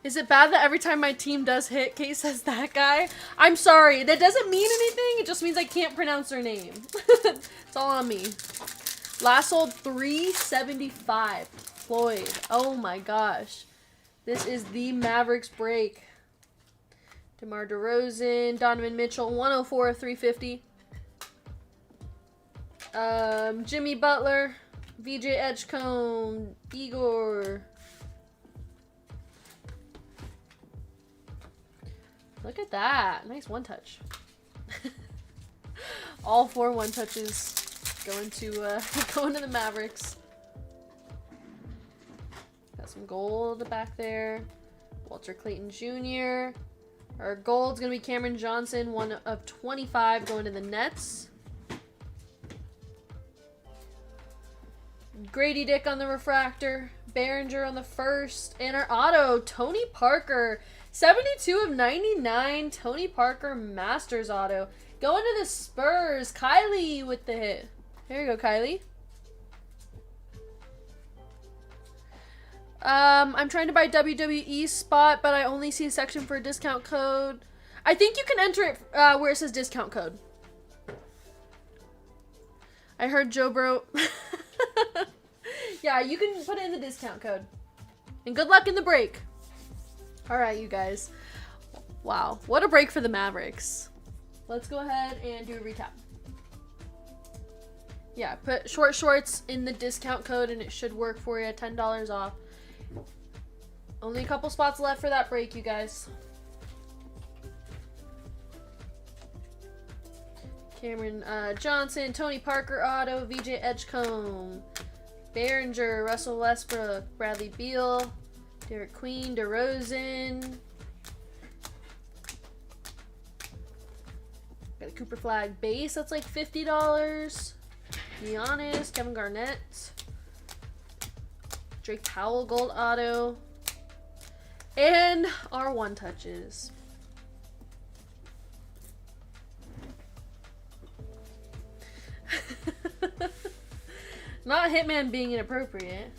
Is it bad that every time my team does hit, Kate says that guy? I'm sorry. That doesn't mean anything. It just means I can't pronounce their name. It's all on me. Last sold 375. Floyd. Oh my gosh. This is the Mavericks break. DeMar DeRozan, Donovan Mitchell, 104 of 350. Jimmy Butler, VJ Edgecombe, Igor. Look at that. Nice one touch. All 4 one touches going to the Mavericks. Got some gold back there. Walter Clayton Jr. Our gold's going to be Cameron Johnson, 1 of 25 going to the Nets. Grady Dick on the refractor. Behringer on the first. And our auto, Tony Parker. 72 of 99, Tony Parker Masters auto. Going to the Spurs. Kylie with the hit. Here you go, Kylie. I'm trying to buy WWE spot, but I only see a section for a discount code. I think you can enter it where it says discount code. I heard Joe Bro. Yeah, you can put in the discount code. And good luck in the break. Alright, you guys. Wow, what a break for the Mavericks. Let's go ahead and do a recap. Yeah, put short shorts in the discount code and it should work for you. $10 off. Only a couple spots left for that break, you guys. Cameron Johnson, Tony Parker auto, VJ Edgecombe, Behringer, Russell Westbrook, Bradley Beal, Derek Queen, DeRozan. Got a Cooper Flag base that's like $50. Giannis, Kevin Garnett, Drake Powell gold auto, and our one touches. Not Hitman being inappropriate.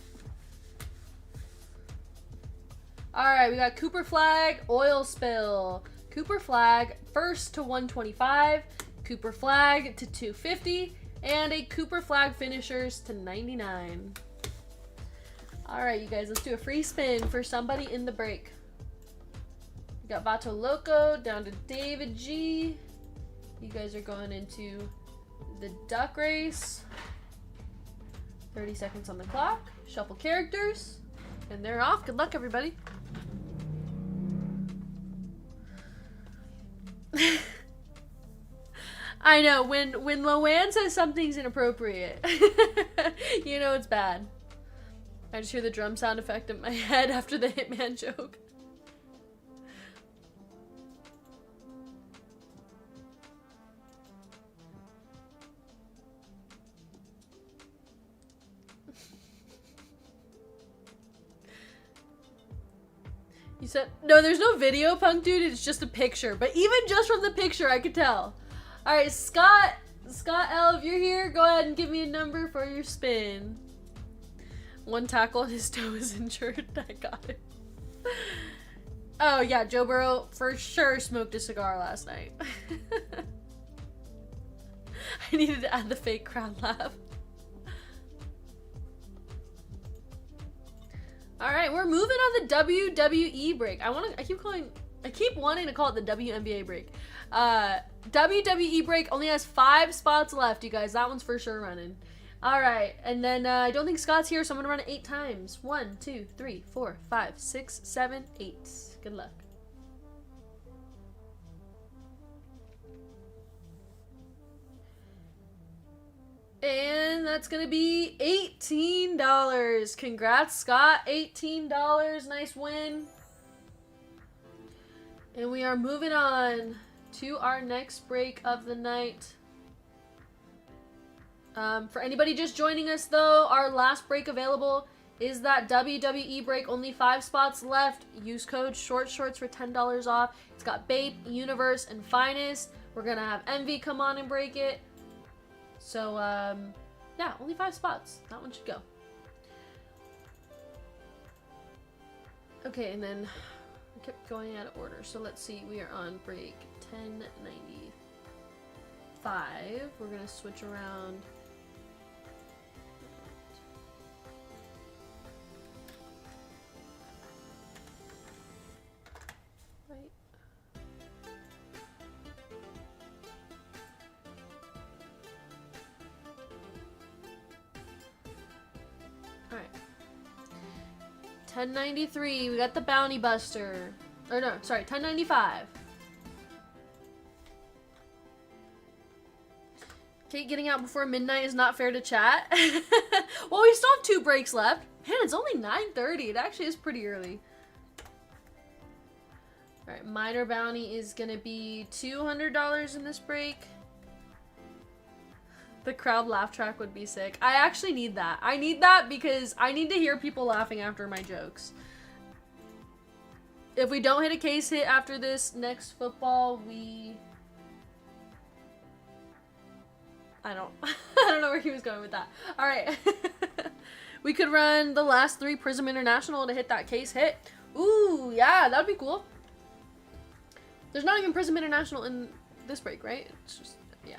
Alright, we got Cooper Flag, oil spill. Cooper Flag, first to 125. Cooper Flag to 250. And a Cooper Flag finishers to 99. Alright, you guys, let's do a free spin for somebody in the break. We got Vato Loco down to David G. You guys are going into the duck race. 30 seconds on the clock. Shuffle characters. And they're off. Good luck, everybody. I know, when Loanne says something's inappropriate, you know it's bad. I just hear the drum sound effect in my head after the Hitman joke. You said, no, there's no video, Punk Dude. It's just a picture. But even just from the picture, I could tell. All right, Scott L, if you're here, go ahead and give me a number for your spin. One tackle, his toe is injured. I got it. Oh, yeah, Joe Burrow for sure smoked a cigar last night. I needed to add the fake crowd laugh. All right, we're moving on the WWE break. I keep wanting to call it the WNBA break. WWE break only has 5 spots left, you guys. That one's for sure running. All right, and then I don't think Scott's here, so I'm gonna run it 8 times. 1, 2, 3, 4, 5, 6, 7, 8. Good luck. And that's gonna be $18. Congrats, Scott. $18. Nice win. And we are moving on to our next break of the night. For anybody just joining us, though, our last break available is that WWE break. Only 5 spots left. Use code SHORTSHORTS for $10 off. It's got Bape, Universe, and Finest. We're gonna have Envy come on and break it. So, yeah, only 5 spots. That one should go. Okay, and then I kept going out of order. So let's see. We are on break 1095. We're going to switch around. Right. Alright. 1093. We got the Bounty Buster. Or no, sorry, 1095. Kate getting out before midnight is not fair to chat. Well, we still have 2 breaks left. Man, it's only 9:30. It actually is pretty early. Alright, minor bounty is gonna be $200 in this break. The crowd laugh track would be sick. I actually need that. I need that because I need to hear people laughing after my jokes. If we don't hit a case hit after this next football, I don't know where he was going with that. All right. We could run the last 3 Prism International to hit that case hit. Ooh, yeah, that'd be cool. There's not even Prism International in this break, right? It's just, yeah.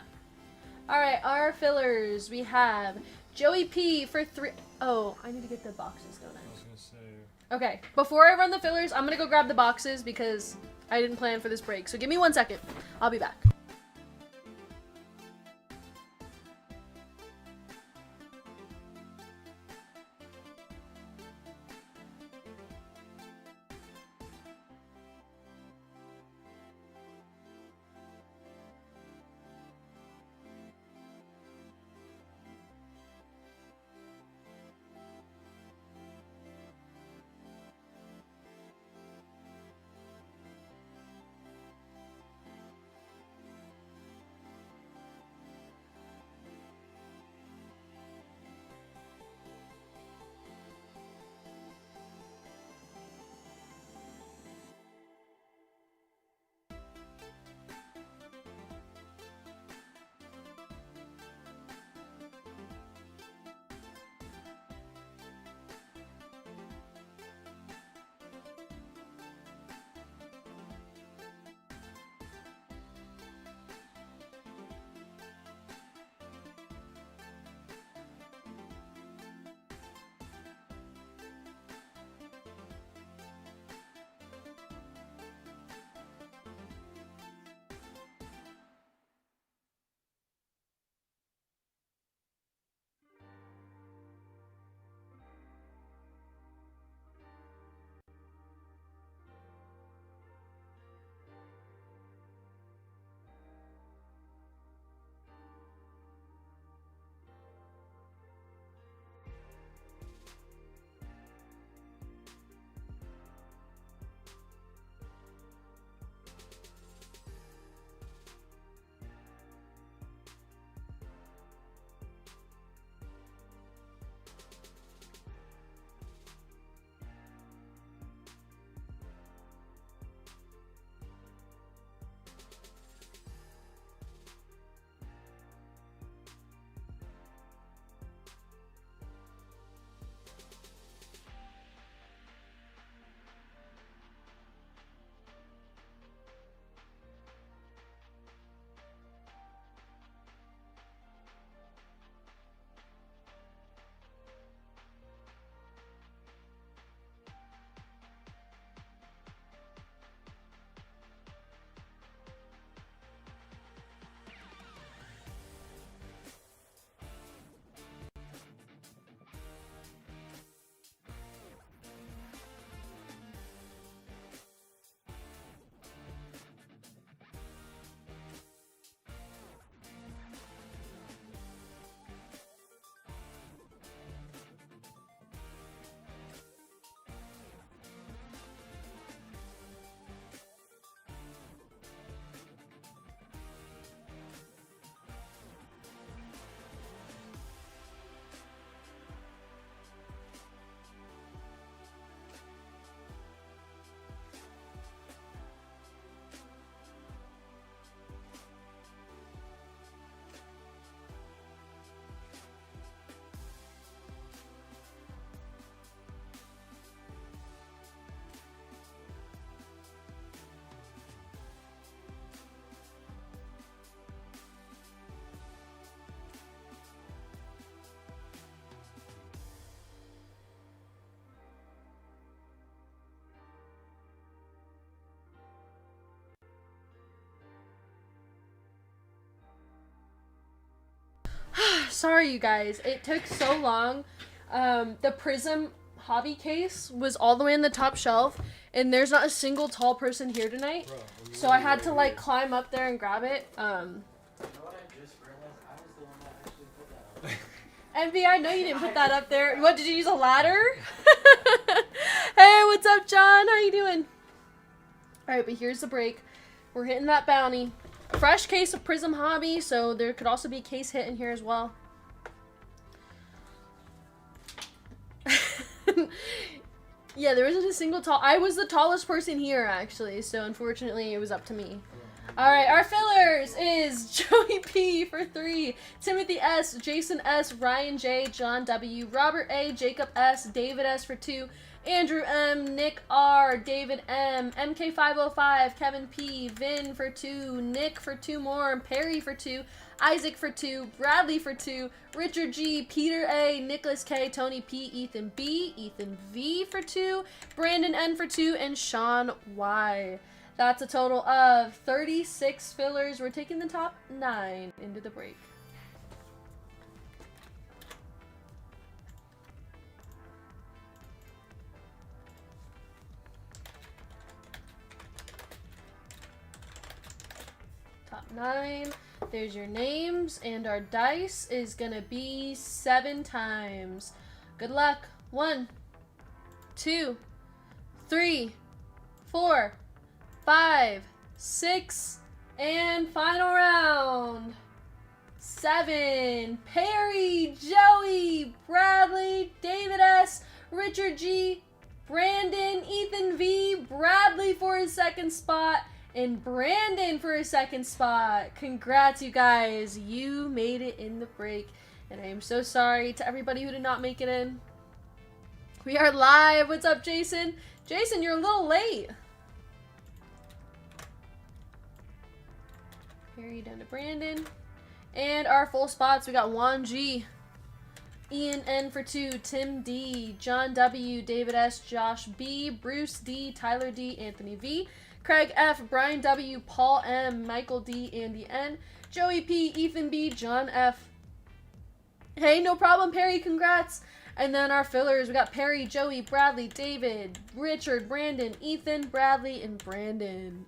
All right, our fillers. We have Joey P for 3. Oh, I need to get the boxes, don't I? I was gonna say. Okay, before I run the fillers, I'm gonna go grab the boxes because I didn't plan for this break. So give me 1 second. I'll be back. sorry, you guys. It took so long. The Prism hobby case was all the way in the top shelf, and there's not a single tall person here tonight. Bro, So I had to like climb up there and grab it. You know what I just realized? I was the one that actually put that up. Envy, I know you didn't put that up there. What, did you use a ladder? Hey, what's up, John? How you doing? Alright, but here's the break. We're hitting that bounty. A fresh case of Prism Hobby, so there could also be a case hit in here as well. Yeah, there isn't a single tall. I was the tallest person here, actually, so unfortunately it was up to me. Alright, our fillers is Joey P for 3, Timothy S, Jason S, Ryan J, John W, Robert A, Jacob S, David S for 2, Andrew M, Nick R, David M, MK505, Kevin P, Vin for 2, Nick for 2 more, Perry for 2, Isaac for 2, Bradley for 2, Richard G, Peter A, Nicholas K, Tony P, Ethan B, Ethan V for 2, Brandon N for 2, and Sean Y. That's a total of 36 fillers. We're taking the top 9 into the break. Top 9. There's your names, and our dice is gonna be 7 times. Good luck. 1, 2, 3, 4, 5, 6, and final round. 7. Perry, Joey, Bradley, David S, Richard G, Brandon, Ethan V, Bradley for his second spot, and Brandon for his second spot. Congrats, you guys. You made it in the break, and I am so sorry to everybody who did not make it in. We are live. What's up, Jason? Jason, you're a little late. Perry down to Brandon. And our full spots, we got Juan G, Ian N for 2, Tim D, John W, David S, Josh B, Bruce D, Tyler D, Anthony V, Craig F, Brian W, Paul M, Michael D, Andy N, Joey P, Ethan B, John F. Hey, no problem, Perry, congrats. And then our fillers, we got Perry, Joey, Bradley, David, Richard, Brandon, Ethan, Bradley, and Brandon.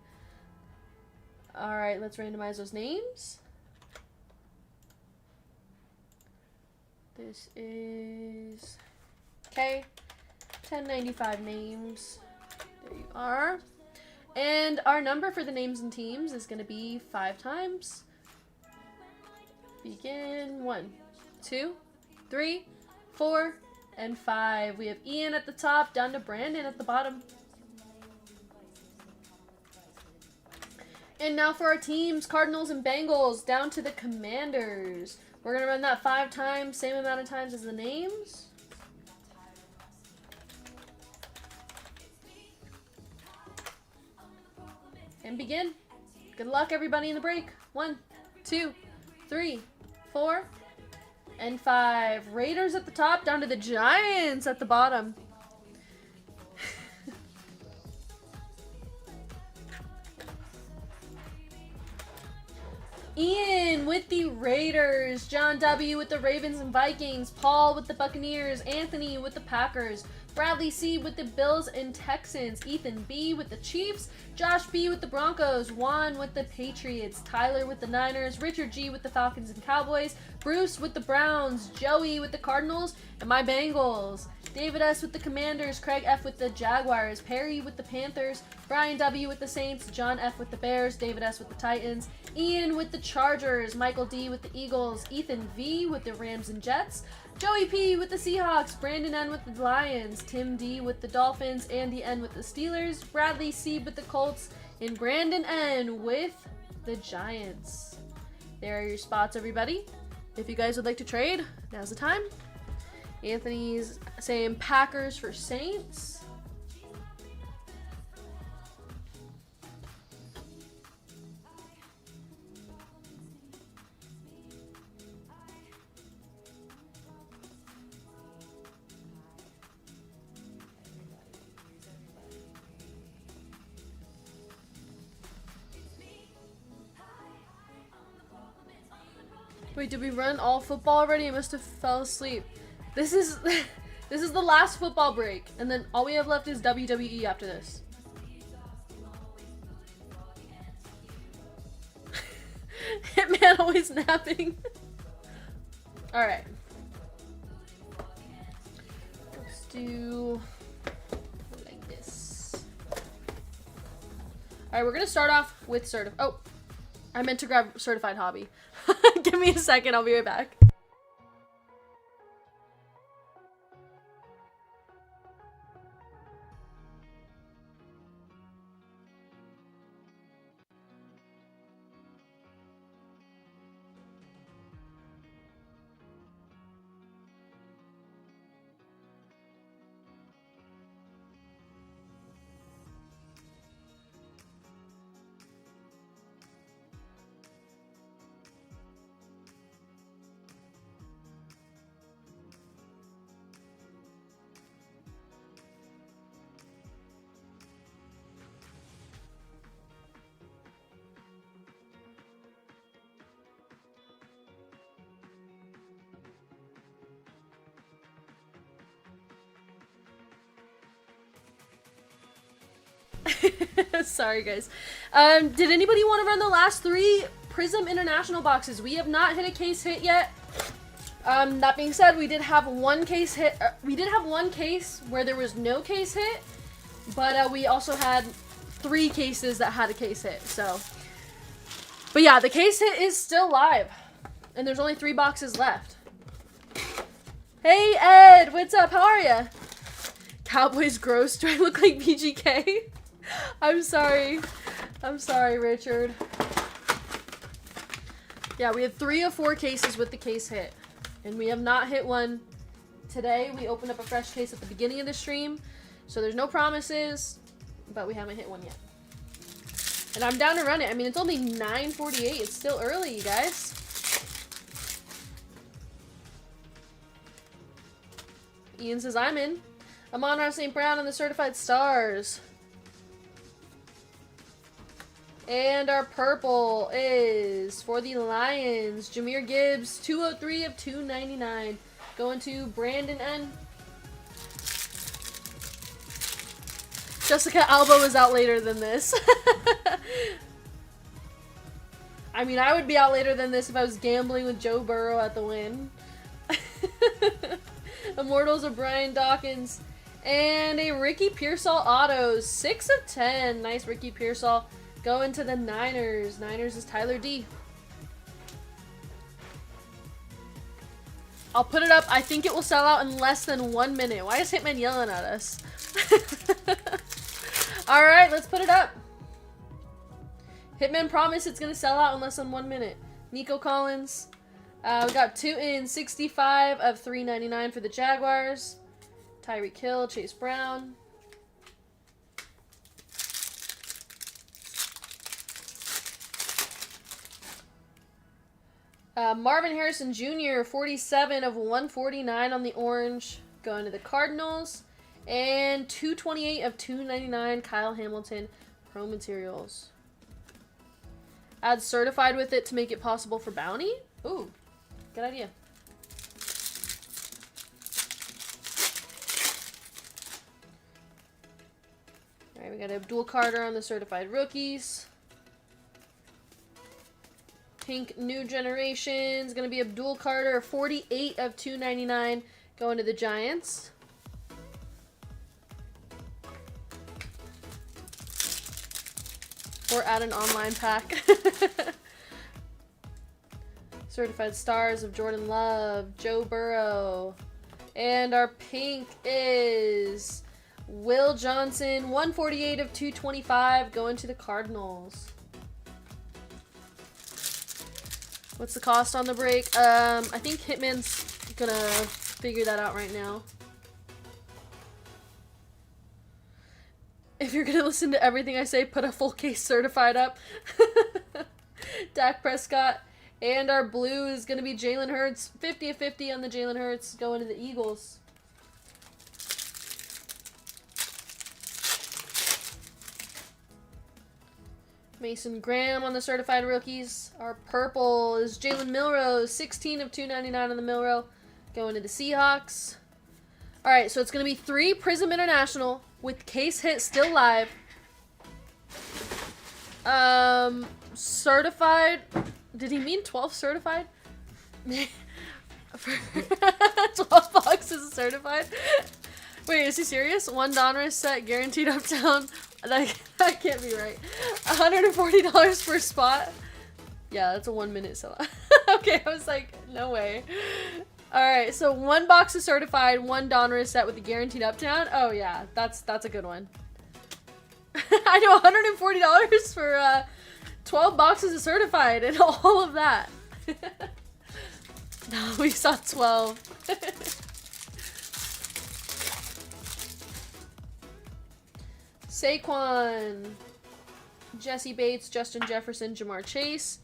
Alright, let's randomize those names. This is okay. 1095 names. There you are. And our number for the names and teams is going to be 5 times. Begin. 1, 2, 3, 4, and 5. We have Ian at the top, down to Brandon at the bottom. And now for our teams, Cardinals and Bengals, down to the Commanders. We're going to run that 5 times, same amount of times as the names. And begin. Good luck, everybody, in the break. 1, 2, 3, 4, and 5. Raiders at the top, down to the Giants at the bottom. Ian with the Raiders, John W with the Ravens and Vikings, Paul with the Buccaneers, Anthony with the Packers, Bradley C with the Bills and Texans, Ethan B with the Chiefs, Josh B with the Broncos, Juan with the Patriots, Tyler with the Niners, Richard G with the Falcons and Cowboys, Bruce with the Browns, Joey with the Cardinals, and my Bengals. David S with the Commanders, Craig F with the Jaguars, Perry with the Panthers, Brian W with the Saints, John F with the Bears, David S with the Titans, Ian with the Chargers, Michael D with the Eagles, Ethan V with the Rams and Jets, Joey P with the Seahawks, Brandon N with the Lions, Tim D with the Dolphins, Andy N with the Steelers, Bradley C with the Colts, and Brandon N with the Giants. There are your spots, everybody. If you guys would like to trade, now's the time. Anthony's saying Packers for Saints. Wait, did we run all football already? I must have fell asleep. This is this is the last football break, and then all we have left is WWE after this. Hitman always napping. Alright. Let's do like this. Alright, we're gonna start off with oh, I meant to grab certified hobby. Give me a second, I'll be right back. Sorry guys. Did anybody want to run the last 3 Prism International boxes? We have not hit a case hit yet. That being said, we did have one case hit. We did have one case where there was no case hit, but we also had 3 cases that had a case hit. So, but yeah, the case hit is still live, and there's only 3 boxes left. Hey Ed, what's up? How are ya? Cowboys gross. Do I look like BGK? I'm sorry. I'm sorry, Richard. Yeah, we had 3 of 4 cases with the case hit. And we have not hit one today. We opened up a fresh case at the beginning of the stream. So there's no promises, but we haven't hit one yet. And I'm down to run it. I mean, it's only 9:48. It's still early, you guys. Ian says, I'm in. Amon-Ra St. Brown and the Certified Stars. And our purple is for the Lions. Jahmyr Gibbs, 203 of 299. Going to Brandon N. Jessica Alba was out later than this. I mean, I would be out later than this if I was gambling with Joe Burrow at the win. Immortals of Brian Dawkins. And a Ricky Pearsall autos. 6 of 10. Nice Ricky Pearsall. Going to the Niners. Niners is Tyler D. I'll put it up. I think it will sell out in less than 1 minute. Why is Hitman yelling at us? Alright, let's put it up. Hitman promised it's going to sell out in less than 1 minute. Nico Collins. We got 2 in 65 of 399 for the Jaguars. Tyreek Hill, Chase Brown. Marvin Harrison Jr., 47 of 149 on the orange. Going to the Cardinals. And 228 of 299, Kyle Hamilton, Pro Materials. Add certified with it to make it possible for bounty? Ooh, good idea. Alright, we got Abdul Carter on the certified rookies. Pink New Generations, gonna be Abdul Carter, 48 of 299, going to the Giants. Or add an online pack. Certified Stars of Jordan Love, Joe Burrow. And our pink is Will Johnson, 148 of 225, going to the Cardinals. What's the cost on the break? I think Hitman's gonna figure that out right now. If you're gonna listen to everything I say, put a full case certified up. Dak Prescott. And our blue is gonna be Jalen Hurts. 50 of 50 on the Jalen Hurts, going to the Eagles. Mason Graham on the certified rookies. Our purple is Jalen Milrow, 16 of 299 on the Milrow, going to the Seahawks. All right, so it's going to be 3 Prism International with case hit still live. Certified. Did he mean 12 certified? 12 boxes of certified. Wait, is he serious? 1 Donruss set guaranteed uptown. That can't be right. $140 per spot. Yeah, that's a 1 minute sell. Okay, I was like, no way. Alright, so 1 box is certified, 1 Donruss set with the guaranteed uptown. Oh yeah, that's a good one. I know, $140 for 12 boxes of certified and all of that. No, we saw 12. Saquon, Jesse Bates, Justin Jefferson, Jamar Chase,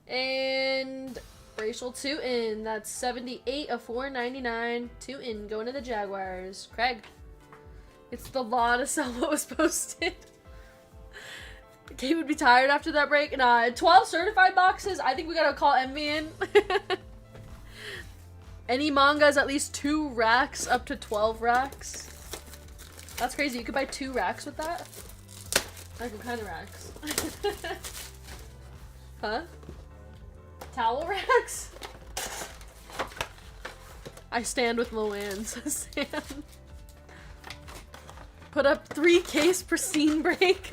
and Rachel Tootin. That's 78 of 499. Tootin going to the Jaguars. Craig. It's the law to sell what was posted. Kate would be tired after that break. Nah, 12 certified boxes. I think we gotta call Envy in. Any mangas at least 2 racks up to 12 racks. That's crazy. You could buy 2 racks with that? Like what kind of racks? Huh? Towel racks? I stand with Loan's. Stand. Put up 3 case pristine break.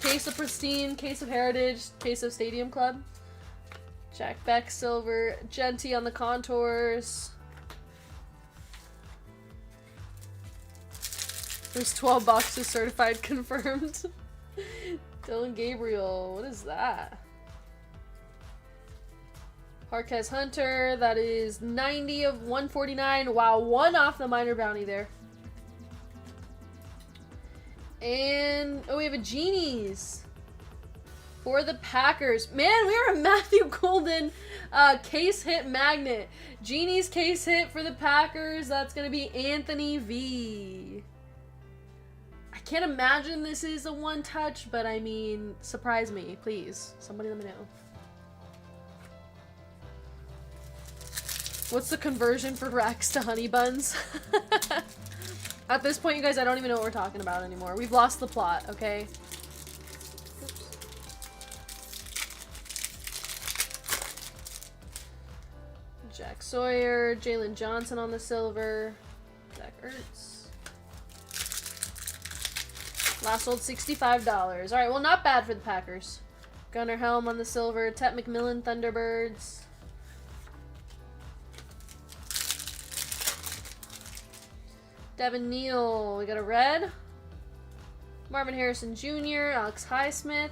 Case of pristine, case of heritage, case of stadium club. Jack Beck silver, Genty on the contours. There's 12 boxes certified confirmed. Dylan Gabriel, what is that? Marquez Hunter, that is 90 of 149. Wow, 1 off the minor bounty there. And, oh, we have a Genies for the Packers. Man, we are a Matthew Golden case hit magnet. Genies case hit for the Packers. That's going to be Anthony V. I can't imagine this is a one touch, but I mean, surprise me, please. Somebody let me know. What's the conversion for racks to honey buns? At this point, you guys, I don't even know what we're talking about anymore. We've lost the plot, okay? Oops. Jack Sawyer, Jalen Johnson on the silver, Zach Ertz. Last sold $65. Alright, well, not bad for the Packers. Gunnar Helm on the silver, Tet McMillan, Thunderbirds. Devin Neal, we got a red. Marvin Harrison Jr., Alex Highsmith,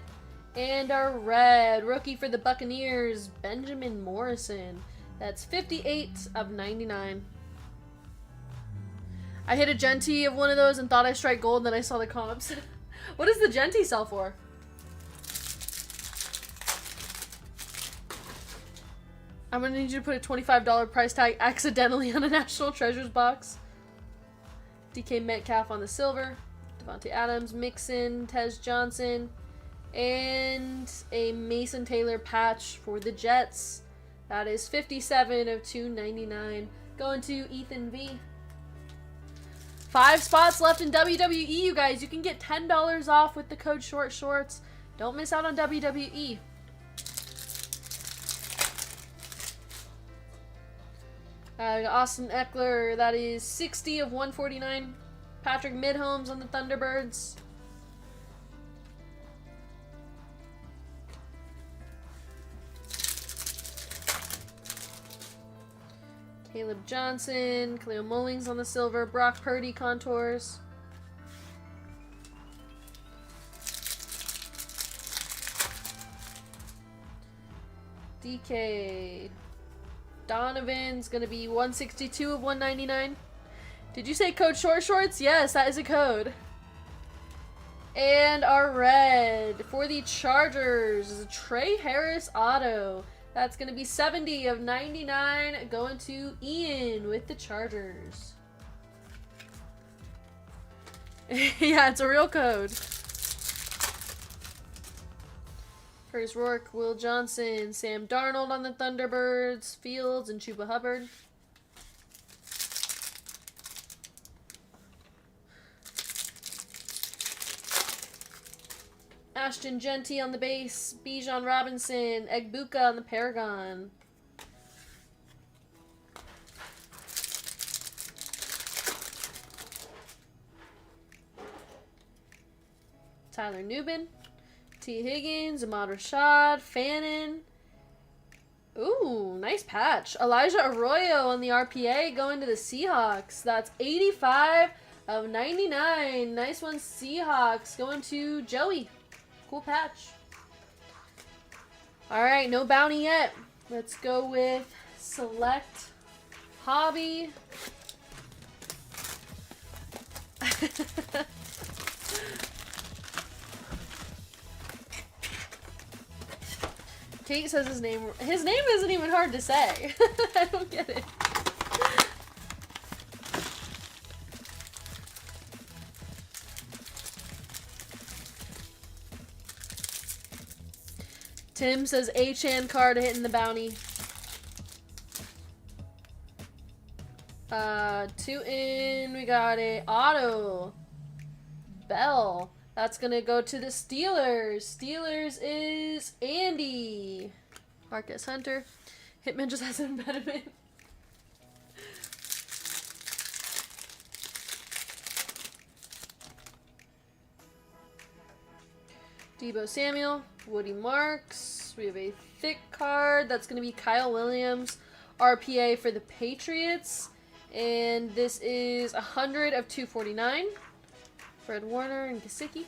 and a red rookie for the Buccaneers, Benjamin Morrison. That's 58 of 99. I hit a Genty of one of those and thought I strike gold, then I saw the comps. What does the Genty sell for? I'm gonna need you to put a $25 price tag accidentally on a National Treasures box. DK Metcalf on the silver, Devontae Adams, Mixon, Tez Johnson, and a Mason Taylor patch for the Jets. That is 57 of 299. Going to Ethan V. 5 spots left in WWE, you guys. You can get $10 off with the code Short Shorts. Don't miss out on WWE. Austin Eckler, that is 60 of 149. Patrick Midholmes on the Thunderbirds. Caleb Johnson, Khalil Mullings on the silver. Brock Purdy contours. DK Donovan's gonna be 162 of 199. Did you say code Short Shorts? Yes, that is a code. And our red for the Chargers is a Trey Harris auto. That's gonna be 70 of 99, going to Ian with the Chargers. Yeah, it's a real code. Curtis Rourke, Will Johnson, Sam Darnold on the Thunderbirds, Fields, and Chuba Hubbard. Ashton Genty on the base, Bijan Robinson, Egbuka on the Paragon. Tyler Newbin, T. Higgins, Ahmad Rashad, Fannin. Ooh, nice patch. Elijah Arroyo on the RPA going to the Seahawks. That's 85 of 99. Nice one, Seahawks. Going to Joey. Cool patch. All right, no bounty yet. Let's go with select hobby. Kate says his name isn't even hard to say. I don't get it. Tim says Achan card hitting the bounty. 2 in, we got a auto. Bell. That's going to go to the Steelers. Steelers is Andy. Marcus Hunter. Hitman just has an impediment. Debo Samuel. Woody Marks. We have a thick card. That's going to be Kyle Williams. RPA for the Patriots. And this is 100 of 249. Fred Warner and Gesicki.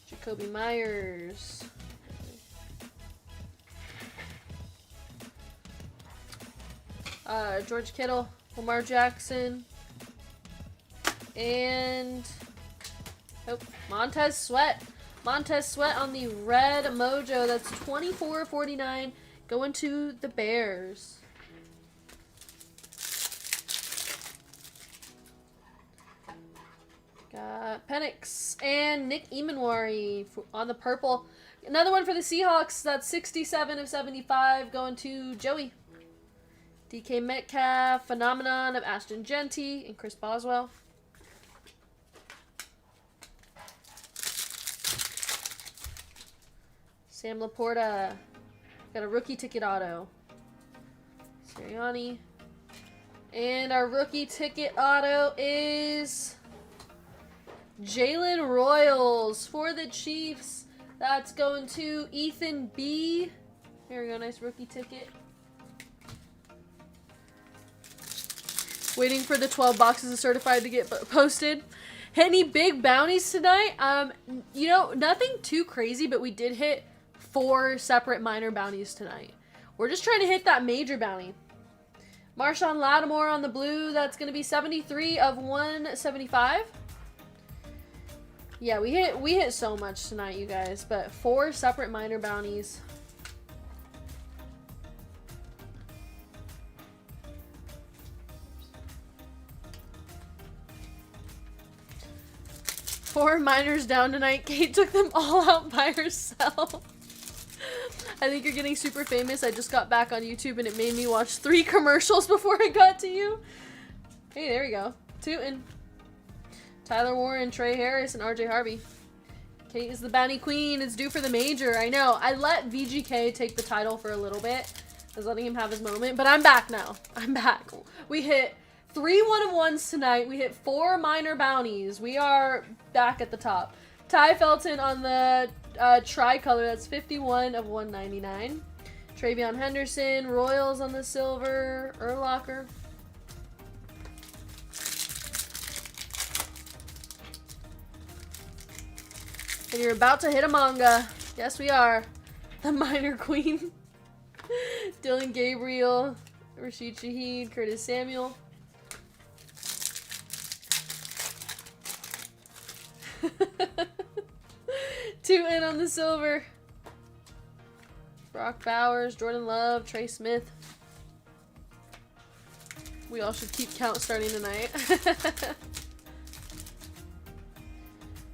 Jacoby Myers. George Kittle, Lamar Jackson, and Montez Sweat. Montez Sweat on the red mojo. That's 24/49 going to the Bears. Got Penix and Nick Emanwari on the purple. Another one for the Seahawks. That's 67 of 75 going to Joey. DK Metcalf, Phenomenon of Ashton Genty and Chris Boswell. Sam Laporta. Got a rookie ticket auto. Sirianni. And our rookie ticket auto is Jalen Royals for the Chiefs. That's going to Ethan B. Here we go, nice rookie ticket. Waiting for the 12 boxes of certified to get posted. Hit any big bounties tonight? You know, nothing too crazy, but we did hit 4 separate minor bounties tonight. We're just trying to hit that major bounty. Marshawn Lattimore on the blue. That's going to be 73 of 175. Yeah, we hit so much tonight, you guys, but 4 separate minor bounties. Four minors down tonight. Kate took them all out by herself. I think you're getting super famous. I just got back on YouTube and it made me watch 3 commercials before I got to you. Hey, there we go. 2 in. Tyler Warren, Trey Harris, and RJ Harvey. Kate is the bounty queen. It's due for the major. I know. I let VGK take the title for a little bit. I was letting him have his moment, but I'm back now. I'm back. We hit 3 1-of-1s tonight. We hit 4 minor bounties. We are back at the top. Ty Felton on the tricolor. That's 51 of 199. Travion Henderson. Royals on the silver. Urlacher. And you're about to hit a manga. Yes, we are. The minor queen. Dylan Gabriel. Rashid Shaheed. Curtis Samuel. Two in on the silver. Brock Bowers, Jordan Love, Trey Smith. We all should keep count starting tonight.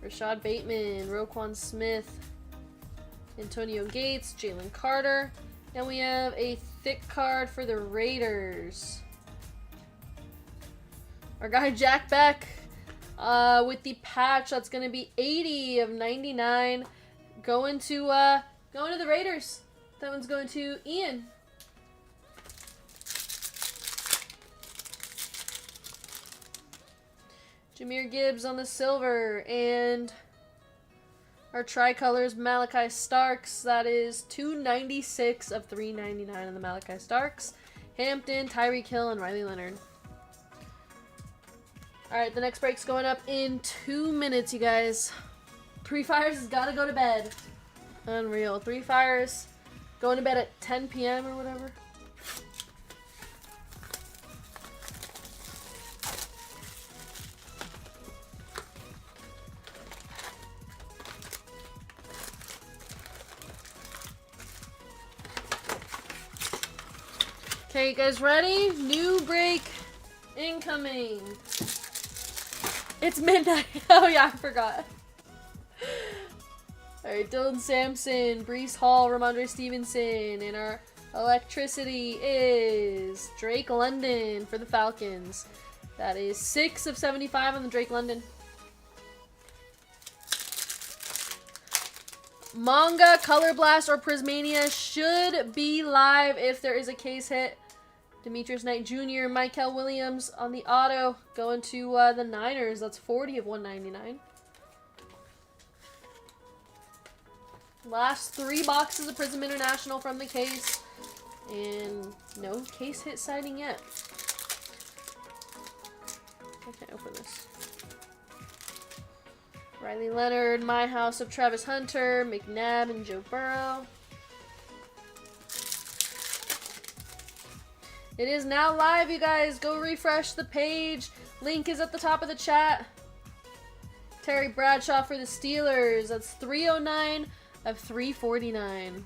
Rashad Bateman, Roquan Smith, Antonio Gates, Jalen Carter. And we have a thick card for the Raiders. Our guy Jack Beck with the patch. That's going to be 80 of 99. Going to the Raiders. That one's going to Ian. Jahmyr Gibbs on the silver, and our tricolors Malachi Starks. That is 296 of 399 on the Malachi Starks. Hampton, Tyreek Hill, and Riley Leonard. Alright, the next break's going up in 2 minutes, you guys. Three Fires has got to go to bed. Unreal. Three Fires going to bed at 10 p.m. or whatever. Okay, you guys ready? New break incoming. It's midnight. Oh yeah, I forgot. Alright, Dylan Sampson, Breece Hall, Ramondre Stevenson, and our electricity is Drake London for the Falcons. That is 6 of 75 on the Drake London. Manga, Color Blast, or Prismania should be live if there is a case hit. Demetrius Knight Jr., Michael Williams on the auto, going to the Niners. That's 40 of 199. Last 3 boxes of Prism International from the case. And no case hit sighting yet. I can't open this. Riley Leonard, My House of Travis Hunter, McNabb, and Joe Burrow. It is now live, you guys. Go refresh the page. Link is at the top of the chat. Terry Bradshaw for the Steelers. That's 309 of 349.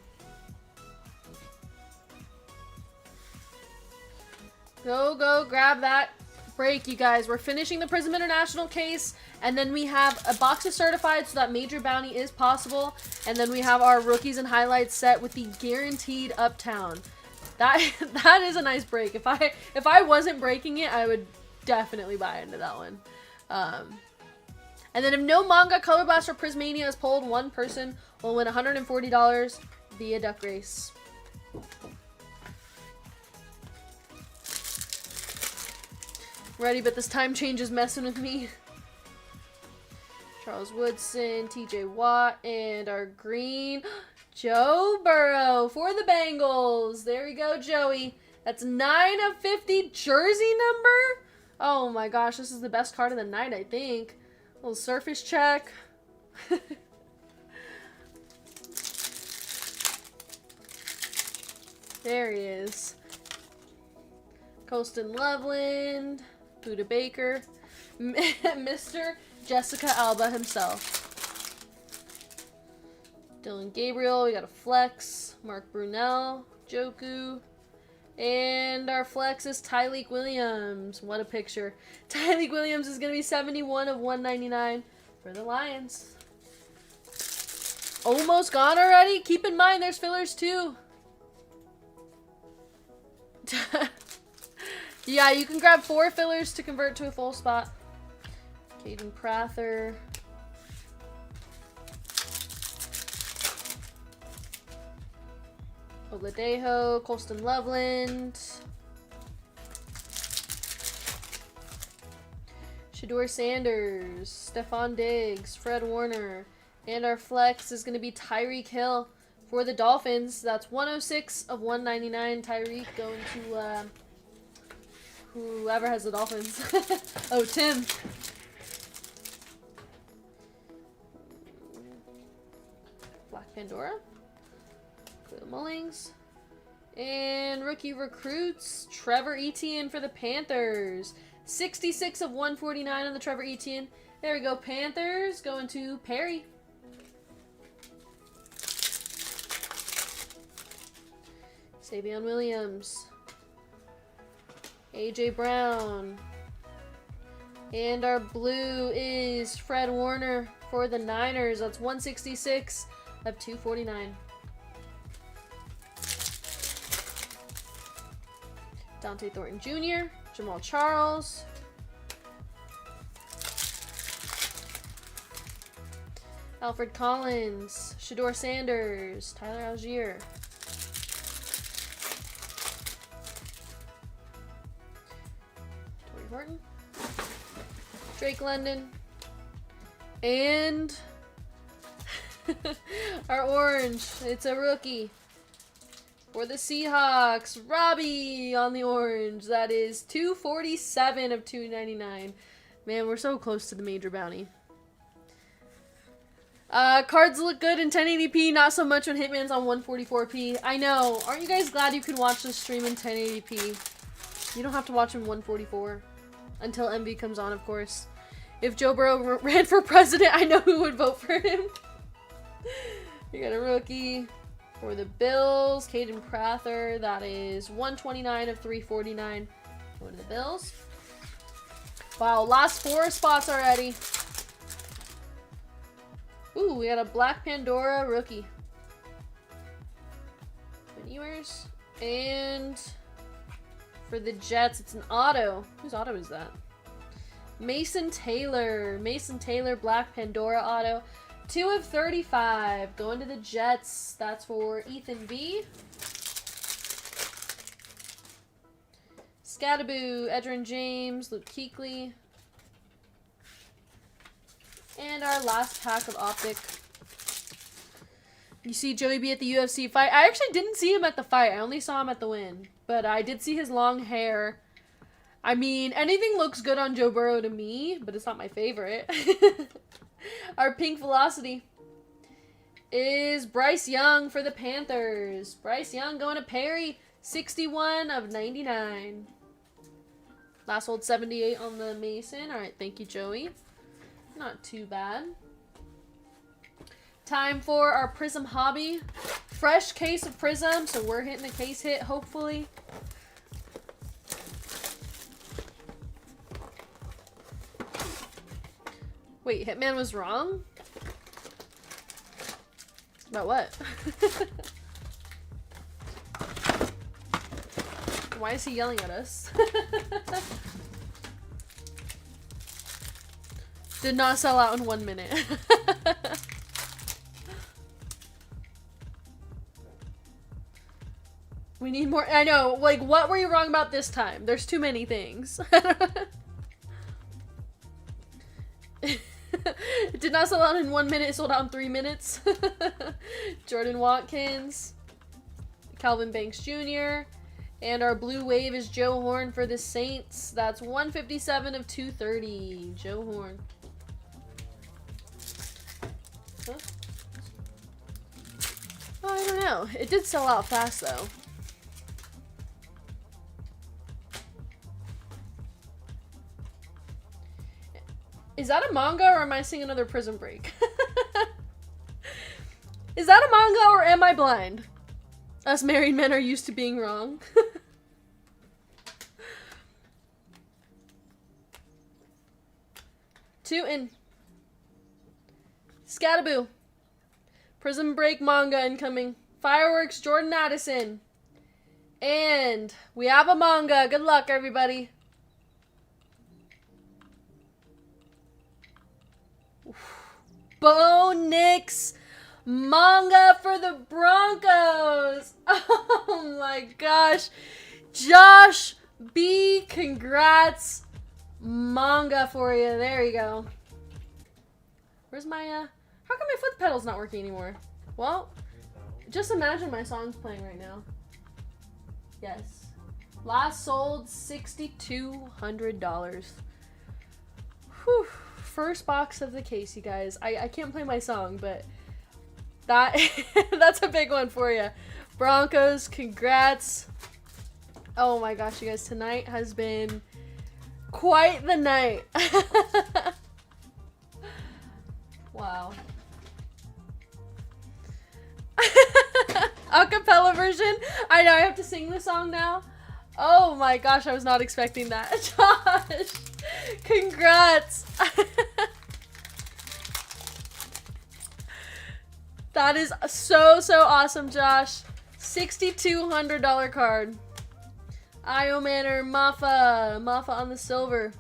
Go grab that break, you guys. We're finishing the Prism International case, and then we have a box of certified so that major bounty is possible, and then we have our rookies and highlights set with the guaranteed Uptown. That is a nice break. If I wasn't breaking it, I would definitely buy into that one. And then if no manga, Color Blast, or Prismania is pulled, one person will win $140 via Duck Race. Ready, but this time change is messing with me. Charles Woodson, TJ Watt, and our green Joe Burrow for the Bengals. There we go, Joey. That's 9 of 50 jersey number. Oh my gosh, this is the best card of the night, I think. Little surface check. There he is. Colston Loveland, Buda Baker, Mr. Jessica Alba himself. Dylan Gabriel, we got a flex. Mark Brunell, Joku. And our flex is Tyleek Williams. What a picture. Tyleek Williams is going to be 71 of 199 for the Lions. Almost gone already? Keep in mind, there's fillers too. Yeah, you can grab 4 fillers to convert to a full spot. Caden Prather. Oladejo, Colston Loveland. Shador Sanders, Stephon Diggs, Fred Warner. And our flex is going to be Tyreek Hill for the Dolphins. That's 106 of 199. Tyreek going to whoever has the Dolphins. Oh, Tim. Black Pandora. Cleo Mullings. And rookie recruits, Trevor Etienne for the Panthers. 66 of 149 on the Trevor Etienne. There we go, Panthers going to Perry. Savion Williams. AJ Brown. And our blue is Fred Warner for the Niners. That's 166 of 249. Dante Thornton Jr., Jamal Charles. Alfred Collins, Shador Sanders, Tyler Algier. Torrey Horton. Drake London. And our orange, it's a rookie. For the Seahawks, Robbie on the orange. That is 247 of 299. Man, we're so close to the major bounty. Cards look good in 1080p, not so much when Hitman's on 144p. I know. Aren't you guys glad you can watch this stream in 1080p? You don't have to watch in 144. Until MV comes on, of course. If Joe Burrow ran for president, I know who would vote for him. You got a rookie. For the Bills, Caden Prather, that is 129 of 349. Going to the Bills. Wow, last 4 spots already. Ooh, we got a Black Pandora rookie. Ewers. And for the Jets, it's an auto. Whose auto is that? Mason Taylor. Mason Taylor, Black Pandora auto. 2 of 35. Going to the Jets. That's for Ethan B. Scattaboo, Edrin James, Luke Kuechly. And our last pack of Optic. You see Joey B at the UFC fight. I actually didn't see him at the fight. I only saw him at the win. But I did see his long hair. I mean, anything looks good on Joe Burrow to me, but it's not my favorite. Our pink velocity is Bryce Young for the Panthers. Bryce Young going to Perry. 61 of 99. Last hold 78 on the Mason. Alright, thank you, Joey. Not too bad. Time for our Prism hobby. Fresh case of Prism, so we're hitting the case hit, hopefully. Wait, Hitman was wrong? About what? Why is he yelling at us? Did not sell out in 1 minute. We need more. I know, like, what were you wrong about this time? There's too many things. It did not sell out in 1 minute, it sold out in 3 minutes. Jordan Watkins, Calvin Banks Jr., and our blue wave is Joe Horn for the Saints. That's 157 of 230. Joe Horn. Huh? Oh, I don't know. It did sell out fast, though. Is that a manga or am I seeing another Prison Break? Is that a manga or am I blind? Us married men are used to being wrong. Two in. Scattaboo. Prison Break manga incoming. Fireworks, Jordan Addison. And we have a manga. Good luck, everybody. Bo Nix manga for the Broncos. Oh my gosh. Josh B, congrats. Manga for you. There you go. Where's my, how come my foot pedal's not working anymore? Well, just imagine my song's playing right now. Yes. Last sold $6,200. Whew. First box of the case, you guys. I can't play my song, but that that's a big one for you. Broncos, congrats. Oh my gosh, you guys, tonight has been quite the night. Wow. Acapella version. I know I have to sing the song now. Oh my gosh, I was not expecting that. Josh, congrats. That is so awesome, Josh. $6,200 card. Io Manor, Maffa on the silver.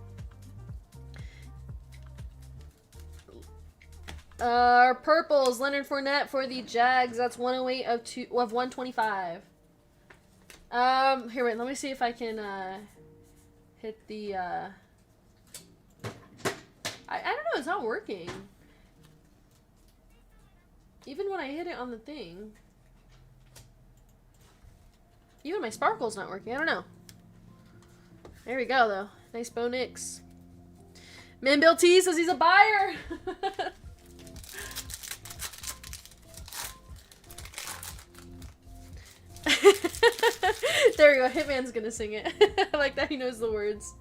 Our purples, Leonard Fournette for the Jags. That's 108 of 125. Here, wait, let me see if I can hit the I don't know, it's not working. Even when I hit it on the thing. Even my sparkle's not working. I don't know. There we go, though. Nice Bo Nix. Man Bill T says he's a buyer. There we go. Hitman's gonna sing it. I like that he knows the words.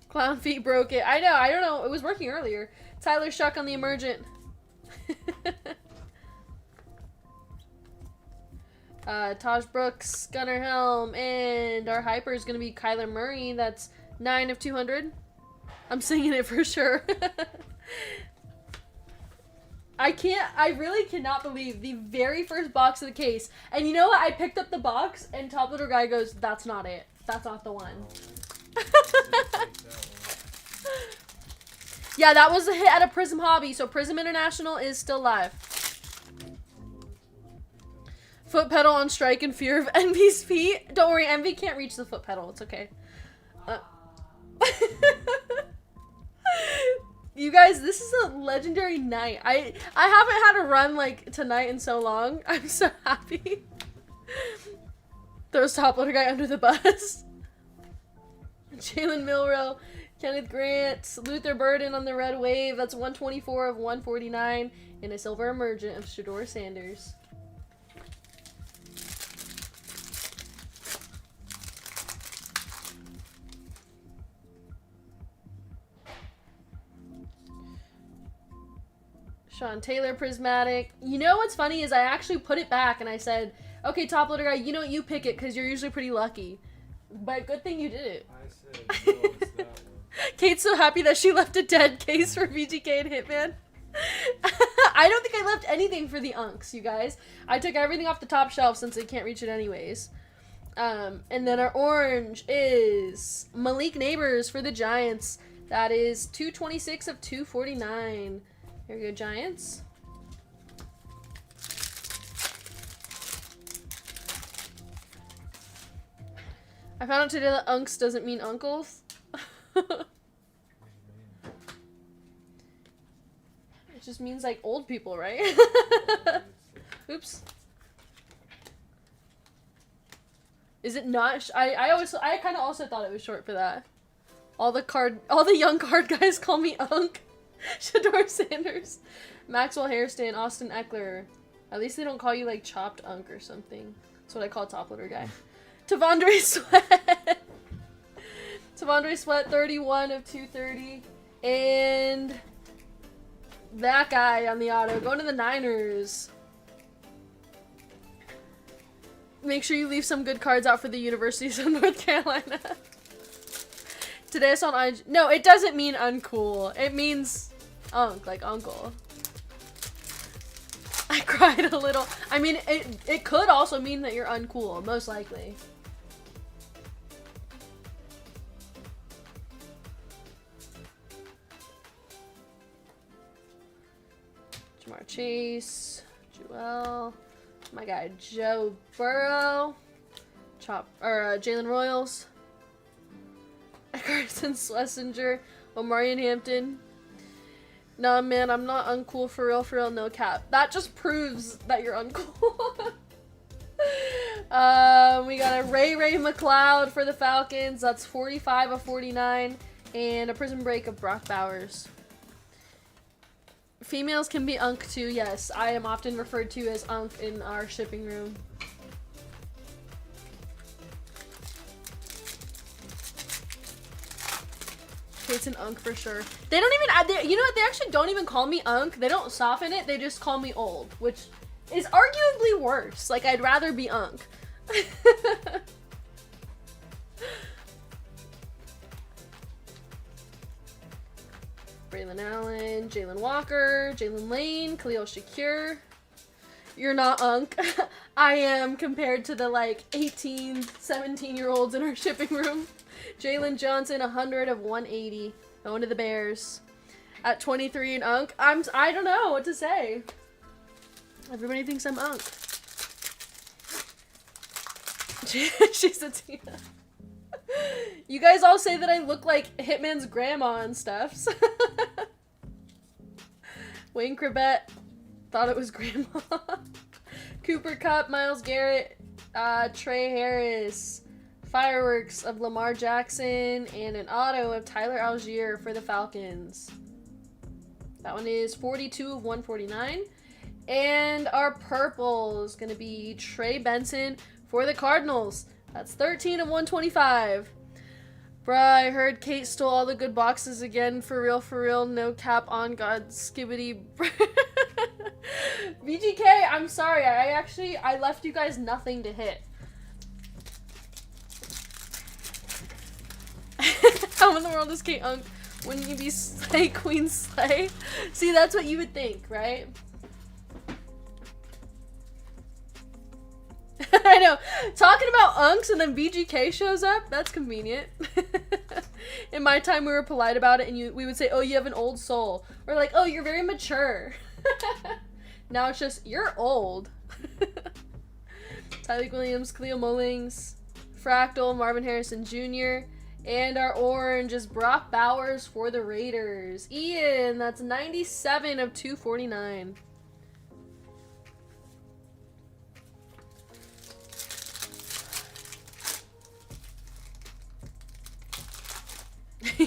Clown feet broke it. I know. I don't know. It was working earlier. Tyler Shuck on the emergent. Taj Brooks, Gunnar Helm, and our hyper is going to be Kyler Murray. That's 9 of 200. I'm singing it for sure. I really cannot believe the very first box of the case. And you know what? I picked up the box and Top Loader Guy goes, that's not it. That's not the one. Yeah, that was a hit at a Prism Hobby. So Prism International is still live. Foot pedal on strike in fear of Envy's feet. Don't worry, Envy can't reach the foot pedal. It's okay. You guys, this is a legendary night. I haven't had a run like tonight in so long. I'm so happy. Throws Top Loader Guy under the bus. Jalen Milrow, Kenneth Grant, Luther Burden on the red wave. That's 124 of 149. And a silver emergent of Shador Sanders. Sean Taylor Prismatic. You know what's funny is I actually put it back and I said, okay, Top Loader Guy, you know what, you pick it because you're usually pretty lucky. But good thing you did it. I said, no, it's that one. Kate's so happy that she left a dead case for VGK and Hitman. I don't think I left anything for the Unks, you guys. I took everything off the top shelf since they can't reach it anyways. And then our orange is Malik Neighbors for the Giants. That is 226 of 249. Here we go, Giants. I found out today that unks doesn't mean uncles. It just means like old people, right? Oops. Is it not? I kind of also thought it was short for that. All the young card guys call me Unk. Shador Sanders, Maxwell Hairston, Austin Eckler. At least they don't call you like Chopped Unk or something. That's what I call Top Loader Guy. Tavondre Sweat. Tavondre Sweat, 31 of 230. And that guy on the auto. Going to the Niners. Make sure you leave some good cards out for the Universities of North Carolina. Today I saw on IG. No, it doesn't mean uncool. It means unk, like uncle. I cried a little. I mean, it could also mean that you're uncool, most likely. Jamar Chase, Joel, my guy Joe Burrow, Jalen Royals, Carson Schlesinger, Omarion Hampton. Nah, man, I'm not uncool for real, no cap. That just proves that you're uncool. We got a Ray McLeod for the Falcons. That's 45 of 49. And a Prison Break of Brock Bowers. Females can be unk too, yes. I am often referred to as unk in our shipping room. It's an unk for sure. They don't even, you know what, they actually don't even call me unk. They don't soften it, they just call me old, which is arguably worse. Like, I'd rather be unk. Braylon Allen, Jalen Walker, Jalen Lane, Khalil Shakir. You're not Unk. I am compared to the like 18, 17-year-olds in our shipping room. Jalen Johnson, 100 of 180. Going to the Bears. At 23 and Unk. I don't know what to say. Everybody thinks I'm Unk. She's a Tina. You guys all say that I look like Hitman's grandma and stuff. Wayne Cribbett thought it was grandma. Cooper Kupp, Myles Garrett, Trey Harris, fireworks of Lamar Jackson, and an auto of Tyler Algier for the Falcons. That one is 42 of 149. And our purple is going to be Trey Benson for the Cardinals. That's 13 of 125. Bruh, I heard Kate stole all the good boxes again. For real, no cap on God, skibbity. VGK, I'm sorry. I left you guys nothing to hit. How in the world is Kate Unk? Wouldn't you be Slay Queen Slay? See, that's what you would think, right? I know. Talking about unks and then BGK shows up, that's convenient. In my time, we were polite about it, and we would say, oh, you have an old soul. Or like, oh, you're very mature. Now it's just, you're old. Tyleek Williams, Cleo Mullings, Fractal, Marvin Harrison Jr., and our orange is Brock Bowers for the Raiders. Ian, that's 97 of 249.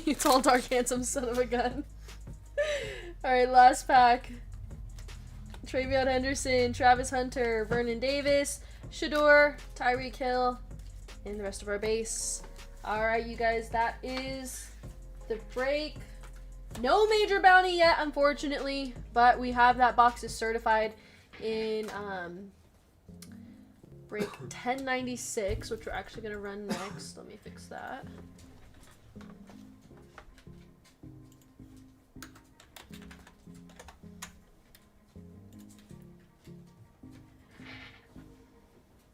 You tall, dark, handsome son of a gun. Alright, last pack. Travion Henderson, Travis Hunter, Vernon Davis, Shador, Tyreek Hill, and the rest of our base. Alright, you guys, that is the break. No major bounty yet, unfortunately, but we have that box is certified in break 1096, which we're actually going to run next. Let me fix that.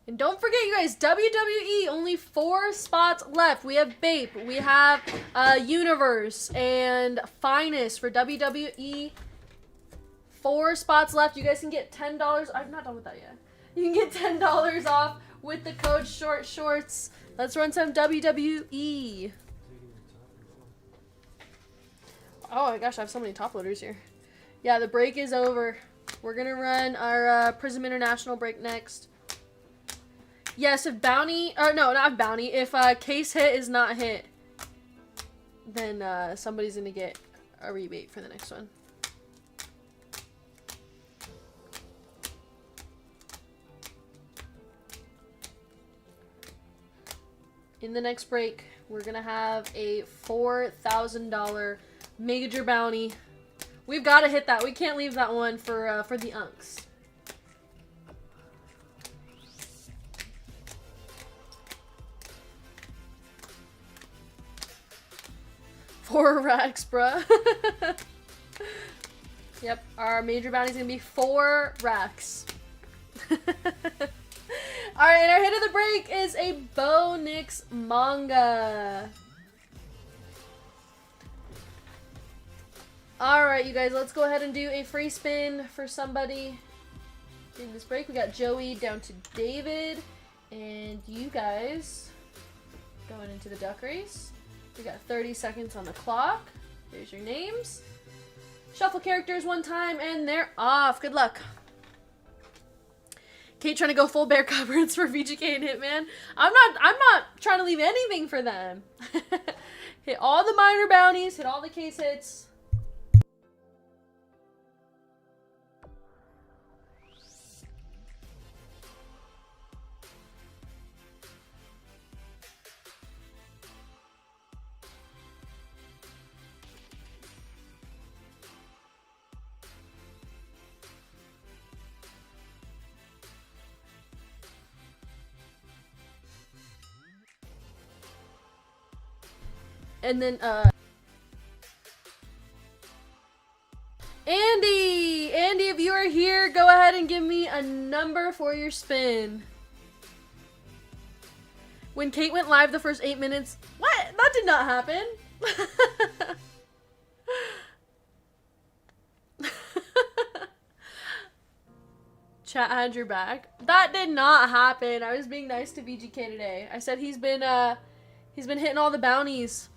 And don't forget, you guys, WWE, only 4 spots left. We have Bape, we have Universe, and Finest for WWE. 4 spots left. You guys can get $10. I'm not done with that yet. You can get $10 off with the code Short Shorts. Let's run some WWE. Oh my gosh, I have so many top loaders here. Yeah, the break is over. We're going to run our Prism International break next. Yes, if bounty, or no, not bounty, if case hit is not hit, then somebody's going to get a rebate for the next one. In the next break, we're going to have a $4,000 major bounty. We've got to hit that. We can't leave that one for the unks. 4 racks, bruh. Yep, our major bounty is going to be 4 racks. Alright, and our hit of the break is a Bo Nix manga. Alright, you guys, let's go ahead and do a free spin for somebody in this break. We got Joey down to David, and you guys going into the duck race. We got 30 seconds on the clock. There's your names. Shuffle characters one time, and they're off. Good luck. Kate trying to go full bear coverage for VGK and Hitman. I'm not trying to leave anything for them. Hit all the minor bounties, hit all the case hits. And then, Andy! Andy, if you are here, go ahead and give me a number for your spin. When Kate went live the first 8 minutes... What? That did not happen. Chat had your back. That did not happen. I was being nice to VGK today. I said he's been hitting all the bounties.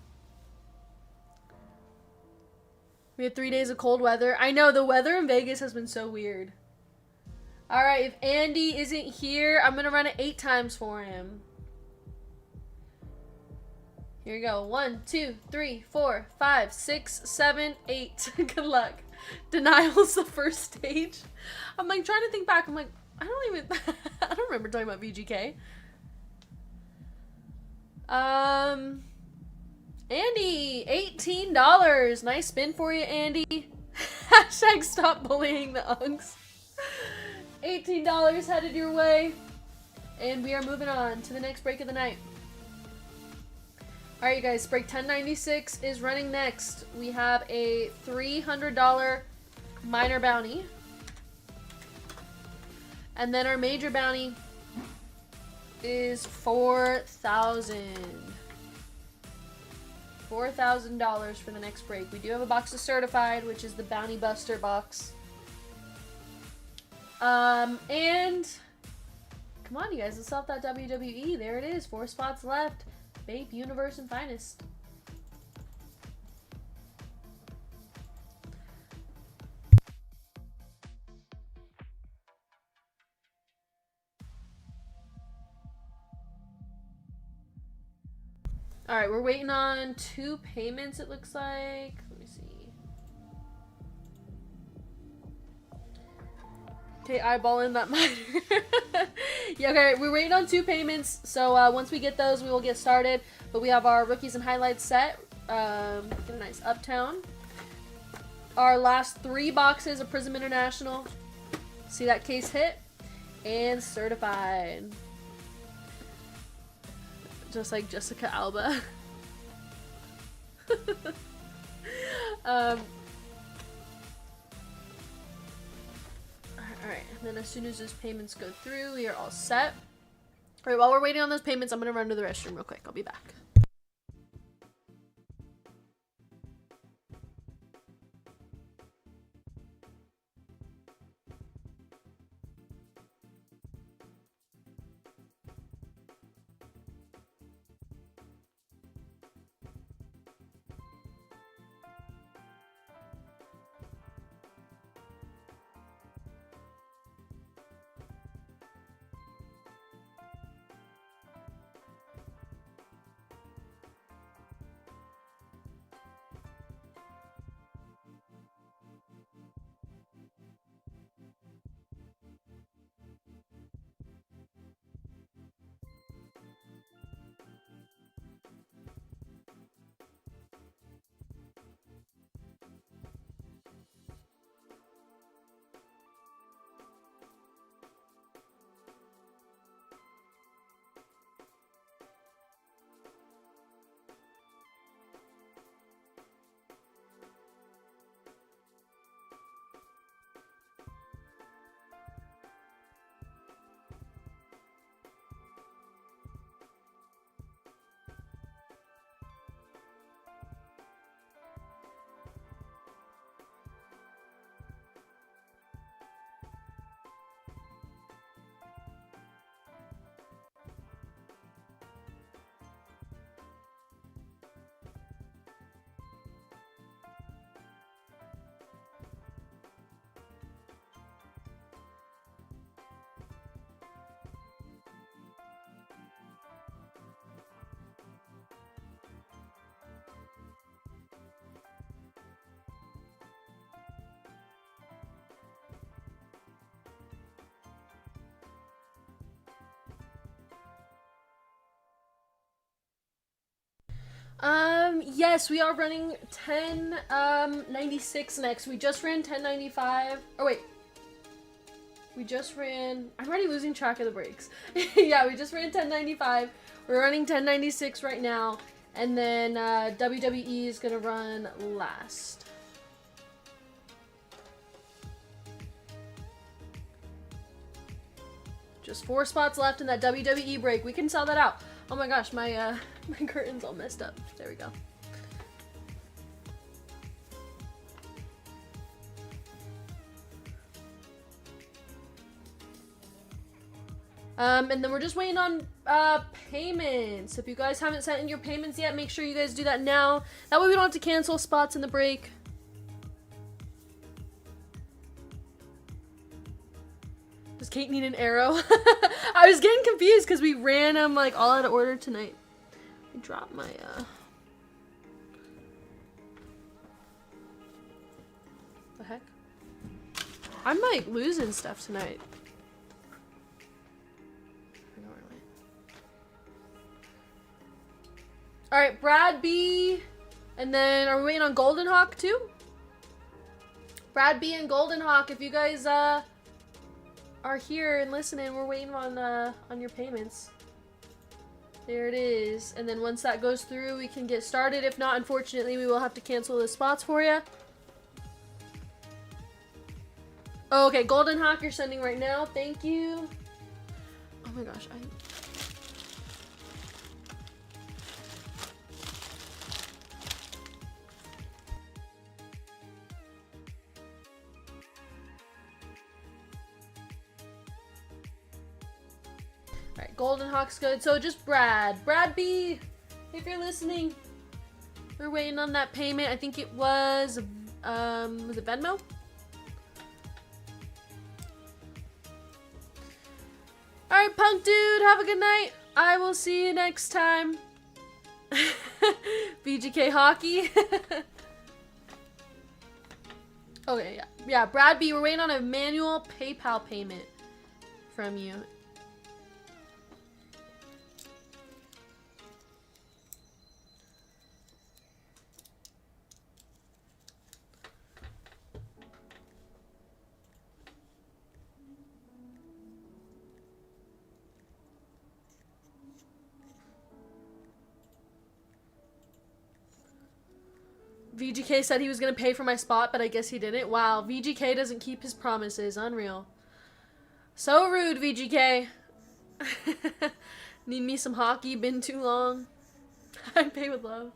We had 3 days of cold weather. I know, the weather in Vegas has been so weird. Alright, if Andy isn't here, I'm gonna run it 8 times for him. Here we go. 1, 2, 3, 4, 5, 6, 7, 8. Good luck. Denial's the first stage. I'm like trying to think back. I'm like, I don't remember talking about VGK. Andy, $18. Nice spin for you, Andy. Hashtag stop bullying the Unks. $18 headed your way. And we are moving on to the next break of the night. Alright, you guys, break 1096 is running next. We have a $300 minor bounty. And then our major bounty is $4,000. $4,000 for the next break. We do have a box of certified, which is the Bounty Buster box. And come on, you guys, let's stop that WWE. There it is, 4 spots left. Babe, Universe and Finest. Alright, we're waiting on 2 payments, it looks like. Let me see. Okay, eyeballing that minor. Yeah, okay, we're waiting on 2 payments. So once we get those, we will get started. But we have our rookies and highlights set. Get a nice Uptown. Our last 3 boxes of Prism International. See that case hit? And certified. Just like Jessica Alba. Alright, and then as soon as those payments go through, we are all set. Alright, while we're waiting on those payments, I'm gonna run to the restroom real quick. I'll be back. Yes, we are running 1096 next. We just ran 1095. Oh wait. We just ran, I'm already losing track of the breaks. Yeah, we just ran 1095. We're running 1096 right now. And then WWE is gonna run last. Just 4 spots left in that WWE break. We can sell that out. Oh my gosh, my my curtain's all messed up. There we go. And then we're just waiting on payments. If you guys haven't sent in your payments yet, make sure you guys do that now. That way we don't have to cancel spots in the break. Does Kate need an arrow? I was getting confused because we ran them like all out of order tonight. I dropped my the heck? I'm like losing stuff tonight. Alright, Brad B. And then are we waiting on Golden Hawk too? Brad B and Golden Hawk, if you guys are here and listening, we're waiting on your payments. There it is. And then once that goes through, we can get started. If not, unfortunately, we will have to cancel the spots for you. Oh, okay, Golden Hawk, you're sending right now. Thank you. Oh my gosh, Alright, Golden Hawk's good. So just Brad. Brad B, if you're listening, we're waiting on that payment. I think it was it Venmo? Alright, Punk Dude, have a good night. I will see you next time. BGK Hockey. Okay, yeah. Yeah, Brad B, we're waiting on a manual PayPal payment from you. VGK said he was going to pay for my spot, but I guess he didn't. Wow, VGK doesn't keep his promises. Unreal. So rude, VGK. Need me some hockey. Been too long. I pay with love.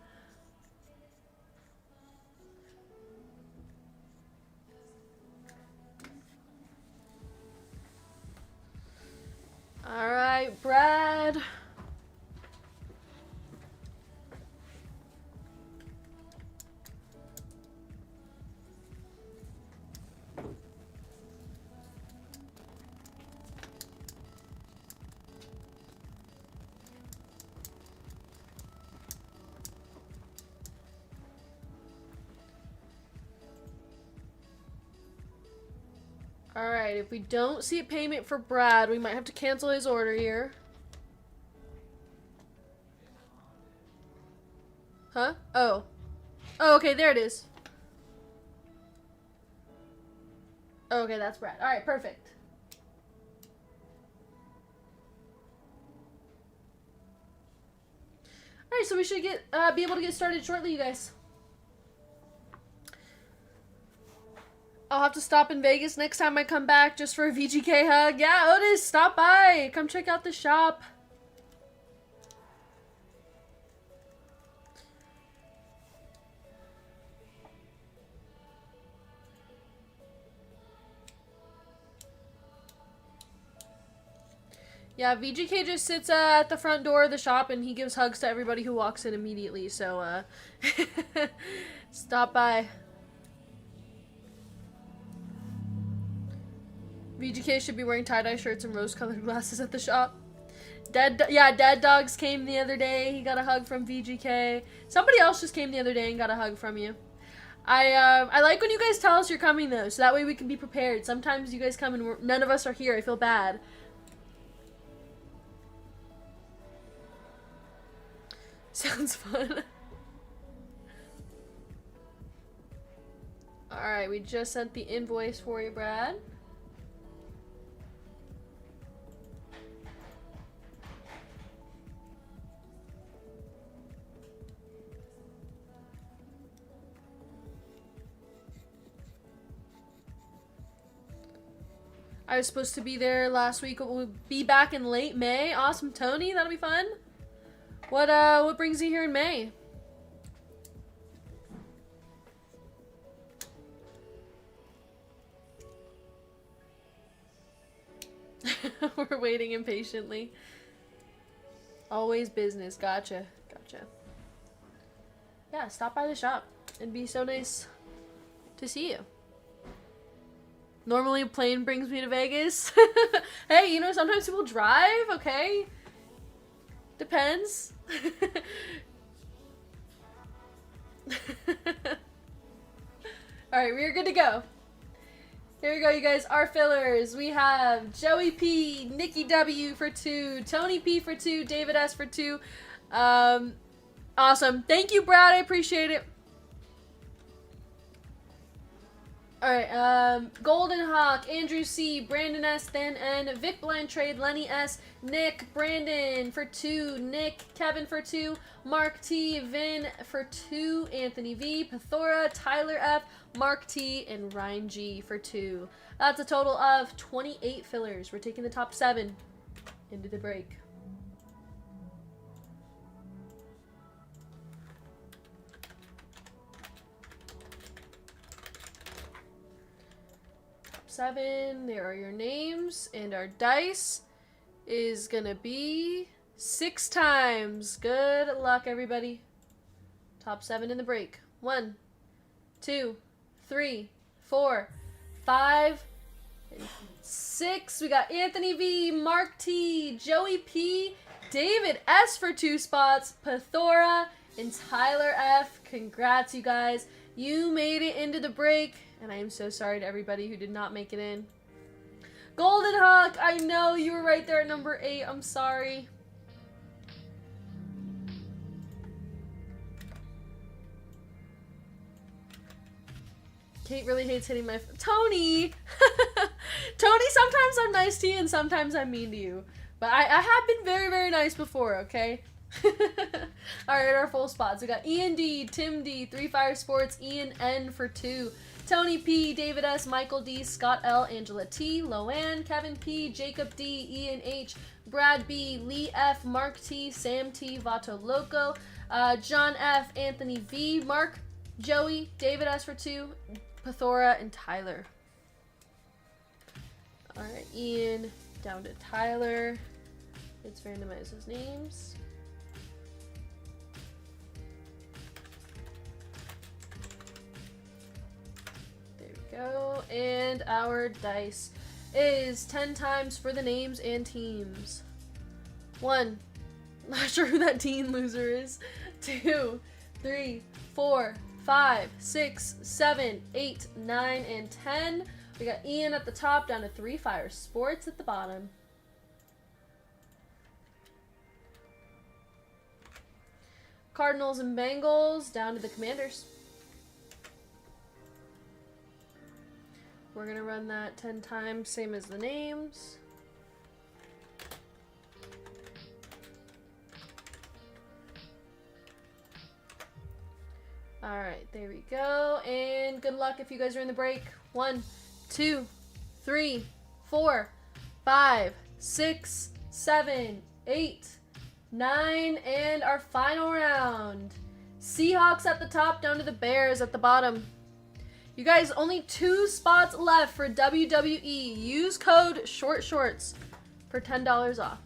Alright, Brad. Alright, if we don't see a payment for Brad, we might have to cancel his order here. Huh? Oh. Oh, okay, there it is. Okay, that's Brad. Alright, perfect. Alright, so we should be able to get started shortly, you guys. I'll have to stop in Vegas next time I come back just for a VGK hug. Yeah, Otis, stop by. Come check out the shop. Yeah, VGK just sits at the front door of the shop and he gives hugs to everybody who walks in immediately. So, stop by. VGK should be wearing tie-dye shirts and rose-colored glasses at the shop. Dead Dogs came the other day. He got a hug from VGK. Somebody else just came the other day and got a hug from you. I like when you guys tell us you're coming, though, so that way we can be prepared. Sometimes you guys come and none of us are here. I feel bad. Sounds fun. Alright, we just sent the invoice for you, Brad. I was supposed to be there last week. We'll be back in late May. Awesome, Tony. That'll be fun. What brings you here in May? We're waiting impatiently. Always business. Gotcha. Gotcha. Yeah, stop by the shop. It'd be so nice to see you. Normally a plane brings me to Vegas. Hey, you know, sometimes people drive, okay? Depends. Alright, we're good to go. Here we go, you guys. Our fillers. We have Joey P, Nikki W for 2, Tony P for 2, David S for 2. Awesome. Thank you, Brad. I appreciate it. Alright, Golden Hawk, Andrew C, Brandon S, Dan N, Vic Blantrade, Lenny S, Nick, Brandon for 2, Nick, Kevin for 2, Mark T, Vin for 2, Anthony V, Pathora, Tyler F, Mark T, and Ryan G for 2. That's a total of 28 fillers. We're taking the top 7 into the break. Top 7, there are your names, and our dice is gonna be 6 times. Good luck, everybody. Top 7 in the break. 1, 2, 3, 4, 5, and 6. We got Anthony V, Mark T, Joey P, David S for 2 spots, Pathora, and Tyler F. Congrats, you guys. You made it into the break, and I am so sorry to everybody who did not make it in. Golden Hawk, I know you were right there at number 8. I'm sorry. Kate really hates hitting my... Tony! Tony, sometimes I'm nice to you and sometimes I'm mean to you. But I have been very, very nice before, okay? Alright, our full spots. We got Ian D, Tim D, 3 Fire Sports, Ian N for 2, Tony P, David S, Michael D, Scott L, Angela T, Loanne, Kevin P, Jacob D, Ian H, Brad B, Lee F, Mark T, Sam T, Vato Loco, John F, Anthony V, Mark, Joey, David S for 2, Pathora, and Tyler. Alright, Ian down to Tyler. Let's randomize his names. There we go. And our dice is 10 times for the names and teams. 1. Not sure who that teen loser is. 2, 3, 4, 5, 6, 7, 8, 9, and 10. We got Ian at the top, down to 3 Fire Sports at the bottom. Cardinals and Bengals, down to the Commanders. We're going to run that 10 times, same as the names. Alright, there we go. And good luck if you guys are in the break. 1, 2, 3, 4, 5, 6, 7, 8, 9, and our final round. Seahawks at the top, down to the Bears at the bottom. You guys, only 2 spots left for WWE. Use code SHORTSHORTS for $10 off.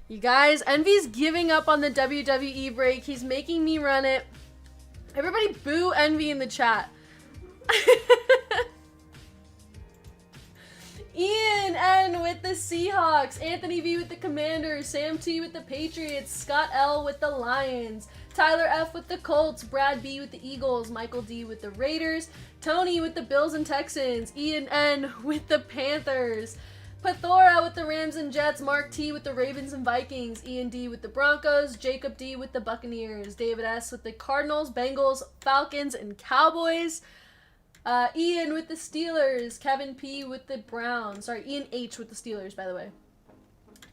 You guys, Envy's giving up on the WWE break. He's making me run it. Everybody boo Envy in the chat. Ian N with the Seahawks, Anthony V with the Commanders, Sam T with the Patriots, Scott L with the Lions, Tyler F with the Colts, Brad B with the Eagles, Michael D with the Raiders, Tony with the Bills and Texans, Ian N with the Panthers, Pathora with the Rams and Jets, Mark T with the Ravens and Vikings, Ian D with the Broncos, Jacob D with the Buccaneers, David S with the Cardinals, Bengals, Falcons, and Cowboys, Ian with the Steelers, Kevin P with the Browns, sorry, Ian H with the Steelers, by the way.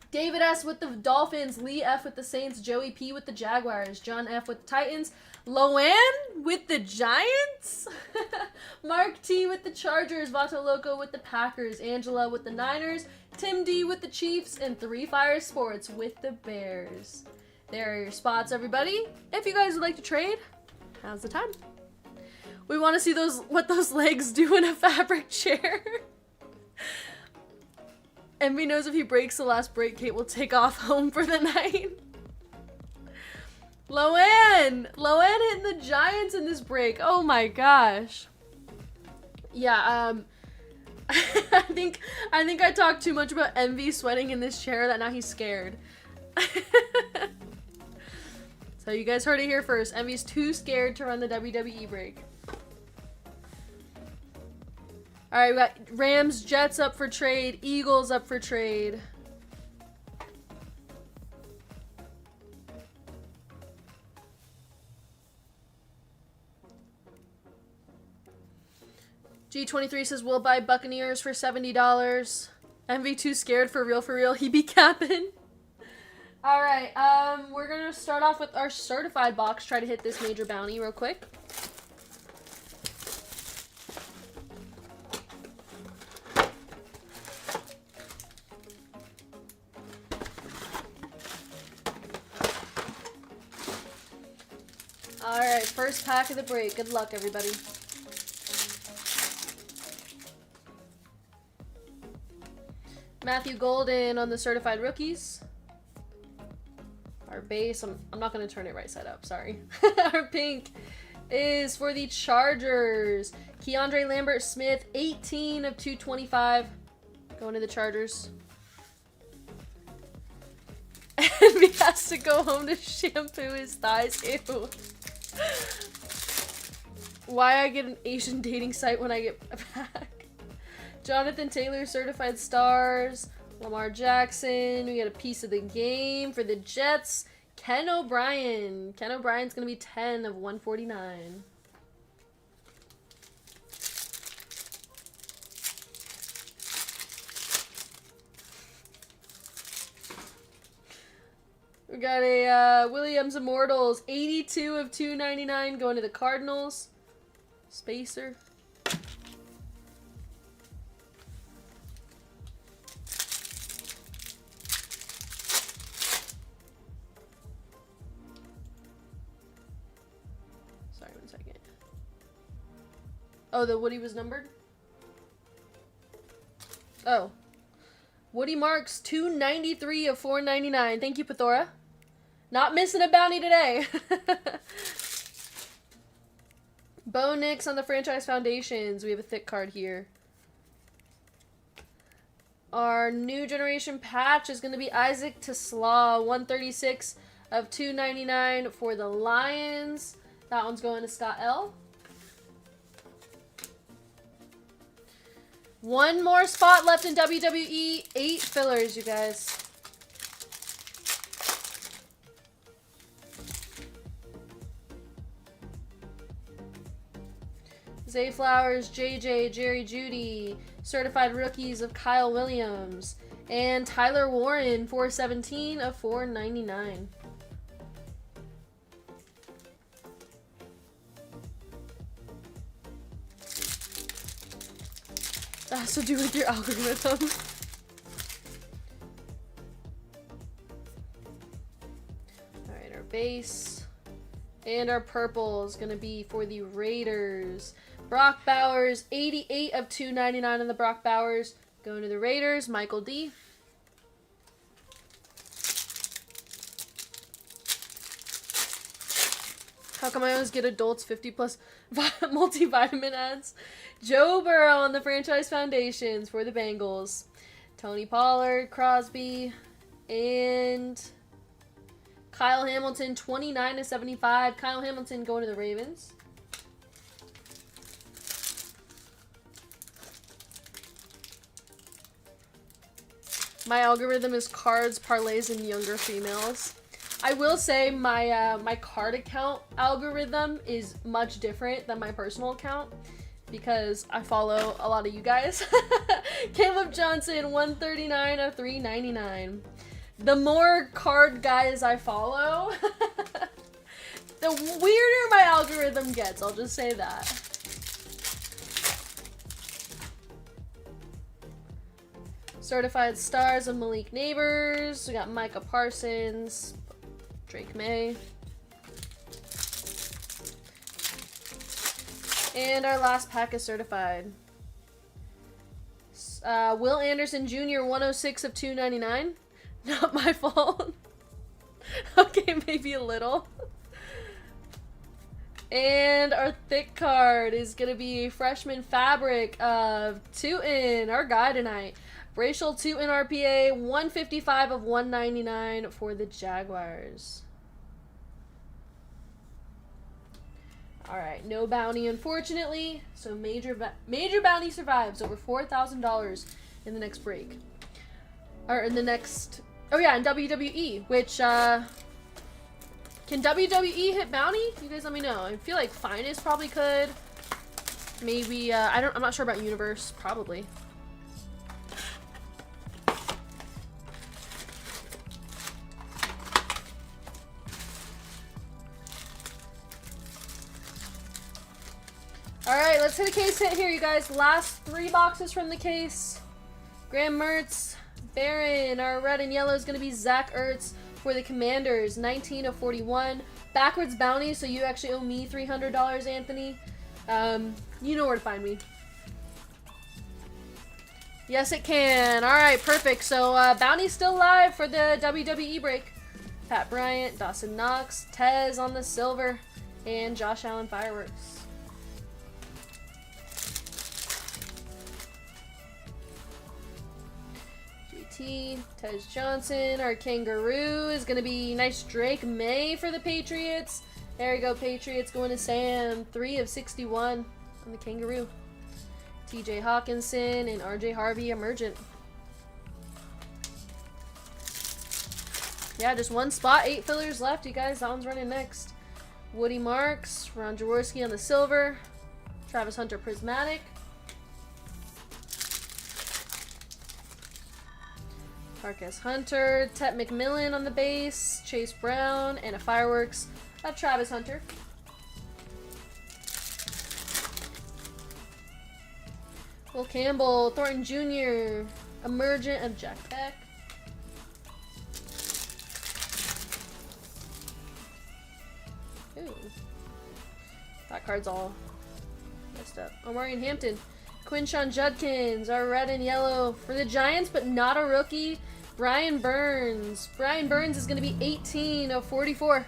David S. with the Dolphins, Lee F. with the Saints, Joey P. with the Jaguars, John F. with the Titans, Loan with the Giants, Mark T. with the Chargers, Vato Loco with the Packers, Angela with the Niners, Tim D. with the Chiefs, and Three Fire Sports with the Bears. There are your spots, everybody. If you guys would like to trade, now's the time. We want to see what those legs do in a fabric chair. Envy knows if he breaks the last break, Kate will take off home for the night. Loan hitting the Giants in this break. Oh my gosh. Yeah, I think I talked too much about Envy sweating in this chair that now he's scared. So you guys heard it here first. Envy's too scared to run the WWE break. Alright, we got Rams, Jets up for trade, Eagles up for trade. G23 says we'll buy Buccaneers for $70. MV too scared for real, he be capping. Alright, we're gonna start off with our certified box, try to hit this major bounty real quick. Alright, first pack of the break. Good luck, everybody. Matthew Golden on the certified rookies. Our base, I'm not going to turn it right side up, sorry. Our pink is for the Chargers. Keandre Lambert-Smith, 18 of 225. Going to the Chargers. And he has to go home to shampoo his thighs. Ew. Why I get an Asian dating site when I get back. Jonathan Taylor, certified stars. Lamar Jackson. We got a piece of the game for the Jets. Ken O'Brien. Ken O'Brien's going to be 10 of 149. We got a Williams Immortals, 82 of 299 going to the Cardinals. Spacer. Sorry, 1 second. Oh, the Woody was numbered? Oh. Woody Marks, 293 of 499. Thank you, Pathora. Not missing a bounty today. Bo Nix on the Franchise Foundations. We have a thick card here. Our new generation patch is going to be Isaac Teslaw, 136 of 299 for the Lions. That one's going to Scott L. One more spot left in WWE. 8 fillers, you guys. Zay Flowers, JJ, Jerry Judy, certified rookies of Kyle Williams, and Tyler Warren, 417 of 499. That has to do with your algorithm. Alright, our base. And our purple is going to be for the Raiders. Brock Bowers, 88 of 299 on the Brock Bowers. Going to the Raiders, Michael D. How come I always get adults 50 plus multivitamin ads? Joe Burrow on the Franchise Foundations for the Bengals. Tony Pollard, Crosby, and Kyle Hamilton, 29 of 75. Kyle Hamilton going to the Ravens. My algorithm is cards, parlays, and younger females. I will say my my card account algorithm is much different than my personal account because I follow a lot of you guys. Caleb Johnson, 139 of 399. The more card guys I follow, the weirder my algorithm gets. I'll just say that. Certified Stars of Malik Neighbors. We got Micah Parsons, Drake May. And our last pack is certified. Will Anderson Jr. 106 of 299. Not my fault. Okay, maybe a little. And our thick card is going to be Freshman Fabric of Tootin, our guy tonight. Racial Tootin RPA, 155 of 199 for the Jaguars. Alright, no bounty unfortunately, so major bounty survives, over $4,000 in the next break. Or in the next, oh yeah, in WWE, which, can WWE hit bounty? You guys let me know. I feel like Finest probably could. Maybe, I'm not sure about Universe, probably. Alright, let's hit a case hit here, you guys. Last 3 boxes from the case. Graham Mertz, Baron. Our red and yellow is going to be Zach Ertz for the Commanders. 19 of 41. Backwards bounty, so you actually owe me $300, Anthony. You know where to find me. Yes, it can. Alright, perfect. So, bounty's still live for the WWE break. Pat Bryant, Dawson Knox, Tez on the silver, and Josh Allen fireworks. Tez Johnson, our kangaroo is going to be nice Drake May for the Patriots. There we go, Patriots going to Sam. 3 of 61 on the kangaroo. TJ Hawkinson and RJ Harvey emergent. Yeah, just 1 spot, 8 fillers left, you guys. That one's running next. Woody Marks, Ron Jaworski on the silver. Travis Hunter prismatic. Marcus Hunter, Tet McMillan on the base, Chase Brown, and a fireworks of Travis Hunter. Will Campbell, Thornton Jr., emergent of Jack Beck. Ooh. That card's all messed up. Omarion Hampton. Quinshawn Judkins, our red and yellow for the Giants, but not a rookie. Brian Burns. Brian Burns is going to be 18 of 44.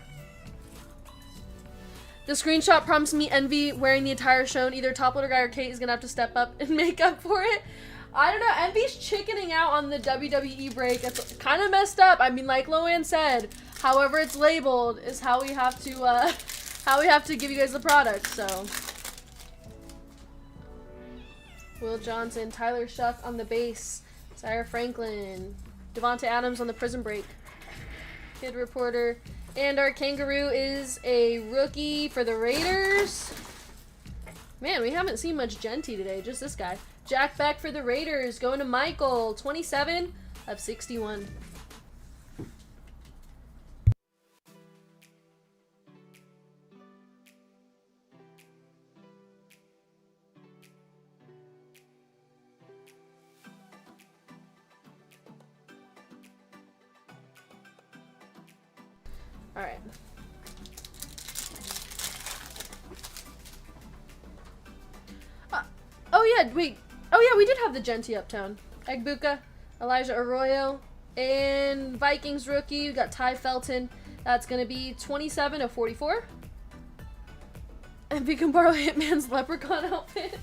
The screenshot prompts me Envy wearing the attire shown. Either Top Loader Guy or Kate is going to have to step up and make up for it. I don't know. Envy's chickening out on the WWE break. It's kind of messed up. I mean, like Loanne said, however it's labeled is how we have to give you guys the product. So, Will Johnson, Tyler Shuck on the base, Zaire Franklin, Devonta Adams on the prison break, Kid Reporter, and our kangaroo is a rookie for the Raiders. Man, we haven't seen much Genty today, just this guy. Jack Beck for the Raiders, going to Michael, 27 of 61. All right. Oh yeah, wait. Oh yeah, we did have the Genty Uptown. Egbuka, Elijah Arroyo, and Vikings rookie. We got Ty Felton. That's gonna be 27 of 44. And we can borrow Hitman's leprechaun outfit.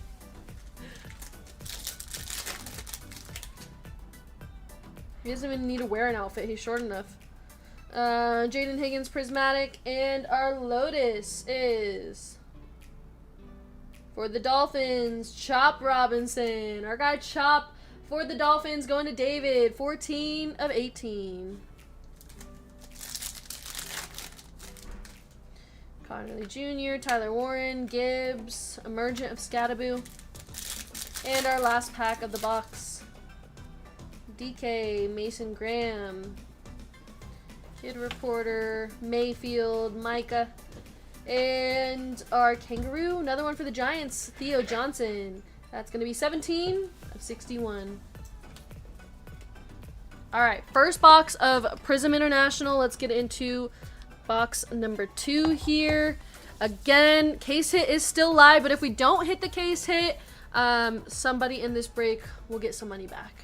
He doesn't even need to wear an outfit. He's short enough. Jaden Higgins prismatic, and our Lotus is for the Dolphins, Chop Robinson. Our guy Chop for the Dolphins going to David, 14 of 18. Connolly Jr., Tyler Warren, Gibbs, emergent of Scataboo, and our last pack of the box, DK, Mason Graham, Kid Reporter, Mayfield, Micah. And our Kangaroo, another one for the Giants, Theo Johnson. That's going to be 17 of 61. Alright, first box of Prism International. Let's get into box number 2 here. Again, case hit is still live, but if we don't hit the case hit, somebody in this break will get some money back.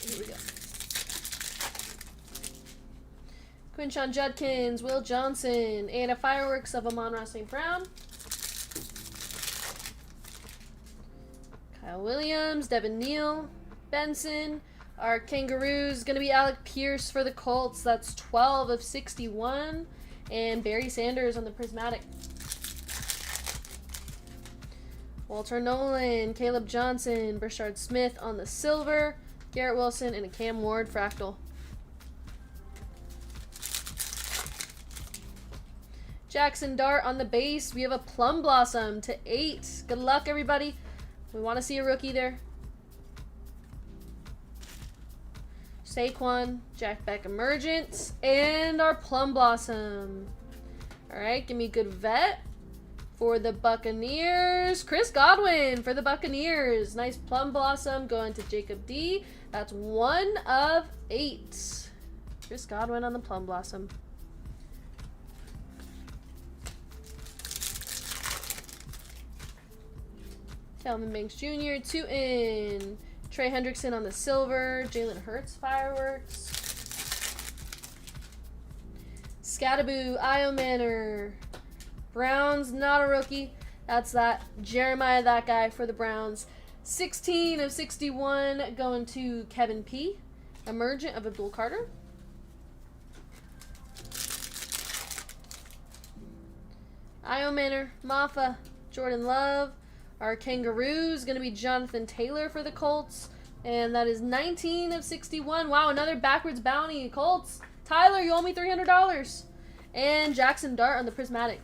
Here we go. Quinshon Judkins, Will Johnson, and a Fireworks of Amon-Ra St. Brown. Kyle Williams, Devin Neal, Benson. Our Kangaroos going to be Alec Pierce for the Colts. That's 12 of 61. And Barry Sanders on the Prismatic. Walter Nolan, Caleb Johnson, Brashard Smith on the silver. Garrett Wilson and a Cam Ward fractal. Jackson Dart on the base. We have a Plum Blossom to 8. Good luck, everybody. We want to see a rookie there. Saquon, Jack Beck Emergent, and our Plum Blossom. All right, give me a good vet for the Buccaneers. Chris Godwin for the Buccaneers. Nice Plum Blossom going to Jacob D. That's 1 of 8. Chris Godwin on the Plum Blossom. Calvin Banks Jr. 2 in. Trey Hendrickson on the silver. Jalen Hurts Fireworks. Scataboo, Io Manor. Browns, not a rookie. That's that. Jeremiah, that guy for the Browns. 16 of 61 going to Kevin P. Emergent of Abdul Carter. Io Manor, Maffa, Jordan Love. Our Kangaroos going to be Jonathan Taylor for the Colts. And that is 19 of 61. Wow, another backwards bounty. Colts. Tyler, you owe me $300. And Jackson Dart on the Prismatic.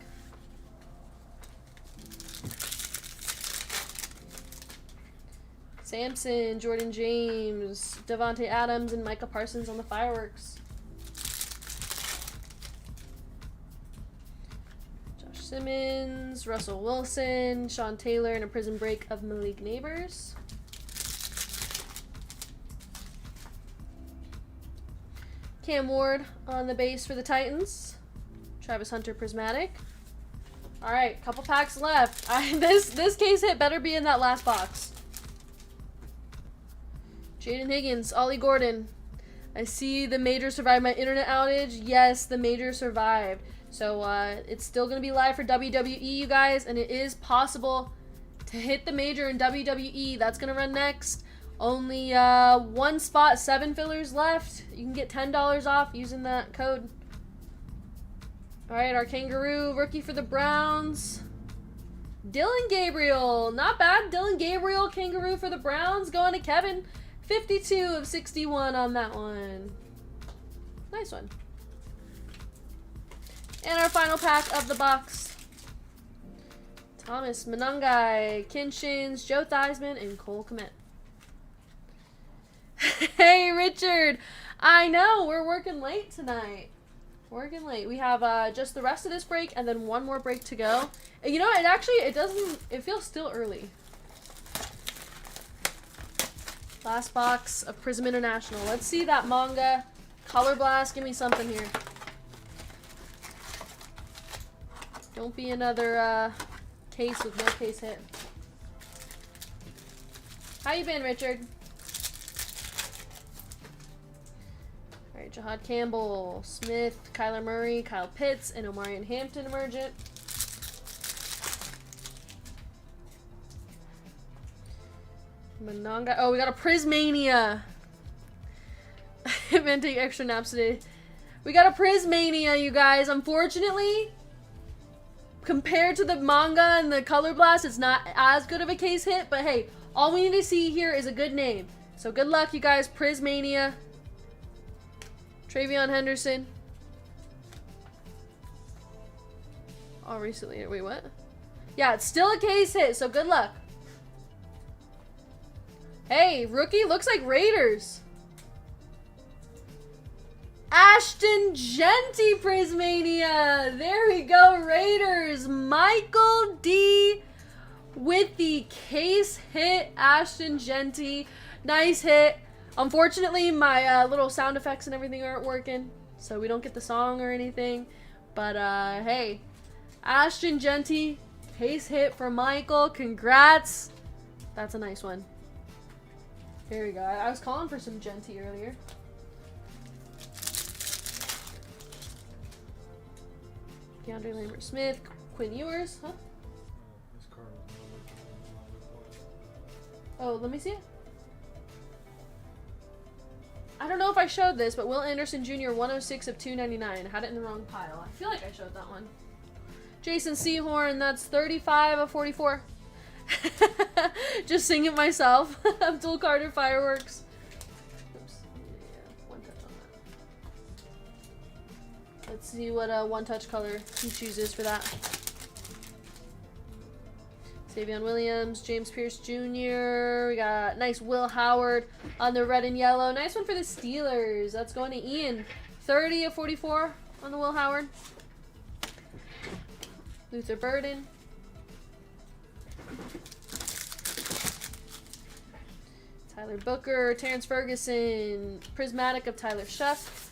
Samson, Jordan James, Devontae Adams, and Micah Parsons on the Fireworks. Josh Simmons, Russell Wilson, Sean Taylor, and a Prison Break of Malik Neighbors. Cam Ward on the base for the Titans. Travis Hunter Prismatic. All right, couple packs left. This case hit better be in that last box. Jaden Higgins, Ollie Gordon. I see the Major survived my internet outage. Yes, the Major survived. So it's still going to be live for WWE, you guys, and it is possible to hit the Major in WWE. That's going to run next. Only 1 spot, 7 fillers left. You can get $10 off using that code. All right, our Kangaroo rookie for the Browns. Dylan Gabriel, not bad. Dylan Gabriel, Kangaroo for the Browns, going to Kevin. 52 of 61 on that one. Nice one. And our final pack of the box. Thomas Manungai, Kinshins, Joe Theismann, and Cole Kmet. Hey, Richard. I know, we're working late tonight. Working late. We have just the rest of this break and then one more break to go. And you know, it feels still early. Last box of Prism International. Let's see that manga. Color Blast. Give me something here. Don't be another case with no case hit. How you been, Richard? Alright, Jahad Campbell, Smith, Kyler Murray, Kyle Pitts, and Omarion Hampton Emergent. Mononga. Oh, we got a Prismania. I've been taking extra naps today. We got a Prismania, you guys. Unfortunately, compared to the manga and the Color Blast, it's not as good of a case hit, but hey, all we need to see here is a good name. So good luck, you guys. Prismania. Travion Henderson. Oh, recently. Wait, what? Yeah, it's still a case hit, so good luck. Hey, rookie, looks like Raiders. Ashton Genty Prismania. There we go, Raiders. Michael D with the case hit. Ashton Genty. Nice hit. Unfortunately, my little sound effects and everything aren't working, so we don't get the song or anything. But hey, Ashton Genty, case hit for Michael. Congrats. That's a nice one. Here we go. I was calling for some Genty earlier. DeAndre Lambert Smith, Quinn Ewers, huh? This card was not looking. Oh, let me see it. I don't know if I showed this, but Will Anderson Jr. 106 of 299. I had it in the wrong pile. I feel like I showed that one. Jason Sehorn, that's 35 of 44. Just sing it myself. Abdul Carter Fireworks. Oops. Yeah, one touch on that. Let's see what one touch color he chooses for that. Savion Williams, James Pierce Jr. We got nice Will Howard on the red and yellow. Nice one for the Steelers. That's going to Ian. 30 of 44 on the Will Howard. Luther Burden. Tyler Booker, Terrence Ferguson, Prismatic of Tyler Shuff.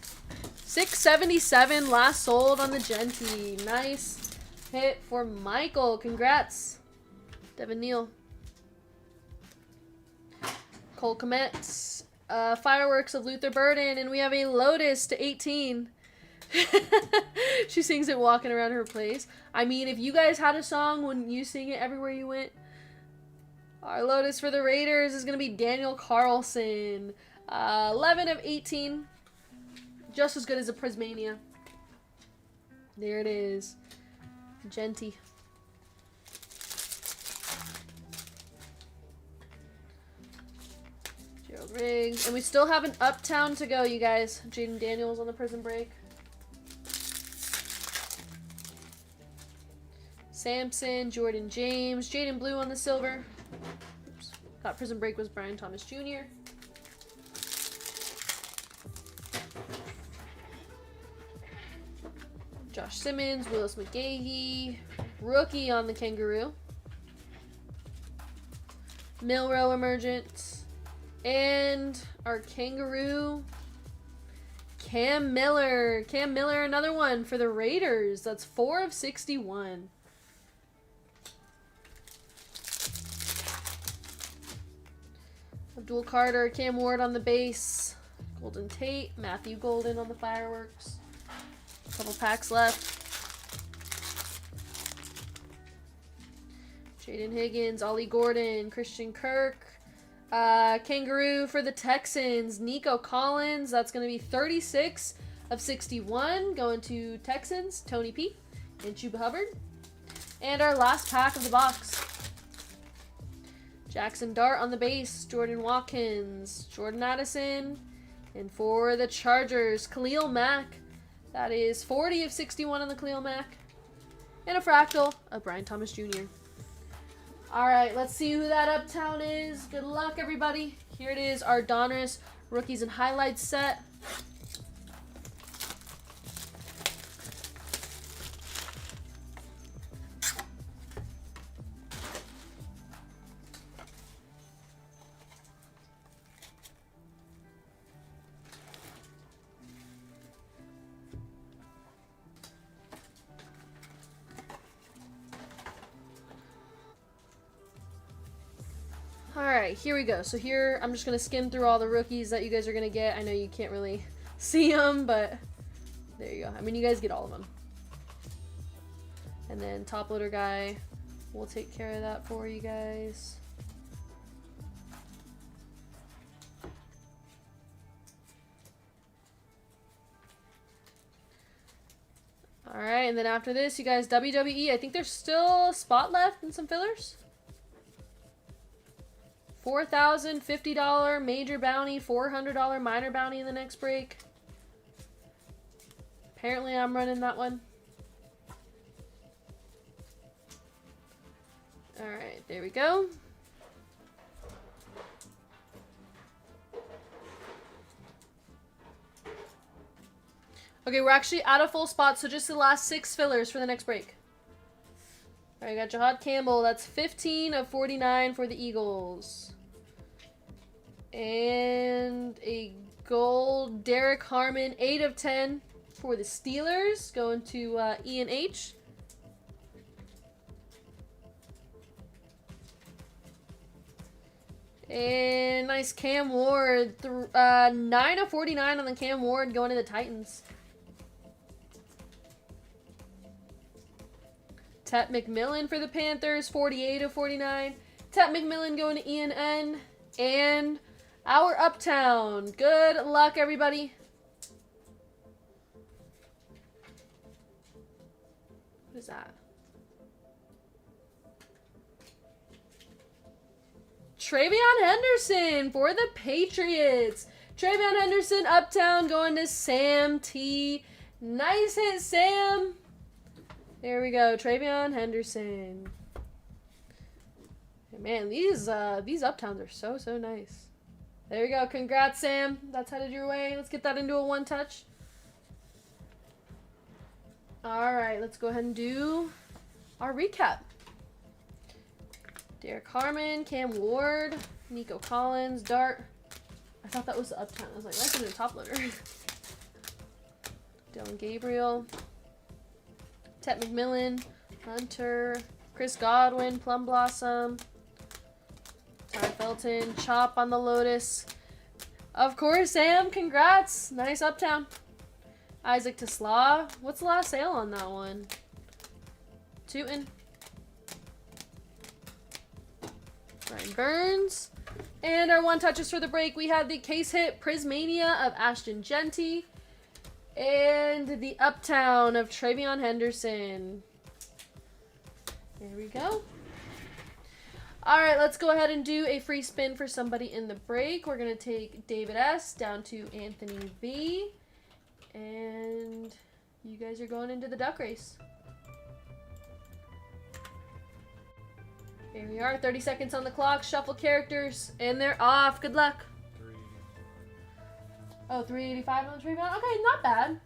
677 last sold on the Genty. Nice hit for Michael. Congrats. Devin Neal. Cole Komet. Fireworks of Luther Burden. And we have a Lotus to 18. She sings it walking around her place. I mean, if you guys had a song, wouldn't you sing it everywhere you went? Our Lotus for the Raiders is going to be Daniel Carlson. 11 of 18. Just as good as a Prismania. There it is. Genty. Gerald Riggs. And we still have an Uptown to go, you guys. Jaden Daniels on the prison break. Sampson, Jordan James, Jaden Blue on the silver. Oops. Thought prison break was Brian Thomas Jr. Josh Simmons, Willis McGahee, rookie on the Kangaroo. Milrow Emergent. And our Kangaroo, Cam Miller. Cam Miller, another one for the Raiders. That's 4 of 61. Abdul Carter, Cam Ward on the base. Golden Tate, Matthew Golden on the fireworks. Couple packs left. Jaden Higgins, Ollie Gordon, Christian Kirk. Kangaroo for the Texans, Nico Collins. That's going to be 36 of 61. Going to Texans, Tony P. and Chuba Hubbard. And our last pack of the box. Jackson Dart on the base, Jordan Watkins, Jordan Addison. And for the Chargers, Khalil Mack. That is 40 of 61 on the Khalil Mack. And a fractal of Brian Thomas Jr. Alright, let's see who that Uptown is. Good luck, everybody. Here it is, our Donruss Rookies and Highlights set. Alright, here we go. So here, I'm just going to skim through all the rookies that you guys are going to get. I know you can't really see them, but there you go. I mean, you guys get all of them. And then top loader guy, we'll take care of that for you guys. Alright, and then after this, you guys, WWE. I think there's still a spot left and some fillers. $4,050 major bounty, $400 minor bounty in the next break. Apparently I'm running that one. Alright, there we go. Okay, we're actually out of full spots, so just the last 6 fillers for the next break. Alright, got Jahad Campbell. That's 15 of 49 for the Eagles. And a gold Derek Harmon, 8 of 10 for the Steelers. Going to Ian H. And nice Cam Ward. 9 of 49 on the Cam Ward going to the Titans. Tet McMillan for the Panthers, 48 of 49. Tet McMillan going to Ian N. And our Uptown. Good luck, everybody. What is that? Travion Henderson for the Patriots. Travion Henderson, Uptown, going to Sam T. Nice hit, Sam. There we go, Travion Henderson. Man, these Uptowns are so nice. There we go, congrats, Sam. That's headed your way. Let's get that into a 1-touch. All right, let's go ahead and do our recap. Derek Harmon, Cam Ward, Nico Collins, Dart. I thought that was the Uptown. I was like, that's in the top loader. Dylan Gabriel, Tet McMillan, Hunter, Chris Godwin, Plum Blossom, Ty Felton, Chop on the Lotus. Of course, Sam, congrats. Nice Uptown. Isaac Tesla. What's the last sale on that one? Tootin'. Ryan Burns. And our 1-touches for the break. We had the case hit Prismania of Ashton Genty. And the Uptown of Travion Henderson. There we go. Alright, let's go ahead and do a free spin for somebody in the break. We're going to take David S. down to Anthony V. And you guys are going into the duck race. Here we are, 30 seconds on the clock. Shuffle characters, and they're off. Good luck. 385. Oh, 385 on the rebound. Okay, not bad.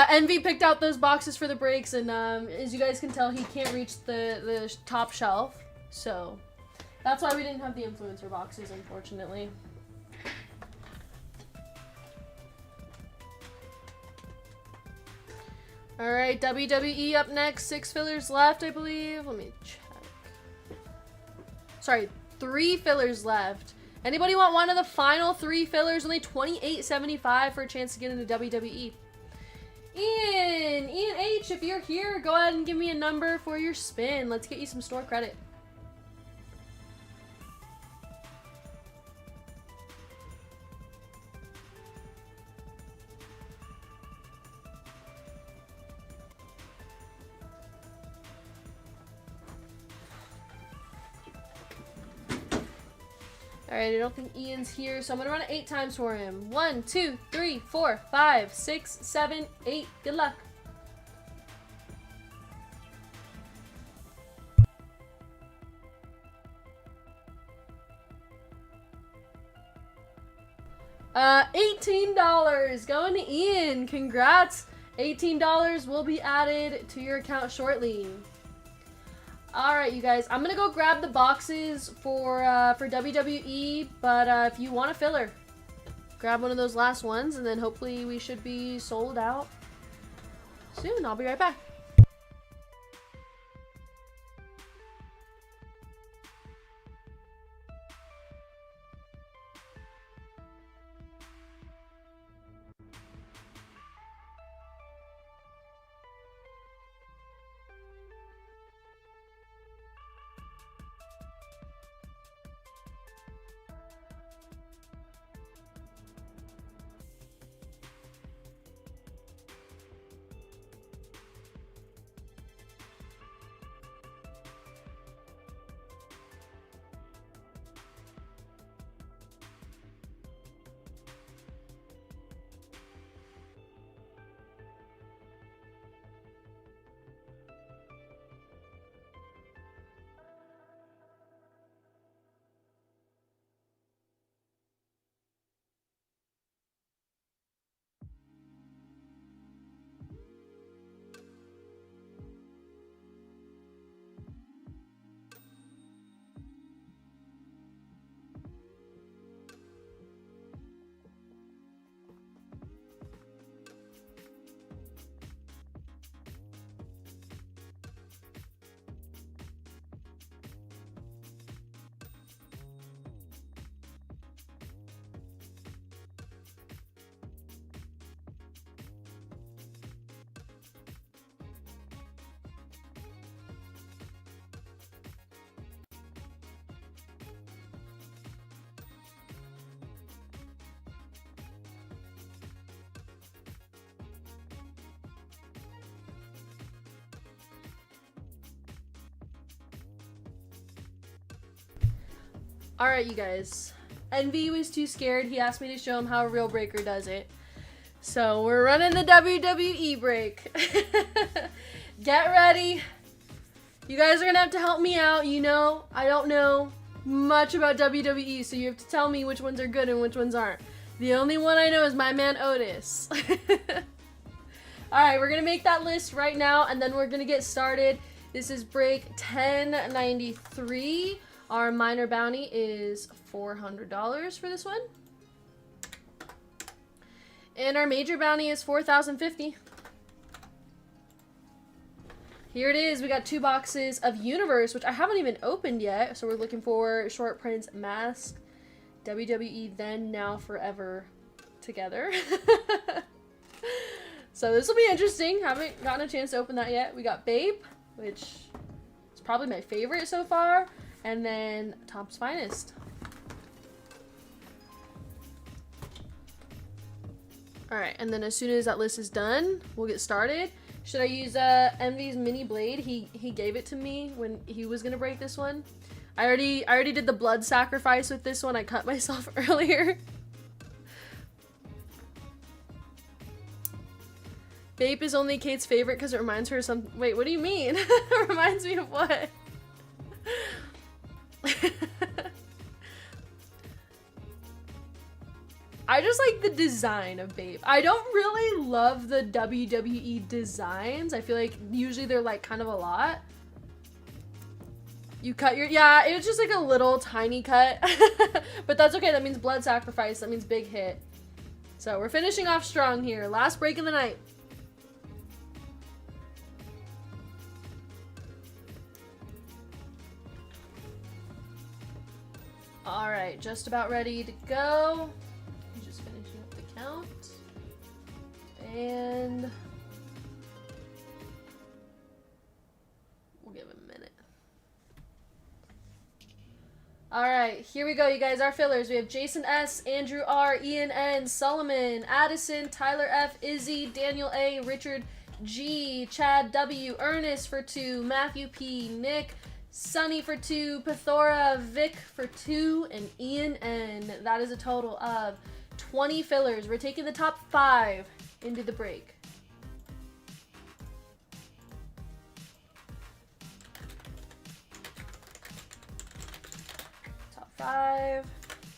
Envy picked out those boxes for the breaks, and as you guys can tell, he can't reach the top shelf. So that's why we didn't have the influencer boxes, unfortunately. All right, WWE up next. 6 fillers left, I believe. Let me check. Sorry, 3 fillers left. Anybody want one of the final 3 fillers? Only $28.75 for a chance to get into WWE. Ian H, if you're here, go ahead and give me a number for your spin. Let's get you some store credit. Alright, I don't think Ian's here, so I'm going to run it 8 times for him. 1, 2, 3, 4, 5, 6, 7, 8. Good luck. $18 going to Ian. Congrats. $18 will be added to your account shortly. Alright, you guys, I'm gonna go grab the boxes for WWE, but if you want a filler, grab one of those last ones, and then hopefully we should be sold out soon. I'll be right back. Alright, you guys. Envy was too scared. He asked me to show him how a real breaker does it. So we're running the WWE break. Get ready. You guys are gonna have to help me out. You know, I don't know much about WWE, so you have to tell me which ones are good and which ones aren't. The only one I know is my man Otis. Alright, we're gonna make that list right now, and then we're gonna get started. This is break 1093. Our minor bounty is $400 for this one. And our major bounty is $4,050. Here it is. We got 2 boxes of Universe, which I haven't even opened yet. So we're looking for Short Prince Mask, WWE Then, Now, Forever together. So this will be interesting. Haven't gotten a chance to open that yet. We got Babe, which is probably my favorite so far. And then Top's Finest. Alright, and then as soon as that list is done, we'll get started. Should I use Envy's mini blade? He gave it to me when he was gonna break this one. I already did the blood sacrifice with this one. I cut myself earlier. Bape is only Kate's favorite because it reminds her of some. Wait, what do you mean? It reminds me of what? I just like the design of Babe. I don't really love the WWE designs. I feel like usually they're like kind of a lot. You cut your, yeah, it was just like a little tiny cut. But that's okay, that means blood sacrifice, that means big hit. So we're finishing off strong here. Last break of the night. Alright, just about ready to go. Just finishing up the count. And we'll give it a minute. Alright, here we go, you guys. Our fillers. We have Jason S, Andrew R, Ian N, Solomon, Addison, Tyler F, Izzy, Daniel A, Richard G, Chad W, Ernest for 2, Matthew P, Nick, Sunny for 2, Pathora, Vic for 2, and Ian N. That is a total of 20 fillers. We're taking the top 5 into the break. Top 5.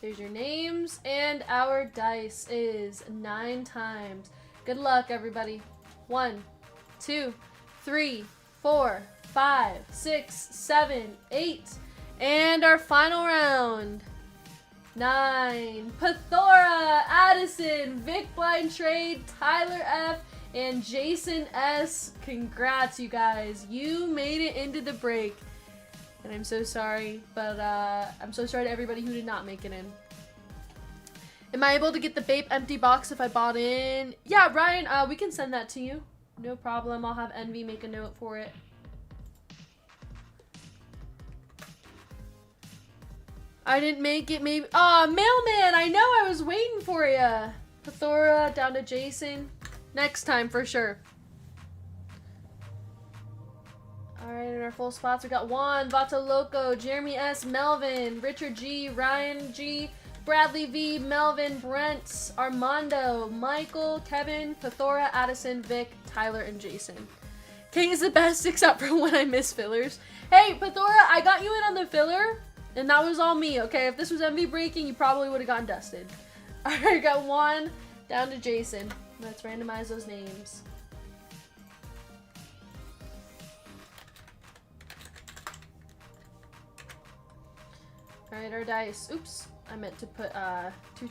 There's your names. And our dice is 9 times. Good luck, everybody. 1, 2, 3, 4, 5, 6, 7, 8. And our final round. 9. Pathora, Addison, Vic Blind Trade, Tyler F, and Jason S. Congrats, you guys. You made it into the break. And I'm so sorry, but I'm so sorry to everybody who did not make it in. Am I able to get the Bape empty box if I bought in? Yeah, Ryan, we can send that to you. No problem. I'll have Envy make a note for it. I didn't make it, maybe. Aw, mailman, I know, I was waiting for ya. Pathora, down to Jason. Next time, for sure. Alright, in our full spots, we got Juan, Vata Loco, Jeremy S, Melvin, Richard G, Ryan G, Bradley V, Melvin, Brent, Armando, Michael, Kevin, Pathora, Addison, Vic, Tyler, and Jason. King is the best except for when I miss fillers. Hey, Pathora, I got you in on the filler. And that was all me, okay? If this was MV breaking, you probably would have gotten dusted. Alright, got 1 down to Jason. Let's randomize those names. Alright, our dice. Oops, I meant to put 2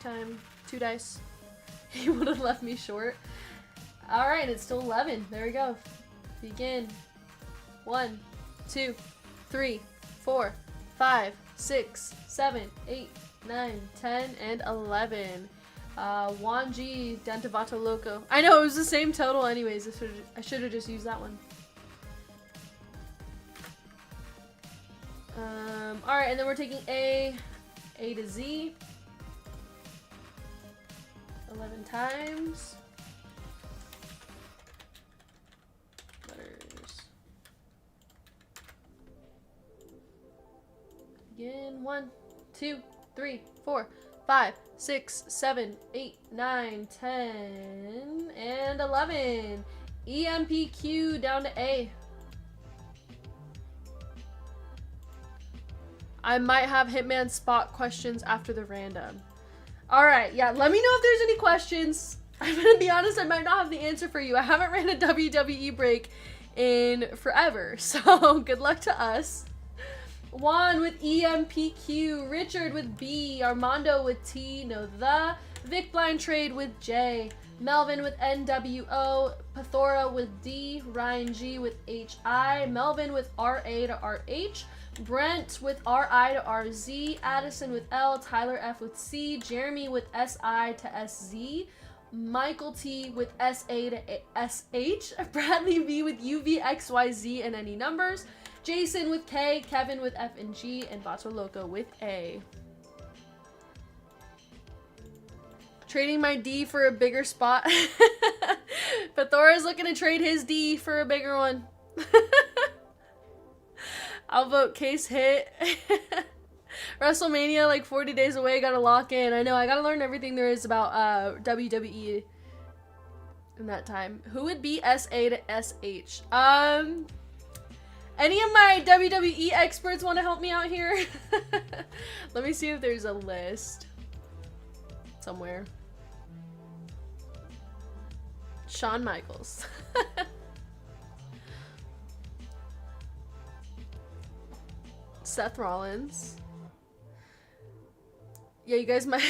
dice. He would have left me short. Alright, it's still 11. There we go. Begin. 1, 2, 3, 4, 5, 6, 7, 8, 9, 10, and 11. Juan G, Dentavato Loco. I know, it was the same total anyways. I should have just used that one. Alright, and then we're taking A to Z. 11 times. Letters. Again, 1, 2, 3, 4, 5, 6, 7, 8, 9, 10, and 11. EMPQ down to A. I might have Hitman spot questions after the random. Alright, yeah, let me know if there's any questions. I'm gonna be honest, I might not have the answer for you. I haven't ran a WWE break in forever, so good luck to us. Juan with EMPQ, Richard with B, Armando with T, no the, Vic Blind Trade with J, Melvin with NWO, Pathora with D, Ryan G with HI, Melvin with RA to RH, Brent with RI to RZ, Addison with L, Tyler F with C, Jeremy with SI to SZ, Michael T with SA to SH, Bradley V with UV, XYZ, and any numbers, Jason with K, Kevin with F and G, and Vato Loco with A. Trading my D for a bigger spot. Pathora's looking to trade his D for a bigger one. I'll vote case hit. WrestleMania like 40 days away, gotta lock in. I know, I gotta learn everything there is about WWE in that time. Who would be SA to SH? Any of my WWE experts want to help me out here? Let me see if there's a list somewhere. Shawn Michaels. Seth Rollins. Yeah, you guys might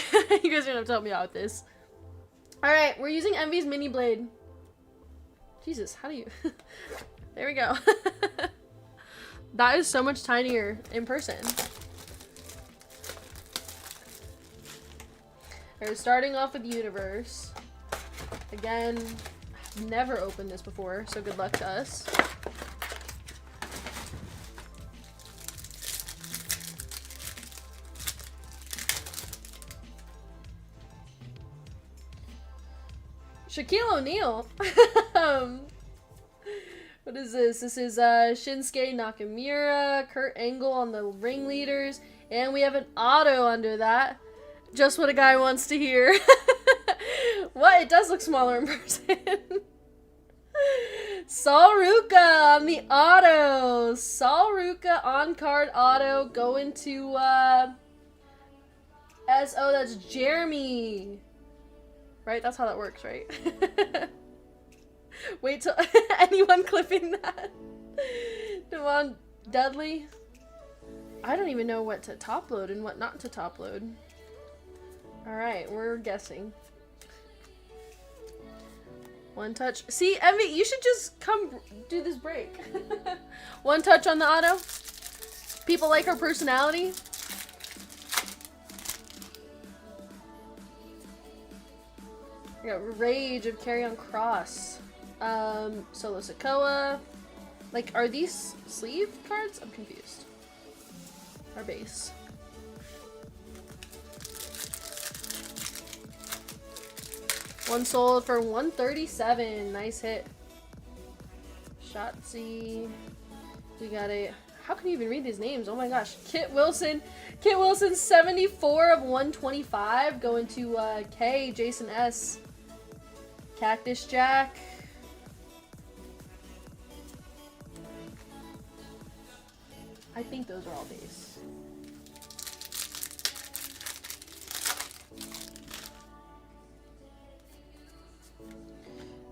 you guys are gonna have to help me out with this. Alright, we're using Envy's mini blade. Jesus, how do you there we go. That is so much tinier in person. We're starting off with Universe. Again, I've never opened this before, so good luck to us. Shaquille O'Neal. What is this? This is Shinsuke Nakamura, Kurt Angle on the ringleaders, and we have an auto under that. Just what a guy wants to hear. What? It does look smaller in person. Sol Ruka on the auto. Sol Ruka on card auto going to SO. That's Jeremy. Right? That's how that works, right? Wait till anyone clipping that. Devon Dudley. I don't even know what to top load and what not to top load. Alright, we're guessing. One touch. See, Envy, you should just come do this break. One touch on the auto. People like her personality. We got Rage of Karrion Kross. Solo Sikoa. Like, are these sleeve cards? I'm confused. Our base. One sold for 137. Nice hit. Shotzi. We got a... How can you even read these names? Oh my gosh. Kit Wilson. Kit Wilson, 74 of 125. Going to K. Jason S. Cactus Jack. I think those are all base.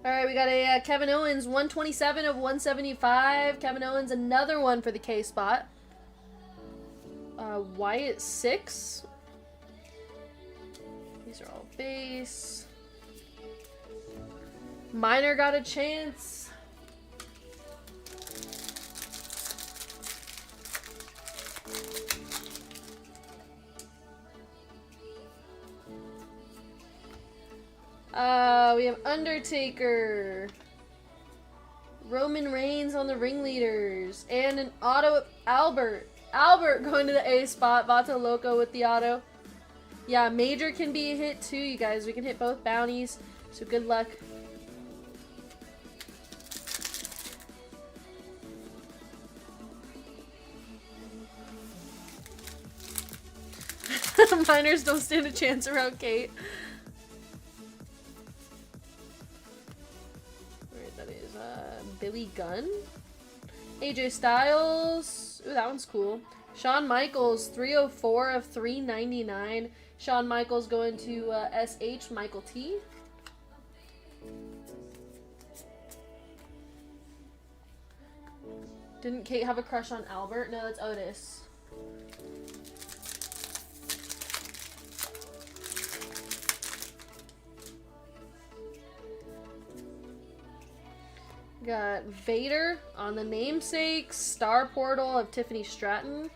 Alright, we got a Kevin Owens, 127 of 175. Kevin Owens, another one for the K spot. Wyatt 6. These are all base. Minor got a chance. We have Undertaker, Roman Reigns on the ringleaders, and an auto of Albert. Albert going to the A spot. Vato Loco with the auto. Yeah, Major can be a hit too, you guys. We can hit both bounties, so good luck. Minors don't stand a chance around Kate. Alright, that is Billy Gunn. AJ Styles. Ooh, that one's cool. Shawn Michaels, 304 of 399. Shawn Michaels going to SH Michael T. Didn't Kate have a crush on Albert? No, that's Otis. Got Vader on the namesake. Star Portal of Tiffany Stratton.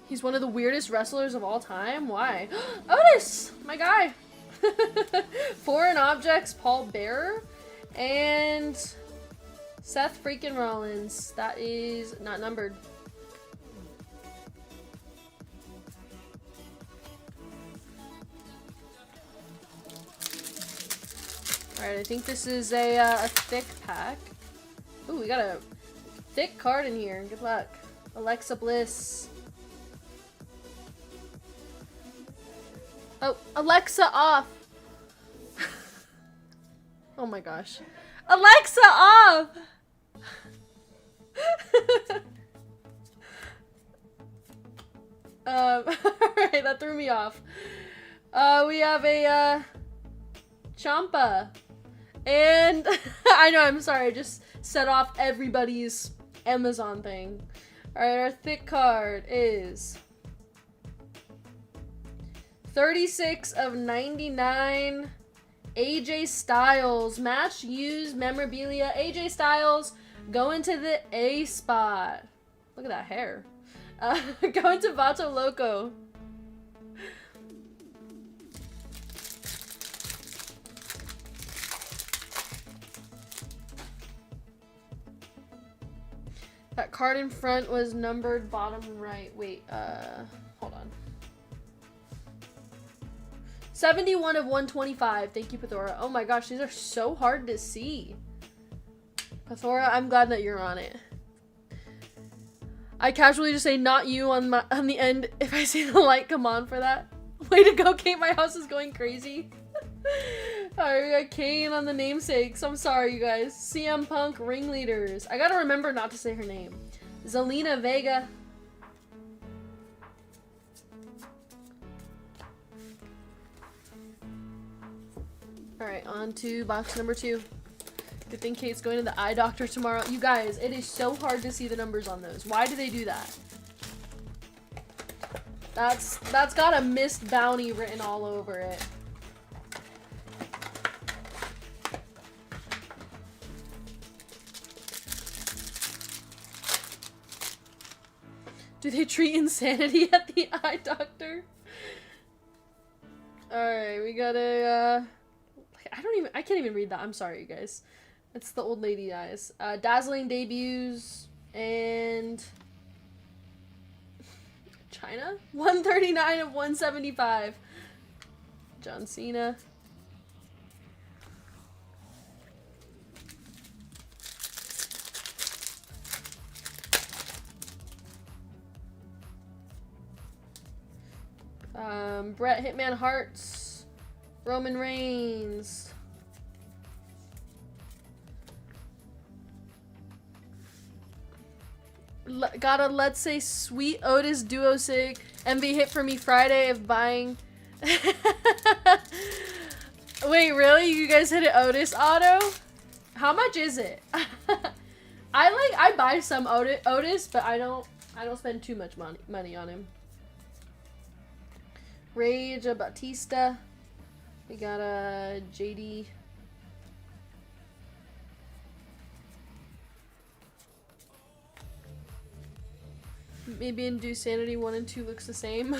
He's one of the weirdest wrestlers of all time. Why? Otis! My guy! Foreign Objects, Paul Bearer. And Seth freaking Rollins. That is not numbered. Alright, I think this is a thick pack. Ooh, we got a thick card in here. Good luck. Alexa Bliss. Oh, Alexa off! Oh my gosh. Alexa off! Alright, that threw me off. We have a, Champa. And, I know, I'm sorry, I just set off everybody's Amazon thing. Alright, our thick card is 36 of 99. AJ Styles. Match used memorabilia. AJ Styles going to the A spot. Look at that hair. Going to Vato Loco. That card in front was numbered bottom right. Wait, hold on. 71 of 125. Thank you, Pathora. Oh my gosh, these are so hard to see. Pathora, I'm glad that you're on it. I casually just say not you on the end if I see the light come on for that. Way to go, Kate. My house is going crazy. Alright, we got Kane on the namesakes. I'm sorry, you guys. CM Punk ringleaders. I gotta remember not to say her name. Zelina Vega. Alright, on to box number 2. Good thing Kate's going to the eye doctor tomorrow. You guys, it is so hard to see the numbers on those. Why do they do that? That's got a missed bounty written all over it. Do they treat insanity at the eye doctor? Alright, we got a, I can't even read that. I'm sorry, you guys. It's the old lady eyes. Dazzling debuts and China? 139 of 175. John Cena. Bret Hitman Hart's, Roman Reigns. Got a Let's Say Sweet Otis Duo Sig. MV hit for me Friday of buying. Wait, really? You guys hit it Otis auto? How much is it? I buy some Otis, but I don't spend too much money on him. Rage, a Batista. We got a JD. Maybe Induce Sanity 1 and 2 looks the same.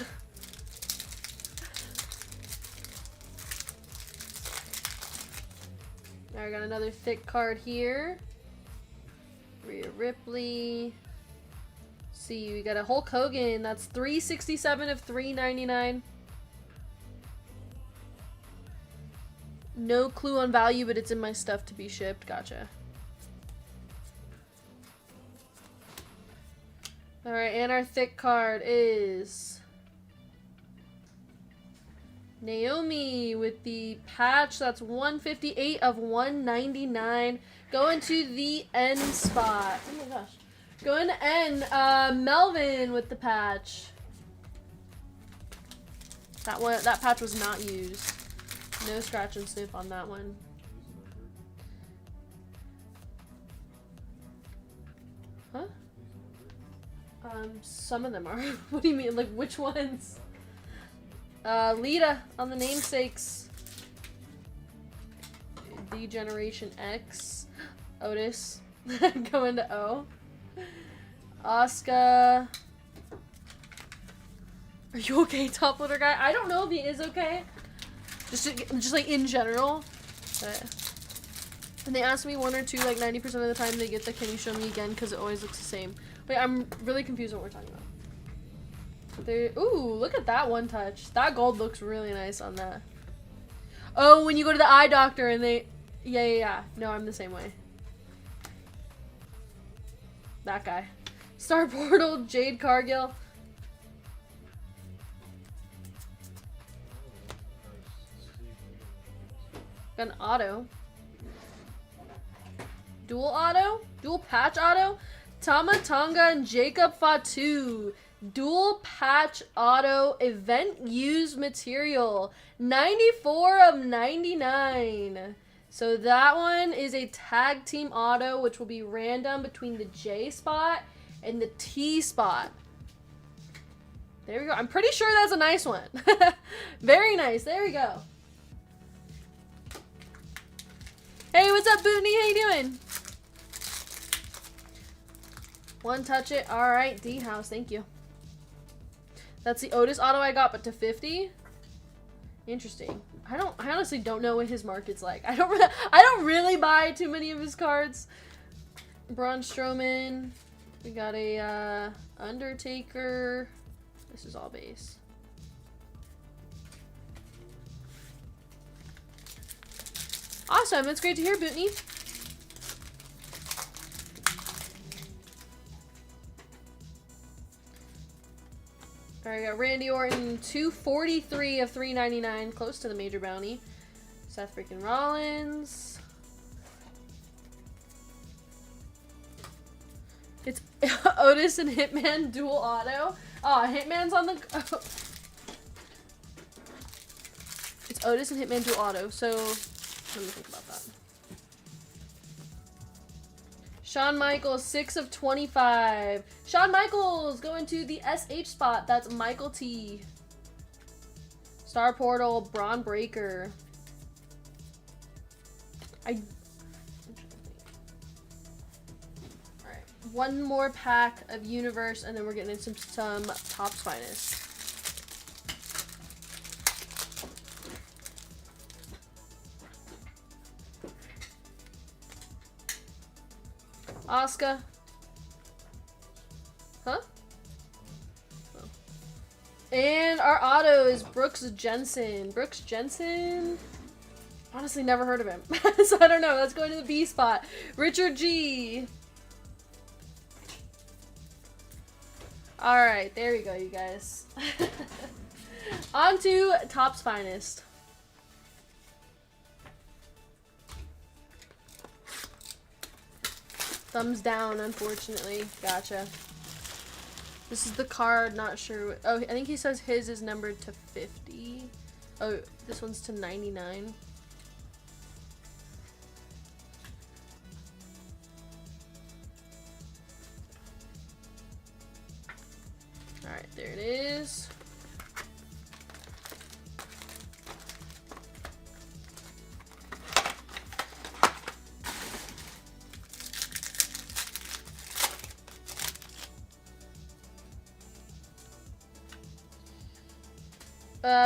I got another thick card here. Rhea Ripley. See, we got a Hulk Hogan. That's 367 of 399. No clue on value, but it's in my stuff to be shipped. Gotcha. Alright, and our thick card is Naomi with the patch. That's 158 of 199. Going to the end spot. Oh my gosh. Going to end. Melvin with the patch. That patch was not used. No scratch and sniff on that one. Huh? Some of them are. What do you mean? Like, which ones? Lita on the namesakes. D-Generation X. Otis. Going to O. Asuka. Are you okay, top loader guy? I don't know if he is okay. Just like in general. But, and they ask me one or two, like 90% of the time they get the can you show me again because it always looks the same. Wait, I'm really confused on what we're talking about. There, ooh, look at that one touch. That gold looks really nice on that. Oh, when you go to the eye doctor and they... Yeah. No, I'm the same way. That guy. Star Portal, Jade Cargill. Got an auto. Dual auto? Dual patch auto? Tama Tonga and Jacob Fatu. Dual patch auto event used material. 94 of 99. So that one is a tag team auto, which will be random between the J spot and the T spot. There we go. I'm pretty sure that's a nice one. Very nice. There we go. Hey, what's up, Bootney? How you doing? One touch it. All right, D House. Thank you. That's the Otis auto I got, but to 50. Interesting. I honestly don't know what his market's like. I don't really buy too many of his cards. Braun Strowman. We got a Undertaker. This is all base. Awesome. That's great to hear, Bootney. Alright, we got Randy Orton, 243 of 399, close to the major bounty. Seth freaking Rollins. It's Otis and Hitman dual auto. Oh, Hitman's on the... Oh. It's Otis and Hitman dual auto, so let me think about that. Shawn Michaels, 6 of 25. Shawn Michaels going to the SH spot. That's Michael T. Star Portal, Braun Breaker. Alright, one more pack of Universe, and then we're getting into some Topps Finest. Asuka. Huh? Oh. And our auto is Brooks Jensen. Brooks Jensen? Honestly, never heard of him. So I don't know. Let's go to the B spot. Richard G. Alright, there we go, you guys. On to Topps Finest. Thumbs down, unfortunately. Gotcha. This is the card, not sure. Oh, I think he says his is numbered to 50. Oh, this one's to 99. Alright, there it is.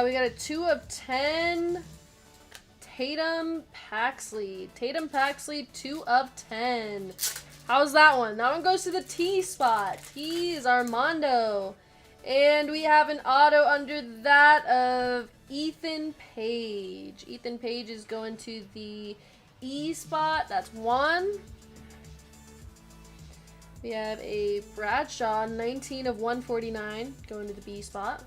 We got a 2 of 10. Tatum Paxley. Tatum Paxley, 2 of 10. How's that one? That one goes to the T spot. T is Armando. And we have an auto under that of Ethan Page. Ethan Page is going to the E spot. That's 1. We have a Bradshaw, 19 of 149, going to the B spot.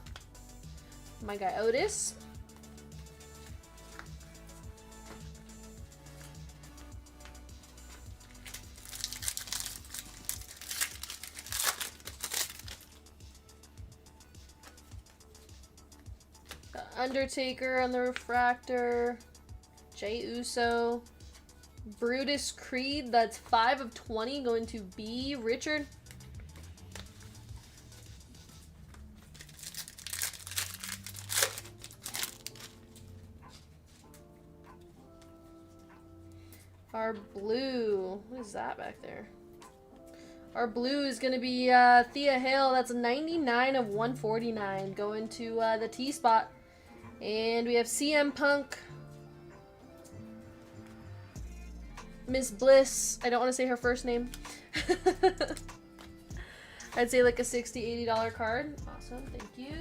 My guy Otis. Got Undertaker on the refractor. Jey Uso. Brutus Creed, that's 5 of 20, going to B. Richard. Our blue, what is that back there? Our blue is going to be Thea Hale, that's 99 of 149, going to the T spot. And we have CM Punk. Miss Bliss, I don't want to say her first name. I'd say like a $60, $80 card. Awesome, thank you.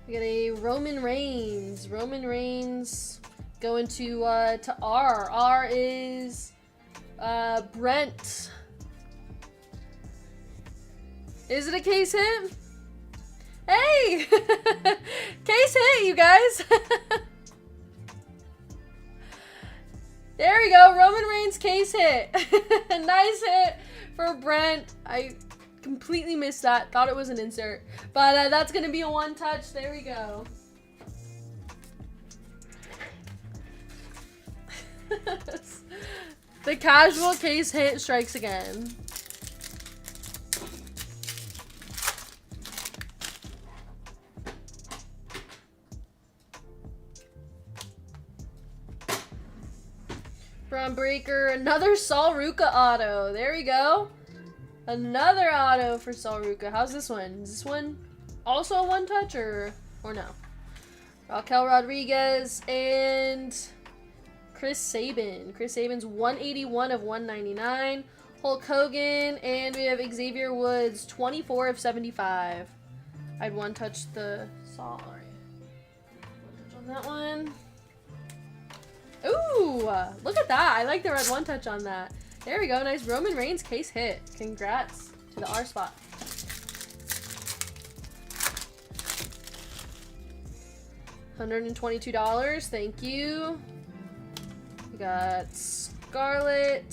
We got a Roman Reigns. Roman Reigns going to R. R is Brent. Is it a case hit? Hey! Case hit, you guys! There we go, Roman Reigns case hit. Nice hit for Brent. I completely missed that. Thought it was an insert. But that's going to be a 1 touch. There we go. The casual case hit strikes again. Braun Breaker, another Sol Ruca auto. There we go. Another auto for Sol Ruca. How's this one? Is this one also a 1 touch or no? Raquel Rodriguez and Chris Sabin. Chris Sabin's 181 of 199. Hulk Hogan, and we have Xavier Woods, 24 of 75. I'd 1 touch the Sol. All right. 1 touch on that one. Ooh, look at that. I like the red 1 touch on that. There we go. Nice Roman Reigns case hit. Congrats to the R spot. $122. Thank you. We got Scarlett,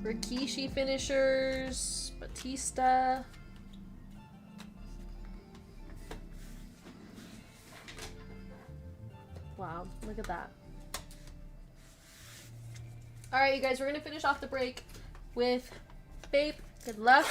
Rikishi finishers, Batista. Wow, look at that. Alright, you guys, we're going to finish off the break with Bape. Good luck.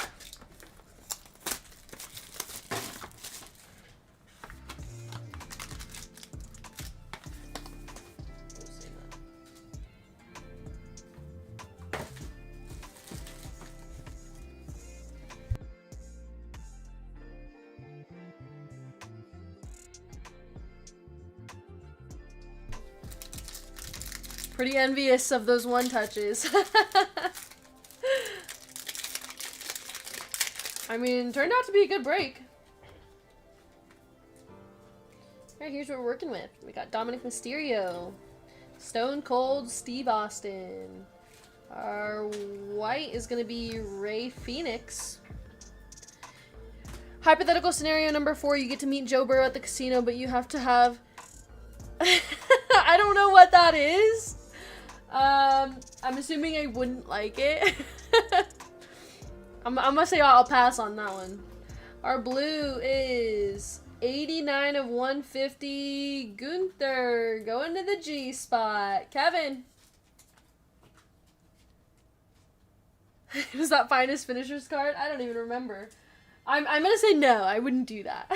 Pretty envious of those 1 touches. I mean, turned out to be a good break. Alright, here's what we're working with. We got Dominic Mysterio, Stone Cold Steve Austin. Our white is going to be Rey Fenix. Hypothetical scenario number 4, you get to meet Joe Burrow at the casino, but you have to have... I don't know what that is. I'm assuming I wouldn't like it. I'm gonna say I'll pass on that one. Our blue is 89 of 150. Gunther going to the G spot. Kevin. Was that finest finishers card? I don't even remember. I'm gonna say no. I wouldn't do that.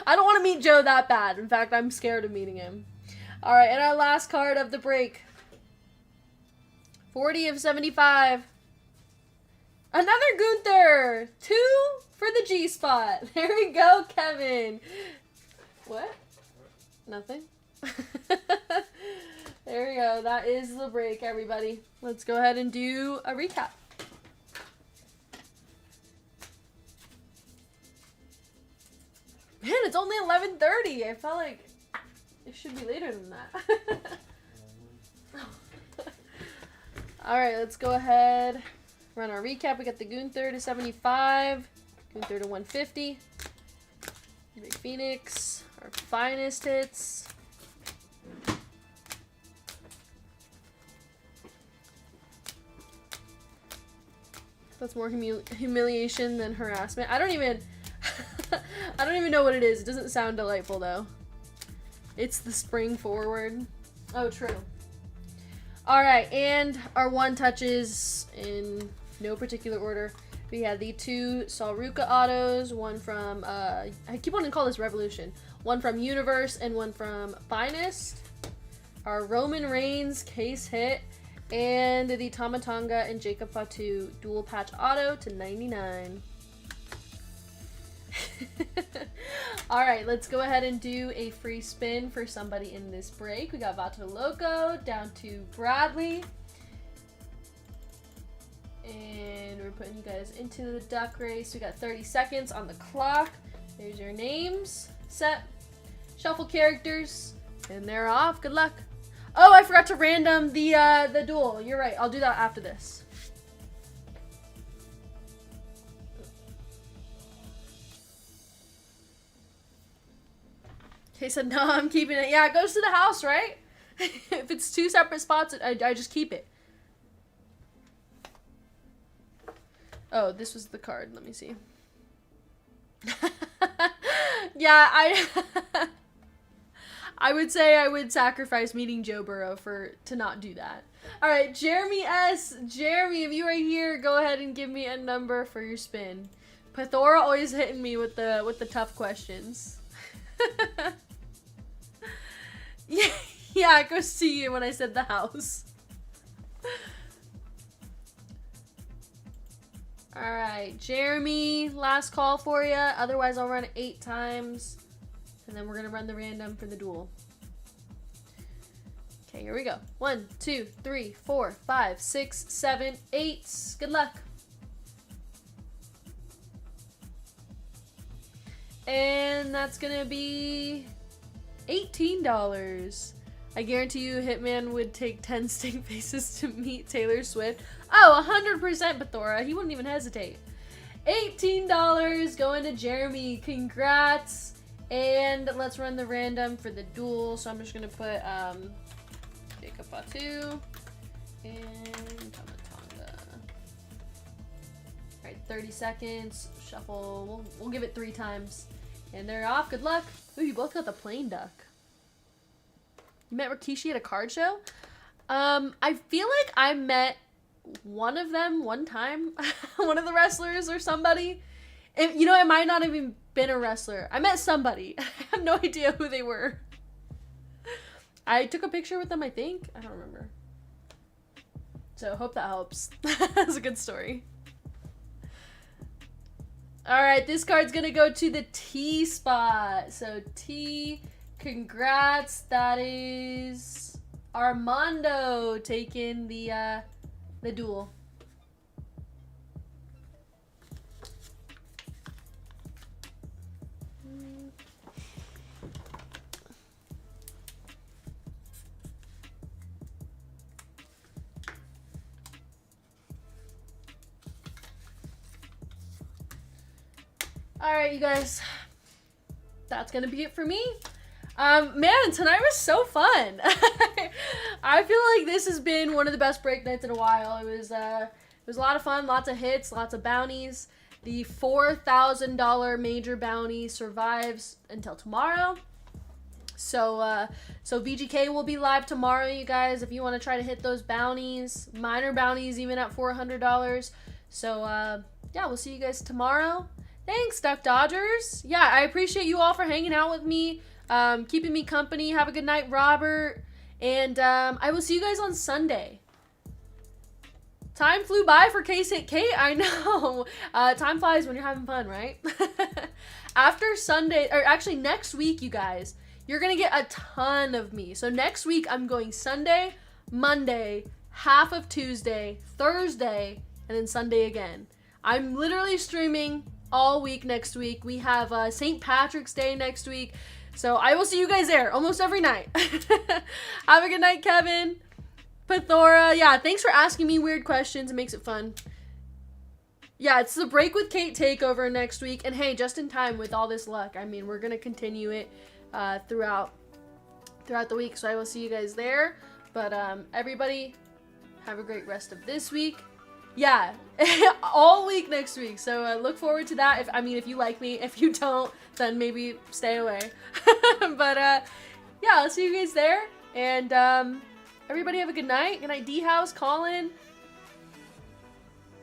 I don't want to meet Joe that bad. In fact, I'm scared of meeting him. All right, and our last card of the break. 40 of 75. Another Gunther. 2 for the G spot. There we go, Kevin. What? Nothing. There we go. That is the break, everybody. Let's go ahead and do a recap. Man, it's only 11:30. I felt like it should be later than that. Alright, let's go ahead. Run our recap. We got the Gunther to 75. Gunther to 150. Big Phoenix. Our finest hits. That's more humiliation than harassment. I don't even know what it is. It doesn't sound delightful though. It's the spring forward. Oh, true. Alright, and our one touches in no particular order. We had the two Salruka autos, one from, I keep wanting to call this Revolution. One from Universe and one from Finest. Our Roman Reigns case hit. And the Tamatanga and Jacob Fatu dual patch auto to 99. Alright, let's go ahead and do a free spin for somebody in this break. We got Vato Loco down to Bradley. And we're putting you guys into the duck race. We got 30 seconds on the clock. There's your names. Set. Shuffle characters. And they're off. Good luck. Oh, I forgot to random the duel. You're right. I'll do that after this. He said, no, I'm keeping it. Yeah, it goes to the house, right? If it's two separate spots, I just keep it. Oh, this was the card. Let me see. Yeah, I would say I would sacrifice meeting Joe Burrow to not do that. All right, Jeremy S. Jeremy, if you are here, go ahead and give me a number for your spin. Pathora always hitting me with the tough questions. Yeah, go see you when I said the house. All right, Jeremy, last call for you. Otherwise, I'll run it 8 times. And then we're going to run the random for the duel. Okay, here we go. 1, 2, 3, 4, 5, 6, 7, 8. Good luck. And that's going to be $18. I guarantee you Hitman would take 10 stink faces to meet Taylor Swift. Oh, 100% Bathora. He wouldn't even hesitate. $18 going to Jeremy. Congrats. And let's run the random for the duel. So I'm just going to put Jacob Fatu and Tamatanga. Alright, 30 seconds. Shuffle. We'll give it 3 times. And they're off. Good luck. Ooh, you both got the plain duck. You met Rikishi at a card show? I feel like I met one of them one time. One of the wrestlers or somebody. It might not have even been a wrestler. I met somebody. I have no idea who they were. I took a picture with them, I think. I don't remember. So, hope that helps. That's a good story. Alright, this card's gonna go to the T spot. So, T, congrats. That is Armando taking the duel. Alright, you guys. That's gonna be it for me. Man, tonight was so fun. I feel like this has been one of the best break nights in a while. It was a lot of fun, lots of hits, lots of bounties. The $4,000 major bounty survives until tomorrow. So VGK will be live tomorrow, you guys, if you want to try to hit those bounties. Minor bounties even at $400. So, yeah, we'll see you guys tomorrow. Thanks, Duck Dodgers. Yeah, I appreciate you all for hanging out with me, keeping me company. Have a good night, Robert. And I will see you guys on Sunday. Time flew by for Case Hit Kate. I know. Time flies when you're having fun, right? After Sunday, or actually next week, you guys, you're gonna get a ton of me. So next week I'm going Sunday, Monday, half of Tuesday, Thursday, and then Sunday again. I'm literally streaming all week next week. We have St. Patrick's Day next week. So I will see you guys there almost every night. Have a good night, Kevin. Pathora, yeah, thanks for asking me weird questions. It makes it fun. Yeah, it's the Break with Kate takeover next week. And hey, just in time with all this luck. I mean, we're going to continue it throughout the week. So I will see you guys there. But everybody, have a great rest of this week. Yeah, all week next week. So look forward to that. If you like me. If you don't, then maybe stay away. But yeah, I'll see you guys there. And everybody have a good night. Good night, D-House, Colin.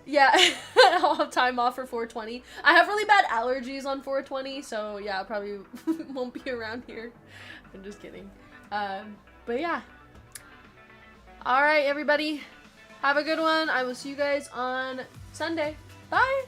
Yeah, I'll have time off for 420. I have really bad allergies on 420, so yeah, I probably won't be around here. I'm just kidding. But yeah. Alright, everybody. Have a good one. I will see you guys on Sunday. Bye!